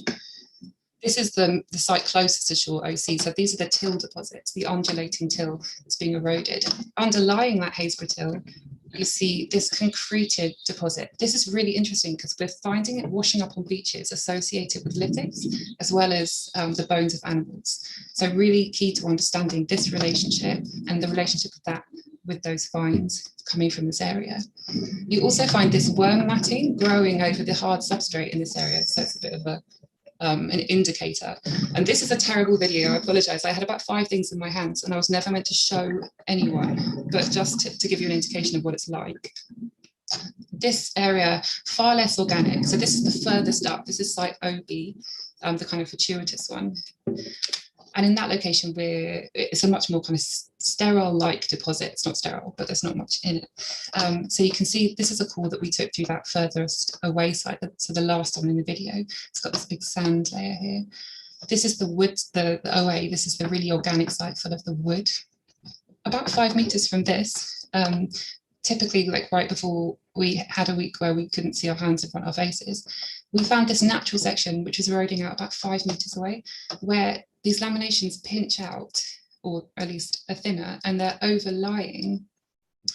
This is the site closest to shore, OC. So these are the till deposits, the undulating till that's being eroded. Underlying that Haysborough till, you see this concreted deposit. This is really interesting because we're finding it washing up on beaches associated with lithics, as well as the bones of animals. So really key to understanding this relationship and the relationship of that with those finds coming from this area. You also find this worm matting growing over the hard substrate in this area. So it's a bit of an indicator. And this is a terrible video, I apologize. I had about 5 things in my hands and I was never meant to show anyone, but just to give you an indication of what it's like. This area, far less organic. So this is the furthest up. This is site OB, the kind of fortuitous one. And in that location, it's a much more kind of sterile-like deposit. It's not sterile, but there's not much in it. So you can see this is a core that we took through that furthest away site. So the last one in the video, it's got this big sand layer here. This is the wood, the OA. This is the really organic site full of the wood. About 5 meters from this, typically like right before we had a week where we couldn't see our hands in front of our faces, we found this natural section, which was eroding out about 5 meters away, where these laminations pinch out, or at least are thinner, and they're overlying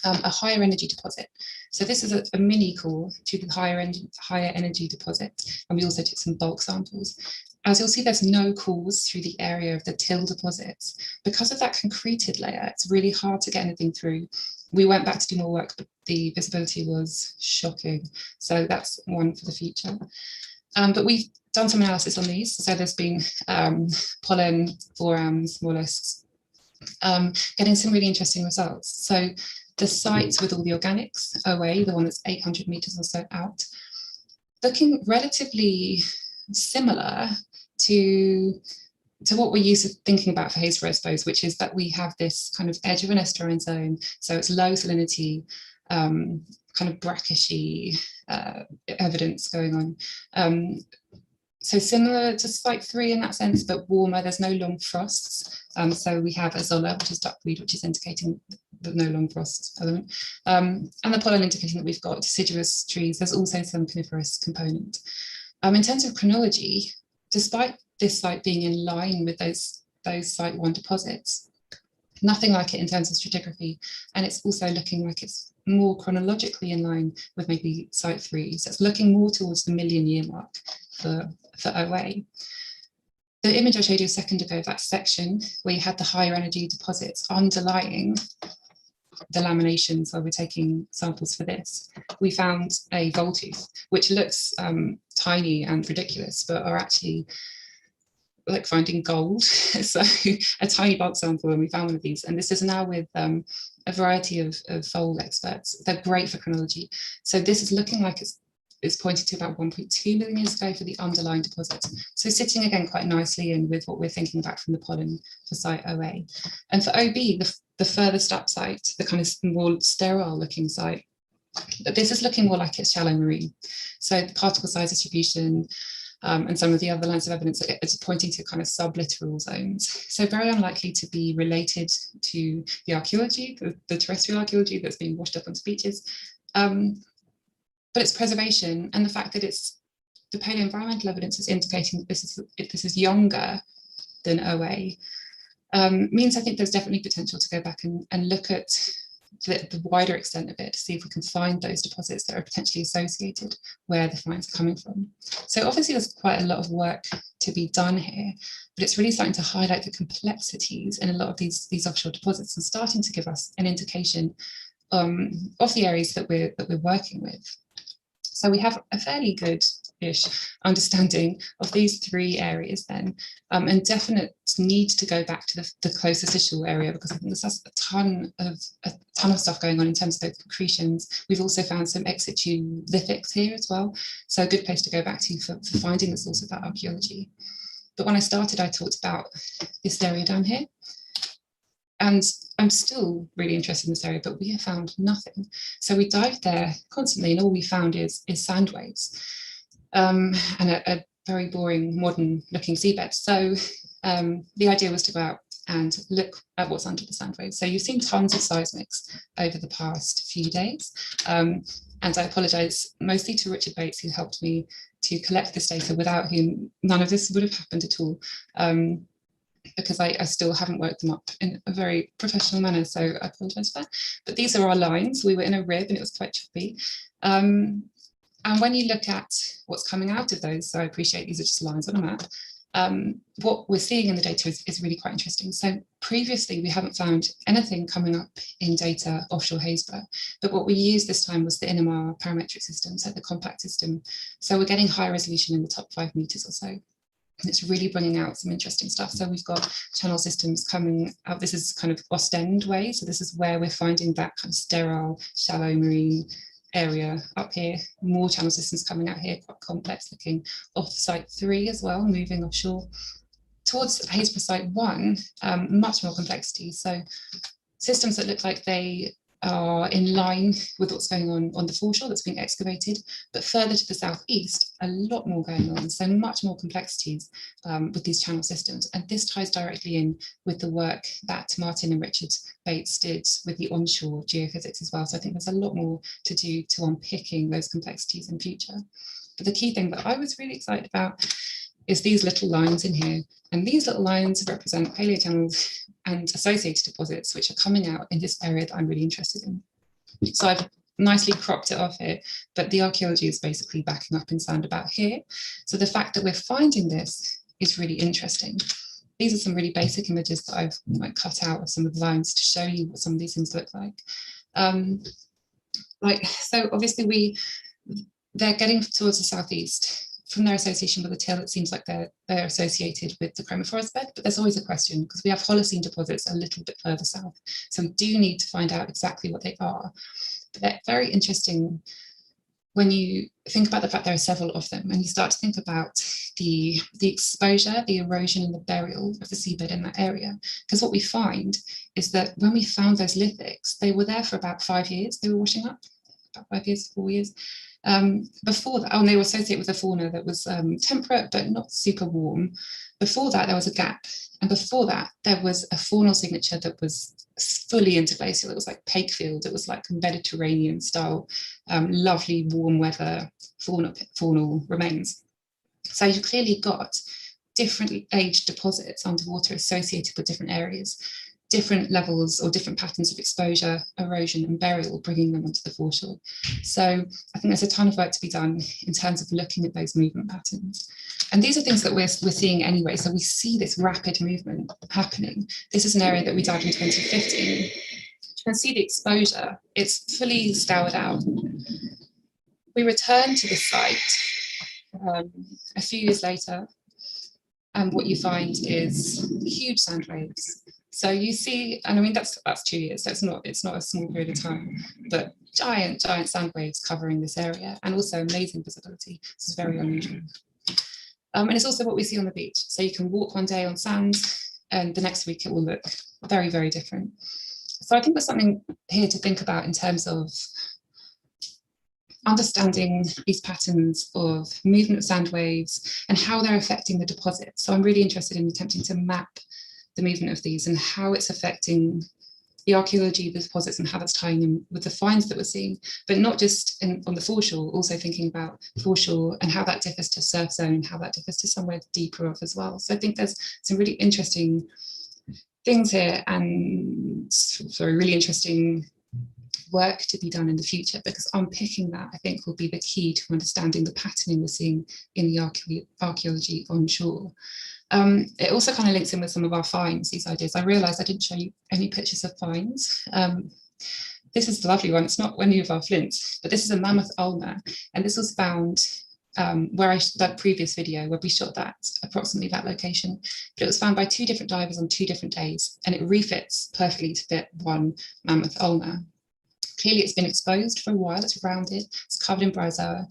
a higher energy deposit. So this is a mini core to the higher energy deposit. And we also took some bulk samples. As you'll see, there's no cores through the area of the till deposits. Because of that concreted layer, it's really hard to get anything through. We went back to do more work, but the visibility was shocking. So that's one for the future. But we've done some analysis on these. So there's been pollen, forams, mollusks, getting some really interesting results. So the sites with all the organics, OA, the one that's 800 meters or so out, looking relatively similar to what we're used to thinking about for Haysborough, I suppose, which is that we have this kind of edge of an estuarine zone. So it's low salinity, kind of brackishy evidence going on. So similar to site 3 in that sense, but warmer. There's no long frosts. So we have azolla, which is duckweed, which is indicating the no long frost element. And the pollen indicating that we've got deciduous trees. There's also some coniferous component. In terms of chronology, despite this site being in line with those site 1 deposits, nothing like it in terms of stratigraphy. And it's also looking like it's more chronologically in line with maybe site 3. So it's looking more towards the 1,000,000-year mark for OA. The image I showed you a second ago, that section where you had the higher energy deposits underlying the laminations where we're taking samples for this, we found a vole tooth, which looks tiny and ridiculous, but are actually like finding gold. So a tiny bulk sample, and we found one of these. And this is now with a variety of fold experts. They're great for chronology. So this is looking like it's pointed to about 1.2 million years ago for the underlying deposits. So sitting again quite nicely in with what we're thinking about from the pollen for site OA. And for OB, the furthest up site, the kind of more sterile looking site, this is looking more like it's shallow marine. So the particle size distribution and some of the other lines of evidence is pointing to kind of sublittoral zones. So very unlikely to be related to the archaeology, the terrestrial archaeology that's being washed up onto beaches. But its preservation and the fact that the paleoenvironmental evidence is indicating that this is younger than OA means I think there's definitely potential to go back and look at the wider extent of it to see if we can find those deposits that are potentially associated where the finds are coming from. So obviously there's quite a lot of work to be done here, but it's really starting to highlight the complexities in a lot of these offshore deposits and starting to give us an indication of the areas that we're working with. So we have a fairly good-ish understanding of these three areas then, and definite need to go back to the closest issue area, because I think there's a ton of stuff going on in terms of those concretions. We've also found some ex situ lithics here as well, so a good place to go back to for finding the source of that archaeology. But when I started, I talked about this area down here. And I'm still really interested in this area, but we have found nothing. So we dived there constantly, and all we found is sand waves and a very boring, modern-looking seabed. So the idea was to go out and look at what's under the sand waves. So you've seen tons of seismics over the past few days. And I apologise mostly to Richard Bates, who helped me to collect this data. Without whom, none of this would have happened at all. Because I still haven't worked them up in a very professional manner, so I apologise for that. But these are our lines. We were in a rib and it was quite choppy. And when you look at what's coming out of those, so I appreciate these are just lines on a map, what we're seeing in the data is really quite interesting. So previously we haven't found anything coming up in data offshore Haysborough, but what we used this time was the NMR parametric system, so the compact system. So we're getting high resolution in the top 5 meters or so. And it's really bringing out some interesting stuff. So we've got channel systems coming out. This is kind of Ostend way. So this is where we're finding that kind of sterile, shallow marine area up here. More channel systems coming out here, quite complex looking. Off site 3 as well, moving offshore. Towards Haysborough site 1, much more complexity. So systems that look like they are in line with what's going on the foreshore that's being excavated, but further to the southeast, a lot more going on, so much more complexities with these channel systems. And this ties directly in with the work that Martin and Richard Bates did with the onshore geophysics as well. So I think there's a lot more to do to unpicking those complexities in future. But the key thing that I was really excited about is these little lines in here. And these little lines represent paleochannels and associated deposits, which are coming out in this area that I'm really interested in. So I've nicely cropped it off here, but the archaeology is basically backing up in sand about here. So the fact that we're finding this is really interesting. These are some really basic images that I've cut out of some of the lines to show you what some of these things look like. So obviously they're getting towards the southeast. From their association with the till, it seems like they're associated with the chromophorus bed, but there's always a question because we have Holocene deposits a little bit further south. So we do need to find out exactly what they are. But they're very interesting when you think about the fact there are several of them and you start to think about the exposure, the erosion and the burial of the seabed in that area. Because what we find is that when we found those lithics, they were there for about 5 years. They were washing up, about 5 years to 4 years. Before that, and they were associated with a fauna that was temperate but not super warm. Before that, there was a gap, and before that, there was a faunal signature that was fully interglacial. It was like Pakefield. It was like Mediterranean style, lovely warm weather faunal remains. So you've clearly got different aged deposits underwater associated with different areas, different levels or different patterns of exposure, erosion and burial, bringing them onto the foreshore. So I think there's a ton of work to be done in terms of looking at those movement patterns. And these are things that we're seeing anyway. So we see this rapid movement happening. This is an area that we dived in 2015. You can see the exposure, it's fully scoured out. We returned to the site a few years later, and what you find is huge sand waves. So you see, and I mean that's 2 years, so it's not a small period of time, but giant sand waves covering this area, and also amazing visibility. This is very unusual. And it's also what we see on the beach. So you can walk one day on sand, and the next week it will look very, very different. So I think there's something here to think about in terms of understanding these patterns of movement of sand waves and how they're affecting the deposit. So I'm really interested in attempting to map the movement of these and how it's affecting the archaeology of the deposits and how that's tying in with the finds that we're seeing, but not just on the foreshore, also thinking about foreshore and how that differs to surf zone and how that differs to somewhere deeper off as well. So I think there's some really interesting things here, and sorry, really interesting work to be done in the future, because unpicking that I think will be the key to understanding the patterning we're seeing in the archaeology onshore. It also kind of links in with some of our finds, these ideas. I realised I didn't show you any pictures of finds. This is the lovely one. It's not any of our flints, but this is a mammoth ulna, and this was found where that previous video where we shot that, approximately that location, but it was found by 2 different divers on 2 different days, and it refits perfectly to fit one mammoth ulna. Clearly it's been exposed for a while, it's rounded, it's covered in bryozoa,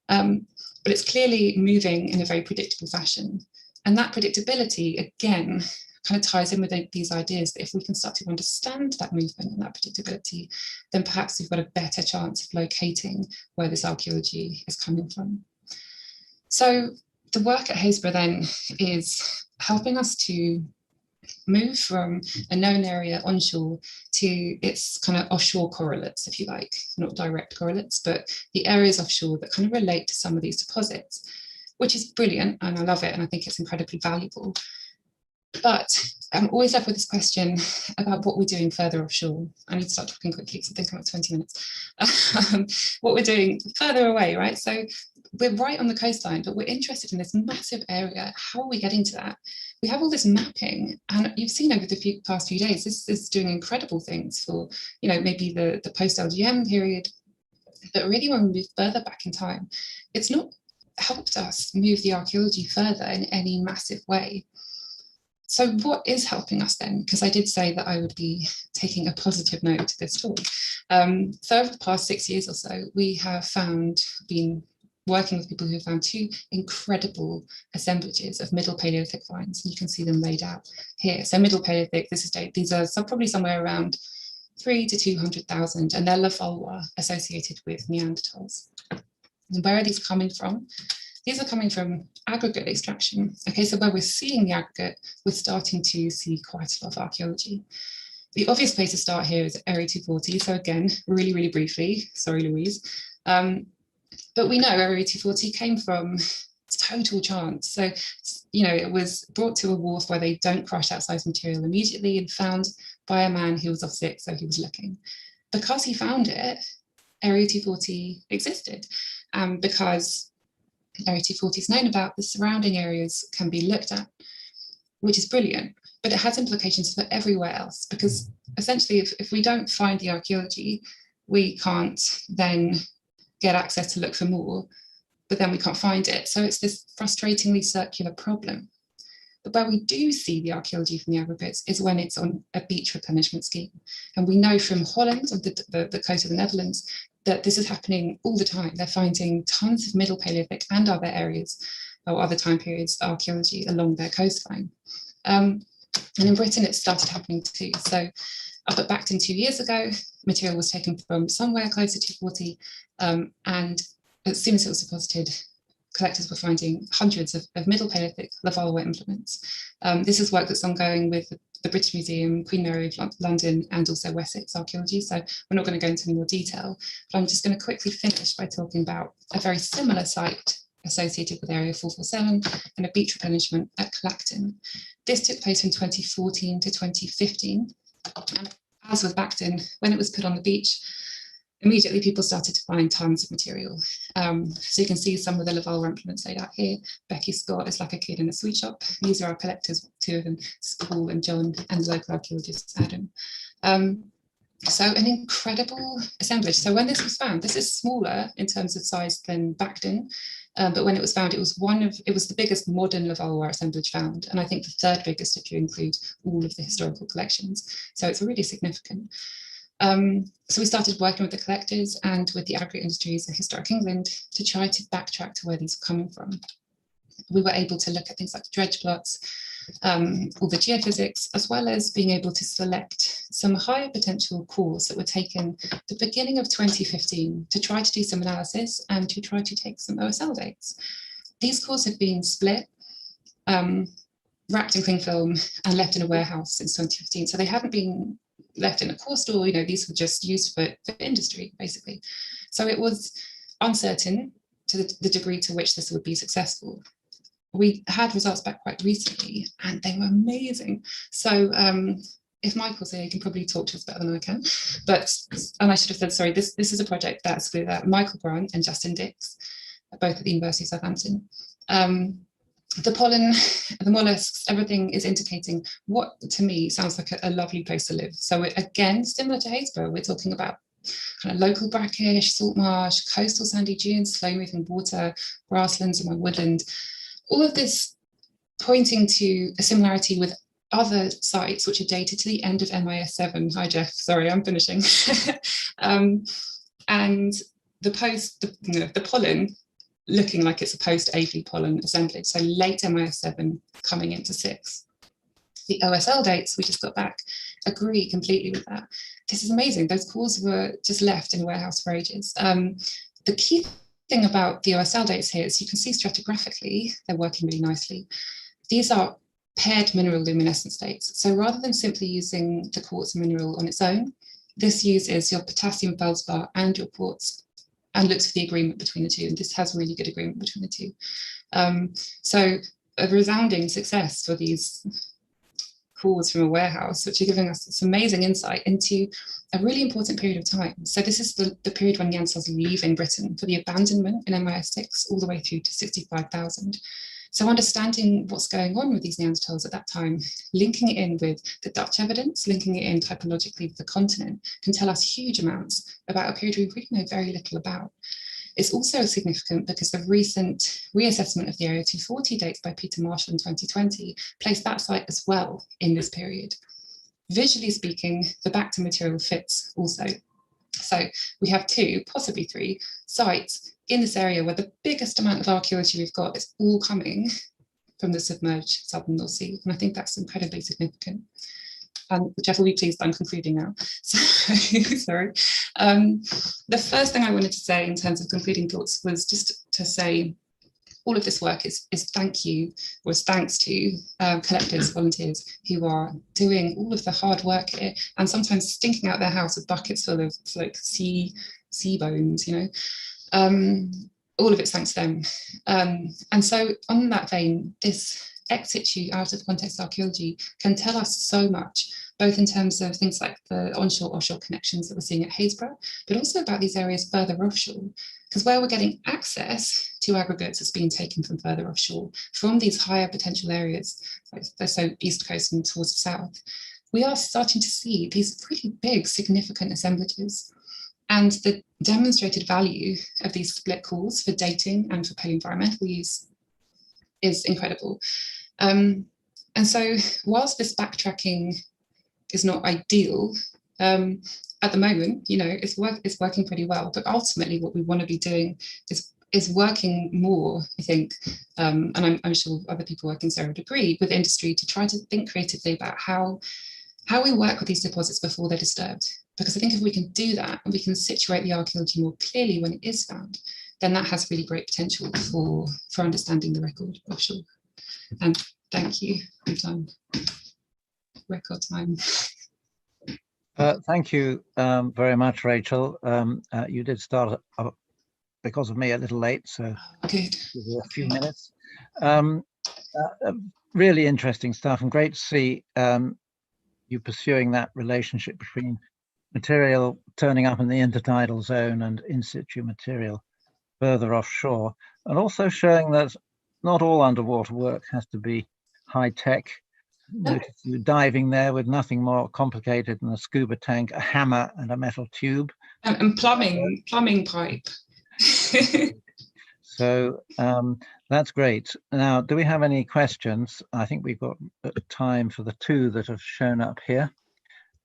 but it's clearly moving in a very predictable fashion. And that predictability, again, kind of ties in with these ideas that if we can start to understand that movement and that predictability, then perhaps we've got a better chance of locating where this archaeology is coming from. So the work at Haysborough then is helping us to move from a known area onshore to its kind of offshore correlates, if you like, not direct correlates, but the areas offshore that kind of relate to some of these deposits, which is brilliant, and I love it, and I think it's incredibly valuable. But I'm always left with this question about what we're doing further offshore. I need to start talking quickly because I think I'm at 20 minutes. What we're doing further away, right? So we're right on the coastline, but we're interested in this massive area. How are we getting to that? We have all this mapping, and you've seen over the past few days, this is doing incredible things for, maybe the post-LGM period. But really, when we move further back in time, it's not helped us move the archaeology further in any massive way. So what is helping us then? Because I did say that I would be taking a positive note to this talk. So over the past 6 years or so, we have been working with people who found 2 incredible assemblages of Middle Paleolithic finds. And you can see them laid out here. So Middle Paleolithic, these are probably somewhere around 300 to 200,000, and they're Lavalwa associated with Neanderthals. And where are these coming from? These are coming from aggregate extraction. Okay, so where we're seeing the aggregate, we're starting to see quite a lot of archaeology. The obvious place to start here is Area 240. So again, really, really briefly, sorry, Louise. But we know Area 240 came from total chance. So, it was brought to a wharf where they don't crush outsized material immediately and found by a man who was off sick, so he was looking. Because he found it, Area 240 existed. Because Area 240 is known about, the surrounding areas can be looked at, which is brilliant, but it has implications for everywhere else, because essentially if we don't find the archaeology, we can't then get access to look for more, but then we can't find it. So it's this frustratingly circular problem. But where we do see the archaeology from the aggregates is when it's on a beach replenishment scheme. And we know from Holland, and the coast of the Netherlands, that this is happening all the time. They're finding tons of Middle Paleolithic and other areas or other time periods archaeology along their coastline. And in Britain, it started happening too. So up at Bacton 2 years ago, material was taken from somewhere close to 240. And as soon as it was deposited, collectors were finding hundreds of Middle Paleolithic Lavalwa implements. This is work that's ongoing with the British Museum, Queen Mary of London, and also Wessex Archaeology. So we're not going to go into any more detail, but I'm just going to quickly finish by talking about a very similar site associated with Area 447 and a beach replenishment at Clacton. This took place from 2014 to 2015. And as with Bacton, when it was put on the beach, immediately people started to find tons of material. So you can see some of the Lavalwa implements laid out here. Becky Scott is like a kid in a sweet shop. These are our collectors, 2 of them, Sahul and John, and the local archaeologist, Adam. So an incredible assemblage. So when this was found, this is smaller in terms of size than Bacton. But when it was found, it was the biggest modern Levallois assemblage found, and I think the third biggest if you include all of the historical collections. So it's really significant. So we started working with the collectors and with the agri-industries and Historic England to try to backtrack to where these are coming from. We were able to look at things like dredge plots, all the geophysics, as well as being able to select some higher potential cores that were taken at the beginning of 2015 to try to do some analysis and to try to take some OSL dates. These cores have been split, wrapped in cling film and left in a warehouse since 2015. So they haven't been left in a core store, you know, these were just used for industry, basically. So it was uncertain to the degree to which this would be successful. We had results back quite recently and they were amazing. So if Michael's here, he can probably talk to us better than I can. But, and I should have said, sorry, this is a project that's with Michael Grant and Justin Dix, both at the University of Southampton. The pollen, the mollusks, everything is indicating what to me sounds like a lovely place to live. So again, similar to Haysborough, we're talking about kind of local brackish, salt marsh, coastal sandy dunes, slow moving water, grasslands and woodland. All of this pointing to a similarity with other sites which are dated to the end of MIS 7. Hi Geoff, sorry, I'm finishing. And the pollen looking like it's a post-AV pollen assemblage, so late MIS 7 coming into 6. The OSL dates we just got back agree completely with that. This is amazing. Those cores were just left in a warehouse for ages. The key thing about the OSL dates here is you can see stratigraphically, they're working really nicely. These are paired mineral luminescence dates. So rather than simply using the quartz mineral on its own, this uses your potassium feldspar and your quartz and looks for the agreement between the two. And this has really good agreement between the two. So a resounding success for these cores from a warehouse, which are giving us this amazing insight into a really important period of time. So this is the period when Neanderthals are leaving Britain for the abandonment in MIS 6 all the way through to 65,000. So understanding what's going on with these Neanderthals at that time, linking it in with the Dutch evidence, linking it in typologically with the continent, can tell us huge amounts about a period we really know very little about. It's also significant because the recent reassessment of the Area 240 dates by Peter Marshall in 2020 placed that site as well in this period. Visually speaking, the back to material fits also. So we have 2, possibly 3 sites in this area where the biggest amount of archaeology we've got is all coming from the submerged southern North Sea. And I think that's incredibly significant. And Geoff will be pleased I'm concluding now. So, sorry. The first thing I wanted to say in terms of concluding thoughts was just to say all of this work is thanks to collectors, volunteers who are doing all of the hard work here and sometimes stinking out their house with buckets full of like sea bones, you know. All of it's thanks to them. And so on that vein, this ex situ out of context archaeology can tell us so much, both in terms of things like the onshore-offshore connections that we're seeing at Haysborough, but also about these areas further offshore, because where we're getting access to aggregates that's being taken from further offshore, from these higher potential areas, like so east coast and towards the south, we are starting to see these really big, significant assemblages. And the demonstrated value of these split cores for dating and for paleoenvironmental use is incredible. And so whilst this backtracking is not ideal, at the moment, you know, it's working pretty well, but ultimately what we want to be doing is working more, I think, and I'm sure other people working there would agree, with industry to try to think creatively about how we work with these deposits before they're disturbed. Because I think if we can do that and we can situate the archaeology more clearly when it is found, then that has really great potential for understanding the record offshore. And thank you for your time. Record time. Thank you very much, Rachel. You did start because of me a little late, so good. Give you a few minutes. Really interesting stuff, and great to see you pursuing that relationship between material turning up in the intertidal zone and in situ material further offshore, and also showing that not all underwater work has to be high tech. Notice you diving there with nothing more complicated than a scuba tank, a hammer, and a metal tube. And plumbing pipe. So that's great. Now, do we have any questions? I think we've got time for the two that have shown up here.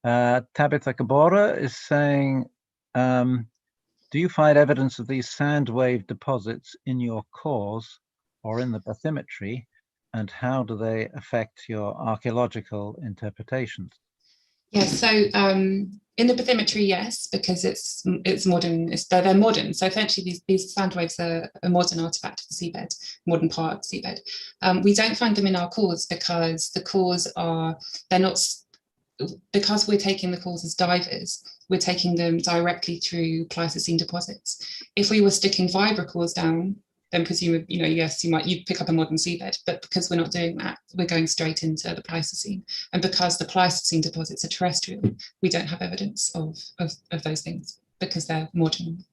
Tabitha Kabora is saying, do you find evidence of these sand wave deposits in your cores or in the bathymetry, and how do they affect your archaeological interpretations? Yeah, so in the bathymetry, yes, because it's modern. They're modern. So essentially, these sand waves are a modern artifact of the seabed, modern part of the seabed. We don't find them in our cores because the cores they're not. Because we're taking the cores as divers, we're taking them directly through Pleistocene deposits. If we were sticking vibra cores down, then presumably, yes, you'd pick up a modern seabed, but because we're not doing that, we're going straight into the Pleistocene. And because the Pleistocene deposits are terrestrial, we don't have evidence of those things because they're modern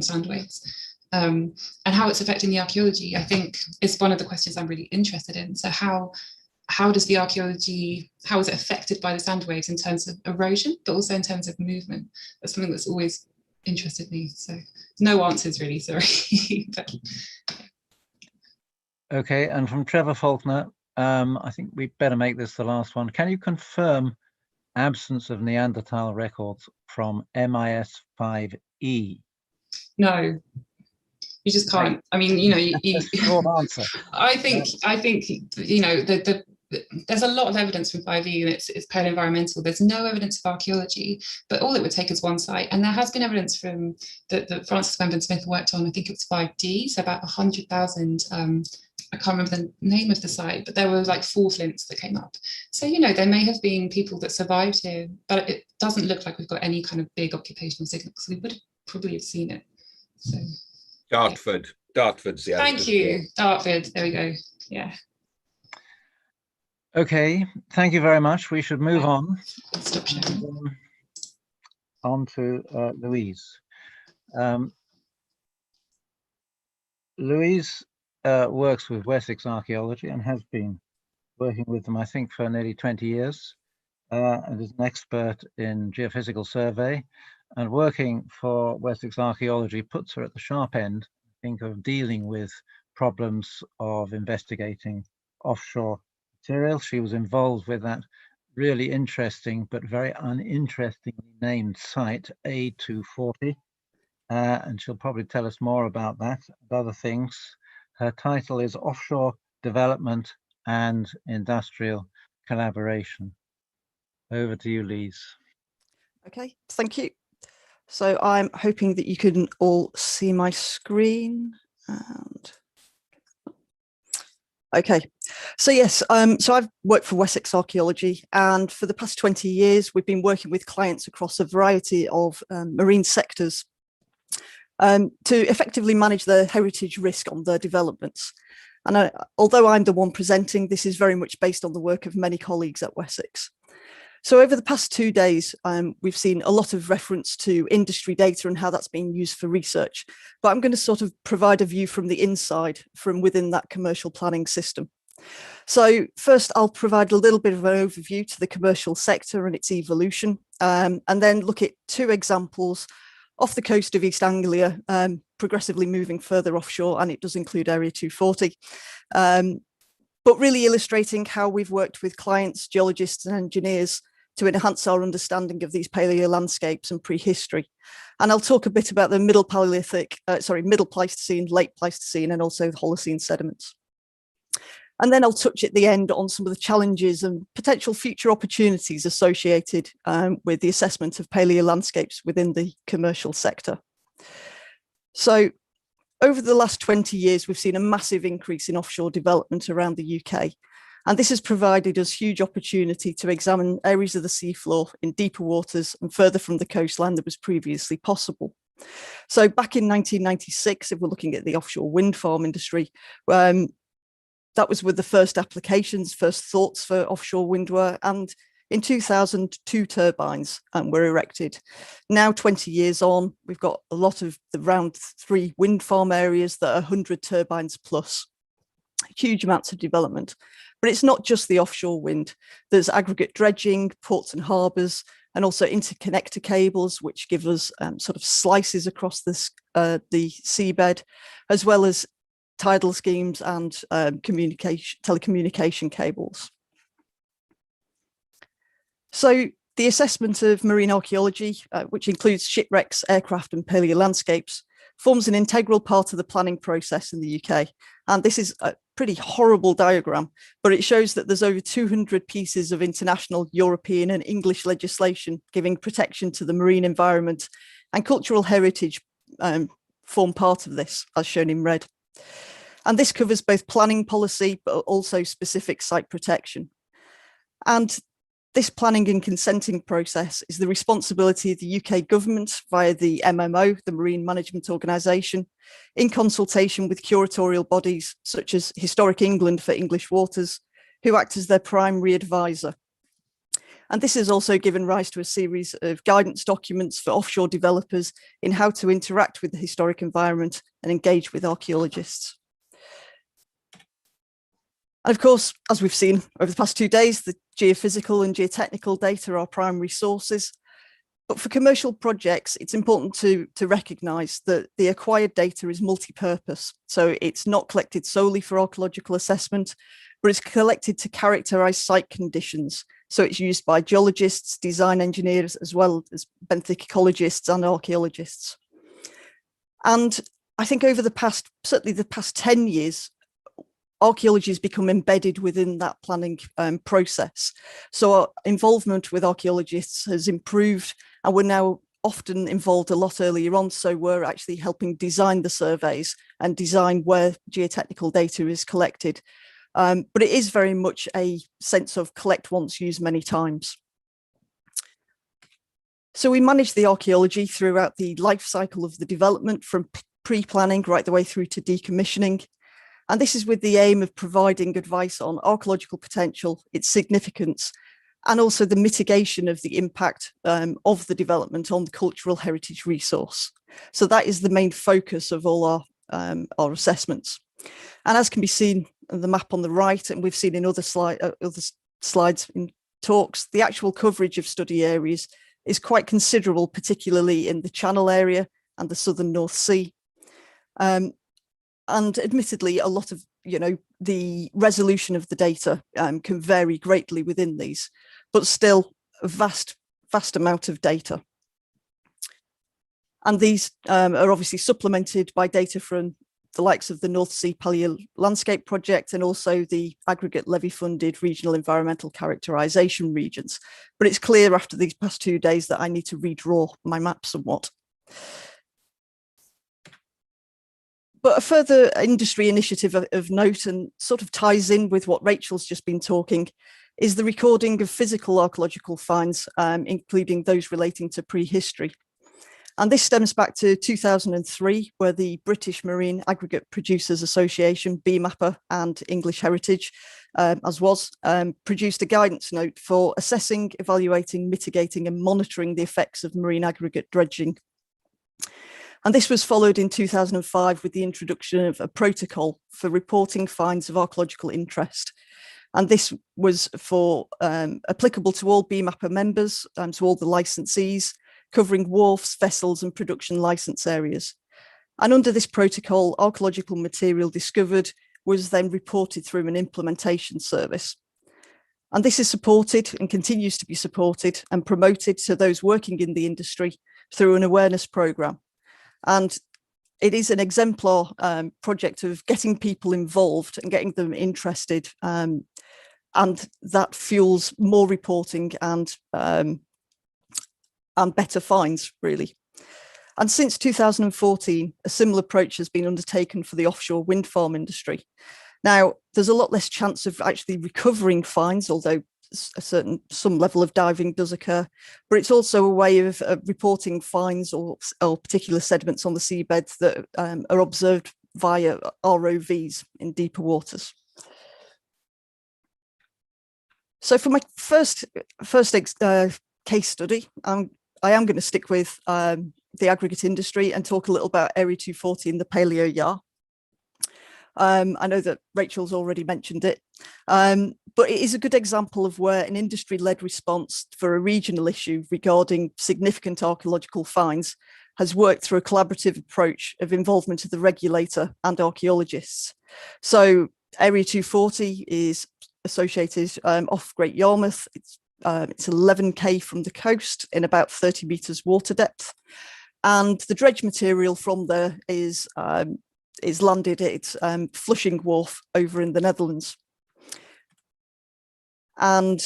sand waves. And how it's affecting the archaeology, I think, is one of the questions I'm really interested in. So how does the archaeology, how is it affected by the sand waves in terms of erosion, but also in terms of movement? That's something that's always interested me. So no answers really, sorry. But, yeah. Okay, and from Trevor Faulkner, I think we better make this the last one. Can you confirm absence of Neanderthal records from MIS 5E? No. You just can't. I mean, short answer. I think there's a lot of evidence from 5E, and it's paleoenvironmental. There's no evidence of archaeology, but all it would take is one site. And there has been evidence from that Francis Smith worked on. I think it was 5D, so about 100,000. I can't remember the name of the site, but there were like 4 flints that came up. So there may have been people that survived here, but it doesn't look like we've got any kind of big occupational signals. We would probably have seen it. So. Dartford's the answer. Thank you, Dartford. There we go. Yeah. Okay, thank you very much. We should move on. Stop sharing. On to Louise. Louise works with Wessex Archaeology and has been working with them, I think, for nearly 20 years, and is an expert in geophysical survey. And working for Wessex Archaeology puts her at the sharp end, I think, of dealing with problems of investigating offshore material. She was involved with that really interesting but very uninterestingly named site A240, and she'll probably tell us more about that and other things. Her title is Offshore Development and Industrial Collaboration. Over to you, Louise. Okay, thank you. So I'm hoping that you can all see my screen. And okay, so yes, so I've worked for Wessex Archaeology, and for the past 20 years, we've been working with clients across a variety of marine sectors to effectively manage the heritage risk on their developments. And although I'm the one presenting, this is very much based on the work of many colleagues at Wessex. So over the past 2 days, we've seen a lot of reference to industry data and how that's being used for research, but I'm going to sort of provide a view from the inside, from within that commercial planning system. So first, I'll provide a little bit of an overview to the commercial sector and its evolution, and then look at 2 examples off the coast of East Anglia, progressively moving further offshore, and it does include Area 240. But really illustrating how we've worked with clients, geologists and engineers to enhance our understanding of these Palaeolandscapes and prehistory. And I'll talk a bit about the Middle Pleistocene, Late Pleistocene, and also the Holocene sediments. And then I'll touch at the end on some of the challenges and potential future opportunities associated with the assessment of Palaeolandscapes within the commercial sector. So over the last 20 years, we've seen a massive increase in offshore development around the UK. And this has provided us huge opportunity to examine areas of the seafloor in deeper waters and further from the coastline than was previously possible. So back in 1996, if we're looking at the offshore wind farm industry, that was with the first applications, first thoughts for offshore wind were, and in 2000, 2 turbines were erected. Now, 20 years on, we've got a lot of the round 3 wind farm areas that are 100 turbines plus. Huge amounts of development. But it's not just the offshore wind. There's aggregate dredging, ports and harbours, and also interconnector cables, which give us sort of slices across this, the seabed, as well as tidal schemes and telecommunication cables. So the assessment of marine archaeology, which includes shipwrecks, aircraft and palaeolandscapes, forms an integral part of the planning process in the UK. And this is a pretty horrible diagram, but it shows that there's over 200 pieces of international, European and English legislation giving protection to the marine environment, and cultural heritage form part of this, as shown in red. And this covers both planning policy, but also specific site protection. And this planning and consenting process is the responsibility of the UK government via the MMO, the Marine Management Organisation, in consultation with curatorial bodies such as Historic England for English waters, who act as their primary advisor. And this has also given rise to a series of guidance documents for offshore developers in how to interact with the historic environment and engage with archaeologists. And of course, as we've seen over the past 2 days, the geophysical and geotechnical data are primary sources. But for commercial projects, it's important to recognise that the acquired data is multi-purpose. So it's not collected solely for archaeological assessment, but it's collected to characterise site conditions. So it's used by geologists, design engineers, as well as benthic ecologists and archaeologists. And I think over the past, certainly the past 10 years, archaeology has become embedded within that planning process. So our involvement with archaeologists has improved, and we're now often involved a lot earlier on. So we're actually helping design the surveys and design where geotechnical data is collected. But it is very much a sense of collect once, use many times. So we manage the archaeology throughout the life cycle of the development, from pre-planning right the way through to decommissioning. And this is with the aim of providing advice on archaeological potential, its significance, and also the mitigation of the impact of the development on the cultural heritage resource. So that is the main focus of all our assessments. And as can be seen in the map on the right, and we've seen in other slides in talks, the actual coverage of study areas is quite considerable, particularly in the Channel area and the southern North Sea. And admittedly, a lot of, the resolution of the data can vary greatly within these, but still a vast amount of data. And these are obviously supplemented by data from the likes of the North Sea Palaeolandscape project and also the aggregate levy-funded regional environmental characterisation regions. But it's clear after these past 2 days that I need to redraw my map somewhat. But a further industry initiative of note, and sort of ties in with what Rachel's just been talking, is the recording of physical archaeological finds, including those relating to prehistory. And this stems back to 2003, where the British Marine Aggregate Producers Association, BMAPA, and English Heritage, produced a guidance note for assessing, evaluating, mitigating and monitoring the effects of marine aggregate dredging. And this was followed in 2005 with the introduction of a protocol for reporting finds of archaeological interest. And this was for applicable to all BMAPA members and to all the licensees, covering wharfs, vessels and production licence areas. And under this protocol, archaeological material discovered was then reported through an implementation service. And this is supported and continues to be supported and promoted to those working in the industry through an awareness programme. And it is an exemplar project of getting people involved and getting them interested, and that fuels more reporting and better finds, really. And since 2014, a similar approach has been undertaken for the offshore wind farm industry. Now, there's a lot less chance of actually recovering finds, although some level of diving does occur, but it's also a way of reporting finds or particular sediments on the seabed that are observed via ROVs in deeper waters. So for my first case study, I am going to stick with the aggregate industry and talk a little about Area 240 in the Paleo Yar. I know that Rachel's already mentioned it, but it is a good example of where an industry-led response for a regional issue regarding significant archaeological finds has worked through a collaborative approach of involvement of the regulator and archaeologists. So Area 240 is associated off Great Yarmouth. It's 11k from the coast in about 30 meters water depth. And the dredge material from there is landed at Flushing Wharf over in the Netherlands. And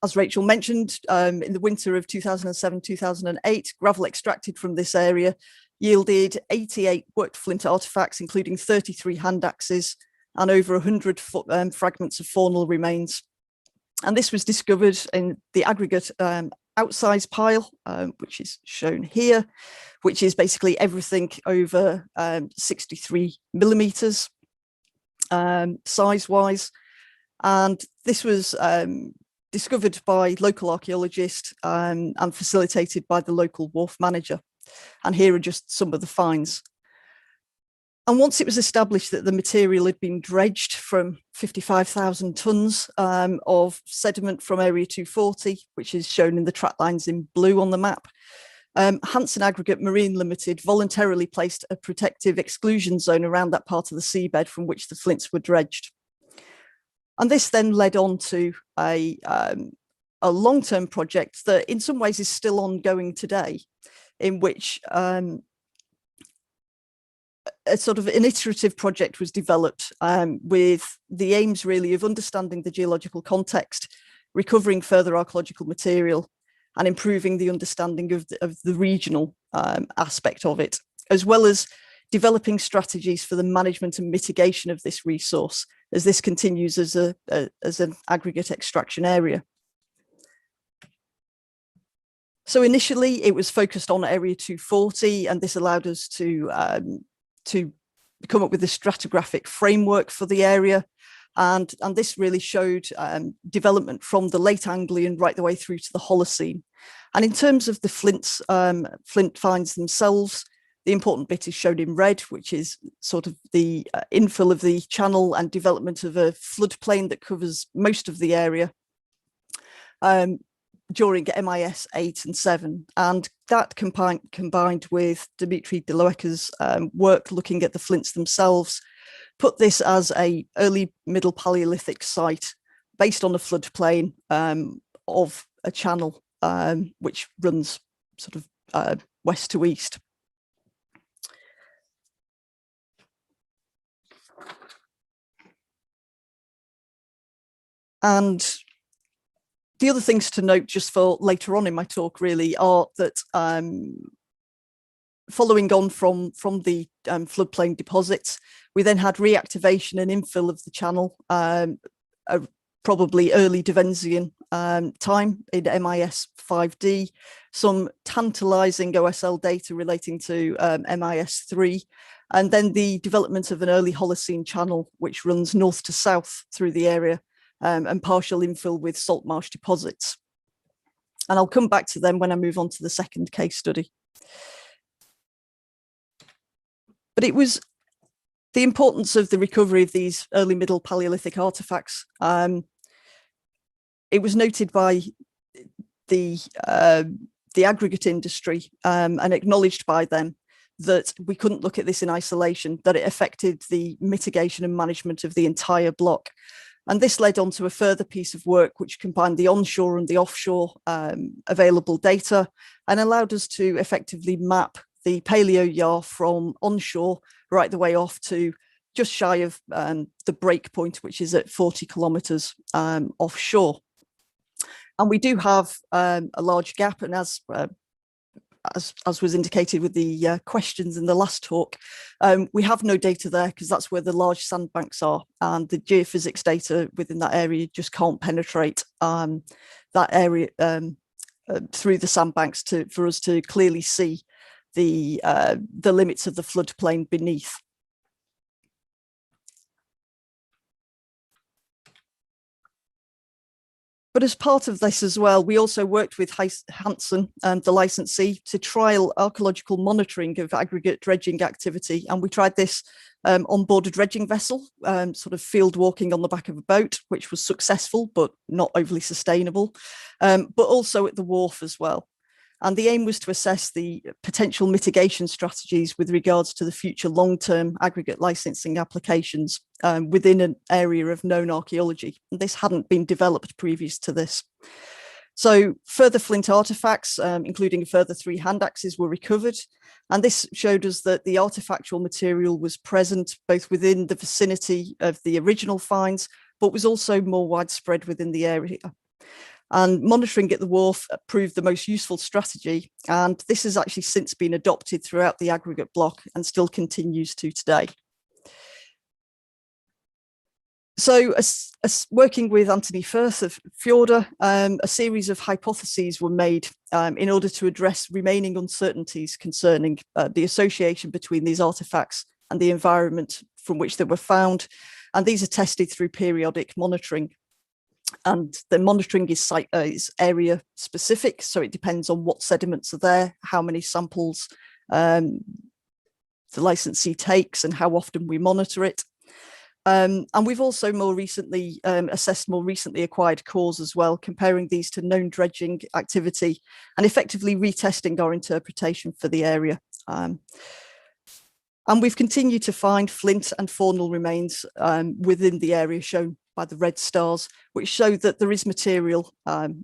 as Rachel mentioned, in the winter of 2007-2008, gravel extracted from this area yielded 88 worked flint artifacts, including 33 hand axes and over 100 fragments of faunal remains. And this was discovered in the aggregate outsize pile, which is shown here, which is basically everything over 63 millimeters size-wise. And this was discovered by local archaeologists and facilitated by the local wharf manager. And here are just some of the finds. And once it was established that the material had been dredged from 55,000 tonnes of sediment from Area 240, which is shown in the track lines in blue on the map, Hanson Aggregate Marine Limited voluntarily placed a protective exclusion zone around that part of the seabed from which the flints were dredged. And this then led on to a long-term project that in some ways is still ongoing today, in which a sort of an iterative project was developed with the aims really of understanding the geological context, recovering further archaeological material, and improving the understanding of the regional aspect of it, as well as developing strategies for the management and mitigation of this resource as this continues as an aggregate extraction area. So initially it was focused on Area 240, and this allowed us to come up with a stratigraphic framework for the area. And this really showed development from the late Anglian right the way through to the Holocene. And in terms of the flint finds themselves, the important bit is shown in red, which is sort of the infill of the channel and development of a floodplain that covers most of the area during MIS 8 and 7. And that combined with Dimitri de Loeca's work looking at the flints themselves, put this as a early middle Palaeolithic site based on a floodplain of a channel which runs sort of west to east. And the other things to note just for later on in my talk really are that following on from the floodplain deposits, we then had reactivation and infill of the channel, probably early Devensian time in MIS 5D, some tantalizing OSL data relating to MIS 3, and then the development of an early Holocene channel, which runs north to south through the area, and partial infill with salt marsh deposits. And I'll come back to them when I move on to the second case study. But it was the importance of the recovery of these early middle Paleolithic artifacts. It was noted by the aggregate industry and acknowledged by them that we couldn't look at this in isolation, that it affected the mitigation and management of the entire block. And this led on to a further piece of work which combined the onshore and the offshore available data and allowed us to effectively map the Paleo Yar from onshore right the way off to just shy of the break point, which is at 40 kilometres offshore. And we do have a large gap, and as was indicated with the questions in the last talk, we have no data there because that's where the large sandbanks are, and the geophysics data within that area just can't penetrate that area through the sandbanks for us to clearly see the limits of the floodplain beneath. But as part of this as well, we also worked with Hanson, the licensee, to trial archaeological monitoring of aggregate dredging activity. And we tried this on board a dredging vessel, sort of field walking on the back of a boat, which was successful, but not overly sustainable, but also at the wharf as well. And the aim was to assess the potential mitigation strategies with regards to the future long-term aggregate licensing applications within an area of known archaeology. And this hadn't been developed previous to this. So further flint artifacts, including a further 3 hand axes, were recovered. And this showed us that the artifactual material was present both within the vicinity of the original finds, but was also more widespread within the area. And monitoring at the wharf proved the most useful strategy. And this has actually since been adopted throughout the aggregate block and still continues to today. So working with Anthony Firth of Fjorda, a series of hypotheses were made in order to address remaining uncertainties concerning the association between these artifacts and the environment from which they were found. And these are tested through periodic monitoring. And the monitoring is area specific, so it depends on what sediments are there, how many samples the licensee takes and how often we monitor it. And we've also more recently assessed more recently acquired cores as well, comparing these to known dredging activity and effectively retesting our interpretation for the area. And we've continued to find flint and faunal remains within the area shown by the red stars, which show that there is material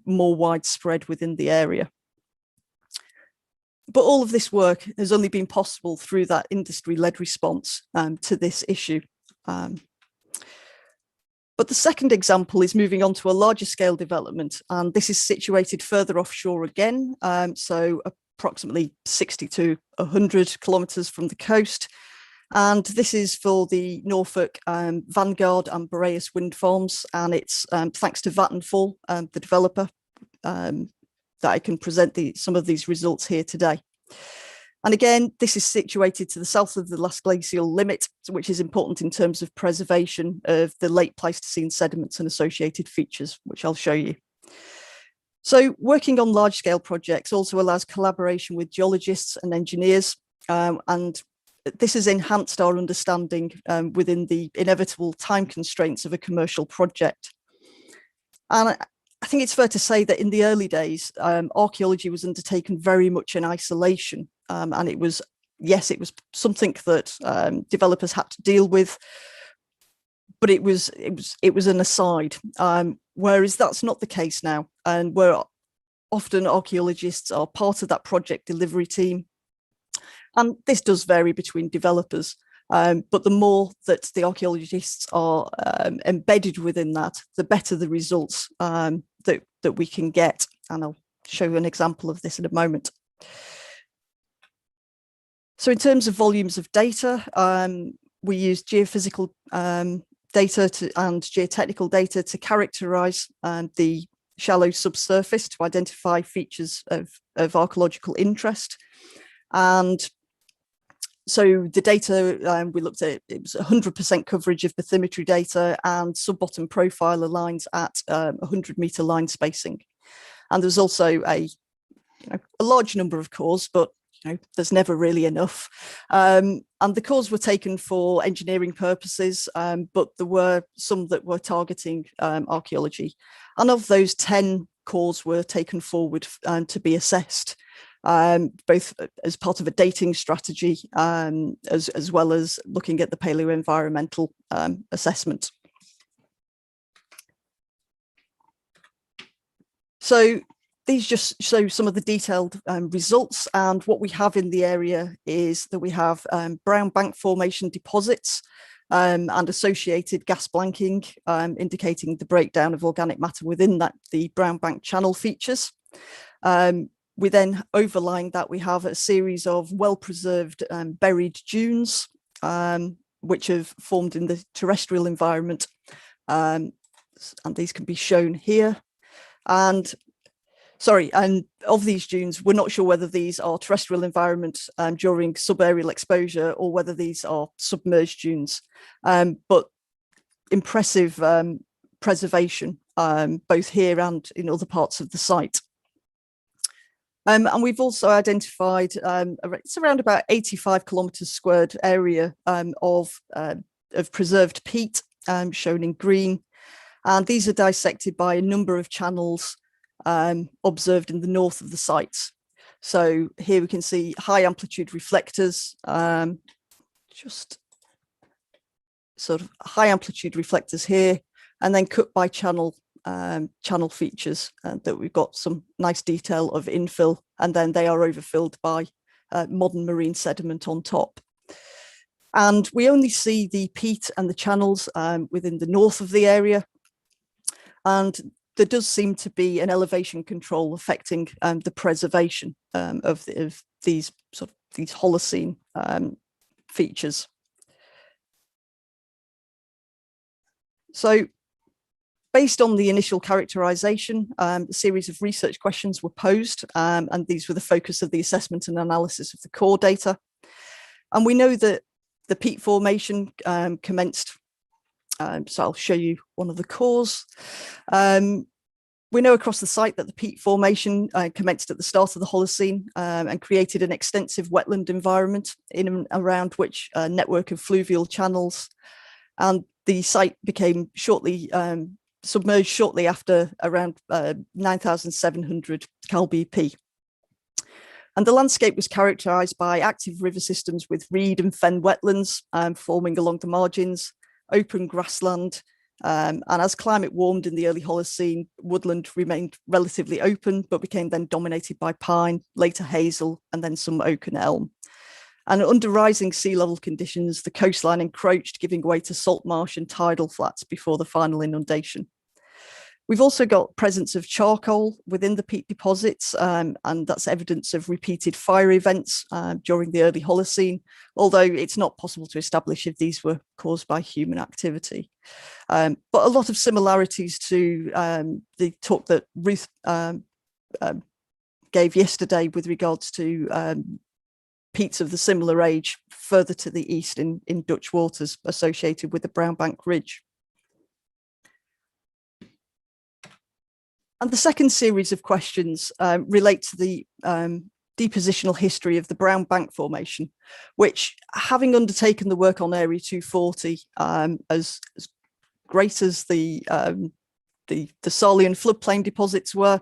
more widespread within the area. But all of this work has only been possible through that industry-led response to this issue. But the second example is moving on to a larger scale development, and this is situated further offshore again, so approximately 60 to 100 kilometres from the coast. And this is for the Norfolk Vanguard and Boreas wind farms, and it's thanks to Vattenfall, the developer, that I can present some of these results here today. And again, this is situated to the south of the last glacial limit, which is important in terms of preservation of the late Pleistocene sediments and associated features, which I'll show you. So working on large scale projects also allows collaboration with geologists and engineers, and this has enhanced our understanding within the inevitable time constraints of a commercial project. And I think it's fair to say that in the early days, archaeology was undertaken very much in isolation. And it was, yes, it was something that developers had to deal with, but it was an aside. Whereas that's not the case now, and where often archaeologists are part of that project delivery team. And this does vary between developers, but the more that the archaeologists are embedded within that, the better the results that we can get. And I'll show you an example of this in a moment. So in terms of volumes of data, we use geophysical data and geotechnical data to characterize the shallow subsurface to identify features of archaeological interest. And so the data we looked at, it was 100% coverage of bathymetry data and sub-bottom profile lines at 100-meter line spacing. And there's also a large number of cores, but there's never really enough. And the cores were taken for engineering purposes, but there were some that were targeting archaeology. And of those, 10 cores were taken forward to be assessed, both as part of a dating strategy, as well as looking at the paleoenvironmental assessment. So these just show some of the detailed results, and what we have in the area is that we have brown bank formation deposits and associated gas blanking, indicating the breakdown of organic matter within the brown bank channel features. We then, overlying that, we have a series of well-preserved buried dunes, which have formed in the terrestrial environment, and these can be shown here. And of these dunes, we're not sure whether these are terrestrial environment during subaerial exposure or whether these are submerged dunes, but impressive preservation, both here and in other parts of the site. And we've also identified it's around about 85 kilometres squared area of preserved peat, shown in green. And these are dissected by a number of channels observed in the north of the sites. So here we can see high amplitude reflectors, just sort of high amplitude reflectors here, and then cut by channel features that we've got some nice detail of infill, and then they are overfilled by modern marine sediment on top. And we only see the peat and the channels within the north of the area. And there does seem to be an elevation control affecting the preservation of these Holocene features. So based on the initial characterization, a series of research questions were posed, and these were the focus of the assessment and analysis of the core data. And we know that the peat formation commenced, so I'll show you one of the cores. We know across the site that the peat formation commenced at the start of the Holocene and created an extensive wetland environment in and around which a network of fluvial channels, and the site became submerged shortly after around 9,700 Cal BP. And the landscape was characterized by active river systems with reed and fen wetlands forming along the margins, open grassland, and as climate warmed in the early Holocene, woodland remained relatively open, but became then dominated by pine, later hazel, and then some oak and elm. And under rising sea level conditions, the coastline encroached, giving way to salt marsh and tidal flats before the final inundation. We've also got presence of charcoal within the peat deposits, and that's evidence of repeated fire events during the early Holocene, although it's not possible to establish if these were caused by human activity. But a lot of similarities to the talk that Ruth gave yesterday with regards to peats of the similar age further to the east in Dutch waters associated with the Brownbank Ridge. And the second series of questions relate to the depositional history of the Brownbank Formation, which, having undertaken the work on Area 240, as great as the Thessalian floodplain deposits were,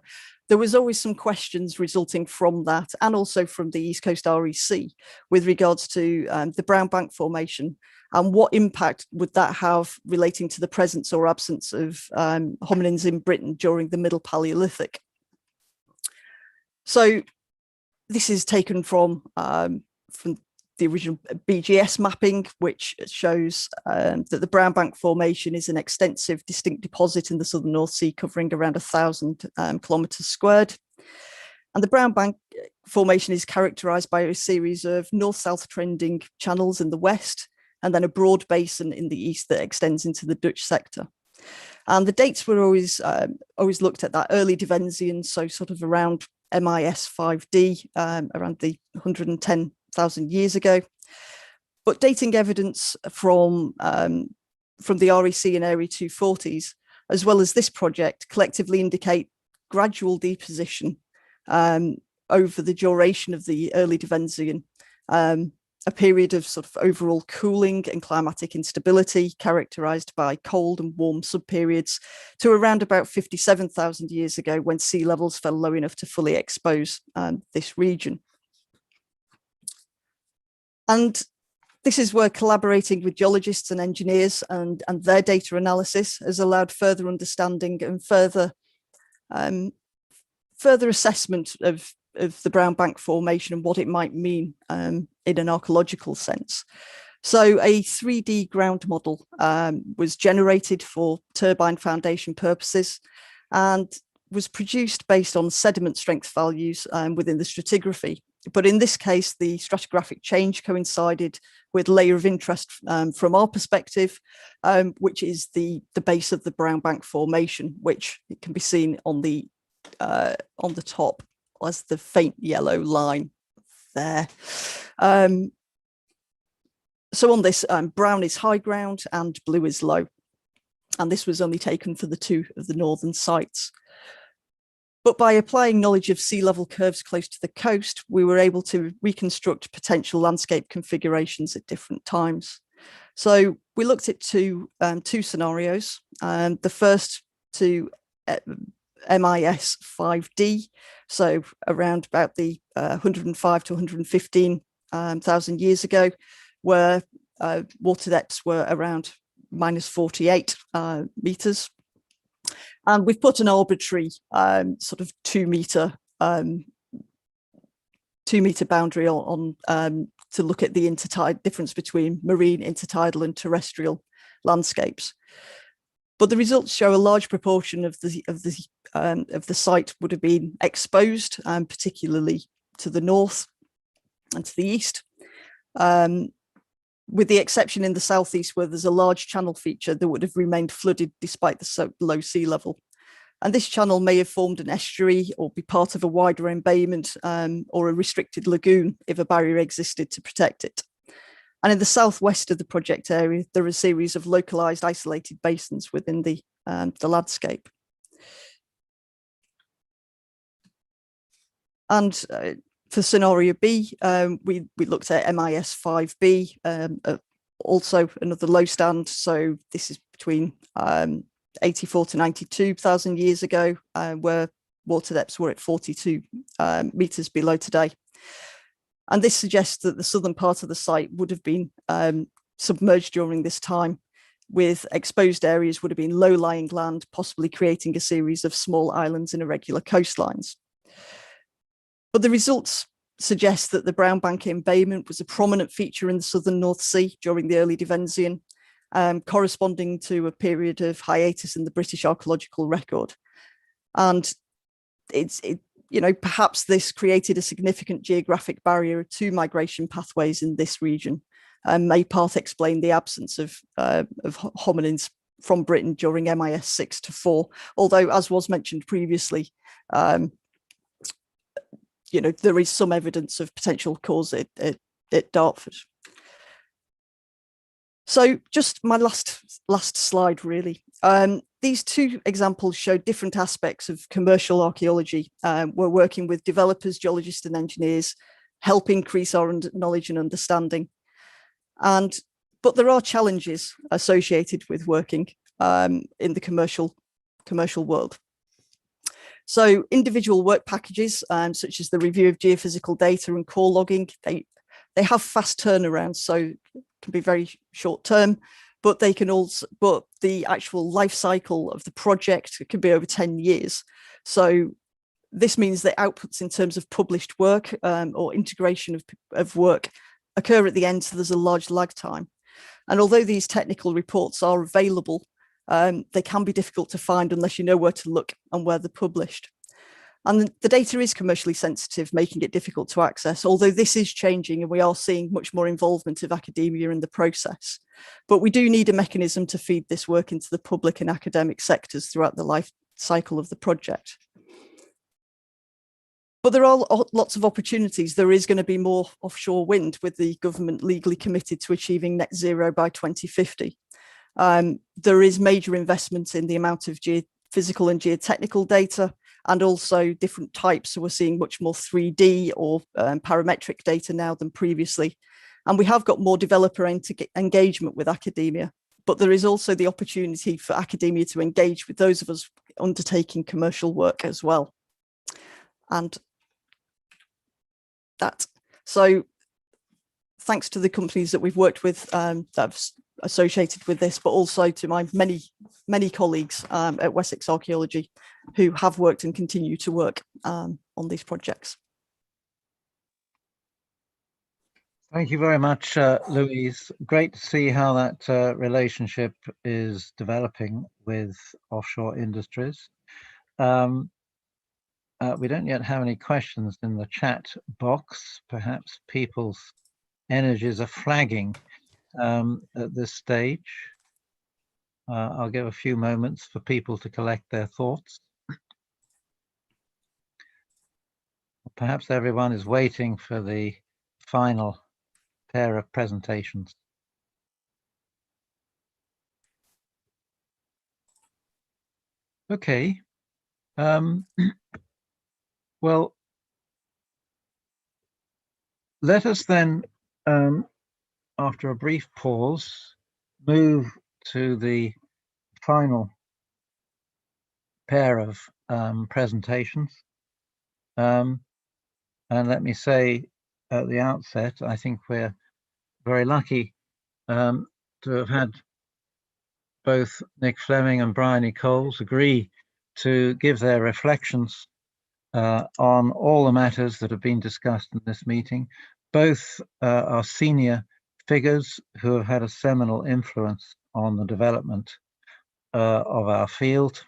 there was always some questions resulting from that, and also from the East Coast REC with regards to the Brownbank Formation and what impact would that have relating to the presence or absence of hominins in Britain during the Middle Palaeolithic. So this is taken from the original BGS mapping, which shows that the Brownbank Formation is an extensive, distinct deposit in the southern North Sea, covering around 1,000 kilometres squared. And the Brownbank Formation is characterised by a series of north-south trending channels in the west, and then a broad basin in the east that extends into the Dutch sector. And the dates were always looked at that early Divensian, so sort of around MIS 5D, around the 110,000 years ago. But dating evidence from the REC and Area 240s, as well as this project, collectively indicate gradual deposition over the duration of the early Divensian, a period of sort of overall cooling and climatic instability characterized by cold and warm subperiods to around about 57,000 years ago, when sea levels fell low enough to fully expose this region. And this is where collaborating with geologists and engineers and their data analysis has allowed further understanding and further assessment of the Brownbank Formation and what it might mean in an archaeological sense. So a 3D ground model was generated for turbine foundation purposes and was produced based on sediment strength values within the stratigraphy. But in this case, the stratigraphic change coincided with layer of interest from our perspective, which is the base of the Brownbank Formation, which it can be seen on the top as the faint yellow line there. So on this, brown is high ground and blue is low. And this was only taken for the two of the northern sites. But by applying knowledge of sea level curves close to the coast, we were able to reconstruct potential landscape configurations at different times. So we looked at two scenarios. The first to MIS 5D, so around about the 105 to 115,000 years ago, where water depths were around -48 meters. And we've put an arbitrary sort of 2-meter boundary on to look at the difference between marine, intertidal and terrestrial landscapes. But the results show a large proportion of the site would have been exposed, particularly to the north and to the east, with the exception in the southeast, where there's a large channel feature that would have remained flooded despite the low sea level. And this channel may have formed an estuary or be part of a wider embayment or a restricted lagoon if a barrier existed to protect it. And in the southwest of the project area, there are a series of localized isolated basins within the landscape. And for scenario B, we looked at MIS 5B, also another low stand. So this is between 84 to 92,000 years ago, where water depths were at 42 meters below today. And this suggests that the southern part of the site would have been submerged during this time, with exposed areas would have been low-lying land, possibly creating a series of small islands and irregular coastlines. But the results suggest that the brown bank embayment was a prominent feature in the southern North Sea during the early Devonsian, corresponding to a period of hiatus in the British archaeological record. And perhaps this created a significant geographic barrier to migration pathways in this region, and may part explain the absence of hominins from Britain during MIS 6 to 4. Although, as was mentioned previously, there is some evidence of potential cause at Dartford. So just my last slide, really. These two examples show different aspects of commercial archaeology. We're working with developers, geologists and engineers, help increase our knowledge and understanding. But there are challenges associated with working in the commercial world. So individual work packages, such as the review of geophysical data and core logging, they have fast turnarounds, so can be very short term, but they can also, but the actual life cycle of the project can be over 10 years. So this means that outputs in terms of published work or integration of work occur at the end, so there's a large lag time. And although these technical reports are available, they can be difficult to find unless you know where to look and where they're published. And the data is commercially sensitive, making it difficult to access, although this is changing and we are seeing much more involvement of academia in the process. But we do need a mechanism to feed this work into the public and academic sectors throughout the life cycle of the project. But there are lots of opportunities. There is going to be more offshore wind, with the government legally committed to achieving net zero by 2050. There is major investment in the amount of geophysical and geotechnical data, and also different types. So we're seeing much more 3D or parametric data now than previously. And we have got more developer engagement with academia, but there is also the opportunity for academia to engage with those of us undertaking commercial work as well. And so thanks to the companies that we've worked with that have associated with this, but also to my many colleagues at Wessex Archaeology who have worked and continue to work on these projects. Thank you very much, Louise. Great to see how that relationship is developing with offshore industries. We don't yet have any questions in the chat box. Perhaps people's energies are flagging at this stage. I'll give a few moments for people to collect their thoughts. Perhaps everyone is waiting for the final pair of presentations. Okay. Well, let us then, after a brief pause, move to the final pair of presentations. And let me say at the outset, I think we're very lucky to have had both Nick Fleming and Bryony Coles agree to give their reflections on all the matters that have been discussed in this meeting. Both are senior figures who have had a seminal influence on the development of our field,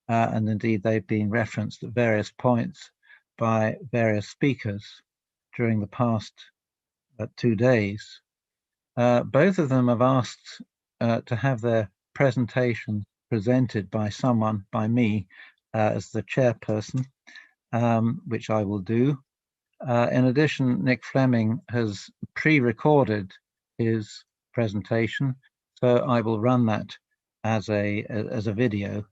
and indeed they've been referenced at various points by various speakers during the past 2 days. Both of them have asked to have their presentation presented by someone, by me, as the chairperson, which I will do. In addition, Nick Fleming has pre-recorded his presentation, so I will run that as a video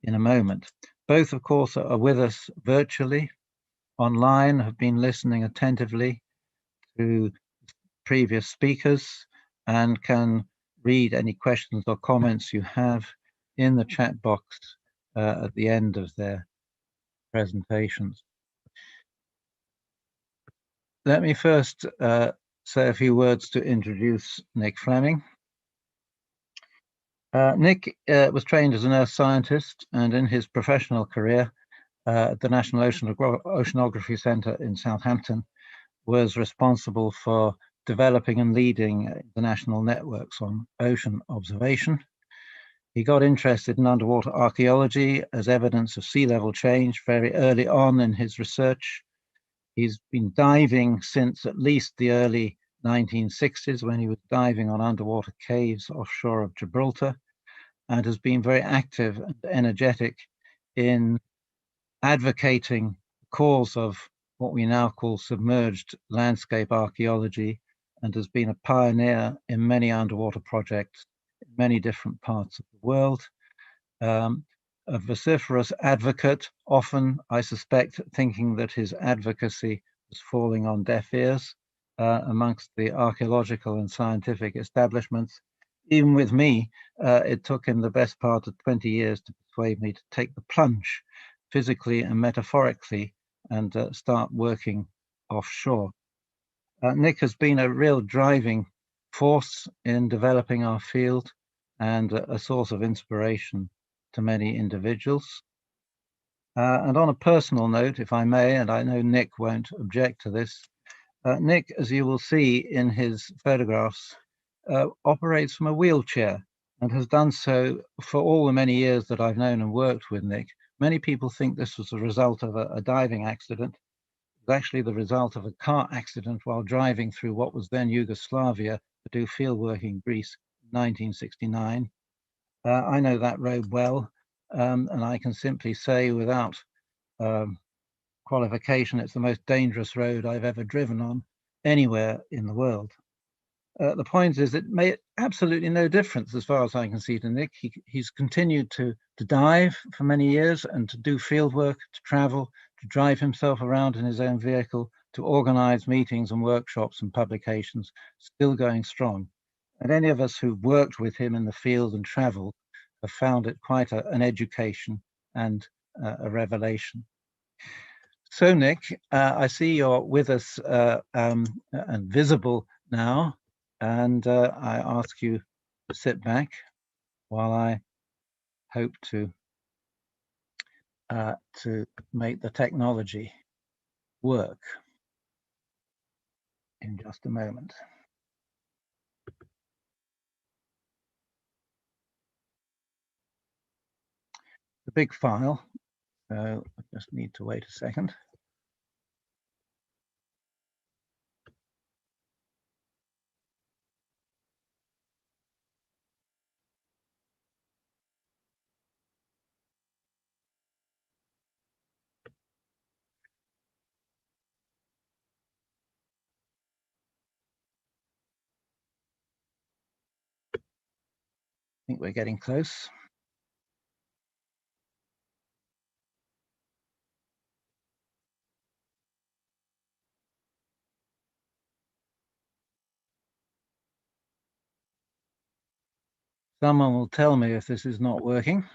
in a moment. Both, of course, are with us virtually, online, have been listening attentively to previous speakers, and can read any questions or comments you have in the chat box at the end of their presentations. Let me first say a few words to introduce Nick Fleming. Nick was trained as an earth scientist, and in his professional career at the National Oceanography Centre in Southampton was responsible for developing and leading international networks on ocean observation. He got interested in underwater archaeology as evidence of sea level change very early on in his research. He's been diving since at least the early 1960s, when he was diving on underwater caves offshore of Gibraltar, and has been very active and energetic in advocating the cause of what we now call submerged landscape archaeology, and has been a pioneer in many underwater projects in many different parts of the world. A vociferous advocate, often, I suspect, thinking that his advocacy was falling on deaf ears amongst the archaeological and scientific establishments. Even with me, it took him the best part of 20 years to persuade me to take the plunge, physically and metaphorically, and start working offshore. Nick has been a real driving force in developing our field and a source of inspiration to many individuals. And on a personal note, if I may, and I know Nick won't object to this, Nick, as you will see in his photographs, operates from a wheelchair and has done so for all the many years that I've known and worked with Nick. Many people think this was the result of a diving accident. It was actually the result of a car accident while driving through what was then Yugoslavia to do fieldwork in Greece in 1969. I know that road well, and I can simply say without qualification, it's the most dangerous road I've ever driven on anywhere in the world. The point is, it made absolutely no difference as far as I can see to Nick. He's continued to dive for many years and to do field work, to travel, to drive himself around in his own vehicle, to organize meetings and workshops and publications, still going strong. And any of us who've worked with him in the field and traveled have found it quite an education and a revelation. So Nick, I see you're with us and visible now. And I ask you to sit back while I hope to make the technology work in just a moment. The big file, so I just need to wait a second. I think we're getting close. Someone will tell me if this is not working.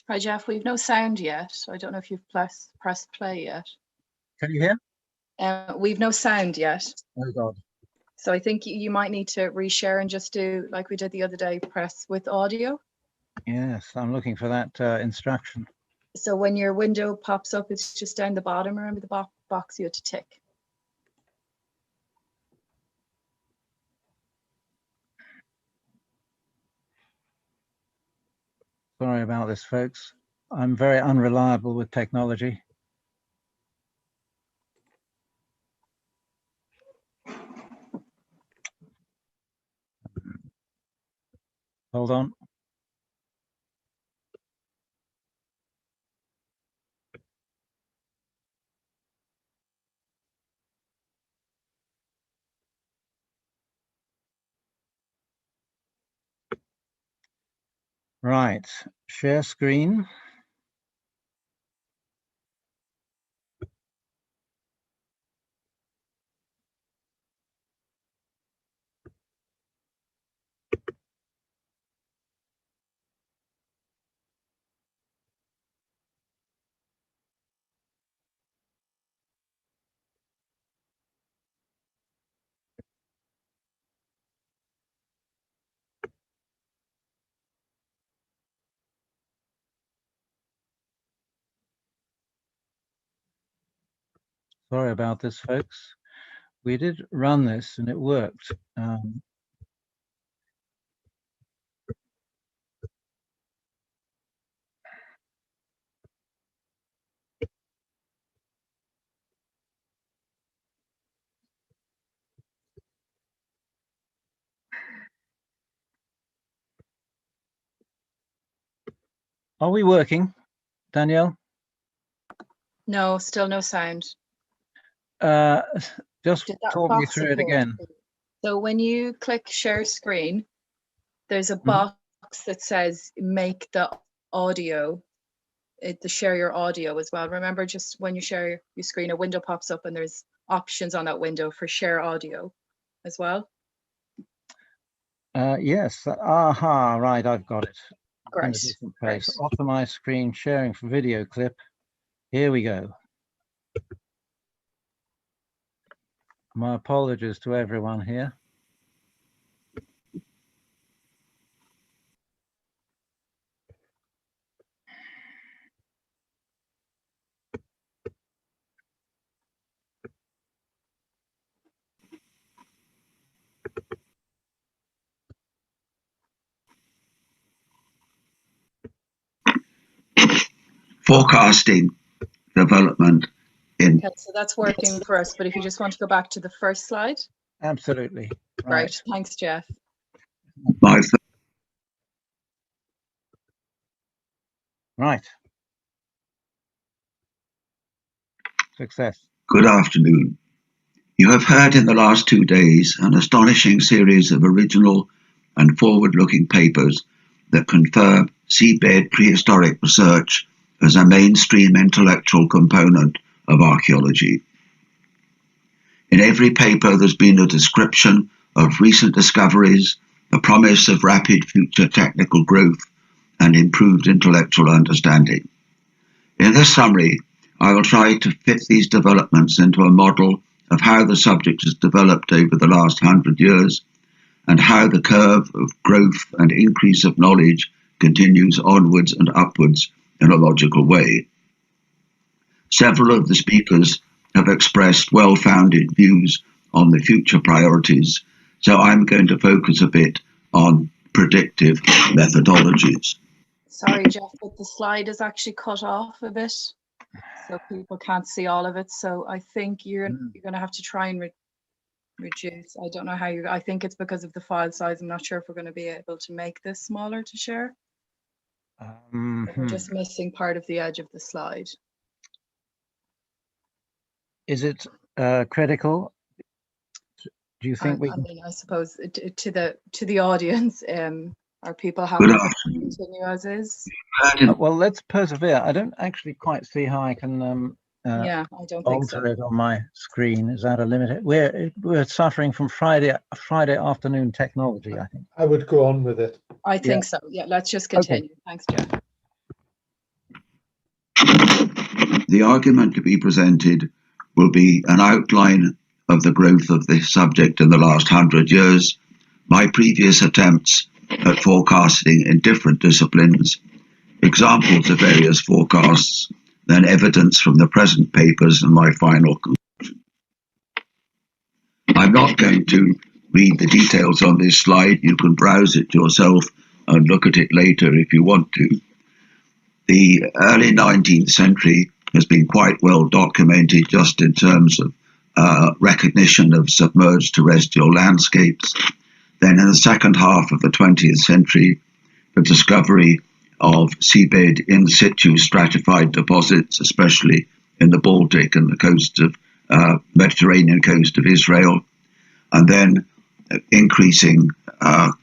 Hi, Geoff. We've no sound yet. I don't know if you've pressed play yet. Can you hear? We've no sound yet. Oh God. So I think you might need to reshare and just do like we did the other day, press with audio. Yes, I'm looking for that instruction. So when your window pops up, it's just down the bottom. Remember the box you had to tick. Sorry about this, folks. I'm very unreliable with technology. Hold on. Right, share screen. Sorry about this, folks. We did run this and it worked. Are we working, Danielle? No, still no sound. Just talk me through it again. So when you click share screen, there's a box that says make the audio, to share your audio as well. Remember, just when you share your screen, a window pops up and there's options on that window for share audio as well. Yes, aha, right, I've got it. Great. In a different place. Optimize screen sharing for video clip. Here we go. My apologies to everyone here. Forecasting development in. Okay, so that's working for us, but if you just want to go back to the first slide. Absolutely. Right. Thanks, Geoff. Right. Success. Good afternoon. You have heard in the last 2 days an astonishing series of original and forward-looking papers that confirm seabed prehistoric research as a mainstream intellectual component of archaeology. In every paper, there's been a description of recent discoveries, the promise of rapid future technical growth, and improved intellectual understanding. In this summary, I will try to fit these developments into a model of how the subject has developed over the last 100 years and how the curve of growth and increase of knowledge continues onwards and upwards in a logical way. Several of the speakers have expressed well-founded views on the future priorities, so I'm going to focus a bit on predictive methodologies. Sorry, Geoff, but the slide is actually cut off a bit, so people can't see all of it. So I think you're going to have to try and reduce. I don't know how you. I think it's because of the file size. I'm not sure if we're going to be able to make this smaller to share. We're just missing part of the edge of the slide. Is it critical? Do you think we? I mean, I suppose to the audience, are people happy to continue as is? Well, let's persevere. I don't actually quite see how I can yeah, I don't think so. alter it on my screen. Is that a limit? We're suffering from Friday afternoon technology, I think. I would go on with it. I think so. Yeah, let's just continue. Okay. Thanks, Geoff. The argument to be presented will be an outline of the growth of this subject in the last 100 years, my previous attempts at forecasting in different disciplines, examples of various forecasts, then evidence from the present papers, and my final conclusion. I'm not going to read the details on this slide. You can browse it yourself and look at it later if you want to. The early 19th century has been quite well documented just in terms of recognition of submerged terrestrial landscapes. Then in the second half of the 20th century, the discovery of seabed in situ stratified deposits, especially in the Baltic and the coast of Mediterranean coast of Israel, and then increasing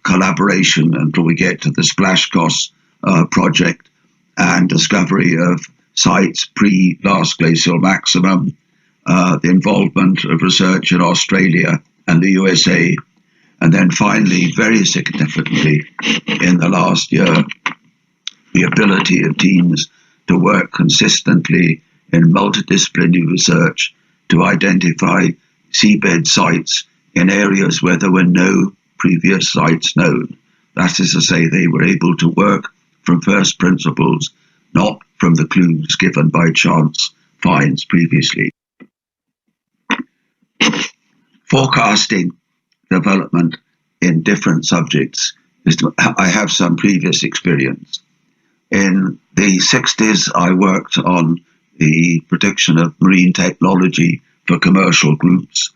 collaboration until we get to the Splashkos project and discovery of sites pre-last glacial maximum, the involvement of research in Australia and the USA, and then finally, very significantly, in the last year, the ability of teams to work consistently in multidisciplinary research to identify seabed sites in areas where there were no previous sites known. That is to say, they were able to work from first principles, not from the clues given by chance finds previously. Forecasting development in different subjects. I have some previous experience. In the 60s, I worked on the prediction of marine technology for commercial groups.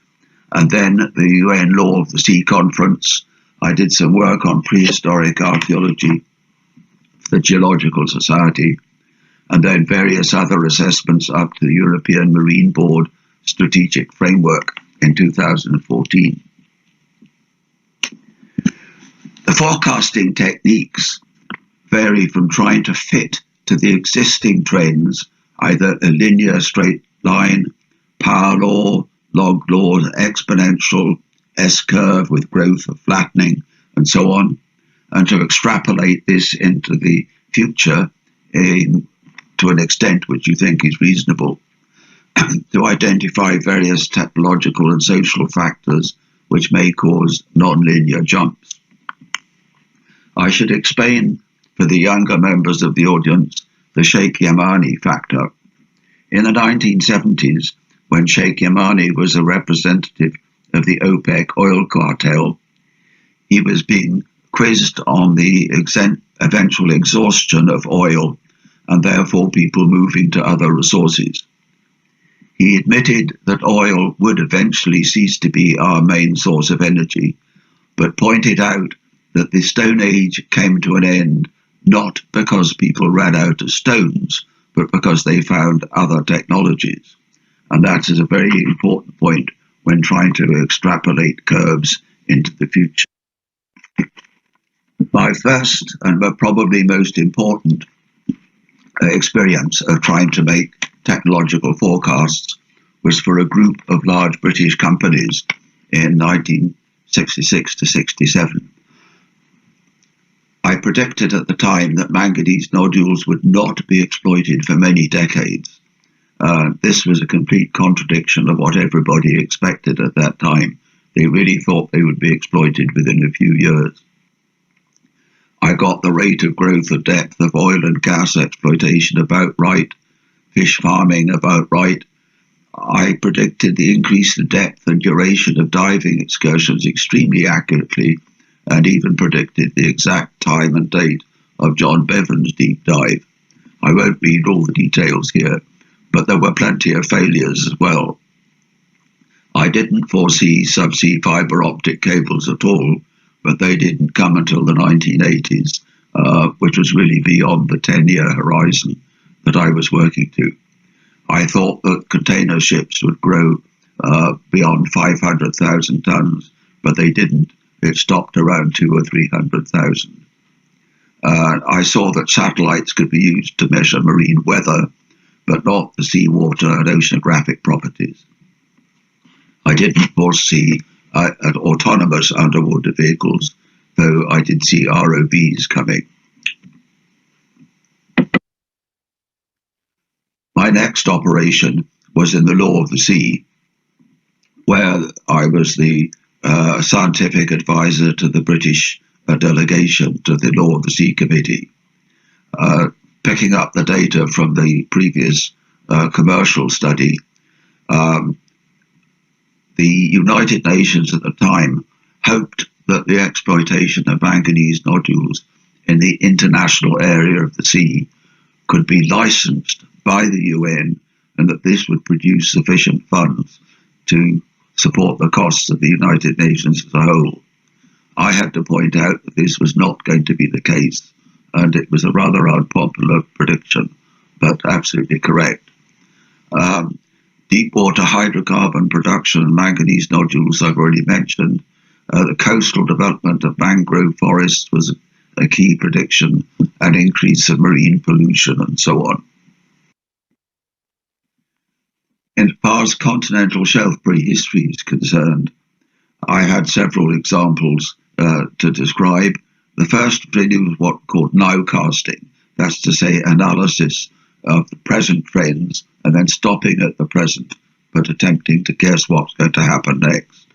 And then the UN Law of the Sea Conference, I did some work on prehistoric archaeology for the Geological Society, and then various other assessments up to the European Marine Board Strategic Framework in 2014. The forecasting techniques vary from trying to fit to the existing trends, either a linear straight line, power law, log law, exponential, S-curve with growth of flattening, and so on, and to extrapolate this into the future to an extent which you think is reasonable, to identify various technological and social factors which may cause non-linear jumps. I should explain for the younger members of the audience the Sheikh Yamani factor. In the 1970s, when Sheikh Yamani was a representative of the OPEC oil cartel, he was being quizzed on the eventual exhaustion of oil and therefore people moving to other resources. He admitted that oil would eventually cease to be our main source of energy, but pointed out that the Stone Age came to an end not because people ran out of stones, but because they found other technologies. And that is a very important point when trying to extrapolate curves into the future. My first and probably most important experience of trying to make technological forecasts was for a group of large British companies in 1966 to 67. I predicted at the time that manganese nodules would not be exploited for many decades. This was a complete contradiction of what everybody expected at that time. They really thought they would be exploited within a few years. I got the rate of growth of depth of oil and gas exploitation about right, fish farming about right. I predicted the increase in depth and duration of diving excursions extremely accurately, and even predicted the exact time and date of John Bevan's deep dive. I won't read all the details here, but there were plenty of failures as well. I didn't foresee subsea fibre optic cables at all, but they didn't come until the 1980s, which was really beyond the 10-year horizon that I was working to. I thought that container ships would grow beyond 500,000 tons, but they didn't. It stopped around 200,000 or 300,000. I saw that satellites could be used to measure marine weather, but not the seawater and oceanographic properties. I didn't foresee autonomous underwater vehicles, though I did see ROVs coming. My next operation was in the law of the sea, where I was the scientific advisor to the British delegation to the Law of the Sea Committee, picking up the data from the previous commercial study. The United Nations at the time hoped that the exploitation of manganese nodules in the international area of the sea could be licensed by the UN, and that this would produce sufficient funds to support the costs of the United Nations as a whole. I had to point out that this was not going to be the case, and it was a rather unpopular prediction, but absolutely correct. Deep water hydrocarbon production and manganese nodules I've already mentioned. The coastal development of mangrove forests was a key prediction, and increase of marine pollution and so on. As far as continental shelf prehistory is concerned, I had several examples to describe. The first really was what called nowcasting. That's to say, analysis of the present trends and then stopping at the present, but attempting to guess what's going to happen next.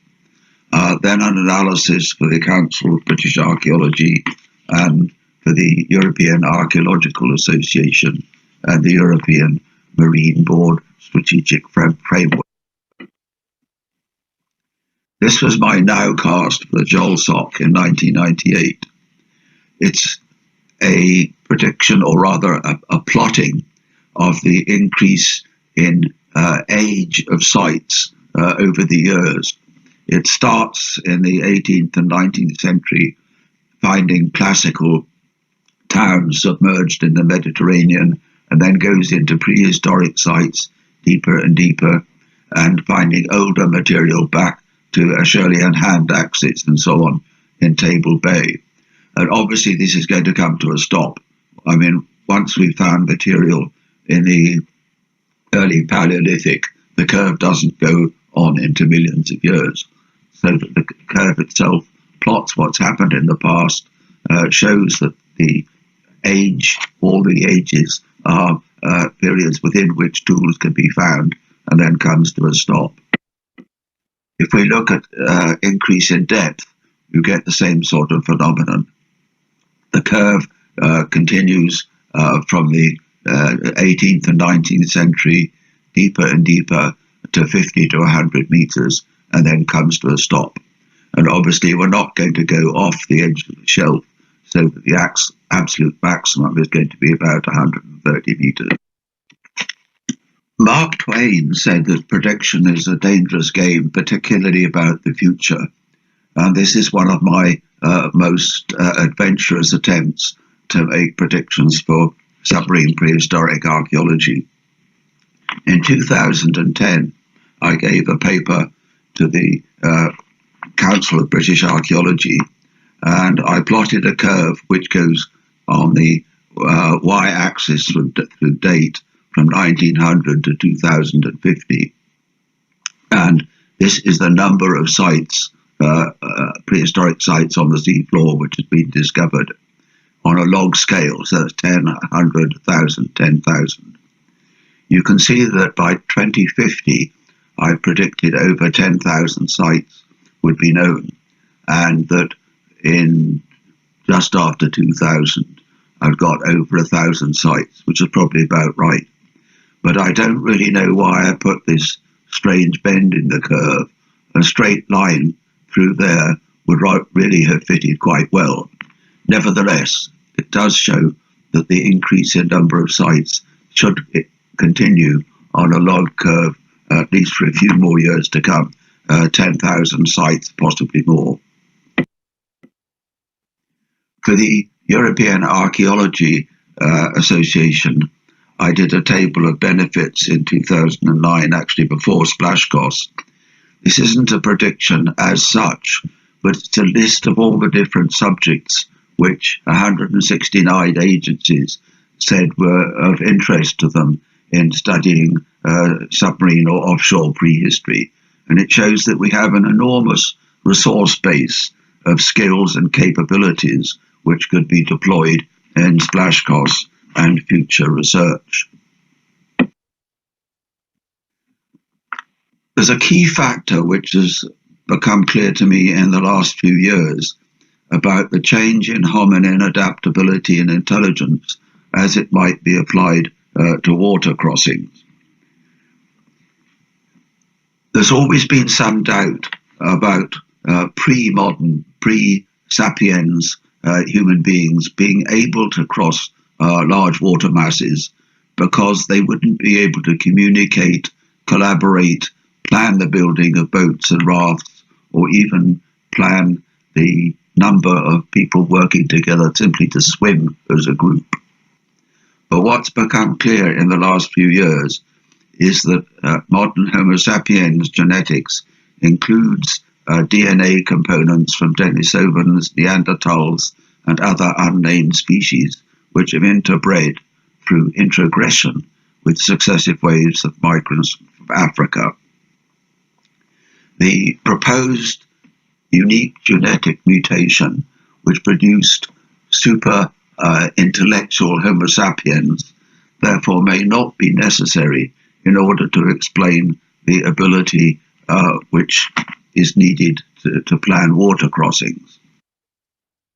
Then an analysis for the Council of British Archaeology and for the European Archaeological Association and the European Marine Board Strategic Framework. This was my nowcast for the JOLSOC in 1998. It's a prediction, or rather a plotting, of the increase in age of sites over the years. It starts in the 18th and 19th century, finding classical towns submerged in the Mediterranean, and then goes into prehistoric sites deeper and deeper, and finding older material back to Acheulean hand axes and so on in Table Bay. And obviously this is going to come to a stop. I mean, once we found material in the early Palaeolithic, the curve doesn't go on into millions of years. So that the curve itself plots what's happened in the past, shows that the age, all the ages, are periods within which tools can be found, and then comes to a stop. If we look at increase in depth, you get the same sort of phenomenon. The curve continues from the 18th and 19th century, deeper and deeper to 50 to 100 meters, and then comes to a stop. And obviously we're not going to go off the edge of the shelf, so that the absolute maximum is going to be about 130 meters. Mark Twain said that prediction is a dangerous game, particularly about the future. And this is one of my most adventurous attempts to make predictions for submarine prehistoric archaeology. In 2010, I gave a paper to the Council of British Archaeology, and I plotted a curve which goes on the y-axis through date from 1900 to 2050. And this is the number of sites, prehistoric sites on the seafloor which has been discovered on a log scale, so that's 10, 100, 1,000, 10,000. You can see that by 2050, I predicted over 10,000 sites would be known, and that in just after 2000, I've got over 1,000 sites, which is probably about right. But I don't really know why I put this strange bend in the curve. A straight line through there would really have fitted quite well. Nevertheless, it does show that the increase in number of sites should continue on a log curve, at least for a few more years to come, 10,000 sites, possibly more. For the European Archaeology Association, I did a table of benefits in 2009, actually before splash costs. This isn't a prediction as such, but it's a list of all the different subjects which 169 agencies said were of interest to them in studying submarine or offshore prehistory. And it shows that we have an enormous resource base of skills and capabilities which could be deployed in splash costs and future research. There's a key factor which has become clear to me in the last few years about the change in hominin adaptability and intelligence as it might be applied to water crossings. There's always been some doubt about pre-modern, pre-sapiens human beings being able to cross large water masses because they wouldn't be able to communicate, collaborate, plan the building of boats and rafts, or even plan the number of people working together simply to swim as a group. But what's become clear in the last few years is that modern Homo sapiens genetics includes DNA components from Denisovans, Neanderthals, and other unnamed species which have interbred through introgression with successive waves of migrants from Africa. The proposed unique genetic mutation which produced super intellectual Homo sapiens therefore may not be necessary in order to explain the ability which is needed to plan water crossings.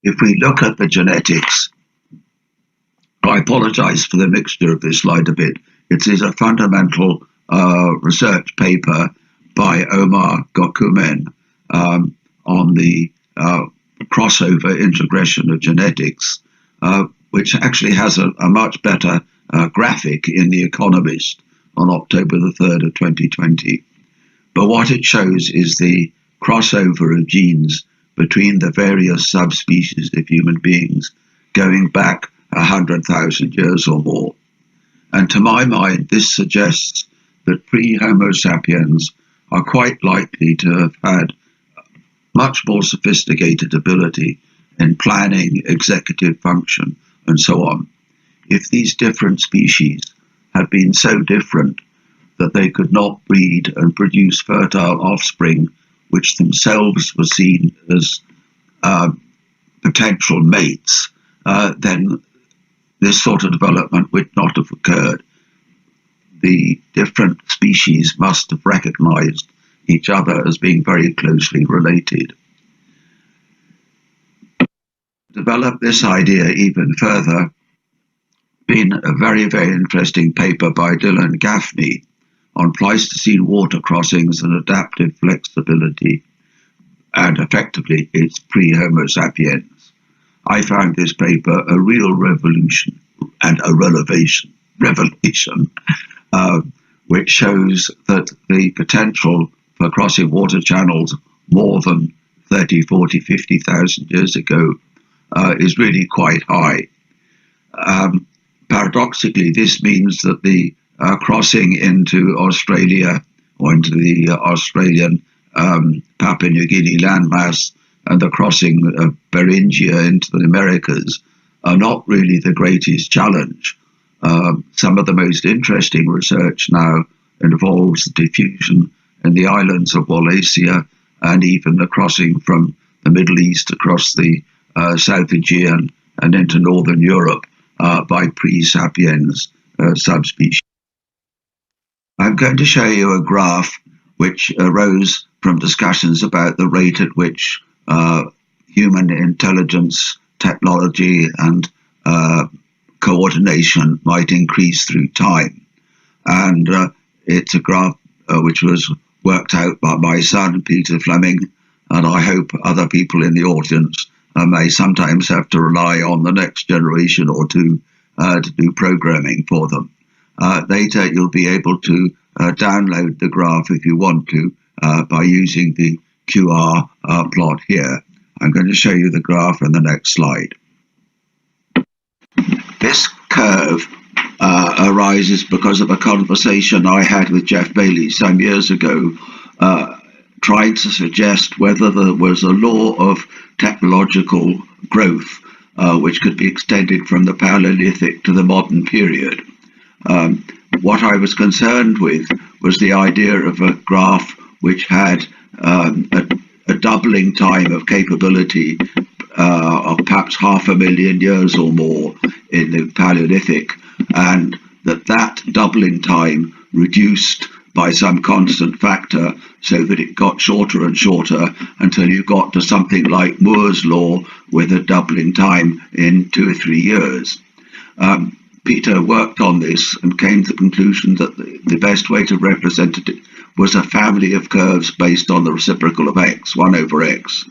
If we look at the genetics, I apologize for the mixture of this slide a bit. It is a fundamental research paper by Omar Gokumen on the crossover integration of genetics, which actually has a much better graphic in The Economist on October the 3rd of 2020. But what it shows is the crossover of genes between the various subspecies of human beings going back 100,000 years or more. And to my mind, this suggests that pre-Homo sapiens are quite likely to have had much more sophisticated ability in planning, executive function, and so on. If these different species had been so different that they could not breed and produce fertile offspring, which themselves were seen as potential mates, then this sort of development would not have occurred. The different species must have recognized each other as being very closely related. Develop this idea even further, been a very, very interesting paper by Dylan Gaffney on Pleistocene water crossings and adaptive flexibility, and effectively it's pre-Homo sapiens. I found this paper a real revolution and a revelation, which shows that the potential for crossing water channels more than 30, 40, 50,000 years ago is really quite high. Paradoxically, this means that the crossing into Australia or into the Australian Papua New Guinea landmass and the crossing of Beringia into the Americas are not really the greatest challenge. Some of the most interesting research now involves the diffusion in the islands of Wallacea and even the crossing from the Middle East across the South Aegean and into Northern Europe by pre-sapiens subspecies. I'm going to show you a graph which arose from discussions about the rate at which human intelligence, technology, and coordination might increase through time. And it's a graph which was worked out by my son, Peter Fleming, and I hope other people in the audience may sometimes have to rely on the next generation or two to do programming for them. Later, you'll be able to download the graph if you want to by using the QR plot here. I'm going to show you the graph in the next slide. This curve arises because of a conversation I had with Geoff Bailey some years ago, trying to suggest whether there was a law of technological growth which could be extended from the Palaeolithic to the modern period. What I was concerned with was the idea of a graph which had a doubling time of capability of perhaps 500,000 years or more in the Palaeolithic, and that doubling time reduced by some constant factor, so that it got shorter and shorter until you got to something like Moore's law, with a doubling time in 2 or 3 years. Peter worked on this and came to the conclusion that the best way to represent it was a family of curves based on the reciprocal of x, 1 over x.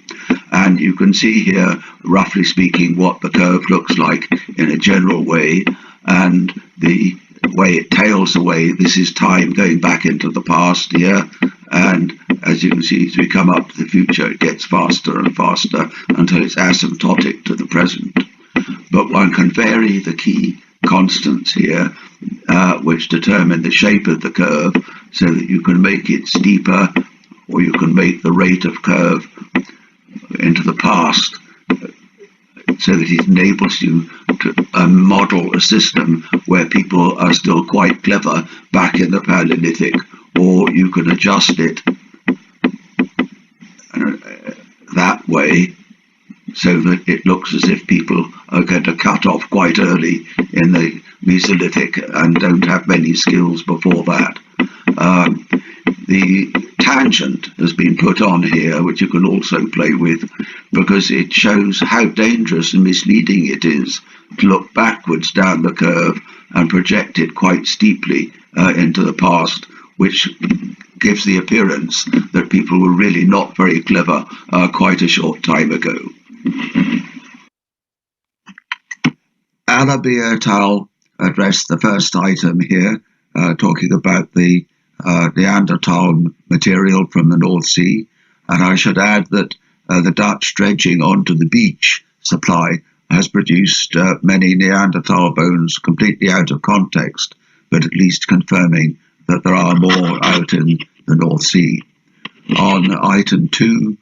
And you can see here, roughly speaking, what the curve looks like in a general way, and the way it tails away. This is time going back into the past here, and as you can see, as we come up to the future, it gets faster and faster until it's asymptotic to the present. But one can vary the key constants here, which determine the shape of the curve, so that you can make it steeper, or you can make the rate of curve into the past, so that it enables you to model a system where people are still quite clever back in the Paleolithic, or you can adjust it that way, so that it looks as if people are going to cut off quite early in the Mesolithic and don't have many skills before that. The tangent has been put on here, which you can also play with, because it shows how dangerous and misleading it is to look backwards down the curve and project it quite steeply into the past, which gives the appearance that people were really not very clever quite a short time ago. Alabi et al. Addressed the first item here, talking about the Neanderthal material from the North Sea. And I should add that the Dutch dredging onto the beach supply has produced many Neanderthal bones completely out of context, but at least confirming that there are more out in the North Sea. On item 2,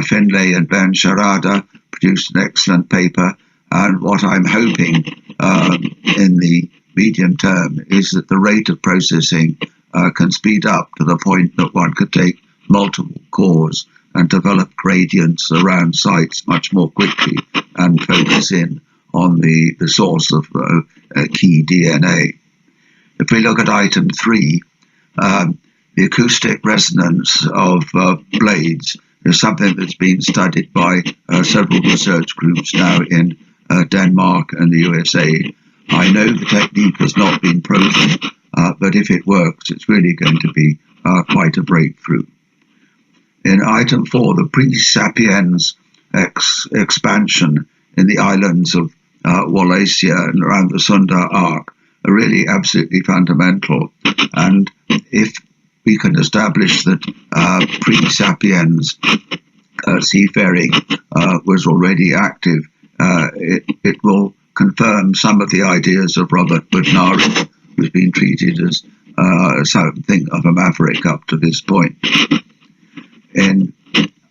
Finlay and Ben Sharada produced an excellent paper, and what I'm hoping in the medium term is that the rate of processing can speed up to the point that one could take multiple cores and develop gradients around sites much more quickly and focus in on the source of key DNA. If we look at item 3, the acoustic resonance of blades is something that's been studied by several research groups now in Denmark and the USA. I know the technique has not been proven, but if it works, it's really going to be quite a breakthrough. In item 4, the pre-sapiens expansion in the islands of Wallachia and around the Sunda Arc are really absolutely fundamental. And if we can establish that pre-sapiens seafaring was already active, it will confirm some of the ideas of Robert Bouldnor, who's been treated as something of a maverick up to this point. In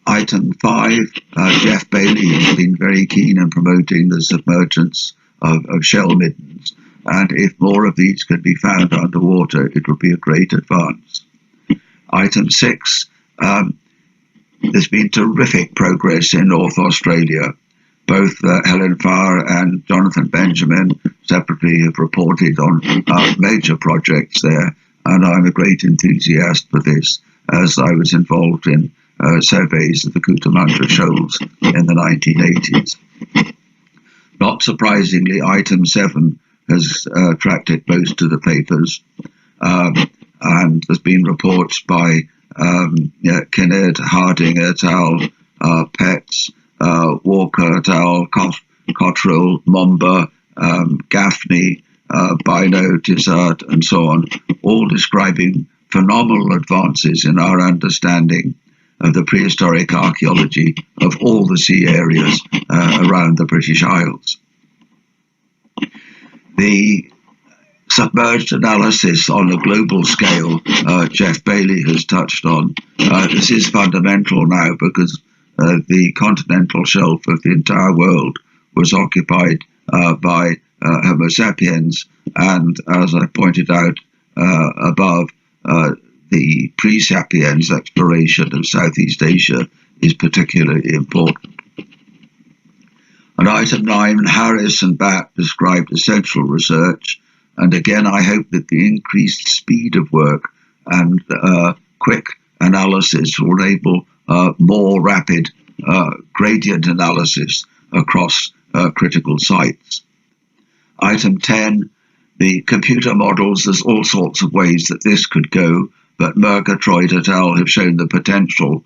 item 5, Geoff Bailey has been very keen in promoting the submergence of shell middens, and if more of these could be found underwater, it would be a great advance. Item 6, there's been terrific progress in North Australia. Both Helen Farr and Jonathan Benjamin separately have reported on major projects there, and I'm a great enthusiast for this, as I was involved in surveys of the Cootamundra shoals in the 1980s. Not surprisingly, item 7 has attracted most of the papers, and there's been reports by Kinnaird, Harding et al., Petts, Walker et al., Cotteril, Momber, Gaffney, Bynoe, CITiZAN, and so on, all describing phenomenal advances in our understanding of the prehistoric archaeology of all the sea areas around the British Isles. The submerged analysis on a global scale, Geoff Bailey has touched on. This is fundamental now because the continental shelf of the entire world was occupied by Homo sapiens, and as I pointed out above, the pre-sapiens exploration of Southeast Asia is particularly important. On item 9, Harris and Batt described essential research, and again I hope that the increased speed of work and quick analysis will enable more rapid gradient analysis across critical sites. Item 10, the computer models, there's all sorts of ways that this could go, but Murgatroyd et al. Have shown the potential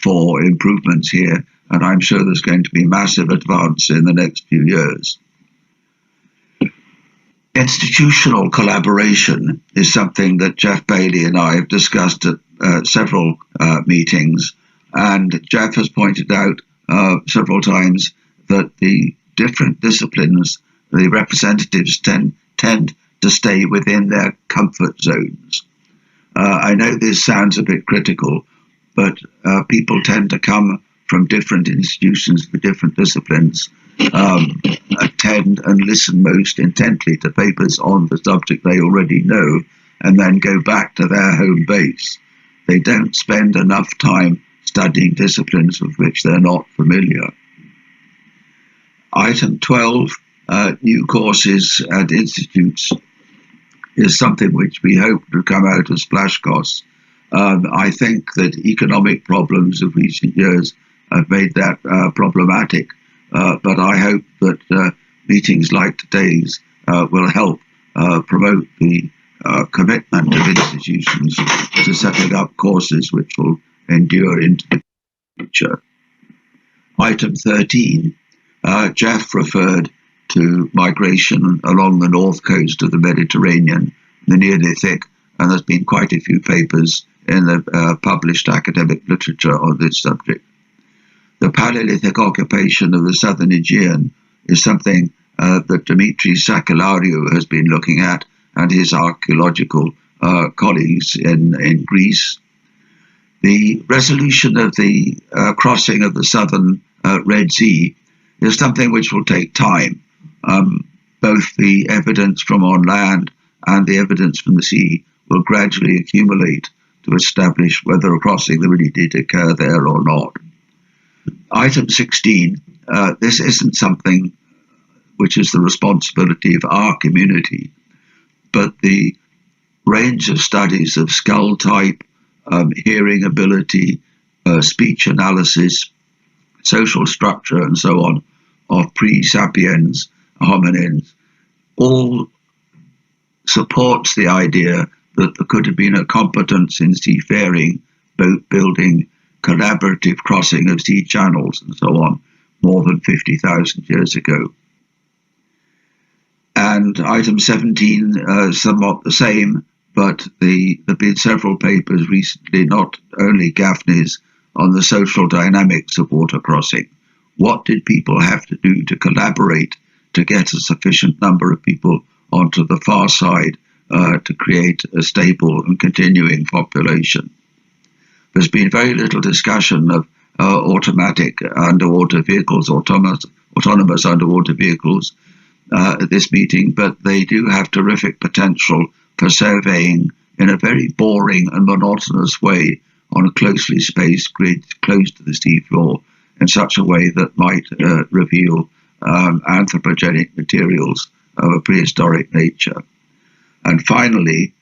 for improvements here, and I'm sure there's going to be massive advance in the next few years. Institutional collaboration is something that Geoff Bailey and I have discussed at several meetings, and Geoff has pointed out several times that the different disciplines, the representatives tend to stay within their comfort zones. I know this sounds a bit critical, but people tend to come from different institutions for different disciplines, attend and listen most intently to papers on the subject they already know, and then go back to their home base. They don't spend enough time studying disciplines with which they're not familiar. Item 12, new courses and institutes, is something which we hope to come out as splash costs. I think that economic problems of recent years have made that problematic, but I hope that meetings like today's will help promote the commitment of institutions to setting up courses which will endure into the future. Item 13, Geoff referred to migration along the north coast of the Mediterranean, the Neolithic, and there's been quite a few papers in the published academic literature on this subject. The Palaeolithic occupation of the southern Aegean is something that Dimitris Sakellariou has been looking at, and his archaeological colleagues in Greece. The resolution of the crossing of the southern Red Sea is something which will take time. Both the evidence from on land and the evidence from the sea will gradually accumulate to establish whether a crossing really did occur there or not. Item 16, this isn't something which is the responsibility of our community, but the range of studies of skull type, hearing ability, speech analysis, social structure, and so on, of pre-sapiens hominins, all supports the idea that there could have been a competence in seafaring, boat building, collaborative crossing of sea channels, and so on, more than 50,000 years ago. And item 17, somewhat the same, but there have been several papers recently, not only Gaffney's, on the social dynamics of water crossing. What did people have to do to collaborate to get a sufficient number of people onto the far side to create a stable and continuing population? There's been very little discussion of automatic underwater vehicles, autonomous underwater vehicles at this meeting, but they do have terrific potential for surveying in a very boring and monotonous way on a closely spaced grid close to the seafloor in such a way that might reveal anthropogenic materials of a prehistoric nature. And finally,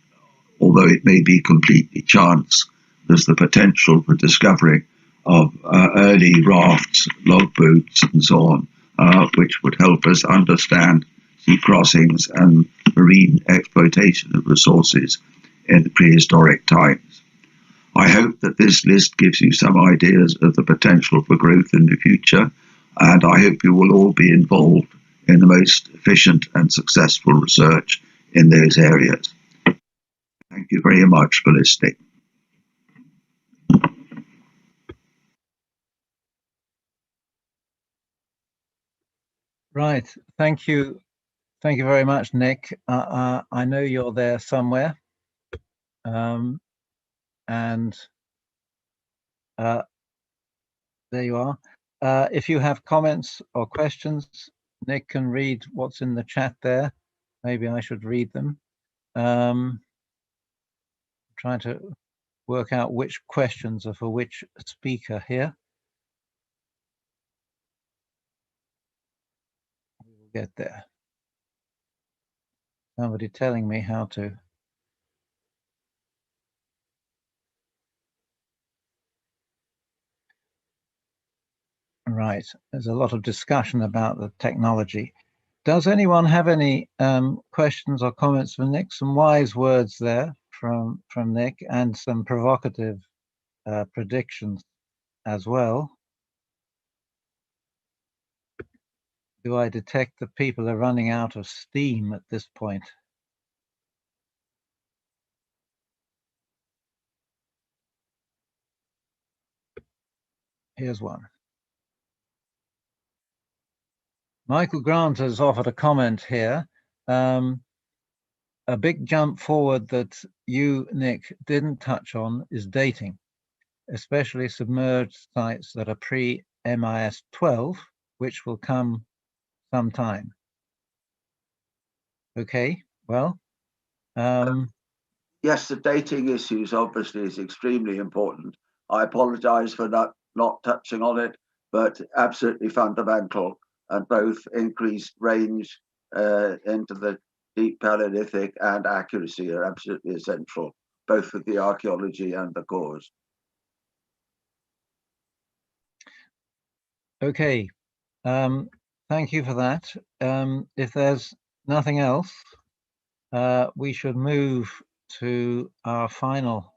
although it may be completely chance, there's the potential for discovery of early rafts, logboats, and so on, which would help us understand sea crossings and marine exploitation of resources in prehistoric times. I hope that this list gives you some ideas of the potential for growth in the future, and I hope you will all be involved in the most efficient and successful research in those areas. Thank you very much for listening. Right, thank you. Thank you very much, Nick. I know you're there somewhere. And there you are. If you have comments or questions, Nick can read what's in the chat there. Maybe I should read them. Trying to work out which questions are for which speaker here. We will get there. Somebody telling me how to Right, there's a lot of discussion about the technology. Does anyone have any questions or comments for Nick? Some wise words there from Nick, and some provocative predictions as well. Do I detect that people are running out of steam at this point? Here's one. Michael Grant has offered a comment here. A big jump forward that you, Nick, didn't touch on is dating, especially submerged sites that are pre-MIS 12, which will come sometime. Okay, well. Yes, the dating issues obviously is extremely important. I apologise for not touching on it, but absolutely fundamental, and both increased range into the deep Palaeolithic and accuracy are absolutely essential, both for the archaeology and the cause. Okay, thank you for that. If there's nothing else, we should move to our final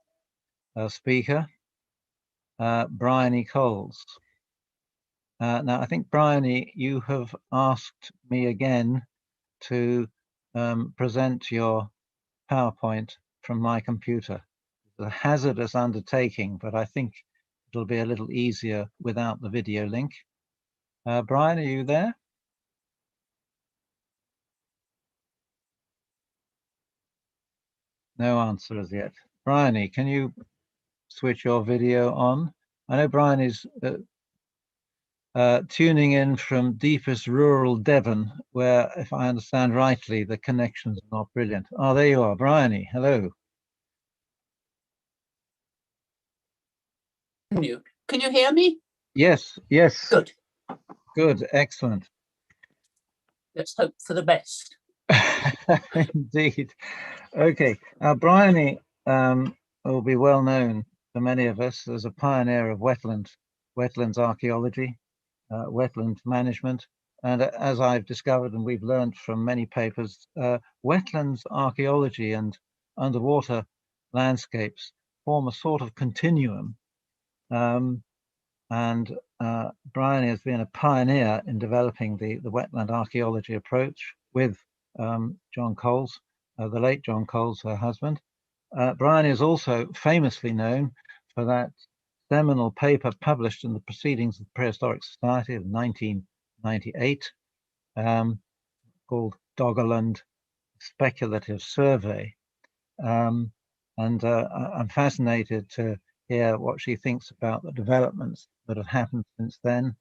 speaker, Bryony Coles. Now, I think, Bryony, you have asked me again to present your PowerPoint from my computer. It's a hazardous undertaking, but I think it'll be a little easier without the video link. Brian, are you there? No answer as yet. Bryony, can you switch your video on? I know Brian is tuning in from deepest rural Devon, where, if I understand rightly, the connections are not brilliant. Oh, there you are, Bryony. Hello. Can you hear me? Yes, yes. Good. Good, excellent. Let's hope for the best. Indeed. Okay, Bryony will be well known to many of us as a pioneer of wetlands archaeology, wetland management, and as I've discovered and we've learned from many papers, wetlands archaeology and underwater landscapes form a sort of continuum. Bryony has been a pioneer in developing the wetland archaeology approach with John Coles, the late John Coles, her husband. Bryony is also famously known for that seminal paper published in the Proceedings of the Prehistoric Society of 1998, called Doggerland Speculative Survey. I'm fascinated to hear what she thinks about the developments that have happened since then.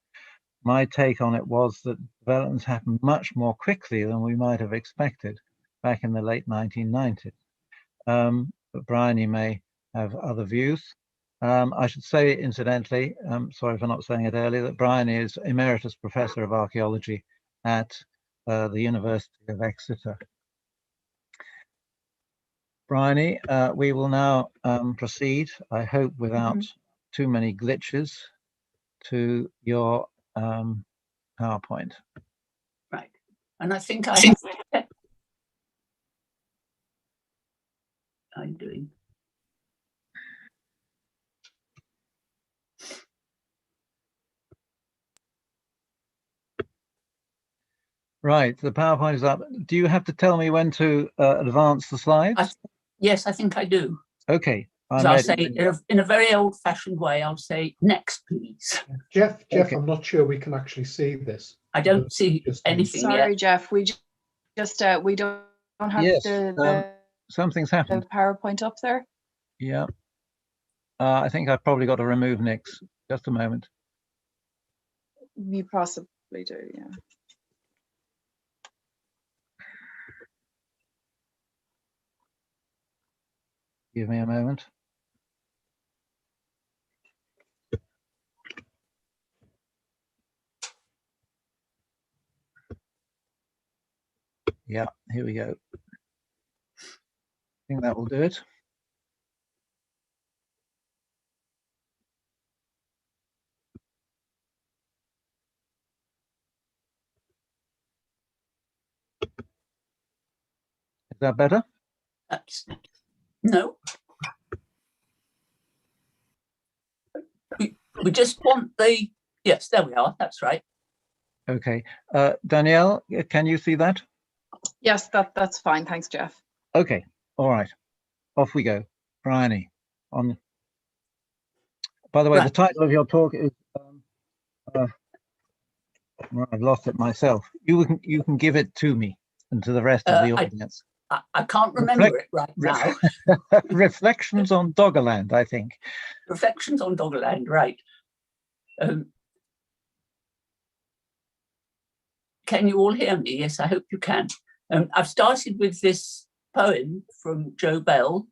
My take on it was that developments happened much more quickly than we might have expected back in the late 1990s. But Bryony may have other views. I should say, incidentally, sorry for not saying it earlier, that Bryony is Emeritus Professor of Archaeology at the University of Exeter. Bryony, we will now proceed, I hope without too many glitches, to your PowerPoint. Right, and I think I have. I'm doing. Right, the PowerPoint is up. Do you have to tell me when to advance the slides? Yes, I think I do. Okay. I'll say in a very old-fashioned way, I'll say, next, please. Jeff, okay. I'm not sure we can actually see this. I don't see anything Sorry, yet. Sorry, Jeff, we don't have something's happened. The PowerPoint up there. Yeah. I think I've probably got to remove Nick's. Just a moment. You possibly do, yeah. Give me a moment. Yeah, here we go. I think that will do it. Is that better? No. We just want the, yes, there we are, that's right. Okay. Danielle, can you see that? Yes, that's fine. Thanks, Geoff. Okay. All right. Off we go. Bryony. On. By the way, the title of your talk is. Well, I've lost it myself. You can give it to me and to the rest of the audience. I can't remember it right now. Reflections on Doggerland, I think. Reflections on Doggerland, right. Can you all hear me? Yes, I hope you can. I've started with this poem from Joe Bell,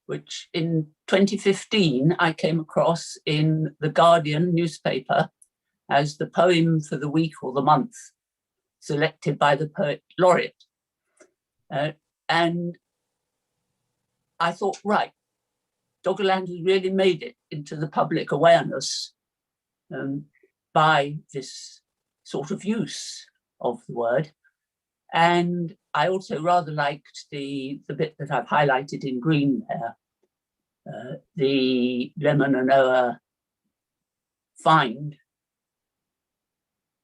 which in 2015 I came across in the Guardian newspaper as the poem for the week or the month, selected by the poet laureate. And I thought, right, Doggerland has really made it into the public awareness by this sort of use of the word. And I also rather liked the bit that I've highlighted in green there, the Lemon and Oa find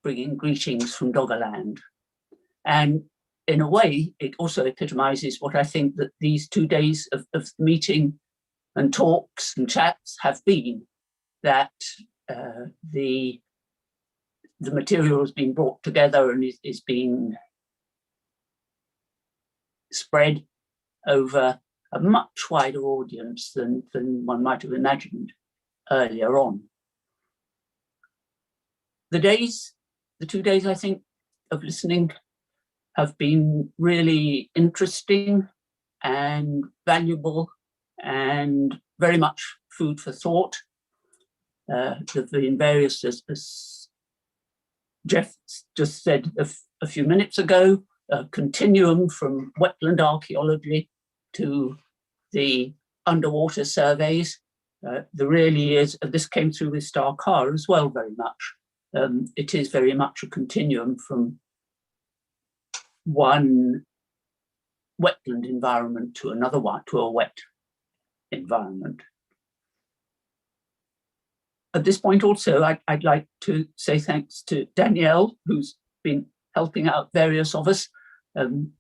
bringing greetings from Doggerland. And in a way, it also epitomizes what I think that these 2 days of meeting and talks and chats have been, that the material has been brought together and is being spread over a much wider audience than one might have imagined earlier on. The 2 days, I think, of listening have been really interesting and valuable and very much food for thought. There have been various, as Geoff just said a few minutes ago, a continuum from wetland archaeology to the underwater surveys. There really is, this came through with Star Carr as well very much. It is very much a continuum from one wetland environment to another one, to a wet environment. At this point also, I'd like to say thanks to Danielle, who's been helping out various of us and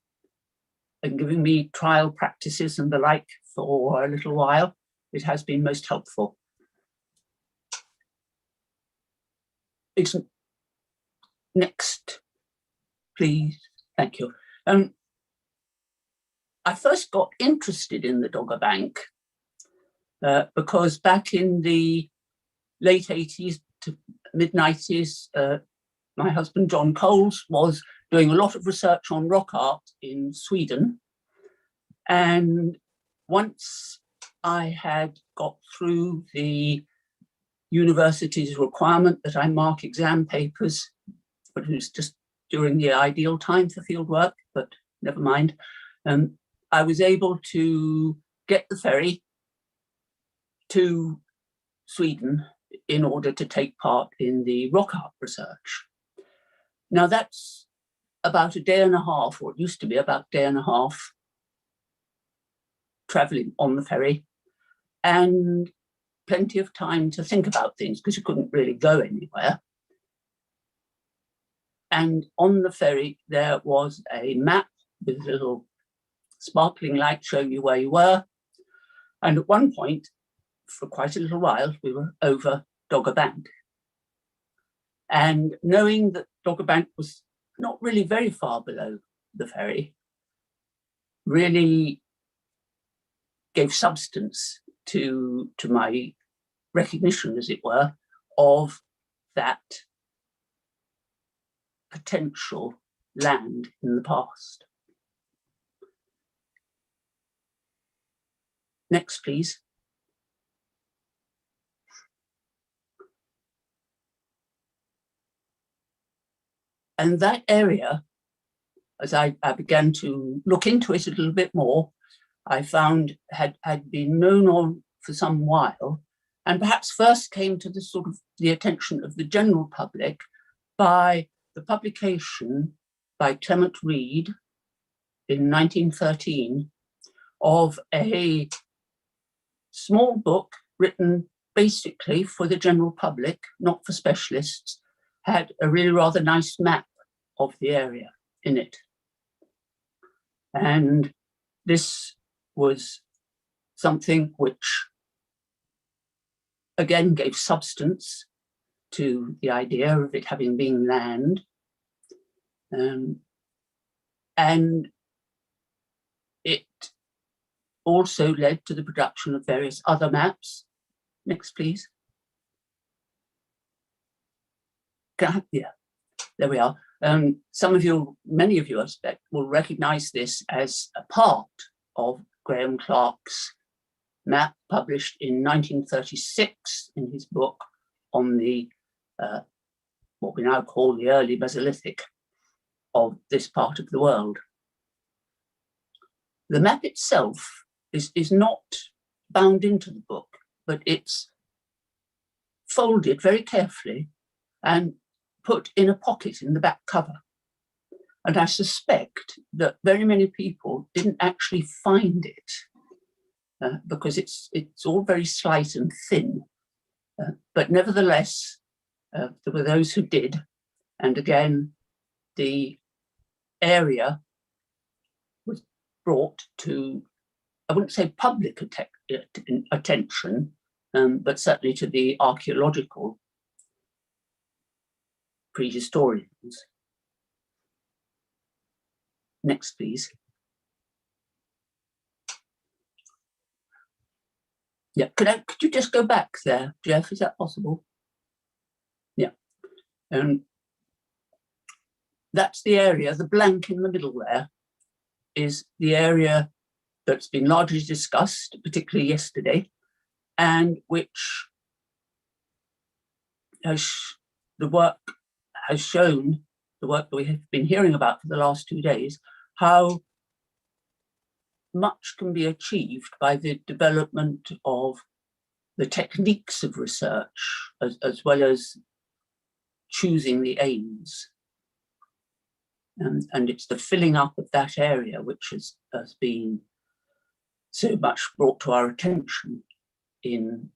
giving me trial practices and the like for a little while. It has been most helpful. Next, please. Thank you. I first got interested in the Dogger Bank because back in the late 80s to mid 90s, my husband John Coles was doing a lot of research on rock art in Sweden. And once I had got through the university's requirement that I mark exam papers, but it was just during the ideal time for field work, but never mind. I was able to get the ferry to Sweden in order to take part in the rock art research. Now that's about a day and a half, or it used to be about a day and a half, traveling on the ferry, and plenty of time to think about things because you couldn't really go anywhere. And on the ferry, there was a map with a little sparkling light showing you where you were. And at one point, for quite a little while, we were over Dogger Bank. And knowing that Dogger Bank was not really very far below the ferry, really gave substance to my recognition, as it were, of that potential land in the past. Next, please. And that area, as I began to look into it a little bit more, I found had been known on for some while, and perhaps first came to the sort of the attention of the general public by the publication by Clement Reid in 1913 of a small book written basically for the general public, not for specialists, had a really rather nice map of the area in it. And this was something which, again, gave substance to the idea of it having been land. And it also led to the production of various other maps. Next, please. Yeah, there we are. Some of you, many of you, I expect, will recognise this as a part of Graham Clark's map published in 1936 in his book on the what we now call the early Mesolithic of this part of the world. The map itself is not bound into the book, but it's folded very carefully and put in a pocket in the back cover. And I suspect that very many people didn't actually find it because it's all very slight and thin. But nevertheless, there were those who did. And again, the area was brought to, I wouldn't say public attention, but certainly to the archaeological prehistorians. Next, please. Yeah, could you just go back there, Geoff? Is that possible? Yeah. That's the area, the blank in the middle there is the area that's been largely discussed, particularly yesterday, and which has the work that we have been hearing about for the last 2 days, how much can be achieved by the development of the techniques of research as well as choosing the aims. And it's the filling up of that area which has been so much brought to our attention in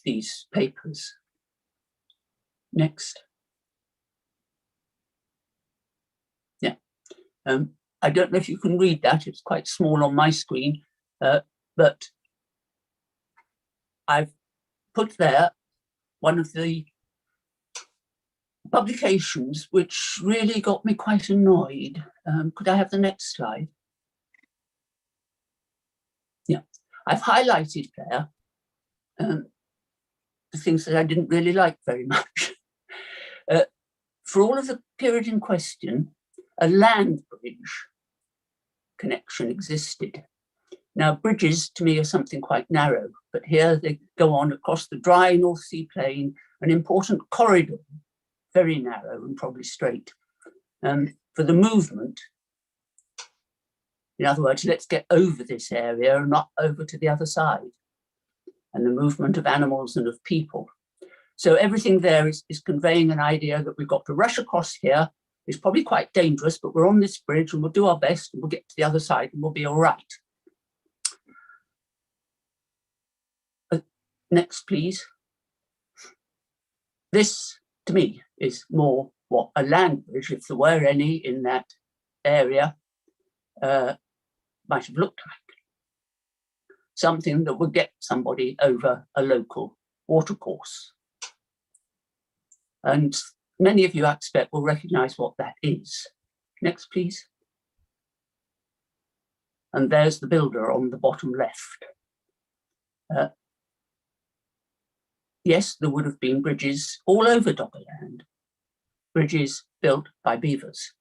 these papers. Next. Yeah. I don't know if you can read that, it's quite small on my screen, but I've put there one of the publications which really got me quite annoyed. Could I have the next slide? Yeah, I've highlighted there the things that I didn't really like very much. For all of the period in question, a land bridge connection existed. Now, bridges to me are something quite narrow, but here they go on across the dry North Sea plain, an important corridor, very narrow and probably straight, for the movement. In other words, let's get over this area and not over to the other side, and the movement of animals and of people. So everything there is conveying an idea that we've got to rush across here. It's probably quite dangerous, but we're on this bridge and we'll do our best and we'll get to the other side and we'll be all right. Next, please. This, to me, is more what a land bridge, if there were any in that area, might have looked like. Something that would get somebody over a local watercourse. And many of you, I expect, will recognise what that is. Next, please. And there's the builder on the bottom left. Yes, there would have been bridges all over Doggerland, bridges built by beavers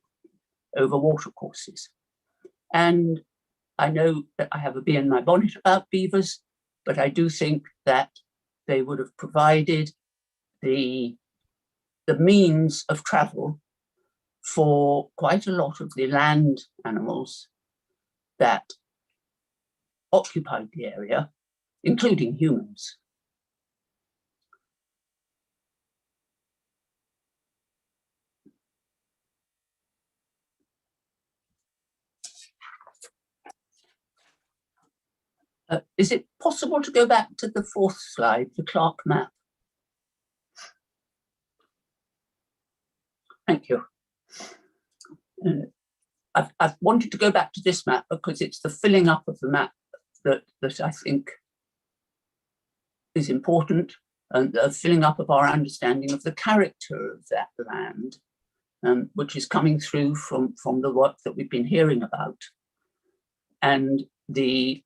over watercourses. And I know that I have a bee in my bonnet about beavers, but I do think that they would have provided the means of travel for quite a lot of the land animals that occupied the area, including humans. Is it possible to go back to the 4th slide, the Clark map? Thank you. I've wanted to go back to this map because it's the filling up of the map that I think is important, and the filling up of our understanding of the character of that land, which is coming through from the work that we've been hearing about, and the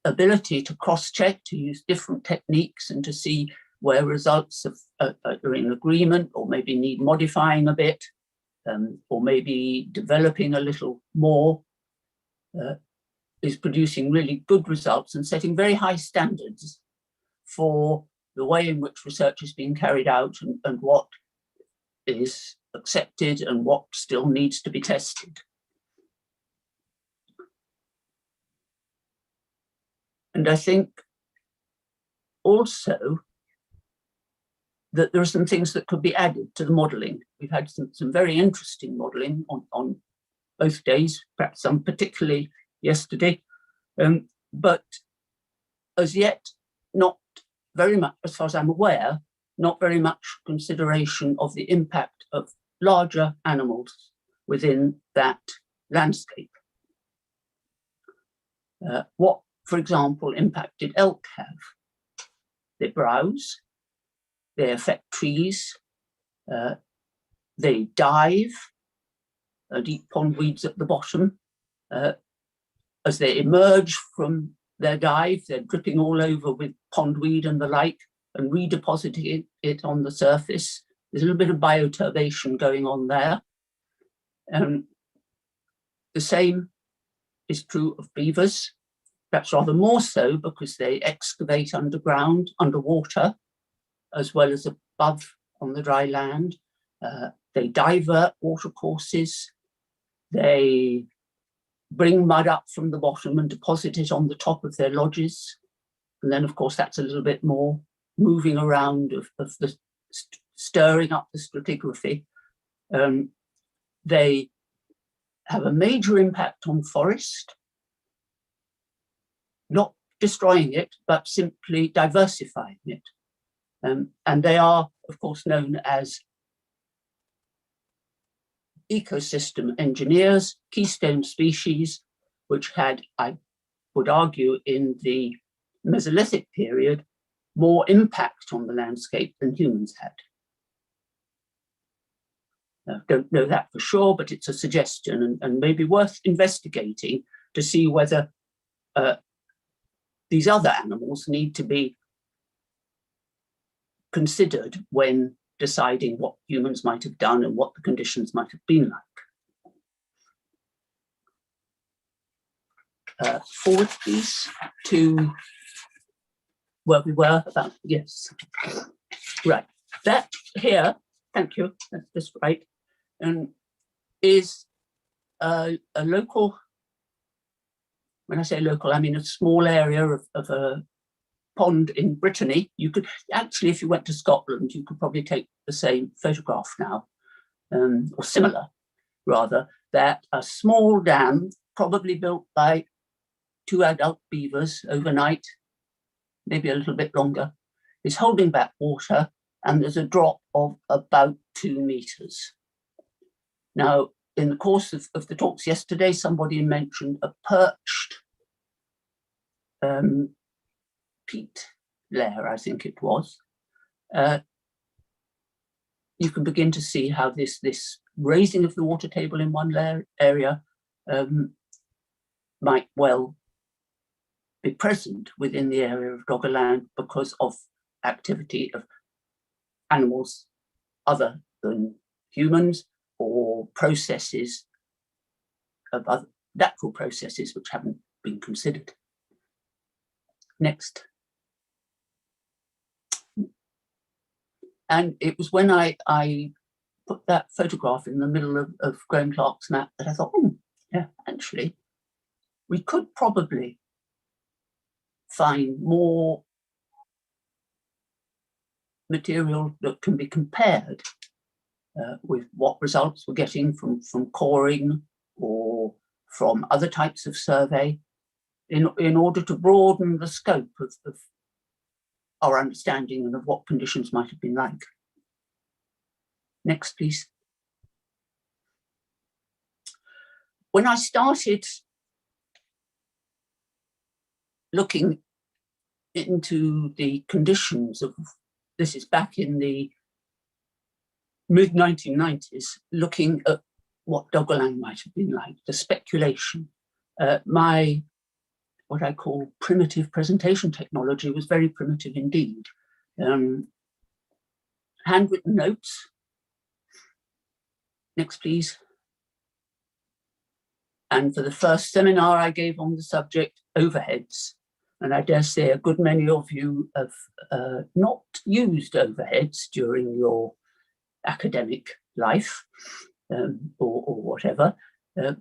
ability to cross-check, to use different techniques and to see where results are in agreement or maybe need modifying a bit, or maybe developing a little more, is producing really good results and setting very high standards for the way in which research is being carried out, and what is accepted and what still needs to be tested. And I think also that there are some things that could be added to the modelling. We've had some very interesting modelling on both days, perhaps some particularly yesterday, but as yet not very much, as far as I'm aware, not very much consideration of the impact of larger animals within that landscape. What, for example, impact did elk have? They browse, they affect trees, they dive and eat pondweeds at the bottom. As they emerge from their dive, they're dripping all over with pondweed and the like, and redepositing it on the surface. There's a little bit of bioturbation going on there. The same is true of beavers, perhaps rather more so because they excavate underground, underwater, as well as above on the dry land. They divert watercourses. They bring mud up from the bottom and deposit it on the top of their lodges. And then, of course, that's a little bit more moving around of the stirring up the stratigraphy. They have a major impact on forest, not destroying it, but simply diversifying it. And they are, of course, known as ecosystem engineers, keystone species, which had, I would argue, in the Mesolithic period, more impact on the landscape than humans had. I don't know that for sure, but it's a suggestion, and maybe worth investigating to see whether these other animals need to be considered when deciding what humans might have done and what the conditions might have been like. Forward, please, to where we were about, yes. Right, that here, thank you, that's just right, is a local, when I say local, I mean a small area of a pond in Brittany. You could actually, if you went to Scotland, you could probably take the same photograph now, or similar rather, that a small dam, probably built by 2 adult beavers overnight, maybe a little bit longer, is holding back water, and there's a drop of about 2 meters. Now, in the course of the talks yesterday, somebody mentioned a perched peat layer, I think it was. You can begin to see how this raising of the water table in one area might well be present within the area of Doggerland because of activity of animals other than humans, or processes of other natural processes which haven't been considered. Next. And it was when I put that photograph in the middle of Graham Clark's map that I thought, yeah, actually, we could probably find more material that can be compared with what results we're getting from coring or from other types of survey in order to broaden the scope of our understanding and of what conditions might have been like. Next, please. When I started looking into the conditions of, this is back in the mid-1990s, looking at what Doggerland might have been like, the speculation. What I call primitive presentation technology was very primitive indeed. Handwritten notes. Next, please. And for the first seminar I gave on the subject, overheads. And I dare say a good many of you have not used overheads during your academic life or whatever,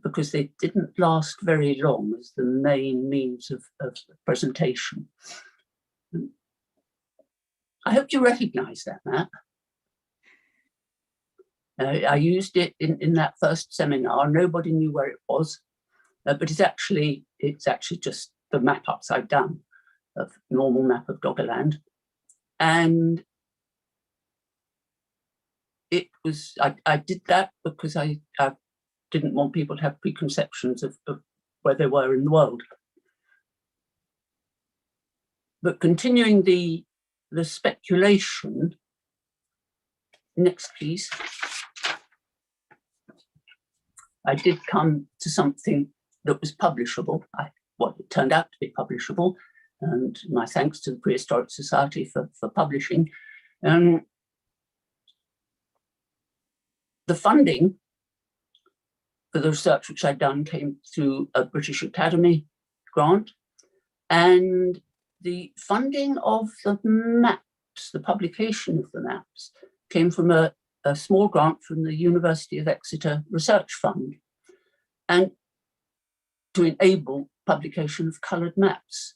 because they didn't last very long as the main means of presentation. I hope you recognise that map. I used it in that first seminar. Nobody knew where it was, but it's actually just the map upside down of normal map of Doggerland. And it was, I did that because I didn't want people to have preconceptions of where they were in the world. But continuing the speculation, next please. I did come to something that was publishable. Well, it turned out to be publishable, and my thanks to the Prehistoric Society for publishing. The funding for the research which I'd done came through a British Academy grant, and the funding of the maps, the publication of the maps, came from a small grant from the University of Exeter Research Fund, and to enable publication of coloured maps,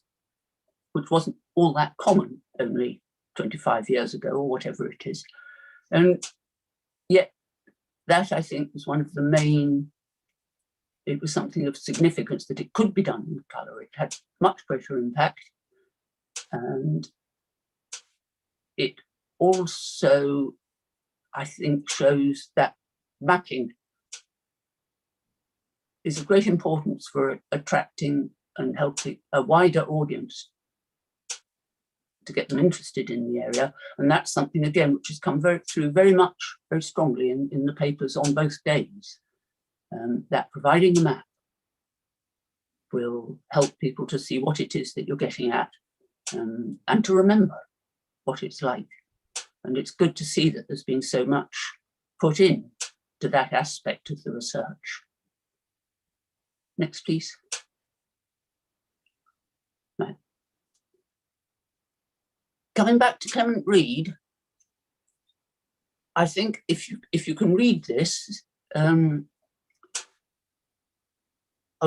which wasn't all that common only 25 years ago or whatever it is. And yet that, I think, was one of the main, it was something of significance that it could be done in colour. It had much greater impact, and it also, I think, shows that mapping is of great importance for attracting and helping a wider audience to get them interested in the area. And that's something, again, which has come through very strongly in the papers on both days, that providing a map will help people to see what it is that you're getting at, and to remember what it's like. And it's good to see that there's been so much put in to that aspect of the research. Next, please. Right. Coming back to Clement Reid, I think if you can read this, I'll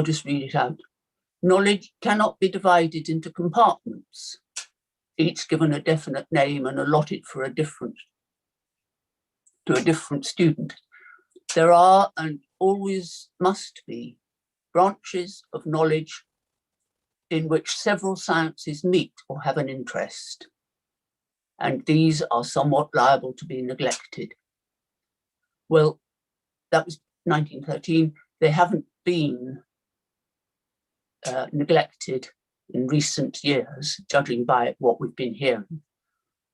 just read it out. Knowledge cannot be divided into compartments, each given a definite name and allotted for a different student. There are and always must be branches of knowledge in which several sciences meet or have an interest, and these are somewhat liable to be neglected. Well, that was 1913. They haven't been neglected in recent years, judging by what we've been hearing,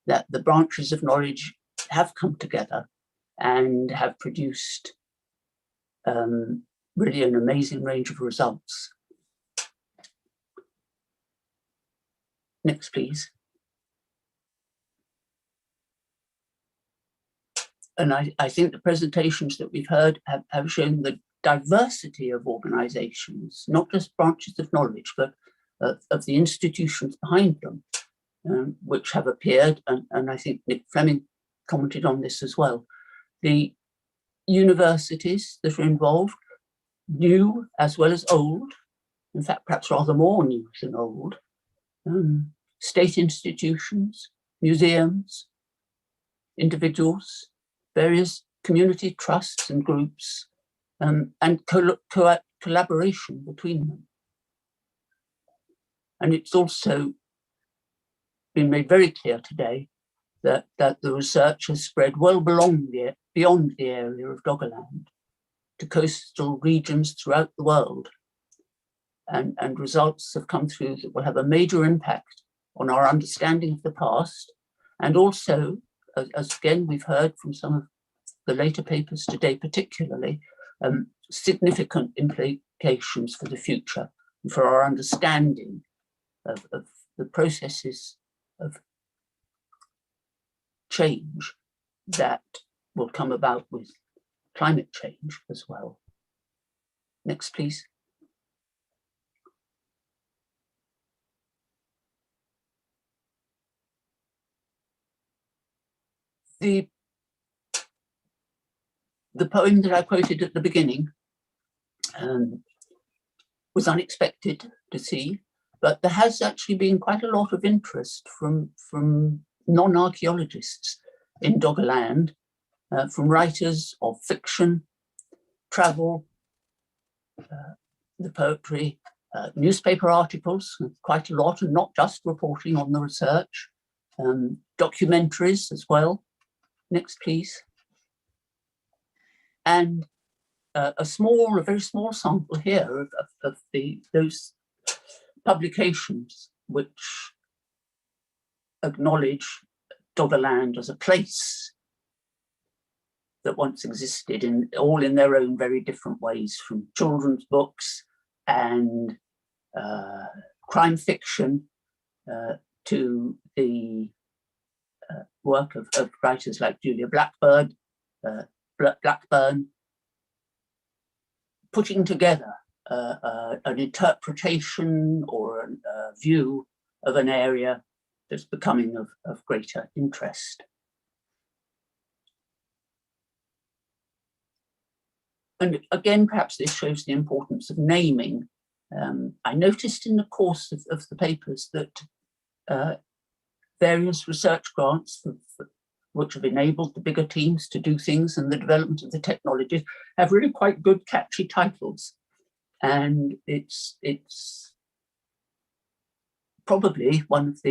that the branches of knowledge have come together and have produced really an amazing range of results. Next, please. And I think the presentations that we've heard have shown the diversity of organisations, not just branches of knowledge, but of the institutions behind them, which have appeared, and I think Nick Fleming commented on this as well. The universities that are involved, new as well as old, in fact, perhaps rather more new than old, state institutions, museums, individuals, various community trusts and groups, and collaboration between them. And it's also been made very clear today that the research has spread well beyond the area of Doggerland to coastal regions throughout the world. And results have come through that will have a major impact on our understanding of the past, and also, as again we've heard from some of the later papers today particularly, significant implications for the future and for our understanding of the processes of change that will come about with climate change as well. Next, please. The poem that I quoted at the beginning was unexpected to see, but there has actually been quite a lot of interest from non-archaeologists in Doggerland, from writers of fiction, travel, the poetry, newspaper articles, quite a lot, and not just reporting on the research, documentaries as well. Next, please. And a very small sample here of those publications which acknowledge Doggerland as a place that once existed, all in their own very different ways, from children's books and crime fiction to the work of writers like Julia Blackburn, putting together an interpretation or a view of an area that's becoming of greater interest. And again, perhaps this shows the importance of naming. I noticed in the course of the papers that various research grants which have enabled the bigger teams to do things and the development of the technologies have really quite good catchy titles. And it's probably one of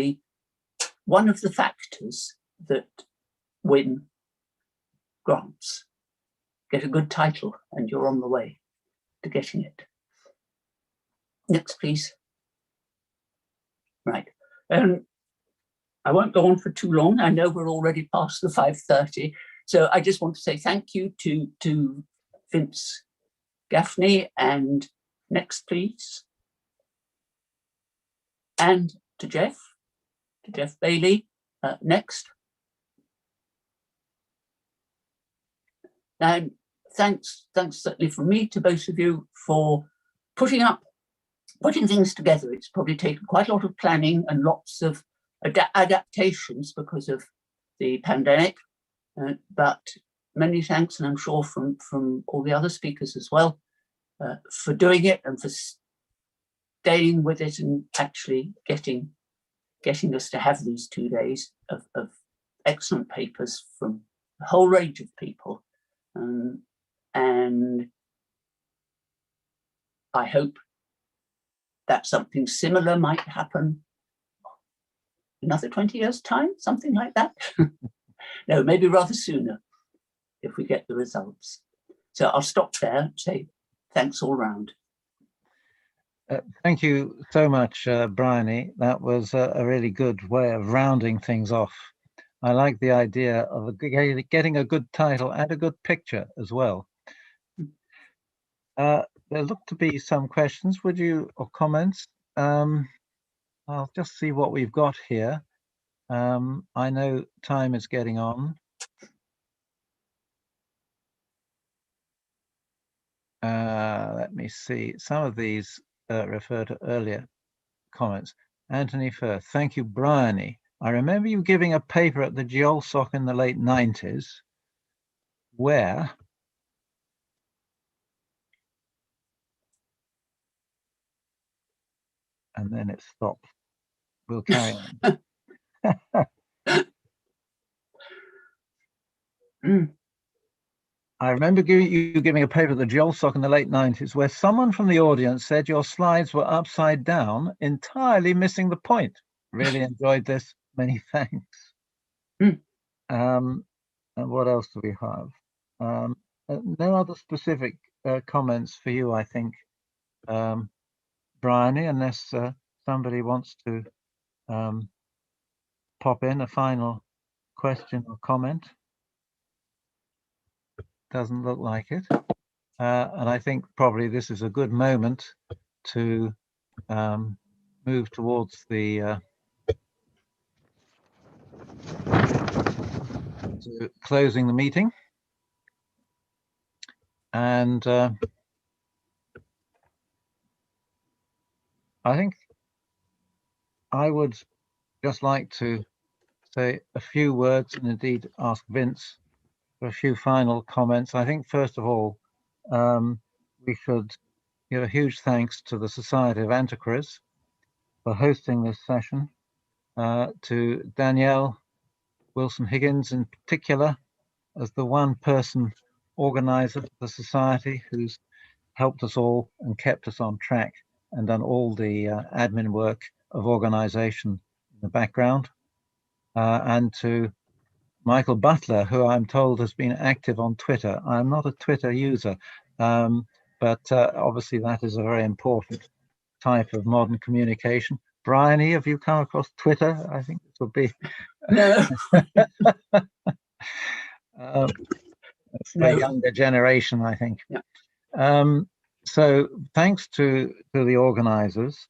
the factors that win grants. Get a good title and you're on the way to getting it. Next, please. Right. I won't go on for too long. I know we're already past the 5:30. So I just want to say thank you to Vince Gaffney, and next, please. And to Geoff Bailey, next. And thanks certainly from me to both of you for putting things together. It's probably taken quite a lot of planning and lots of adaptations because of the pandemic, but many thanks, and I'm sure from all the other speakers as well, for doing it and for staying with it and actually getting us to have these 2 days of excellent papers from a whole range of people. And I hope that something similar might happen another 20 years' time, something like that. No, maybe rather sooner if we get the results. So I'll stop there and say thanks all round. Thank you so much, Bryony. That was a really good way of rounding things off. I like the idea of getting a good title and a good picture as well. There look to be some questions, or comments? I'll just see what we've got here. I know time is getting on. Let me see. Some of these refer to earlier comments. Anthony Firth, thank you, Bryony. I remember you giving a paper at the Geolsoc in the late 90s where and then it stopped. We'll carry on. I remember you giving a paper at the Geological in the late 90s where someone from the audience said your slides were upside down, entirely missing the point. Really enjoyed this. Many thanks. And what else do we have? No other specific comments for you, I think, Bryony, unless somebody wants to pop in a final question or comment. Doesn't look like it. And I think probably this is a good moment to move towards the to closing the meeting. And I think I would just like to say a few words and indeed ask Vince for a few final comments. I think first of all, we should give a huge thanks to the Society of Antiquaries for hosting this session, to Danielle Wilson-Higgins in particular as the one person organizer of the Society who's helped us all and kept us on track and done all the admin work of organization in the background, and to Michael Butler, who I'm told has been active on Twitter. I'm not a Twitter user, but obviously that is a very important type of modern communication. Bryony, have you come across Twitter? I think this will be... No. It's the younger generation, I think. Yeah. So thanks to the organizers.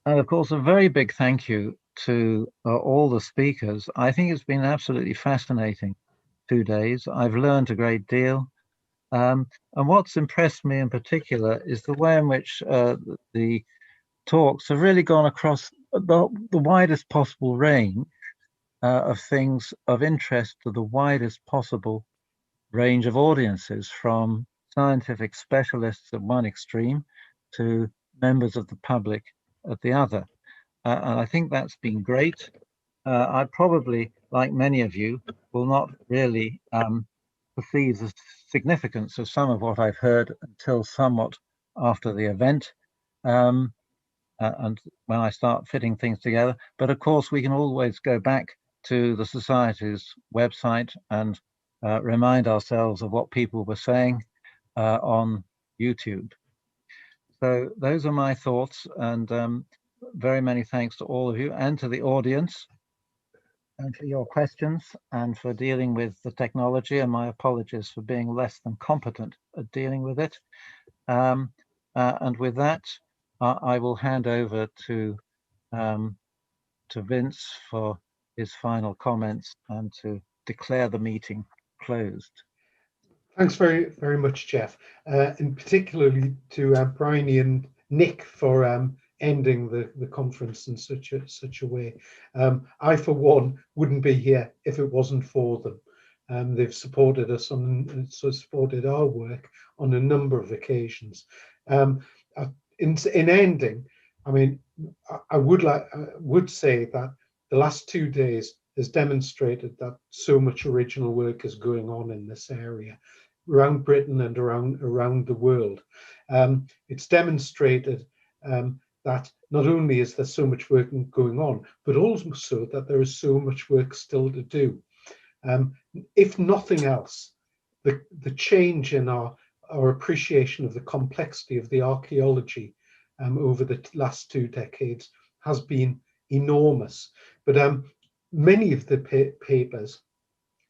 And of course, a very big thank you to all the speakers. I think it's been absolutely fascinating 2 days. I've learned a great deal. And what's impressed me in particular is the way in which the talks have really gone across the widest possible range of things of interest to the widest possible range of audiences, from scientific specialists at one extreme to members of the public at the other. And I think that's been great. I probably, like many of you, will not really perceive the significance of some of what I've heard until somewhat after the event, and when I start fitting things together. But of course, we can always go back to the Society's website and remind ourselves of what people were saying on YouTube. So those are my thoughts, and very many thanks to all of you and to the audience and for your questions and for dealing with the technology, and my apologies for being less than competent at dealing with it. And with that, I will hand over to Vince for his final comments and to declare the meeting closed. Thanks very, very much, Geoff, and particularly to Bryony and Nick for ending the conference in such a way. I, for one, wouldn't be here if it wasn't for them. They've supported us supported our work on a number of occasions. In ending, I mean, I would say that the last 2 days has demonstrated that so much original work is going on in this area around Britain and around the world. It's demonstrated that not only is there so much work going on, but also that there is so much work still to do. If nothing else, the change in our appreciation of the complexity of the archaeology over the last 2 decades has been enormous. But many of the papers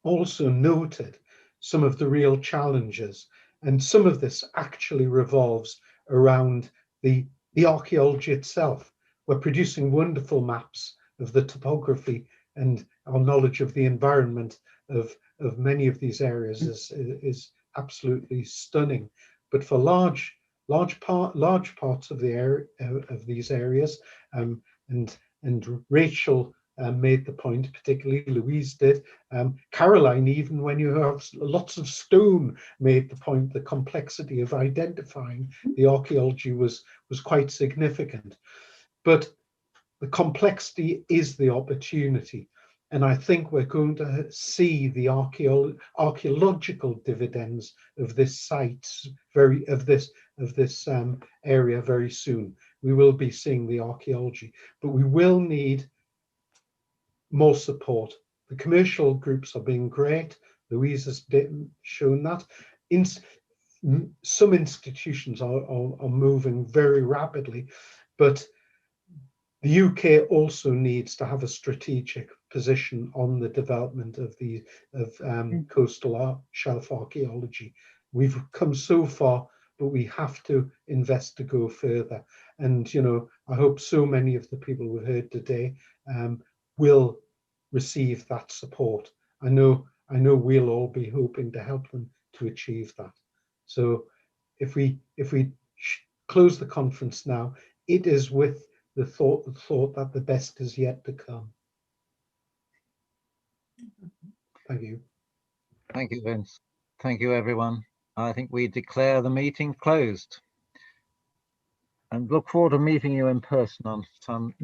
also noted some of the real challenges, and some of this actually revolves around the archaeology itself. We're producing wonderful maps of the topography, and our knowledge of the environment of many of these areas is absolutely stunning. But for large parts of the area of these areas, and Rachel made the point, particularly Louise did. Caroline, even when you have lots of stone, made the point the complexity of identifying the archaeology was quite significant. But the complexity is the opportunity. And I think we're going to see the archaeological dividends of this site, of this area very soon. We will be seeing the archaeology, but we will need more support. The commercial groups are being great. Louise has shown that. Some institutions are moving very rapidly, but the UK also needs to have a strategic position on the development of coastal shelf archaeology. We've come so far, but we have to invest to go further. And I hope so many of the people we've heard today will receive that support. I know we'll all be hoping to help them to achieve that. So if we close the conference now, it is with the thought that the best is yet to come. Thank you. Thank you, Vince. Thank you, everyone. I think we declare the meeting closed and look forward to meeting you in person on some